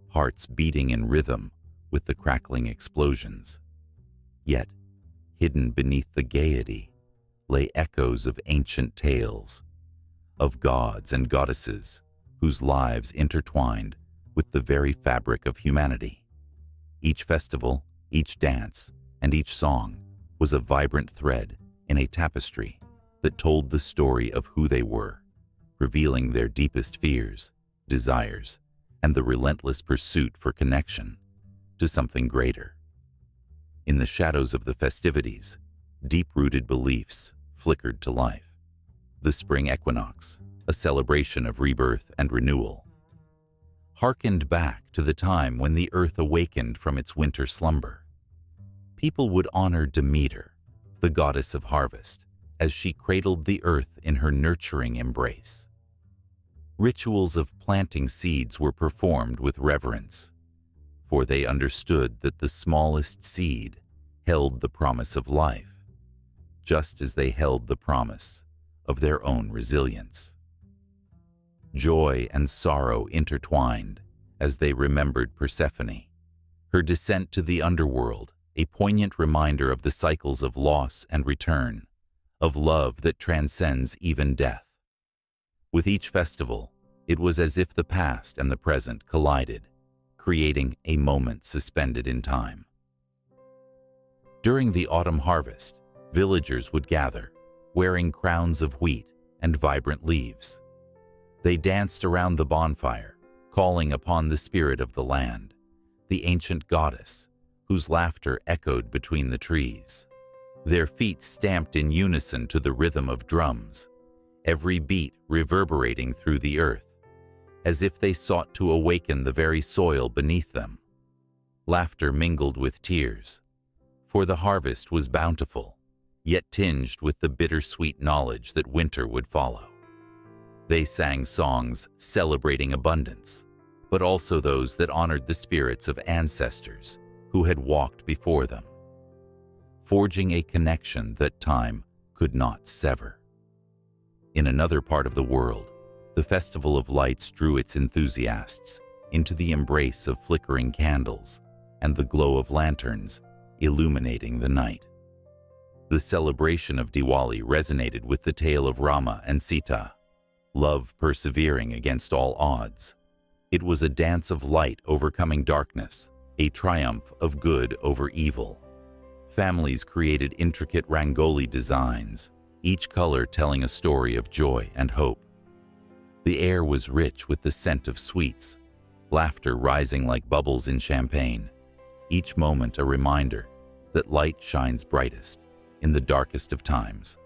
hearts beating in rhythm with the crackling explosions. Yet, hidden beneath the gaiety, lay echoes of ancient tales, of gods and goddesses whose lives intertwined with the very fabric of humanity. Each festival, each dance, and each song was a vibrant thread in a tapestry that told the story of who they were, revealing their deepest fears, desires, and the relentless pursuit for connection to something greater. In the shadows of the festivities, deep-rooted beliefs flickered to life. The spring equinox, a celebration of rebirth and renewal, harkened back to the time when the earth awakened from its winter slumber. People would honor Demeter, the goddess of harvest, as she cradled the earth in her nurturing embrace. Rituals of planting seeds were performed with reverence, for they understood that the smallest seed held the promise of life, just as they held the promise of their own resilience. Joy and sorrow intertwined as they remembered Persephone, her descent to the underworld, a poignant reminder of the cycles of loss and return, of love that transcends even death. With each festival, it was as if the past and the present collided, creating a moment suspended in time. During the autumn harvest, villagers would gather, wearing crowns of wheat and vibrant leaves. They danced around the bonfire, calling upon the spirit of the land, the ancient goddess, whose laughter echoed between the trees. Their feet stamped in unison to the rhythm of drums, every beat reverberating through the earth, as if they sought to awaken the very soil beneath them. Laughter mingled with tears, for the harvest was bountiful, yet tinged with the bittersweet knowledge that winter would follow. They sang songs celebrating abundance, but also those that honored the spirits of ancestors who had walked before them, forging a connection that time could not sever. In another part of the world, the Festival of Lights drew its enthusiasts into the embrace of flickering candles and the glow of lanterns illuminating the night. The celebration of Diwali resonated with the tale of Rama and Sita, love persevering against all odds. It was a dance of light overcoming darkness, a triumph of good over evil. Families created intricate rangoli designs, each color telling a story of joy and hope. The air was rich with the scent of sweets, laughter rising like bubbles in champagne, each moment a reminder that light shines brightest in the darkest of times.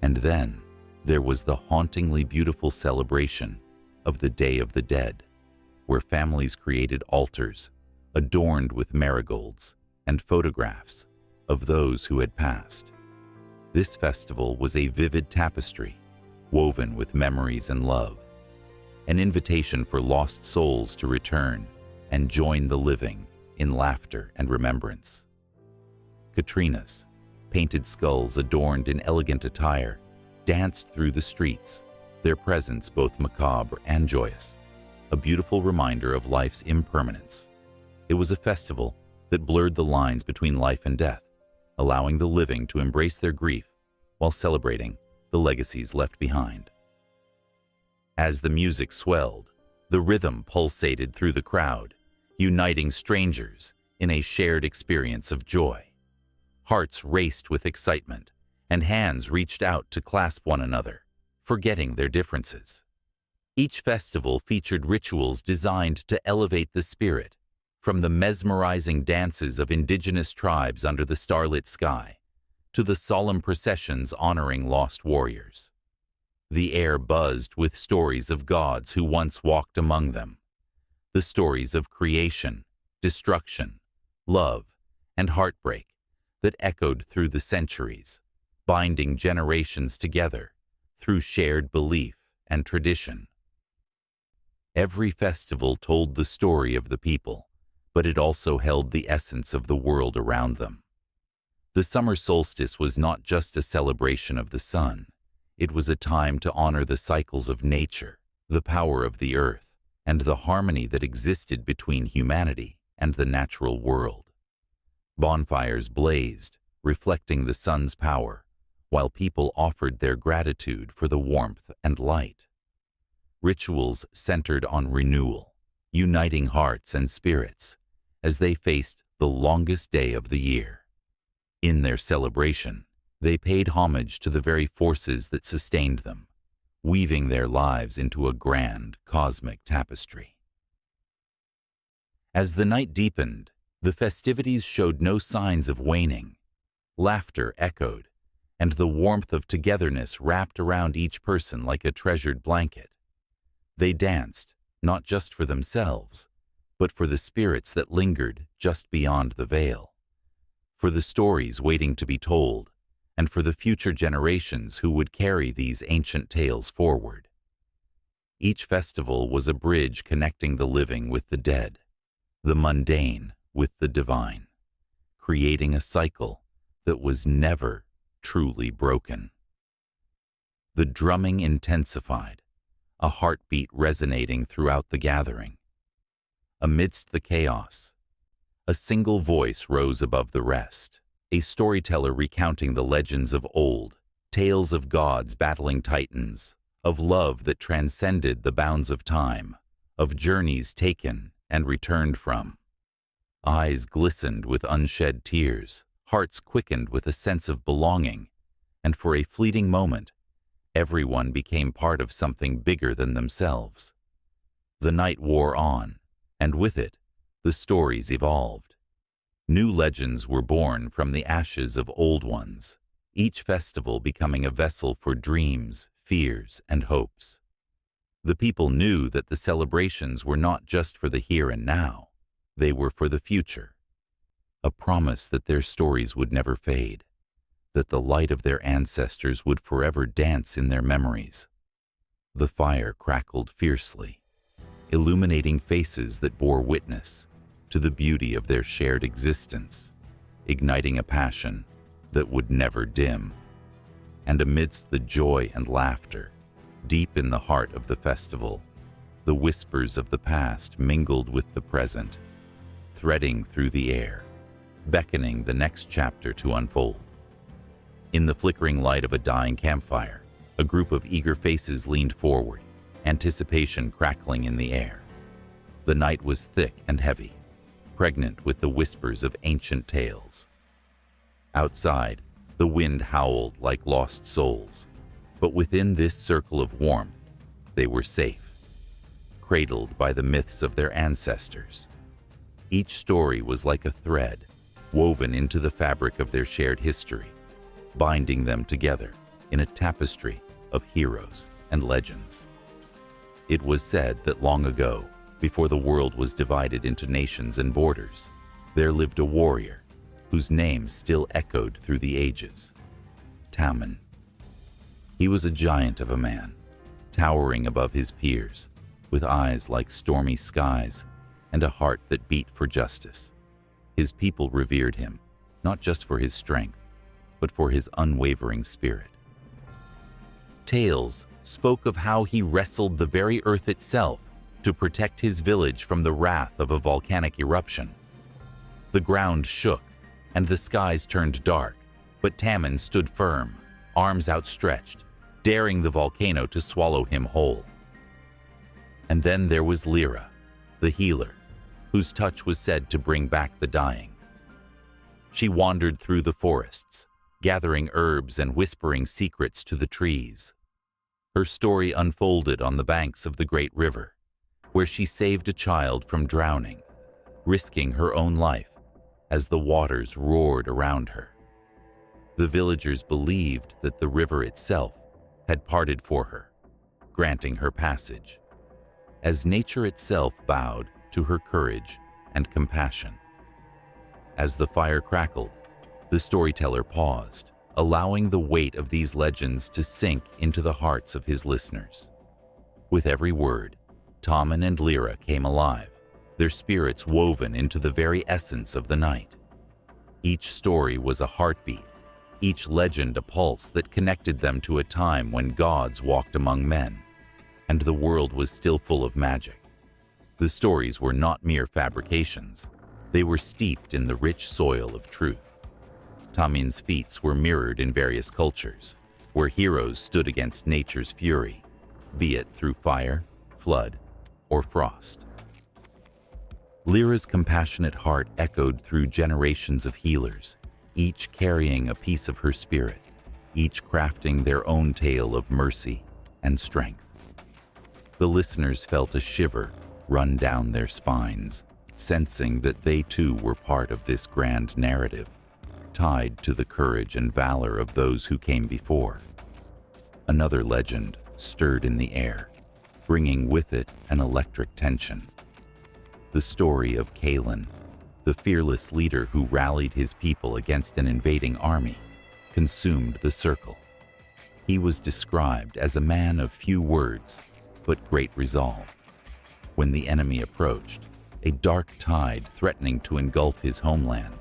And then there was the hauntingly beautiful celebration of the Day of the Dead, where families created altars adorned with marigolds and photographs of those who had passed. This festival was a vivid tapestry woven with memories and love, an invitation for lost souls to return and join the living in laughter and remembrance. Katrinas, painted skulls adorned in elegant attire, danced through the streets, their presence both macabre and joyous, a beautiful reminder of life's impermanence. It was a festival that blurred the lines between life and death, allowing the living to embrace their grief while celebrating the legacies left behind. As the music swelled, the rhythm pulsated through the crowd, uniting strangers in a shared experience of joy. Hearts raced with excitement, and hands reached out to clasp one another, forgetting their differences. Each festival featured rituals designed to elevate the spirit, from the mesmerizing dances of indigenous tribes under the starlit sky to the solemn processions honoring lost warriors. The air buzzed with stories of gods who once walked among them, the stories of creation, destruction, love, and heartbreak that echoed through the centuries, binding generations together through shared belief and tradition. Every festival told the story of the people, but it also held the essence of the world around them. The summer solstice was not just a celebration of the sun. It was a time to honor the cycles of nature, the power of the earth, and the harmony that existed between humanity and the natural world. Bonfires blazed, reflecting the sun's power, while people offered their gratitude for the warmth and light. Rituals centered on renewal, uniting hearts and spirits as they faced the longest day of the year. In their celebration, they paid homage to the very forces that sustained them, weaving their lives into a grand cosmic tapestry. As the night deepened, the festivities showed no signs of waning. Laughter echoed, and the warmth of togetherness wrapped around each person like a treasured blanket. They danced, not just for themselves, but for the spirits that lingered just beyond the veil, for the stories waiting to be told, and for the future generations who would carry these ancient tales forward. Each festival was a bridge connecting the living with the dead, the mundane with the divine, creating a cycle that was never truly broken. The drumming intensified, a heartbeat resonating throughout the gathering. Amidst the chaos, a single voice rose above the rest, a storyteller recounting the legends of old, tales of gods battling titans, of love that transcended the bounds of time, of journeys taken and returned from. Eyes glistened with unshed tears, hearts quickened with a sense of belonging, and for a fleeting moment, everyone became part of something bigger than themselves. The night wore on, and with it, the stories evolved. New legends were born from the ashes of old ones, each festival becoming a vessel for dreams, fears, and hopes. The people knew that the celebrations were not just for the here and now, they were for the future. A promise that their stories would never fade, that the light of their ancestors would forever dance in their memories. The fire crackled fiercely, illuminating faces that bore witness to the beauty of their shared existence, igniting a passion that would never dim. And amidst the joy and laughter, deep in the heart of the festival, the whispers of the past mingled with the present, threading through the air, beckoning the next chapter to unfold. In the flickering light of a dying campfire, a group of eager faces leaned forward, anticipation crackling in the air. The night was thick and heavy, pregnant with the whispers of ancient tales. Outside, the wind howled like lost souls, but within this circle of warmth, they were safe, cradled by the myths of their ancestors. Each story was like a thread, woven into the fabric of their shared history, binding them together in a tapestry of heroes and legends. It was said that long ago, before the world was divided into nations and borders, there lived a warrior whose name still echoed through the ages, Taman. He was a giant of a man, towering above his peers, with eyes like stormy skies and a heart that beat for justice. His people revered him, not just for his strength, but for his unwavering spirit. Tales spoke of how he wrestled the very earth itself to protect his village from the wrath of a volcanic eruption. The ground shook, and the skies turned dark, but Taman stood firm, arms outstretched, daring the volcano to swallow him whole. And then there was Lyra, the healer, whose touch was said to bring back the dying. She wandered through the forests, gathering herbs and whispering secrets to the trees. Her story unfolded on the banks of the great river, where she saved a child from drowning, risking her own life as the waters roared around her. The villagers believed that the river itself had parted for her, granting her passage, as nature itself bowed to her courage and compassion. As the fire crackled, the storyteller paused, allowing the weight of these legends to sink into the hearts of his listeners. With every word, Taman and Lyra came alive, their spirits woven into the very essence of the night. Each story was a heartbeat, each legend a pulse that connected them to a time when gods walked among men, and the world was still full of magic. The stories were not mere fabrications. They were steeped in the rich soil of truth. Tamin's feats were mirrored in various cultures, where heroes stood against nature's fury, be it through fire, flood, or frost. Lyra's compassionate heart echoed through generations of healers, each carrying a piece of her spirit, each crafting their own tale of mercy and strength. The listeners felt a shiver run down their spines, sensing that they too were part of this grand narrative, tied to the courage and valor of those who came before. Another legend stirred in the air, bringing with it an electric tension. The story of Kalen, the fearless leader who rallied his people against an invading army, consumed the circle. He was described as a man of few words, but great resolve. When the enemy approached, a dark tide threatening to engulf his homeland,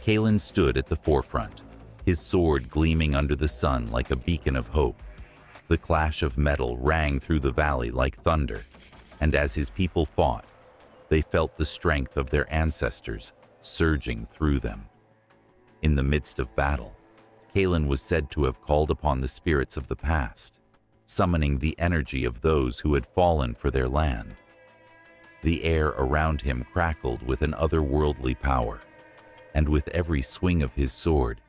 Kalen stood at the forefront, his sword gleaming under the sun like a beacon of hope. The clash of metal rang through the valley like thunder, and as his people fought, they felt the strength of their ancestors surging through them. In the midst of battle, Kalen was said to have called upon the spirits of the past, summoning the energy of those who had fallen for their land. The air around him crackled with an otherworldly power, and with every swing of his sword,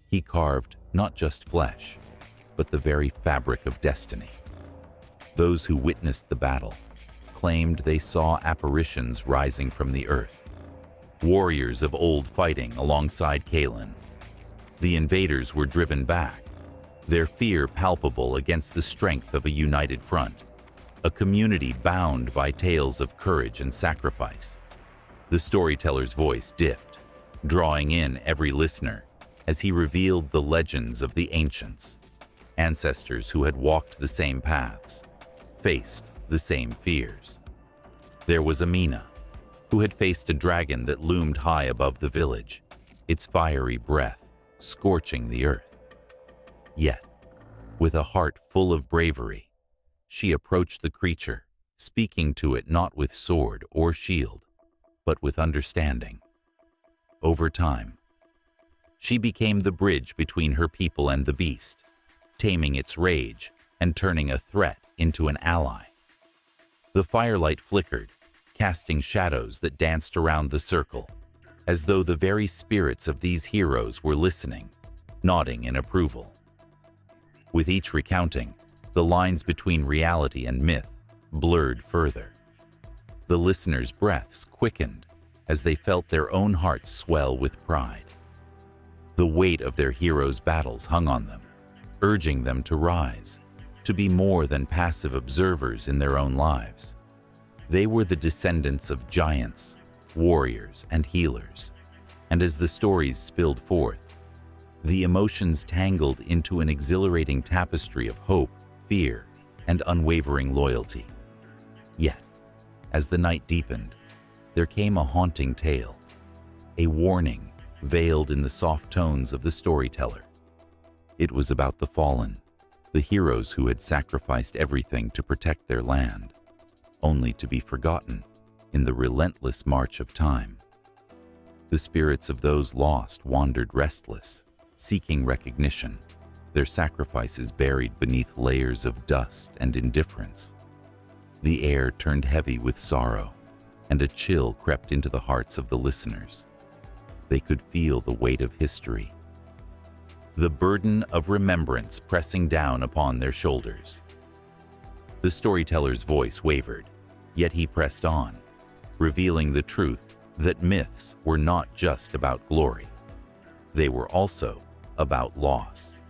he carved not just flesh, but the very fabric of destiny. Those who witnessed the battle claimed they saw apparitions rising from the earth, warriors of old fighting alongside Kalen. The invaders were driven back, their fear palpable against the strength of a united front, a community bound by tales of courage and sacrifice. The storyteller's voice dipped, drawing in every listener as he revealed the legends of the ancients, ancestors who had walked the same paths, faced the same fears. There was Amina, who had faced a dragon that loomed high above the village, its fiery breath scorching the earth. Yet, with a heart full of bravery, she approached the creature, speaking to it not with sword or shield, but with understanding. Over time, she became the bridge between her people and the beast, taming its rage and turning a threat into an ally. The firelight flickered, casting shadows that danced around the circle, as though the very spirits of these heroes were listening, nodding in approval. With each recounting, the lines between reality and myth blurred further. The listeners' breaths quickened as they felt their own hearts swell with pride. The weight of their heroes' battles hung on them, urging them to rise, to be more than passive observers in their own lives. They were the descendants of giants, warriors, and healers, and as the stories spilled forth, the emotions tangled into an exhilarating tapestry of hope, fear, and unwavering loyalty. Yet, as the night deepened, there came a haunting tale, a warning veiled in the soft tones of the storyteller. It was about the fallen, the heroes who had sacrificed everything to protect their land, only to be forgotten in the relentless march of time. The spirits of those lost wandered restless, seeking recognition, their sacrifices buried beneath layers of dust and indifference. The air turned heavy with sorrow, and a chill crept into the hearts of the listeners. They could feel the weight of history, the burden of remembrance pressing down upon their shoulders. The storyteller's voice wavered, yet he pressed on, revealing the truth that myths were not just about glory. They were also about loss.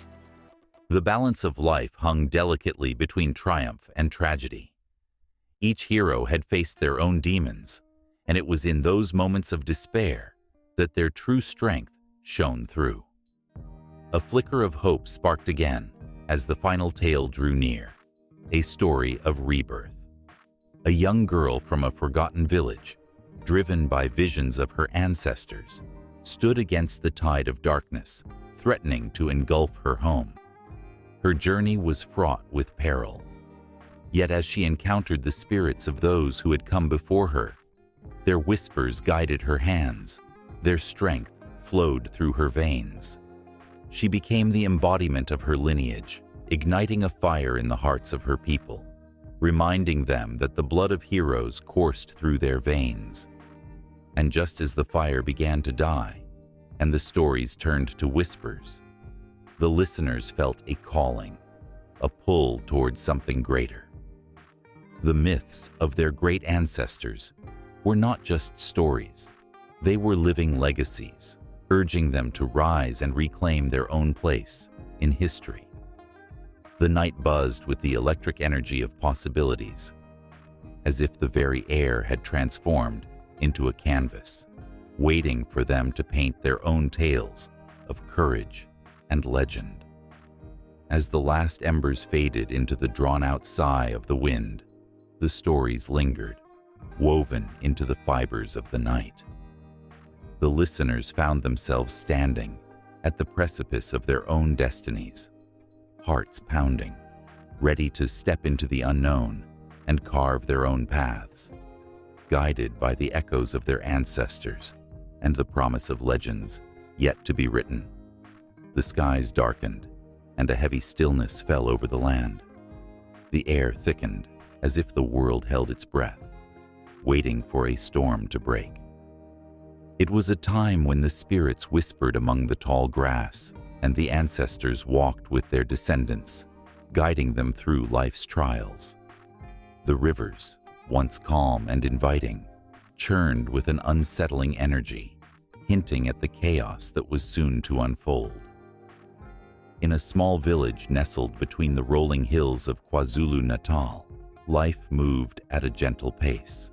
The balance of life hung delicately between triumph and tragedy. Each hero had faced their own demons, and it was in those moments of despair that their true strength shone through. A flicker of hope sparked again as the final tale drew near, a story of rebirth. A young girl from a forgotten village, driven by visions of her ancestors, stood against the tide of darkness, threatening to engulf her home. Her journey was fraught with peril. Yet as she encountered the spirits of those who had come before her, their whispers guided her hands, their strength flowed through her veins. She became the embodiment of her lineage, igniting a fire in the hearts of her people, reminding them that the blood of heroes coursed through their veins. And just as the fire began to die, and the stories turned to whispers, the listeners felt a calling, a pull towards something greater. The myths of their great ancestors were not just stories, they were living legacies, urging them to rise and reclaim their own place in history. The night buzzed with the electric energy of possibilities, as if the very air had transformed into a canvas, waiting for them to paint their own tales of courage and legend. As the last embers faded into the drawn-out sigh of the wind, the stories lingered, woven into the fibers of the night. The listeners found themselves standing at the precipice of their own destinies, hearts pounding, ready to step into the unknown and carve their own paths, guided by the echoes of their ancestors and the promise of legends yet to be written. The skies darkened, and a heavy stillness fell over the land. The air thickened as if the world held its breath, waiting for a storm to break. It was a time when the spirits whispered among the tall grass, and the ancestors walked with their descendants, guiding them through life's trials. The rivers, once calm and inviting, churned with an unsettling energy, hinting at the chaos that was soon to unfold. In a small village nestled between the rolling hills of KwaZulu-Natal, life moved at a gentle pace.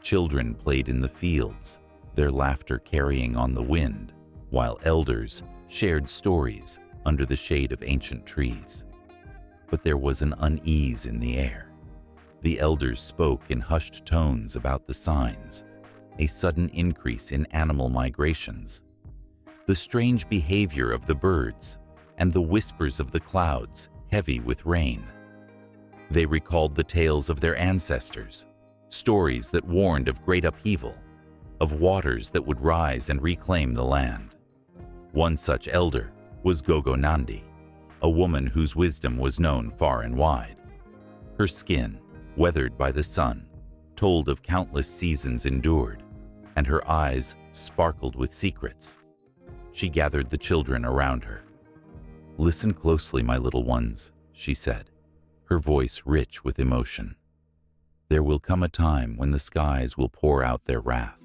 Children played in the fields, their laughter carrying on the wind, while elders shared stories under the shade of ancient trees. But there was an unease in the air. The elders spoke in hushed tones about the signs, a sudden increase in animal migrations, the strange behavior of the birds, and the whispers of the clouds heavy with rain. They recalled the tales of their ancestors, stories that warned of great upheaval, of waters that would rise and reclaim the land. One such elder was Gogo Nandi, a woman whose wisdom was known far and wide. Her skin, weathered by the sun, told of countless seasons endured, and her eyes sparkled with secrets. She gathered the children around her. "Listen closely, my little ones," she said, her voice rich with emotion. "There will come a time when the skies will pour out their wrath,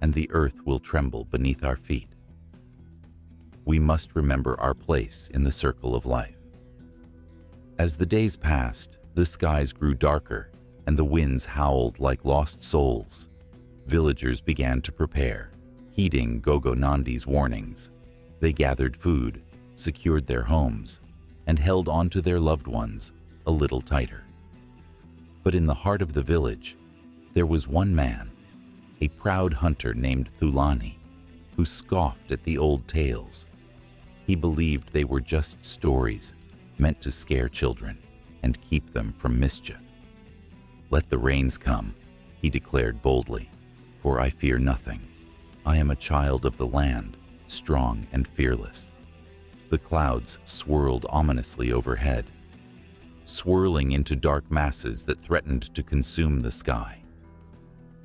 and the earth will tremble beneath our feet. We must remember our place in the circle of life." As the days passed, the skies grew darker, and the winds howled like lost souls. Villagers began to prepare, heeding Gogo Nandi's warnings. They gathered food, secured their homes, and held on to their loved ones a little tighter. But in the heart of the village, there was one man, a proud hunter named Thulani, who scoffed at the old tales. He believed they were just stories meant to scare children and keep them from mischief. "Let the rains come," he declared boldly, "for I fear nothing. I am a child of the land, strong and fearless." The clouds swirled ominously overhead, swirling into dark masses that threatened to consume the sky.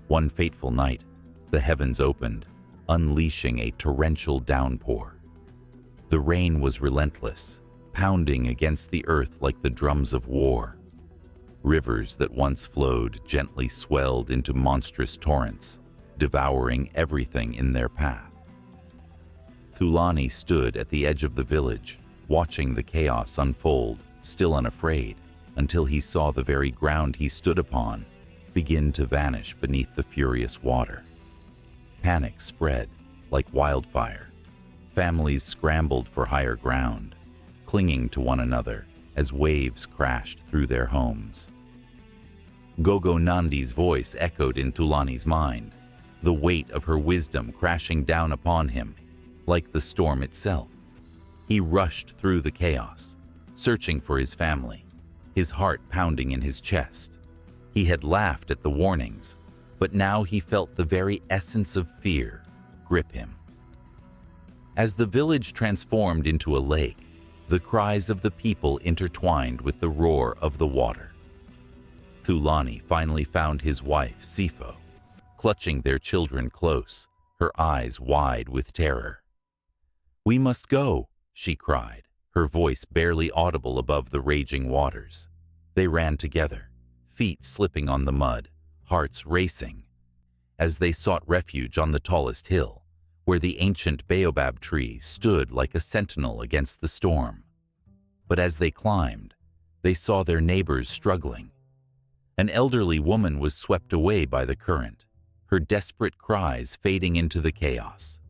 One fateful night, the heavens opened, unleashing a torrential downpour. The rain was relentless, pounding against the earth like the drums of war. Rivers that once flowed gently swelled into monstrous torrents, devouring everything in their path. Thulani stood at the edge of the village, watching the chaos unfold, still unafraid, until he saw the very ground he stood upon begin to vanish beneath the furious water. Panic spread like wildfire. Families scrambled for higher ground, clinging to one another as waves crashed through their homes. Gogo Nandi's voice echoed in Thulani's mind, the weight of her wisdom crashing down upon him, like the storm itself. He rushed through the chaos, searching for his family, his heart pounding in his chest. He had laughed at the warnings, but now he felt the very essence of fear grip him. As the village transformed into a lake, the cries of the people intertwined with the roar of the water. Thulani finally found his wife, Sifo, clutching their children close, her eyes wide with terror. "We must go," she cried, her voice barely audible above the raging waters. They ran together, feet slipping on the mud, hearts racing, as they sought refuge on the tallest hill, where the ancient baobab tree stood like a sentinel against the storm. But as they climbed, they saw their neighbors struggling. An elderly woman was swept away by the current, her desperate cries fading into the chaos.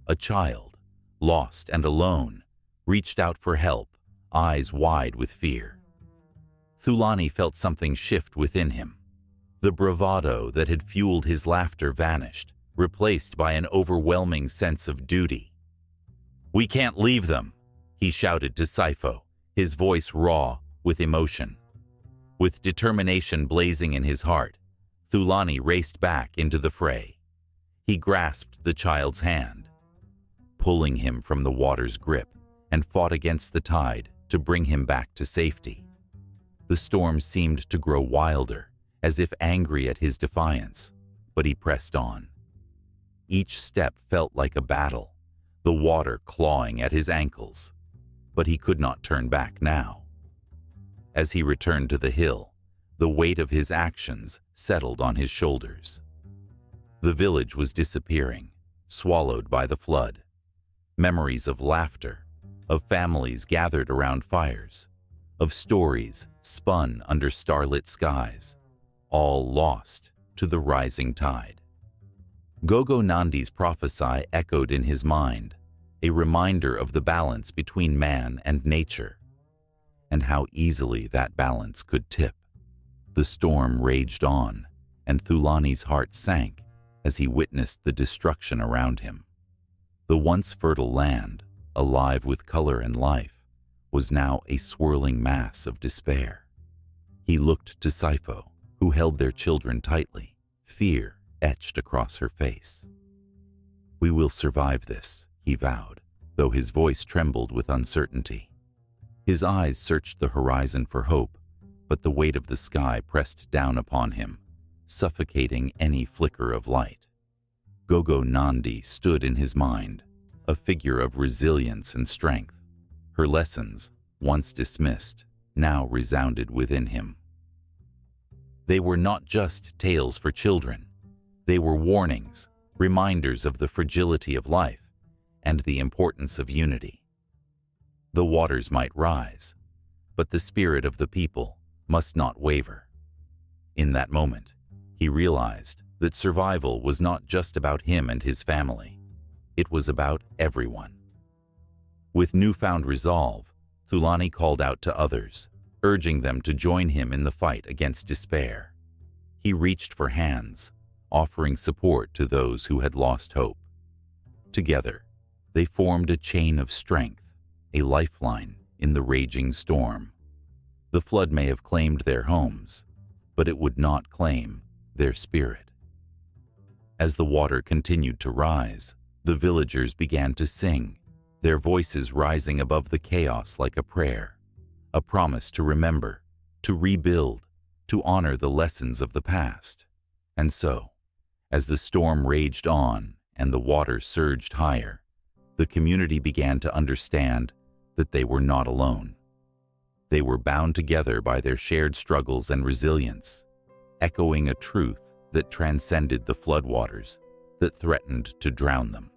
A child, lost and alone, reached out for help, eyes wide with fear. Thulani felt something shift within him. The bravado that had fueled his laughter vanished, replaced by an overwhelming sense of duty. "We can't leave them," he shouted to Sifo, his voice raw with emotion. With determination blazing in his heart, Thulani raced back into the fray. He grasped the child's hand, pulling him from the water's grip, and fought against the tide to bring him back to safety. The storm seemed to grow wilder, as if angry at his defiance, but he pressed on. Each step felt like a battle, the water clawing at his ankles, but he could not turn back now. As he returned to the hill, the weight of his actions settled on his shoulders. The village was disappearing, swallowed by the flood. Memories of laughter, of families gathered around fires, of stories spun under starlit skies, all lost to the rising tide. Gogo Nandi's prophecy echoed in his mind, a reminder of the balance between man and nature, and how easily that balance could tip. The storm raged on, and Thulani's heart sank as he witnessed the destruction around him. The once fertile land, alive with color and life, was now a swirling mass of despair. He looked to Sifo, who held their children tightly, fear etched across her face. "We will survive this," he vowed, though his voice trembled with uncertainty. His eyes searched the horizon for hope, but the weight of the sky pressed down upon him, suffocating any flicker of light. Gogo Nandi stood in his mind, a figure of resilience and strength. Her lessons, once dismissed, now resounded within him. They were not just tales for children. They were warnings, reminders of the fragility of life and the importance of unity. The waters might rise, but the spirit of the people must not waver. In that moment, he realized that survival was not just about him and his family. It was about everyone. With newfound resolve, Thulani called out to others, urging them to join him in the fight against despair. He reached for hands, offering support to those who had lost hope. Together, they formed a chain of strength, a lifeline in the raging storm. The flood may have claimed their homes, but it would not claim their spirit. As the water continued to rise, the villagers began to sing, their voices rising above the chaos like a prayer, a promise to remember, to rebuild, to honor the lessons of the past. And so, as the storm raged on and the water surged higher, the community began to understand that they were not alone. They were bound together by their shared struggles and resilience, echoing a truth that transcended the floodwaters that threatened to drown them.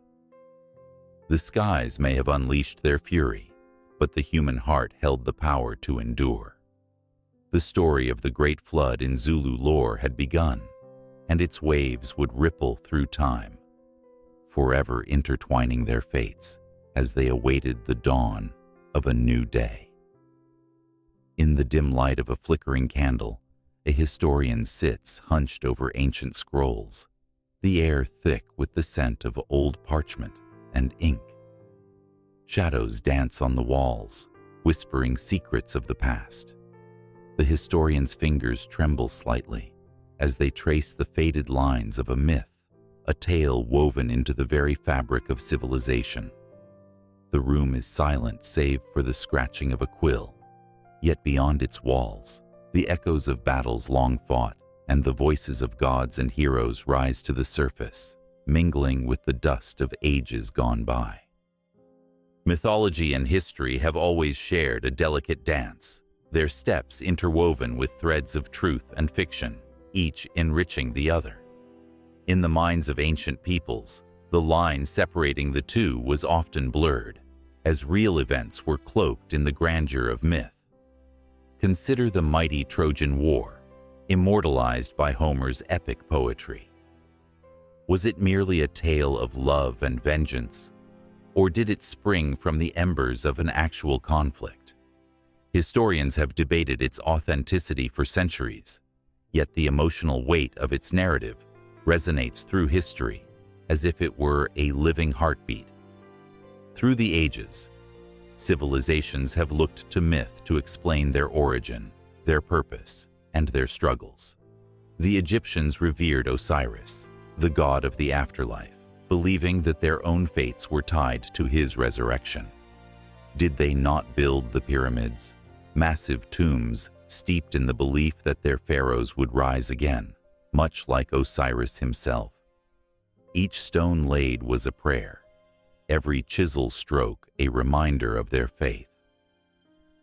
The skies may have unleashed their fury, but the human heart held the power to endure. The story of the Great Flood in Zulu lore had begun, and its waves would ripple through time, forever intertwining their fates as they awaited the dawn of a new day. In the dim light of a flickering candle, A historian sits hunched over ancient scrolls, the air thick with the scent of old parchment and ink. Shadows dance on the walls, whispering secrets of the past. The historian's fingers tremble slightly as they trace the faded lines of a myth, a tale woven into the very fabric of civilization. The room is silent save for the scratching of a quill, yet beyond its walls, the echoes of battles long fought and the voices of gods and heroes rise to the surface, mingling with the dust of ages gone by. Mythology and history have always shared a delicate dance, their steps interwoven with threads of truth and fiction, each enriching the other. In the minds of ancient peoples, the line separating the two was often blurred, as real events were cloaked in the grandeur of myth. Consider the mighty Trojan War, immortalized by Homer's epic poetry. Was it merely a tale of love and vengeance, or did it spring from the embers of an actual conflict? Historians have debated its authenticity for centuries, yet the emotional weight of its narrative resonates through history as if it were a living heartbeat. Through the ages, civilizations have looked to myth to explain their origin, their purpose, and their struggles. The Egyptians revered Osiris, the god of the afterlife, believing that their own fates were tied to his resurrection. Did they not build the pyramids, massive tombs steeped in the belief that their pharaohs would rise again, much like Osiris himself? Each stone laid was a prayer, every chisel stroke a reminder of their faith.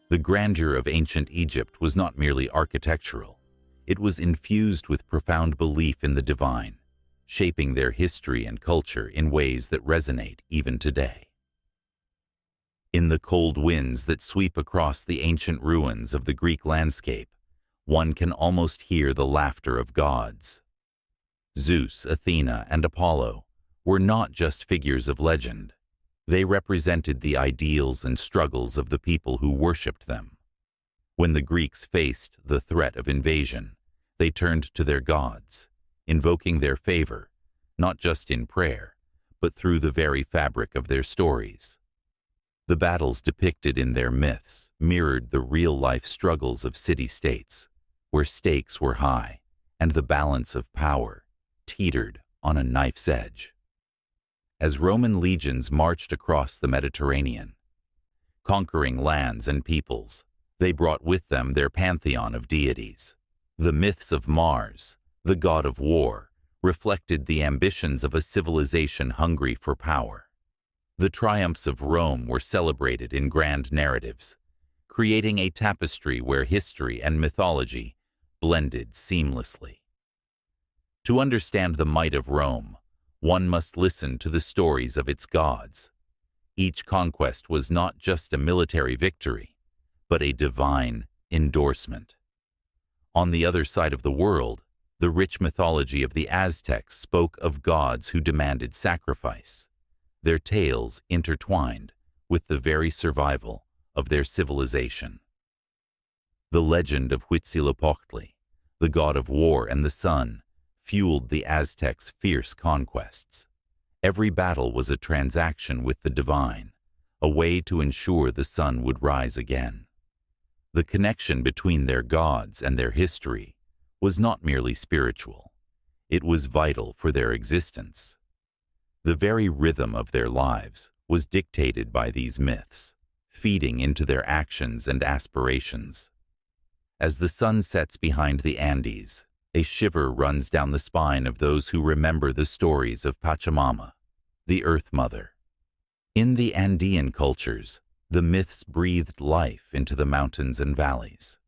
The grandeur of ancient Egypt was not merely architectural, it was infused with profound belief in the divine, shaping their history and culture in ways that resonate even today. In the cold winds that sweep across the ancient ruins of the Greek landscape, one can almost hear the laughter of gods. Zeus, Athena, and Apollo were not just figures of legend. They represented the ideals and struggles of the people who worshipped them. When the Greeks faced the threat of invasion, they turned to their gods, invoking their favor, not just in prayer, but through the very fabric of their stories. The battles depicted in their myths mirrored the real-life struggles of city-states, where stakes were high and the balance of power teetered on a knife's edge. As Roman legions marched across the Mediterranean, conquering lands and peoples, they brought with them their pantheon of deities. The myths of Mars, the god of war, reflected the ambitions of a civilization hungry for power. The triumphs of Rome were celebrated in grand narratives, creating a tapestry where history and mythology blended seamlessly. To understand the might of Rome, one must listen to the stories of its gods. Each conquest was not just a military victory, but a divine endorsement. On the other side of the world, the rich mythology of the Aztecs spoke of gods who demanded sacrifice, their tales intertwined with the very survival of their civilization. The legend of Huitzilopochtli, the god of war and the sun, fueled the Aztecs' fierce conquests. Every battle was a transaction with the divine, a way to ensure the sun would rise again. The connection between their gods and their history was not merely spiritual, it was vital for their existence. The very rhythm of their lives was dictated by these myths, feeding into their actions and aspirations. As the sun sets behind the Andes, a shiver runs down the spine of those who remember the stories of Pachamama, the Earth Mother. In the Andean cultures, the myths breathed life into the mountains and valleys.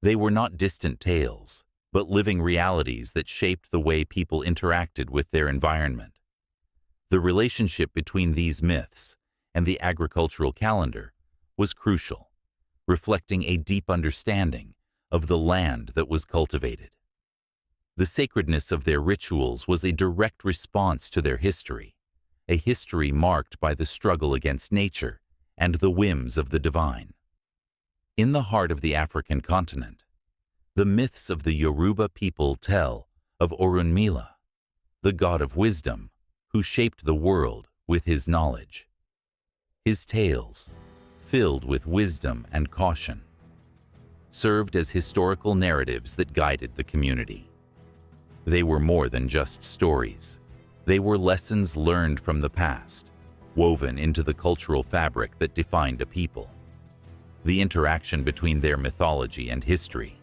They were not distant tales, but living realities that shaped the way people interacted with their environment. The relationship between these myths and the agricultural calendar was crucial, reflecting a deep understanding of the land that was cultivated. The sacredness of their rituals was a direct response to their history, a history marked by the struggle against nature and the whims of the divine. In the heart of the African continent, The myths of the Yoruba people tell of Orunmila, the god of wisdom, who shaped the world with his knowledge. His tales, filled with wisdom and caution, served as historical narratives that guided the community. They were more than just stories. They were lessons learned from the past, woven into the cultural fabric that defined a people. The interaction between their mythology and history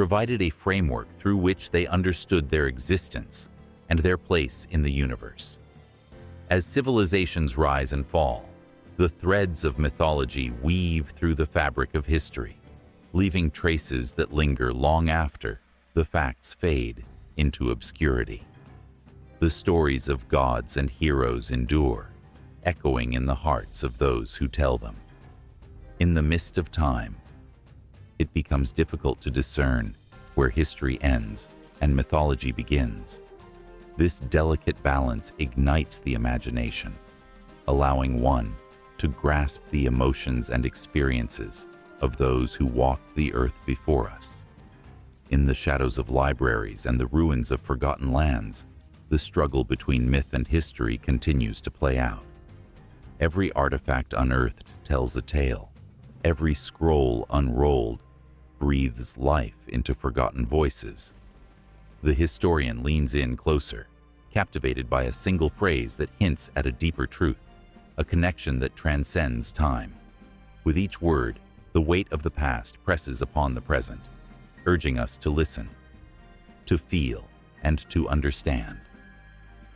provided a framework through which they understood their existence and their place in the universe. As civilizations rise and fall, the threads of mythology weave through the fabric of history, leaving traces that linger long after the facts fade into obscurity. The stories of gods and heroes endure, echoing in the hearts of those who tell them. In the mist of time, it becomes difficult to discern where history ends and mythology begins. This delicate balance ignites the imagination, allowing one to grasp the emotions and experiences of those who walked the earth before us. In the shadows of libraries and the ruins of forgotten lands, the struggle between myth and history continues to play out. Every artifact unearthed tells a tale. Every scroll unrolled breathes life into forgotten voices. The historian leans in closer, captivated by a single phrase that hints at a deeper truth, a connection that transcends time. With each word, the weight of the past presses upon the present, urging us to listen, to feel, and to understand.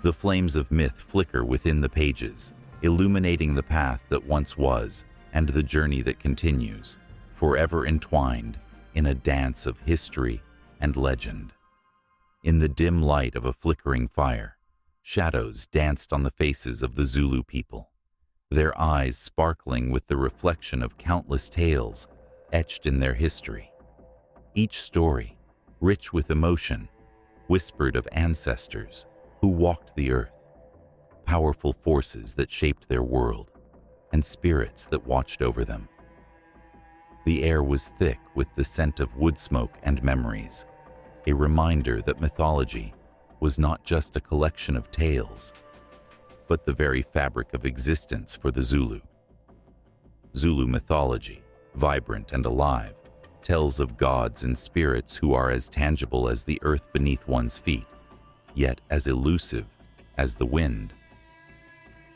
The flames of myth flicker within the pages, illuminating the path that once was and the journey that continues, forever entwined in a dance of history and legend. In the dim light of a flickering fire, shadows danced on the faces of the Zulu people, their eyes sparkling with the reflection of countless tales etched in their history. Each story, rich with emotion, whispered of ancestors who walked the earth, powerful forces that shaped their world, and spirits that watched over them. The air was thick with the scent of wood smoke and memories, a reminder that mythology was not just a collection of tales, but the very fabric of existence for the Zulu. Zulu mythology, vibrant and alive, tells of gods and spirits who are as tangible as the earth beneath one's feet, yet as elusive as the wind.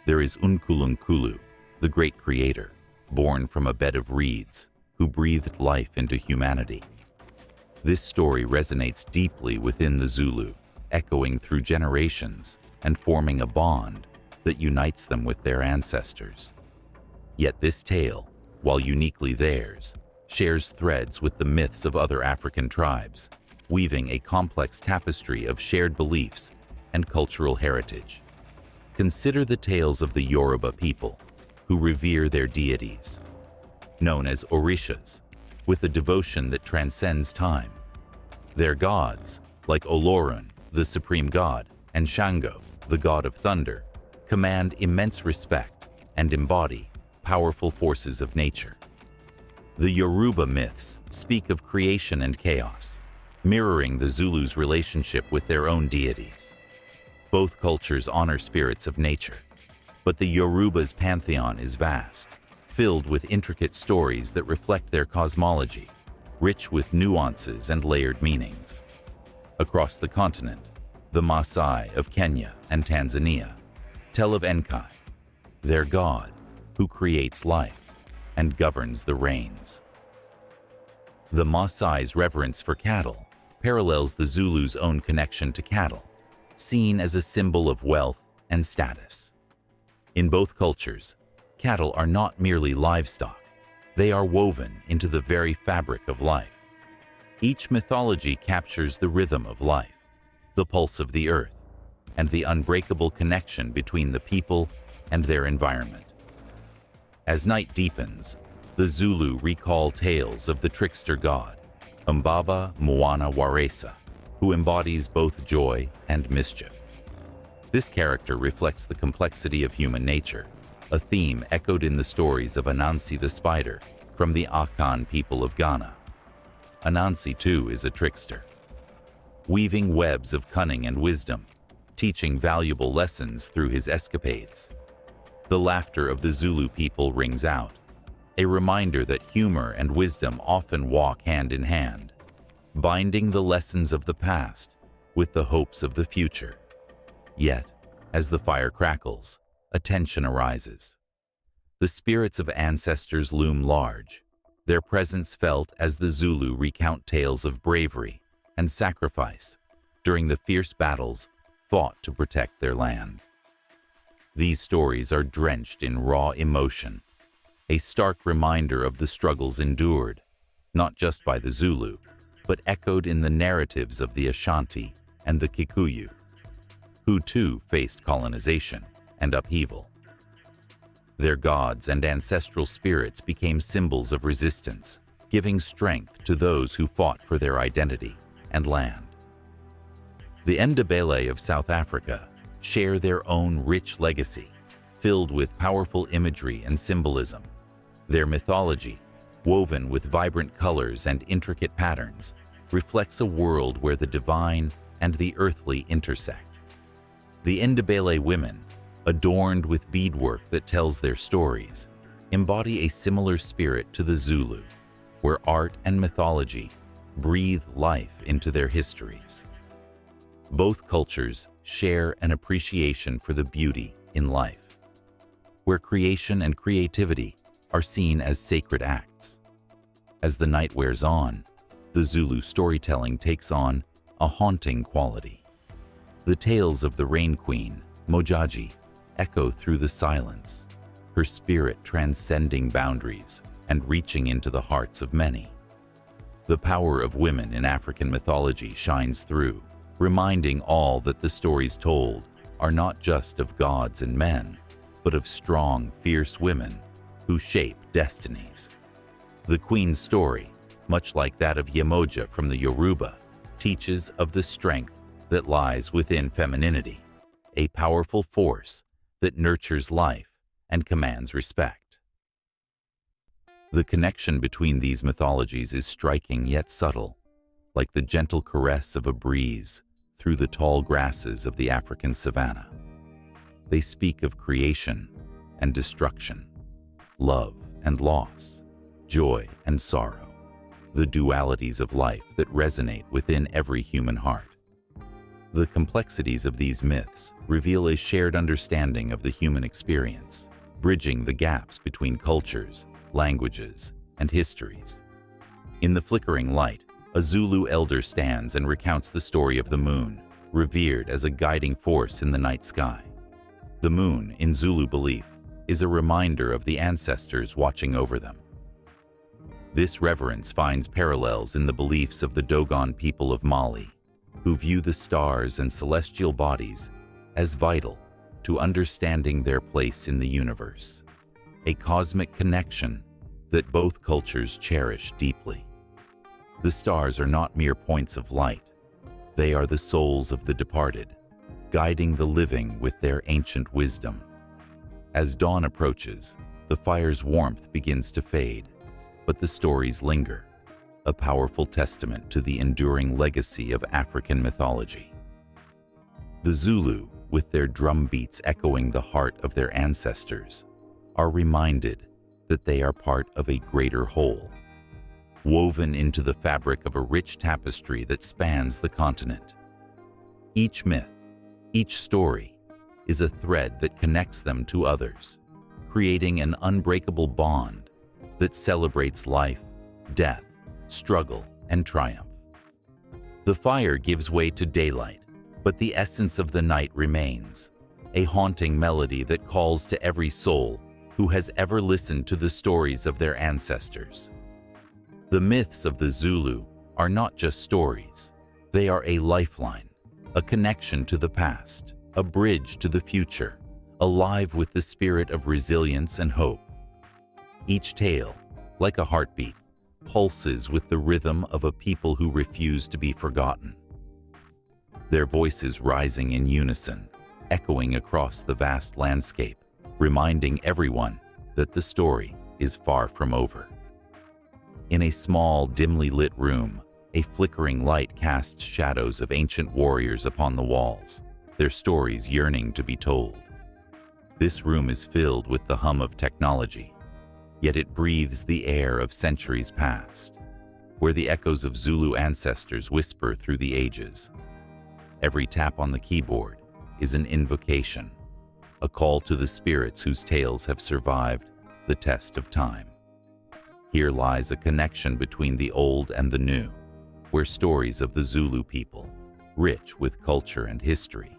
There is Unkulunkulu, the great creator, born from a bed of reeds, who breathed life into humanity. This story resonates deeply within the Zulu, echoing through generations and forming a bond that unites them with their ancestors. Yet this tale, while uniquely theirs, shares threads with the myths of other African tribes, weaving a complex tapestry of shared beliefs and cultural heritage. Consider the tales of the Yoruba people, who revere their deities, known as Orishas, with a devotion that transcends time. Their gods, like Olorun, the supreme god, and Shango, the god of thunder, command immense respect and embody powerful forces of nature. The Yoruba myths speak of creation and chaos, mirroring the Zulus' relationship with their own deities. Both cultures honor spirits of nature, but the Yoruba's pantheon is vast, filled with intricate stories that reflect their cosmology, rich with nuances and layered meanings. Across the continent, the Maasai of Kenya and Tanzania tell of Enkai, their god who creates life and governs the rains. The Maasai's reverence for cattle parallels the Zulu's own connection to cattle, seen as a symbol of wealth and status. In both cultures, cattle are not merely livestock, they are woven into the very fabric of life. Each mythology captures the rhythm of life, the pulse of the earth, and the unbreakable connection between the people and their environment. As night deepens, the Zulu recall tales of the trickster god, Umbaba Mwana Waresa, who embodies both joy and mischief. This character reflects the complexity of human nature, a theme echoed in the stories of Anansi the spider from the Akan people of Ghana. Anansi, too, is a trickster, weaving webs of cunning and wisdom, teaching valuable lessons through his escapades. The laughter of the Zulu people rings out, a reminder that humor and wisdom often walk hand in hand, binding the lessons of the past with the hopes of the future. Yet, as the fire crackles, a tension arises. The spirits of ancestors loom large, their presence felt as the Zulu recount tales of bravery and sacrifice during the fierce battles fought to protect their land. These stories are drenched in raw emotion, a stark reminder of the struggles endured, not just by the Zulu, but echoed in the narratives of the Ashanti and the Kikuyu, who too faced colonization and upheaval. Their gods and ancestral spirits became symbols of resistance, giving strength to those who fought for their identity and land. The Ndebele of South Africa share their own rich legacy, filled with powerful imagery and symbolism. Their mythology, woven with vibrant colors and intricate patterns, reflects a world where the divine and the earthly intersect. The Ndebele women, adorned with beadwork that tells their stories, embody a similar spirit to the Zulu, where art and mythology breathe life into their histories. Both cultures share an appreciation for the beauty in life, where creation and creativity are seen as sacred acts. As the night wears on, the Zulu storytelling takes on a haunting quality. The tales of the Rain Queen, Mojaji, echo through the silence, her spirit transcending boundaries and reaching into the hearts of many. The power of women in African mythology shines through, reminding all that the stories told are not just of gods and men, but of strong, fierce women who shape destinies. The Queen's story, much like that of Yemoja from the Yoruba, teaches of the strength that lies within femininity, a powerful force that nurtures life and commands respect. The connection between these mythologies is striking yet subtle, like the gentle caress of a breeze through the tall grasses of the African savanna. They speak of creation and destruction, love and loss, joy and sorrow, the dualities of life that resonate within every human heart. The complexities of these myths reveal a shared understanding of the human experience, bridging the gaps between cultures, languages, and histories. In the flickering light, a Zulu elder stands and recounts the story of the moon, revered as a guiding force in the night sky. The moon, in Zulu belief, is a reminder of the ancestors watching over them. This reverence finds parallels in the beliefs of the Dogon people of Mali, who view the stars and celestial bodies as vital to understanding their place in the universe, a cosmic connection that both cultures cherish deeply. The stars are not mere points of light. They are the souls of the departed, guiding the living with their ancient wisdom. As dawn approaches, the fire's warmth begins to fade, but the stories linger, a powerful testament to the enduring legacy of African mythology. The Zulu, with their drum beats echoing the heart of their ancestors, are reminded that they are part of a greater whole, woven into the fabric of a rich tapestry that spans the continent. Each myth, each story, is a thread that connects them to others, creating an unbreakable bond that celebrates life, death, struggle, and triumph. The fire gives way to daylight, but the essence of the night remains, a haunting melody that calls to every soul who has ever listened to the stories of their ancestors. The myths of the Zulu are not just stories. They are a lifeline, a connection to the past, a bridge to the future, alive with the spirit of resilience and hope. Each tale, like a heartbeat, pulses with the rhythm of a people who refuse to be forgotten. Their voices rising in unison, echoing across the vast landscape, reminding everyone that the story is far from over. In a small, dimly lit room, a flickering light casts shadows of ancient warriors upon the walls, their stories yearning to be told. This room is filled with the hum of technology, yet it breathes the air of centuries past, where the echoes of Zulu ancestors whisper through the ages. Every tap on the keyboard is an invocation, a call to the spirits whose tales have survived the test of time. Here lies a connection between the old and the new, where stories of the Zulu people, rich with culture and history,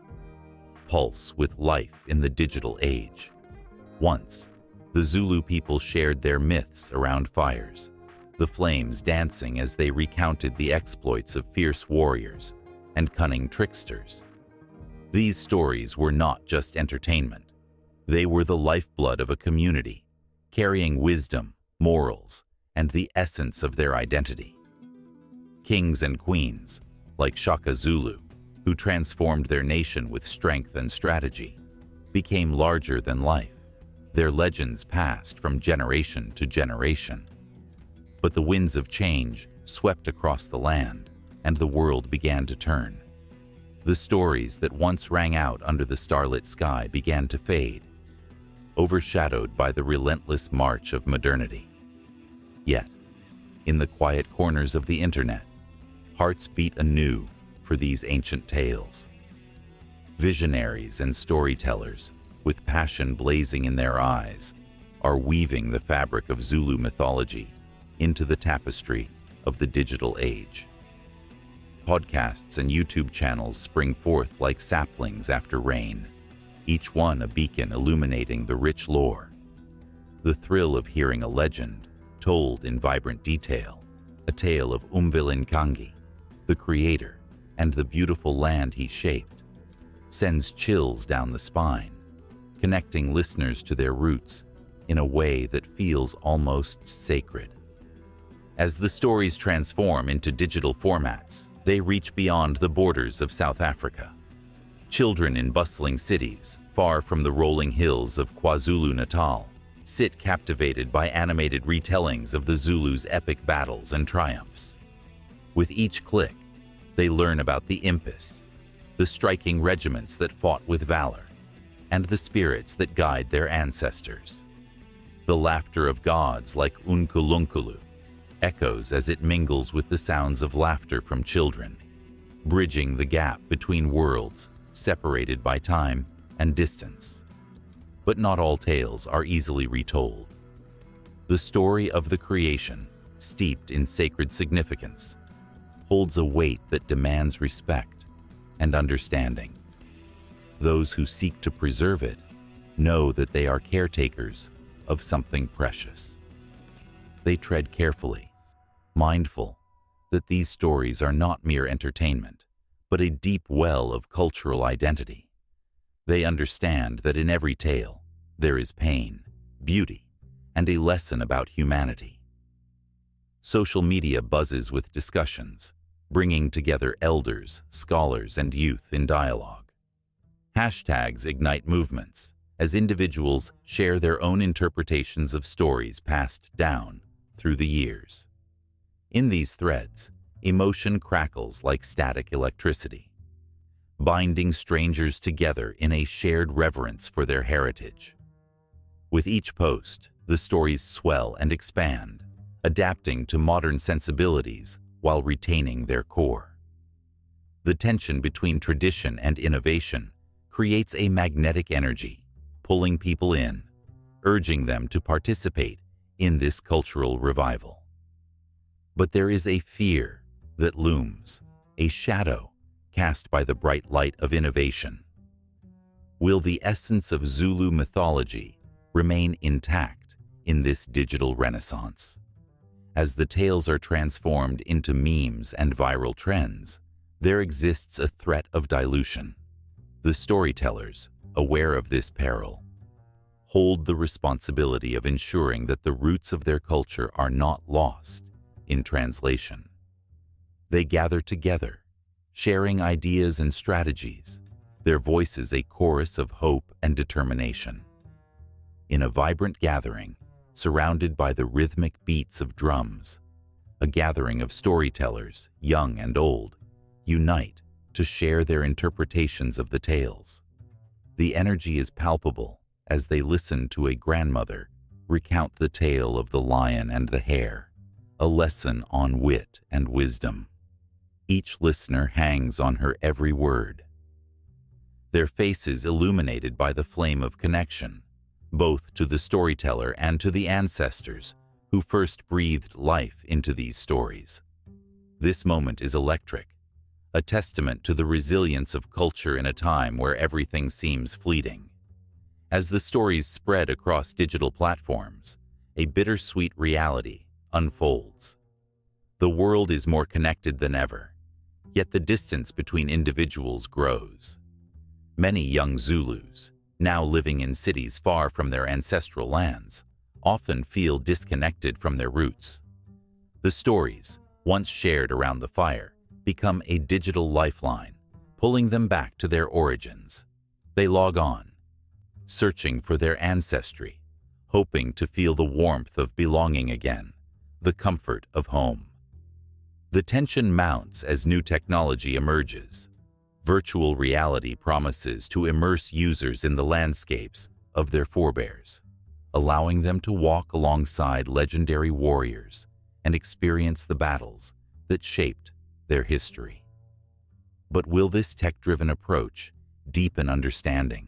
pulse with life in the digital age. Once, the Zulu people shared their myths around fires, the flames dancing as they recounted the exploits of fierce warriors and cunning tricksters. These stories were not just entertainment. They were the lifeblood of a community, carrying wisdom, morals, and the essence of their identity. Kings and queens, like Shaka Zulu, who transformed their nation with strength and strategy, became larger than life. Their legends passed from generation to generation. But the winds of change swept across the land, and the world began to turn. The stories that once rang out under the starlit sky began to fade, overshadowed by the relentless march of modernity. Yet, in the quiet corners of the internet, hearts beat anew for these ancient tales. Visionaries and storytellers, with passion blazing in their eyes, are weaving the fabric of Zulu mythology into the tapestry of the digital age. Podcasts and YouTube channels spring forth like saplings after rain, each one a beacon illuminating the rich lore. The thrill of hearing a legend told in vibrant detail, a tale of Umbilinkangi, the creator, and the beautiful land he shaped, sends chills down the spine, connecting listeners to their roots in a way that feels almost sacred. As the stories transform into digital formats, they reach beyond the borders of South Africa. Children in bustling cities, far from the rolling hills of KwaZulu-Natal, sit captivated by animated retellings of the Zulus' epic battles and triumphs. With each click, they learn about the Impis, the striking regiments that fought with valor, and the spirits that guide their ancestors. The laughter of gods like Unkulunkulu echoes as it mingles with the sounds of laughter from children, bridging the gap between worlds separated by time and distance. But not all tales are easily retold. The story of the creation, steeped in sacred significance, holds a weight that demands respect and understanding. Those who seek to preserve it know that they are caretakers of something precious. They tread carefully, mindful that these stories are not mere entertainment, but a deep well of cultural identity. They understand that in every tale, there is pain, beauty, and a lesson about humanity. Social media buzzes with discussions, bringing together elders, scholars, and youth in dialogue. Hashtags ignite movements as individuals share their own interpretations of stories passed down through the years. In these threads, emotion crackles like static electricity, binding strangers together in a shared reverence for their heritage. With each post, the stories swell and expand, adapting to modern sensibilities while retaining their core. The tension between tradition and innovation creates a magnetic energy, pulling people in, urging them to participate in this cultural revival. But there is a fear that looms, a shadow cast by the bright light of innovation. Will the essence of Zulu mythology remain intact in this digital renaissance? As the tales are transformed into memes and viral trends, there exists a threat of dilution. The storytellers, aware of this peril, hold the responsibility of ensuring that the roots of their culture are not lost in translation. They gather together, sharing ideas and strategies, their voices a chorus of hope and determination. In a vibrant gathering, surrounded by the rhythmic beats of drums, A gathering of storytellers, young and old, unite to share their interpretations of the tales. The energy is palpable as they listen to a grandmother recount the tale of the lion and the hare, a lesson on wit and wisdom. Each listener hangs on her every word, their faces illuminated by the flame of connection, both to the storyteller and to the ancestors who first breathed life into these stories. This moment is electric, a testament to the resilience of culture in a time where everything seems fleeting. As the stories spread across digital platforms, a bittersweet reality unfolds. The world is more connected than ever, yet the distance between individuals grows. Many young Zulus, now living in cities far from their ancestral lands, often feel disconnected from their roots. The stories, once shared around the fire, become a digital lifeline, pulling them back to their origins. They log on, searching for their ancestry, hoping to feel the warmth of belonging again, the comfort of home. The tension mounts as new technology emerges. Virtual reality promises to immerse users in the landscapes of their forebears, allowing them to walk alongside legendary warriors and experience the battles that shaped their history. But will this tech-driven approach deepen understanding,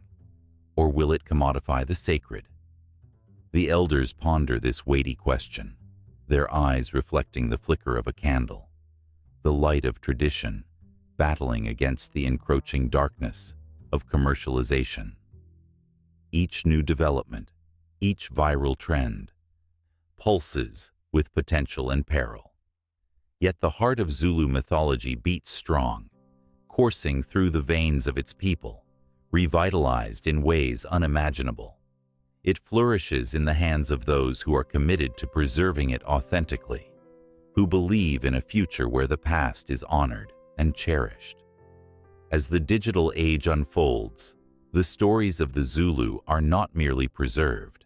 or will it commodify the sacred? The elders ponder this weighty question, their eyes reflecting the flicker of a candle, the light of tradition battling against the encroaching darkness of commercialization. Each new development, each viral trend, pulses with potential and peril. Yet the heart of Zulu mythology beats strong, coursing through the veins of its people, revitalized in ways unimaginable. It flourishes in the hands of those who are committed to preserving it authentically, who believe in a future where the past is honored and cherished. As the digital age unfolds, the stories of the Zulu are not merely preserved.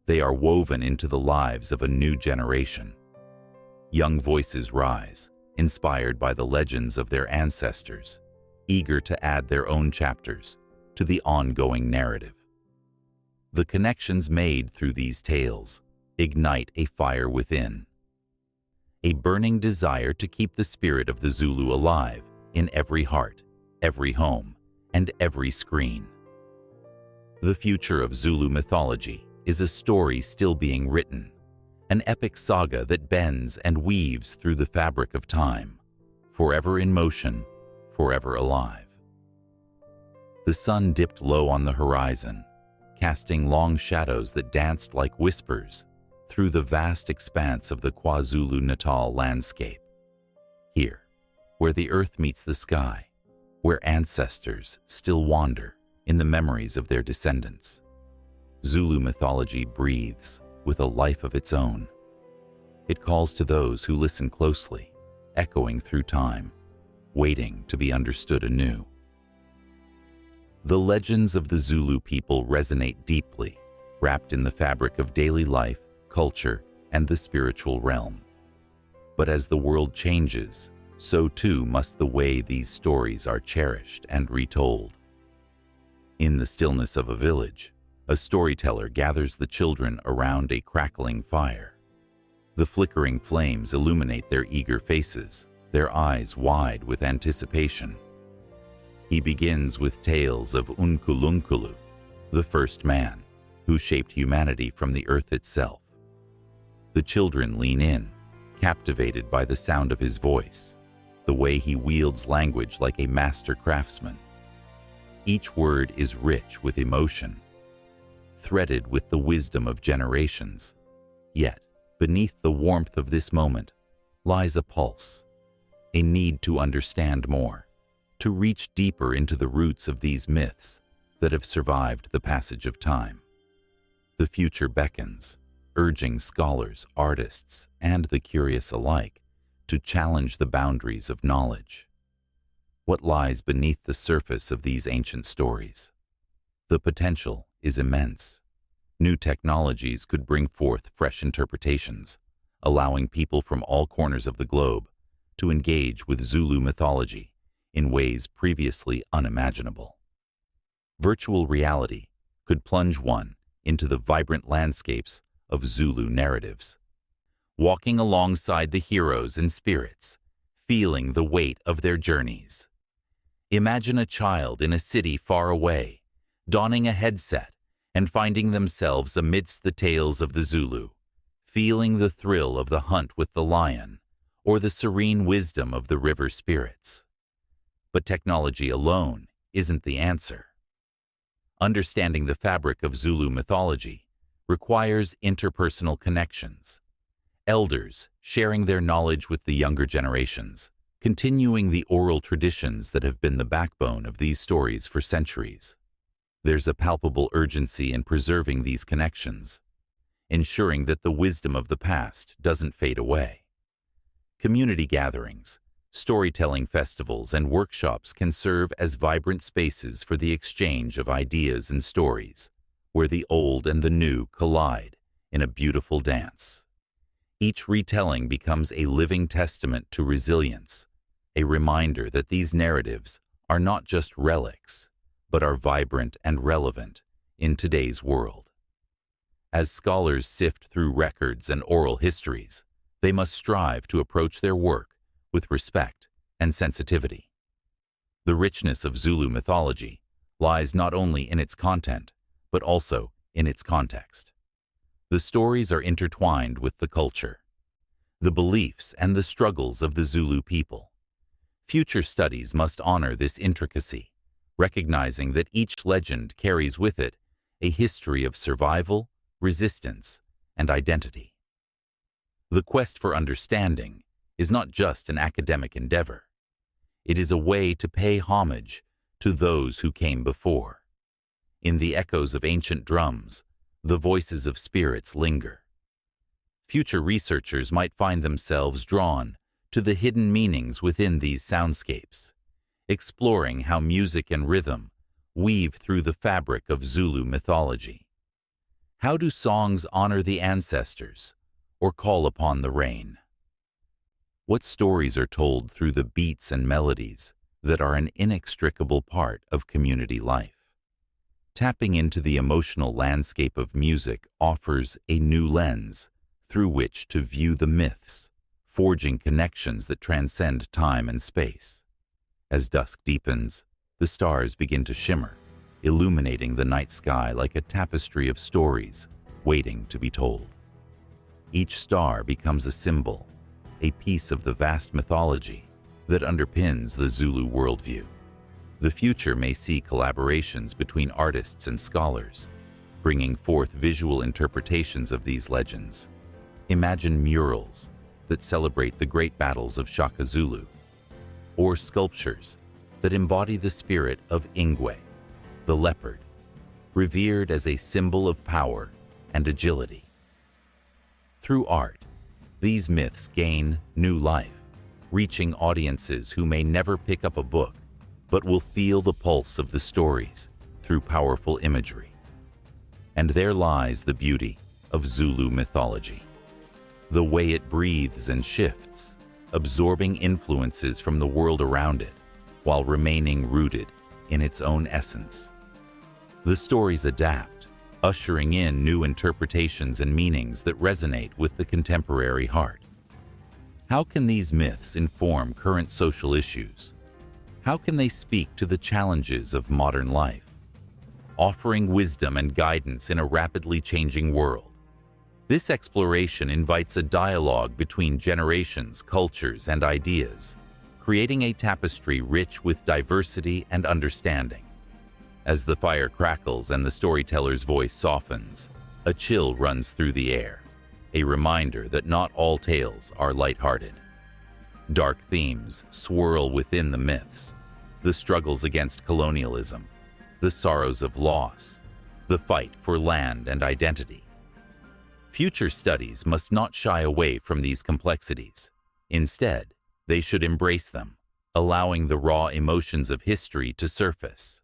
They are woven into the lives of a new generation. Young voices rise, inspired by the legends of their ancestors, eager to add their own chapters to the ongoing narrative. The connections made through these tales ignite a fire within, a burning desire to keep the spirit of the Zulu alive in every heart, every home, and every screen. The future of Zulu mythology is a story still being written, an epic saga that bends and weaves through the fabric of time, forever in motion, forever alive. The sun dipped low on the horizon, casting long shadows that danced like whispers through the vast expanse of the KwaZulu-Natal landscape. Here, where the earth meets the sky, where ancestors still wander in the memories of their descendants, Zulu mythology breathes with a life of its own. It calls to those who listen closely, echoing through time, waiting to be understood anew. The legends of the Zulu people resonate deeply, wrapped in the fabric of daily life, culture, and the spiritual realm. But as the world changes, so too must the way these stories are cherished and retold. In the stillness of a village, a storyteller gathers the children around a crackling fire. The flickering flames illuminate their eager faces, their eyes wide with anticipation. He begins with tales of Unkulunkulu, the first man, who shaped humanity from the earth itself. The children lean in, captivated by the sound of his voice, the way he wields language like a master craftsman. Each word is rich with emotion, threaded with the wisdom of generations. Yet, beneath the warmth of this moment lies a pulse, a need to understand more, to reach deeper into the roots of these myths that have survived the passage of time. The future beckons, urging scholars, artists, and the curious alike to challenge the boundaries of knowledge. What lies beneath the surface of these ancient stories? The potential is immense. New technologies could bring forth fresh interpretations, allowing people from all corners of the globe to engage with Zulu mythology in ways previously unimaginable. Virtual reality could plunge one into the vibrant landscapes of Zulu narratives, walking alongside the heroes and spirits, feeling the weight of their journeys. Imagine a child in a city far away, donning a headset and finding themselves amidst the tales of the Zulu, feeling the thrill of the hunt with the lion or the serene wisdom of the river spirits. But technology alone isn't the answer. Understanding the fabric of Zulu mythology requires interpersonal connections, elders sharing their knowledge with the younger generations, continuing the oral traditions that have been the backbone of these stories for centuries. There's a palpable urgency in preserving these connections, ensuring that the wisdom of the past doesn't fade away. Community gatherings, storytelling festivals, and workshops can serve as vibrant spaces for the exchange of ideas and stories, where the old and the new collide in a beautiful dance. Each retelling becomes a living testament to resilience, a reminder that these narratives are not just relics, but are vibrant and relevant in today's world. As scholars sift through records and oral histories, they must strive to approach their work with respect and sensitivity. The richness of Zulu mythology lies not only in its content, but also in its context. The stories are intertwined with the culture, the beliefs and the struggles of the Zulu people. Future studies must honor this intricacy, recognizing that each legend carries with it a history of survival, resistance, and identity. The quest for understanding is not just an academic endeavor. It is a way to pay homage to those who came before. In the echoes of ancient drums, the voices of spirits linger. Future researchers might find themselves drawn to the hidden meanings within these soundscapes, exploring how music and rhythm weave through the fabric of Zulu mythology. How do songs honor the ancestors or call upon the rain? What stories are told through the beats and melodies that are an inextricable part of community life? Tapping into the emotional landscape of music offers a new lens through which to view the myths, forging connections that transcend time and space. As dusk deepens, the stars begin to shimmer, illuminating the night sky like a tapestry of stories waiting to be told. Each star becomes a symbol, a piece of the vast mythology that underpins the Zulu worldview. The future may see collaborations between artists and scholars, bringing forth visual interpretations of these legends. Imagine murals that celebrate the great battles of Shaka Zulu, or sculptures that embody the spirit of Ingwe, the leopard, revered as a symbol of power and agility. Through art, these myths gain new life, reaching audiences who may never pick up a book, but will feel the pulse of the stories through powerful imagery. And there lies the beauty of Zulu mythology. The way it breathes and shifts, absorbing influences from the world around it, while remaining rooted in its own essence. The stories adapt, ushering in new interpretations and meanings that resonate with the contemporary heart. How can these myths inform current social issues? How can they speak to the challenges of modern life, offering wisdom and guidance in a rapidly changing world? This exploration invites a dialogue between generations, cultures, and ideas, creating a tapestry rich with diversity and understanding. As the fire crackles and the storyteller's voice softens, a chill runs through the air, a reminder that not all tales are lighthearted. Dark themes swirl within the myths, the struggles against colonialism, the sorrows of loss, the fight for land and identity. Future studies must not shy away from these complexities. Instead, they should embrace them, allowing the raw emotions of history to surface.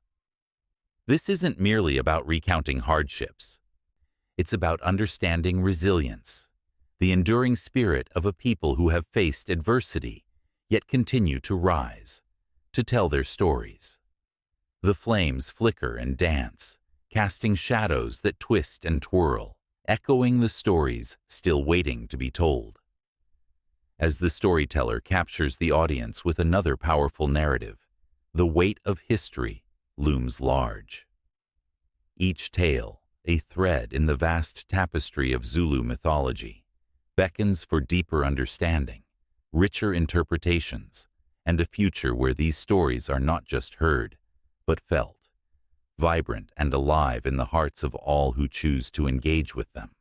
This isn't merely about recounting hardships. It's about understanding resilience, the enduring spirit of a people who have faced adversity, yet continue to rise, to tell their stories. The flames flicker and dance, casting shadows that twist and twirl, echoing the stories still waiting to be told. As the storyteller captures the audience with another powerful narrative, the weight of history looms large. Each tale, a thread in the vast tapestry of Zulu mythology, beckons for deeper understanding, richer interpretations, and a future where these stories are not just heard, but felt, vibrant and alive in the hearts of all who choose to engage with them.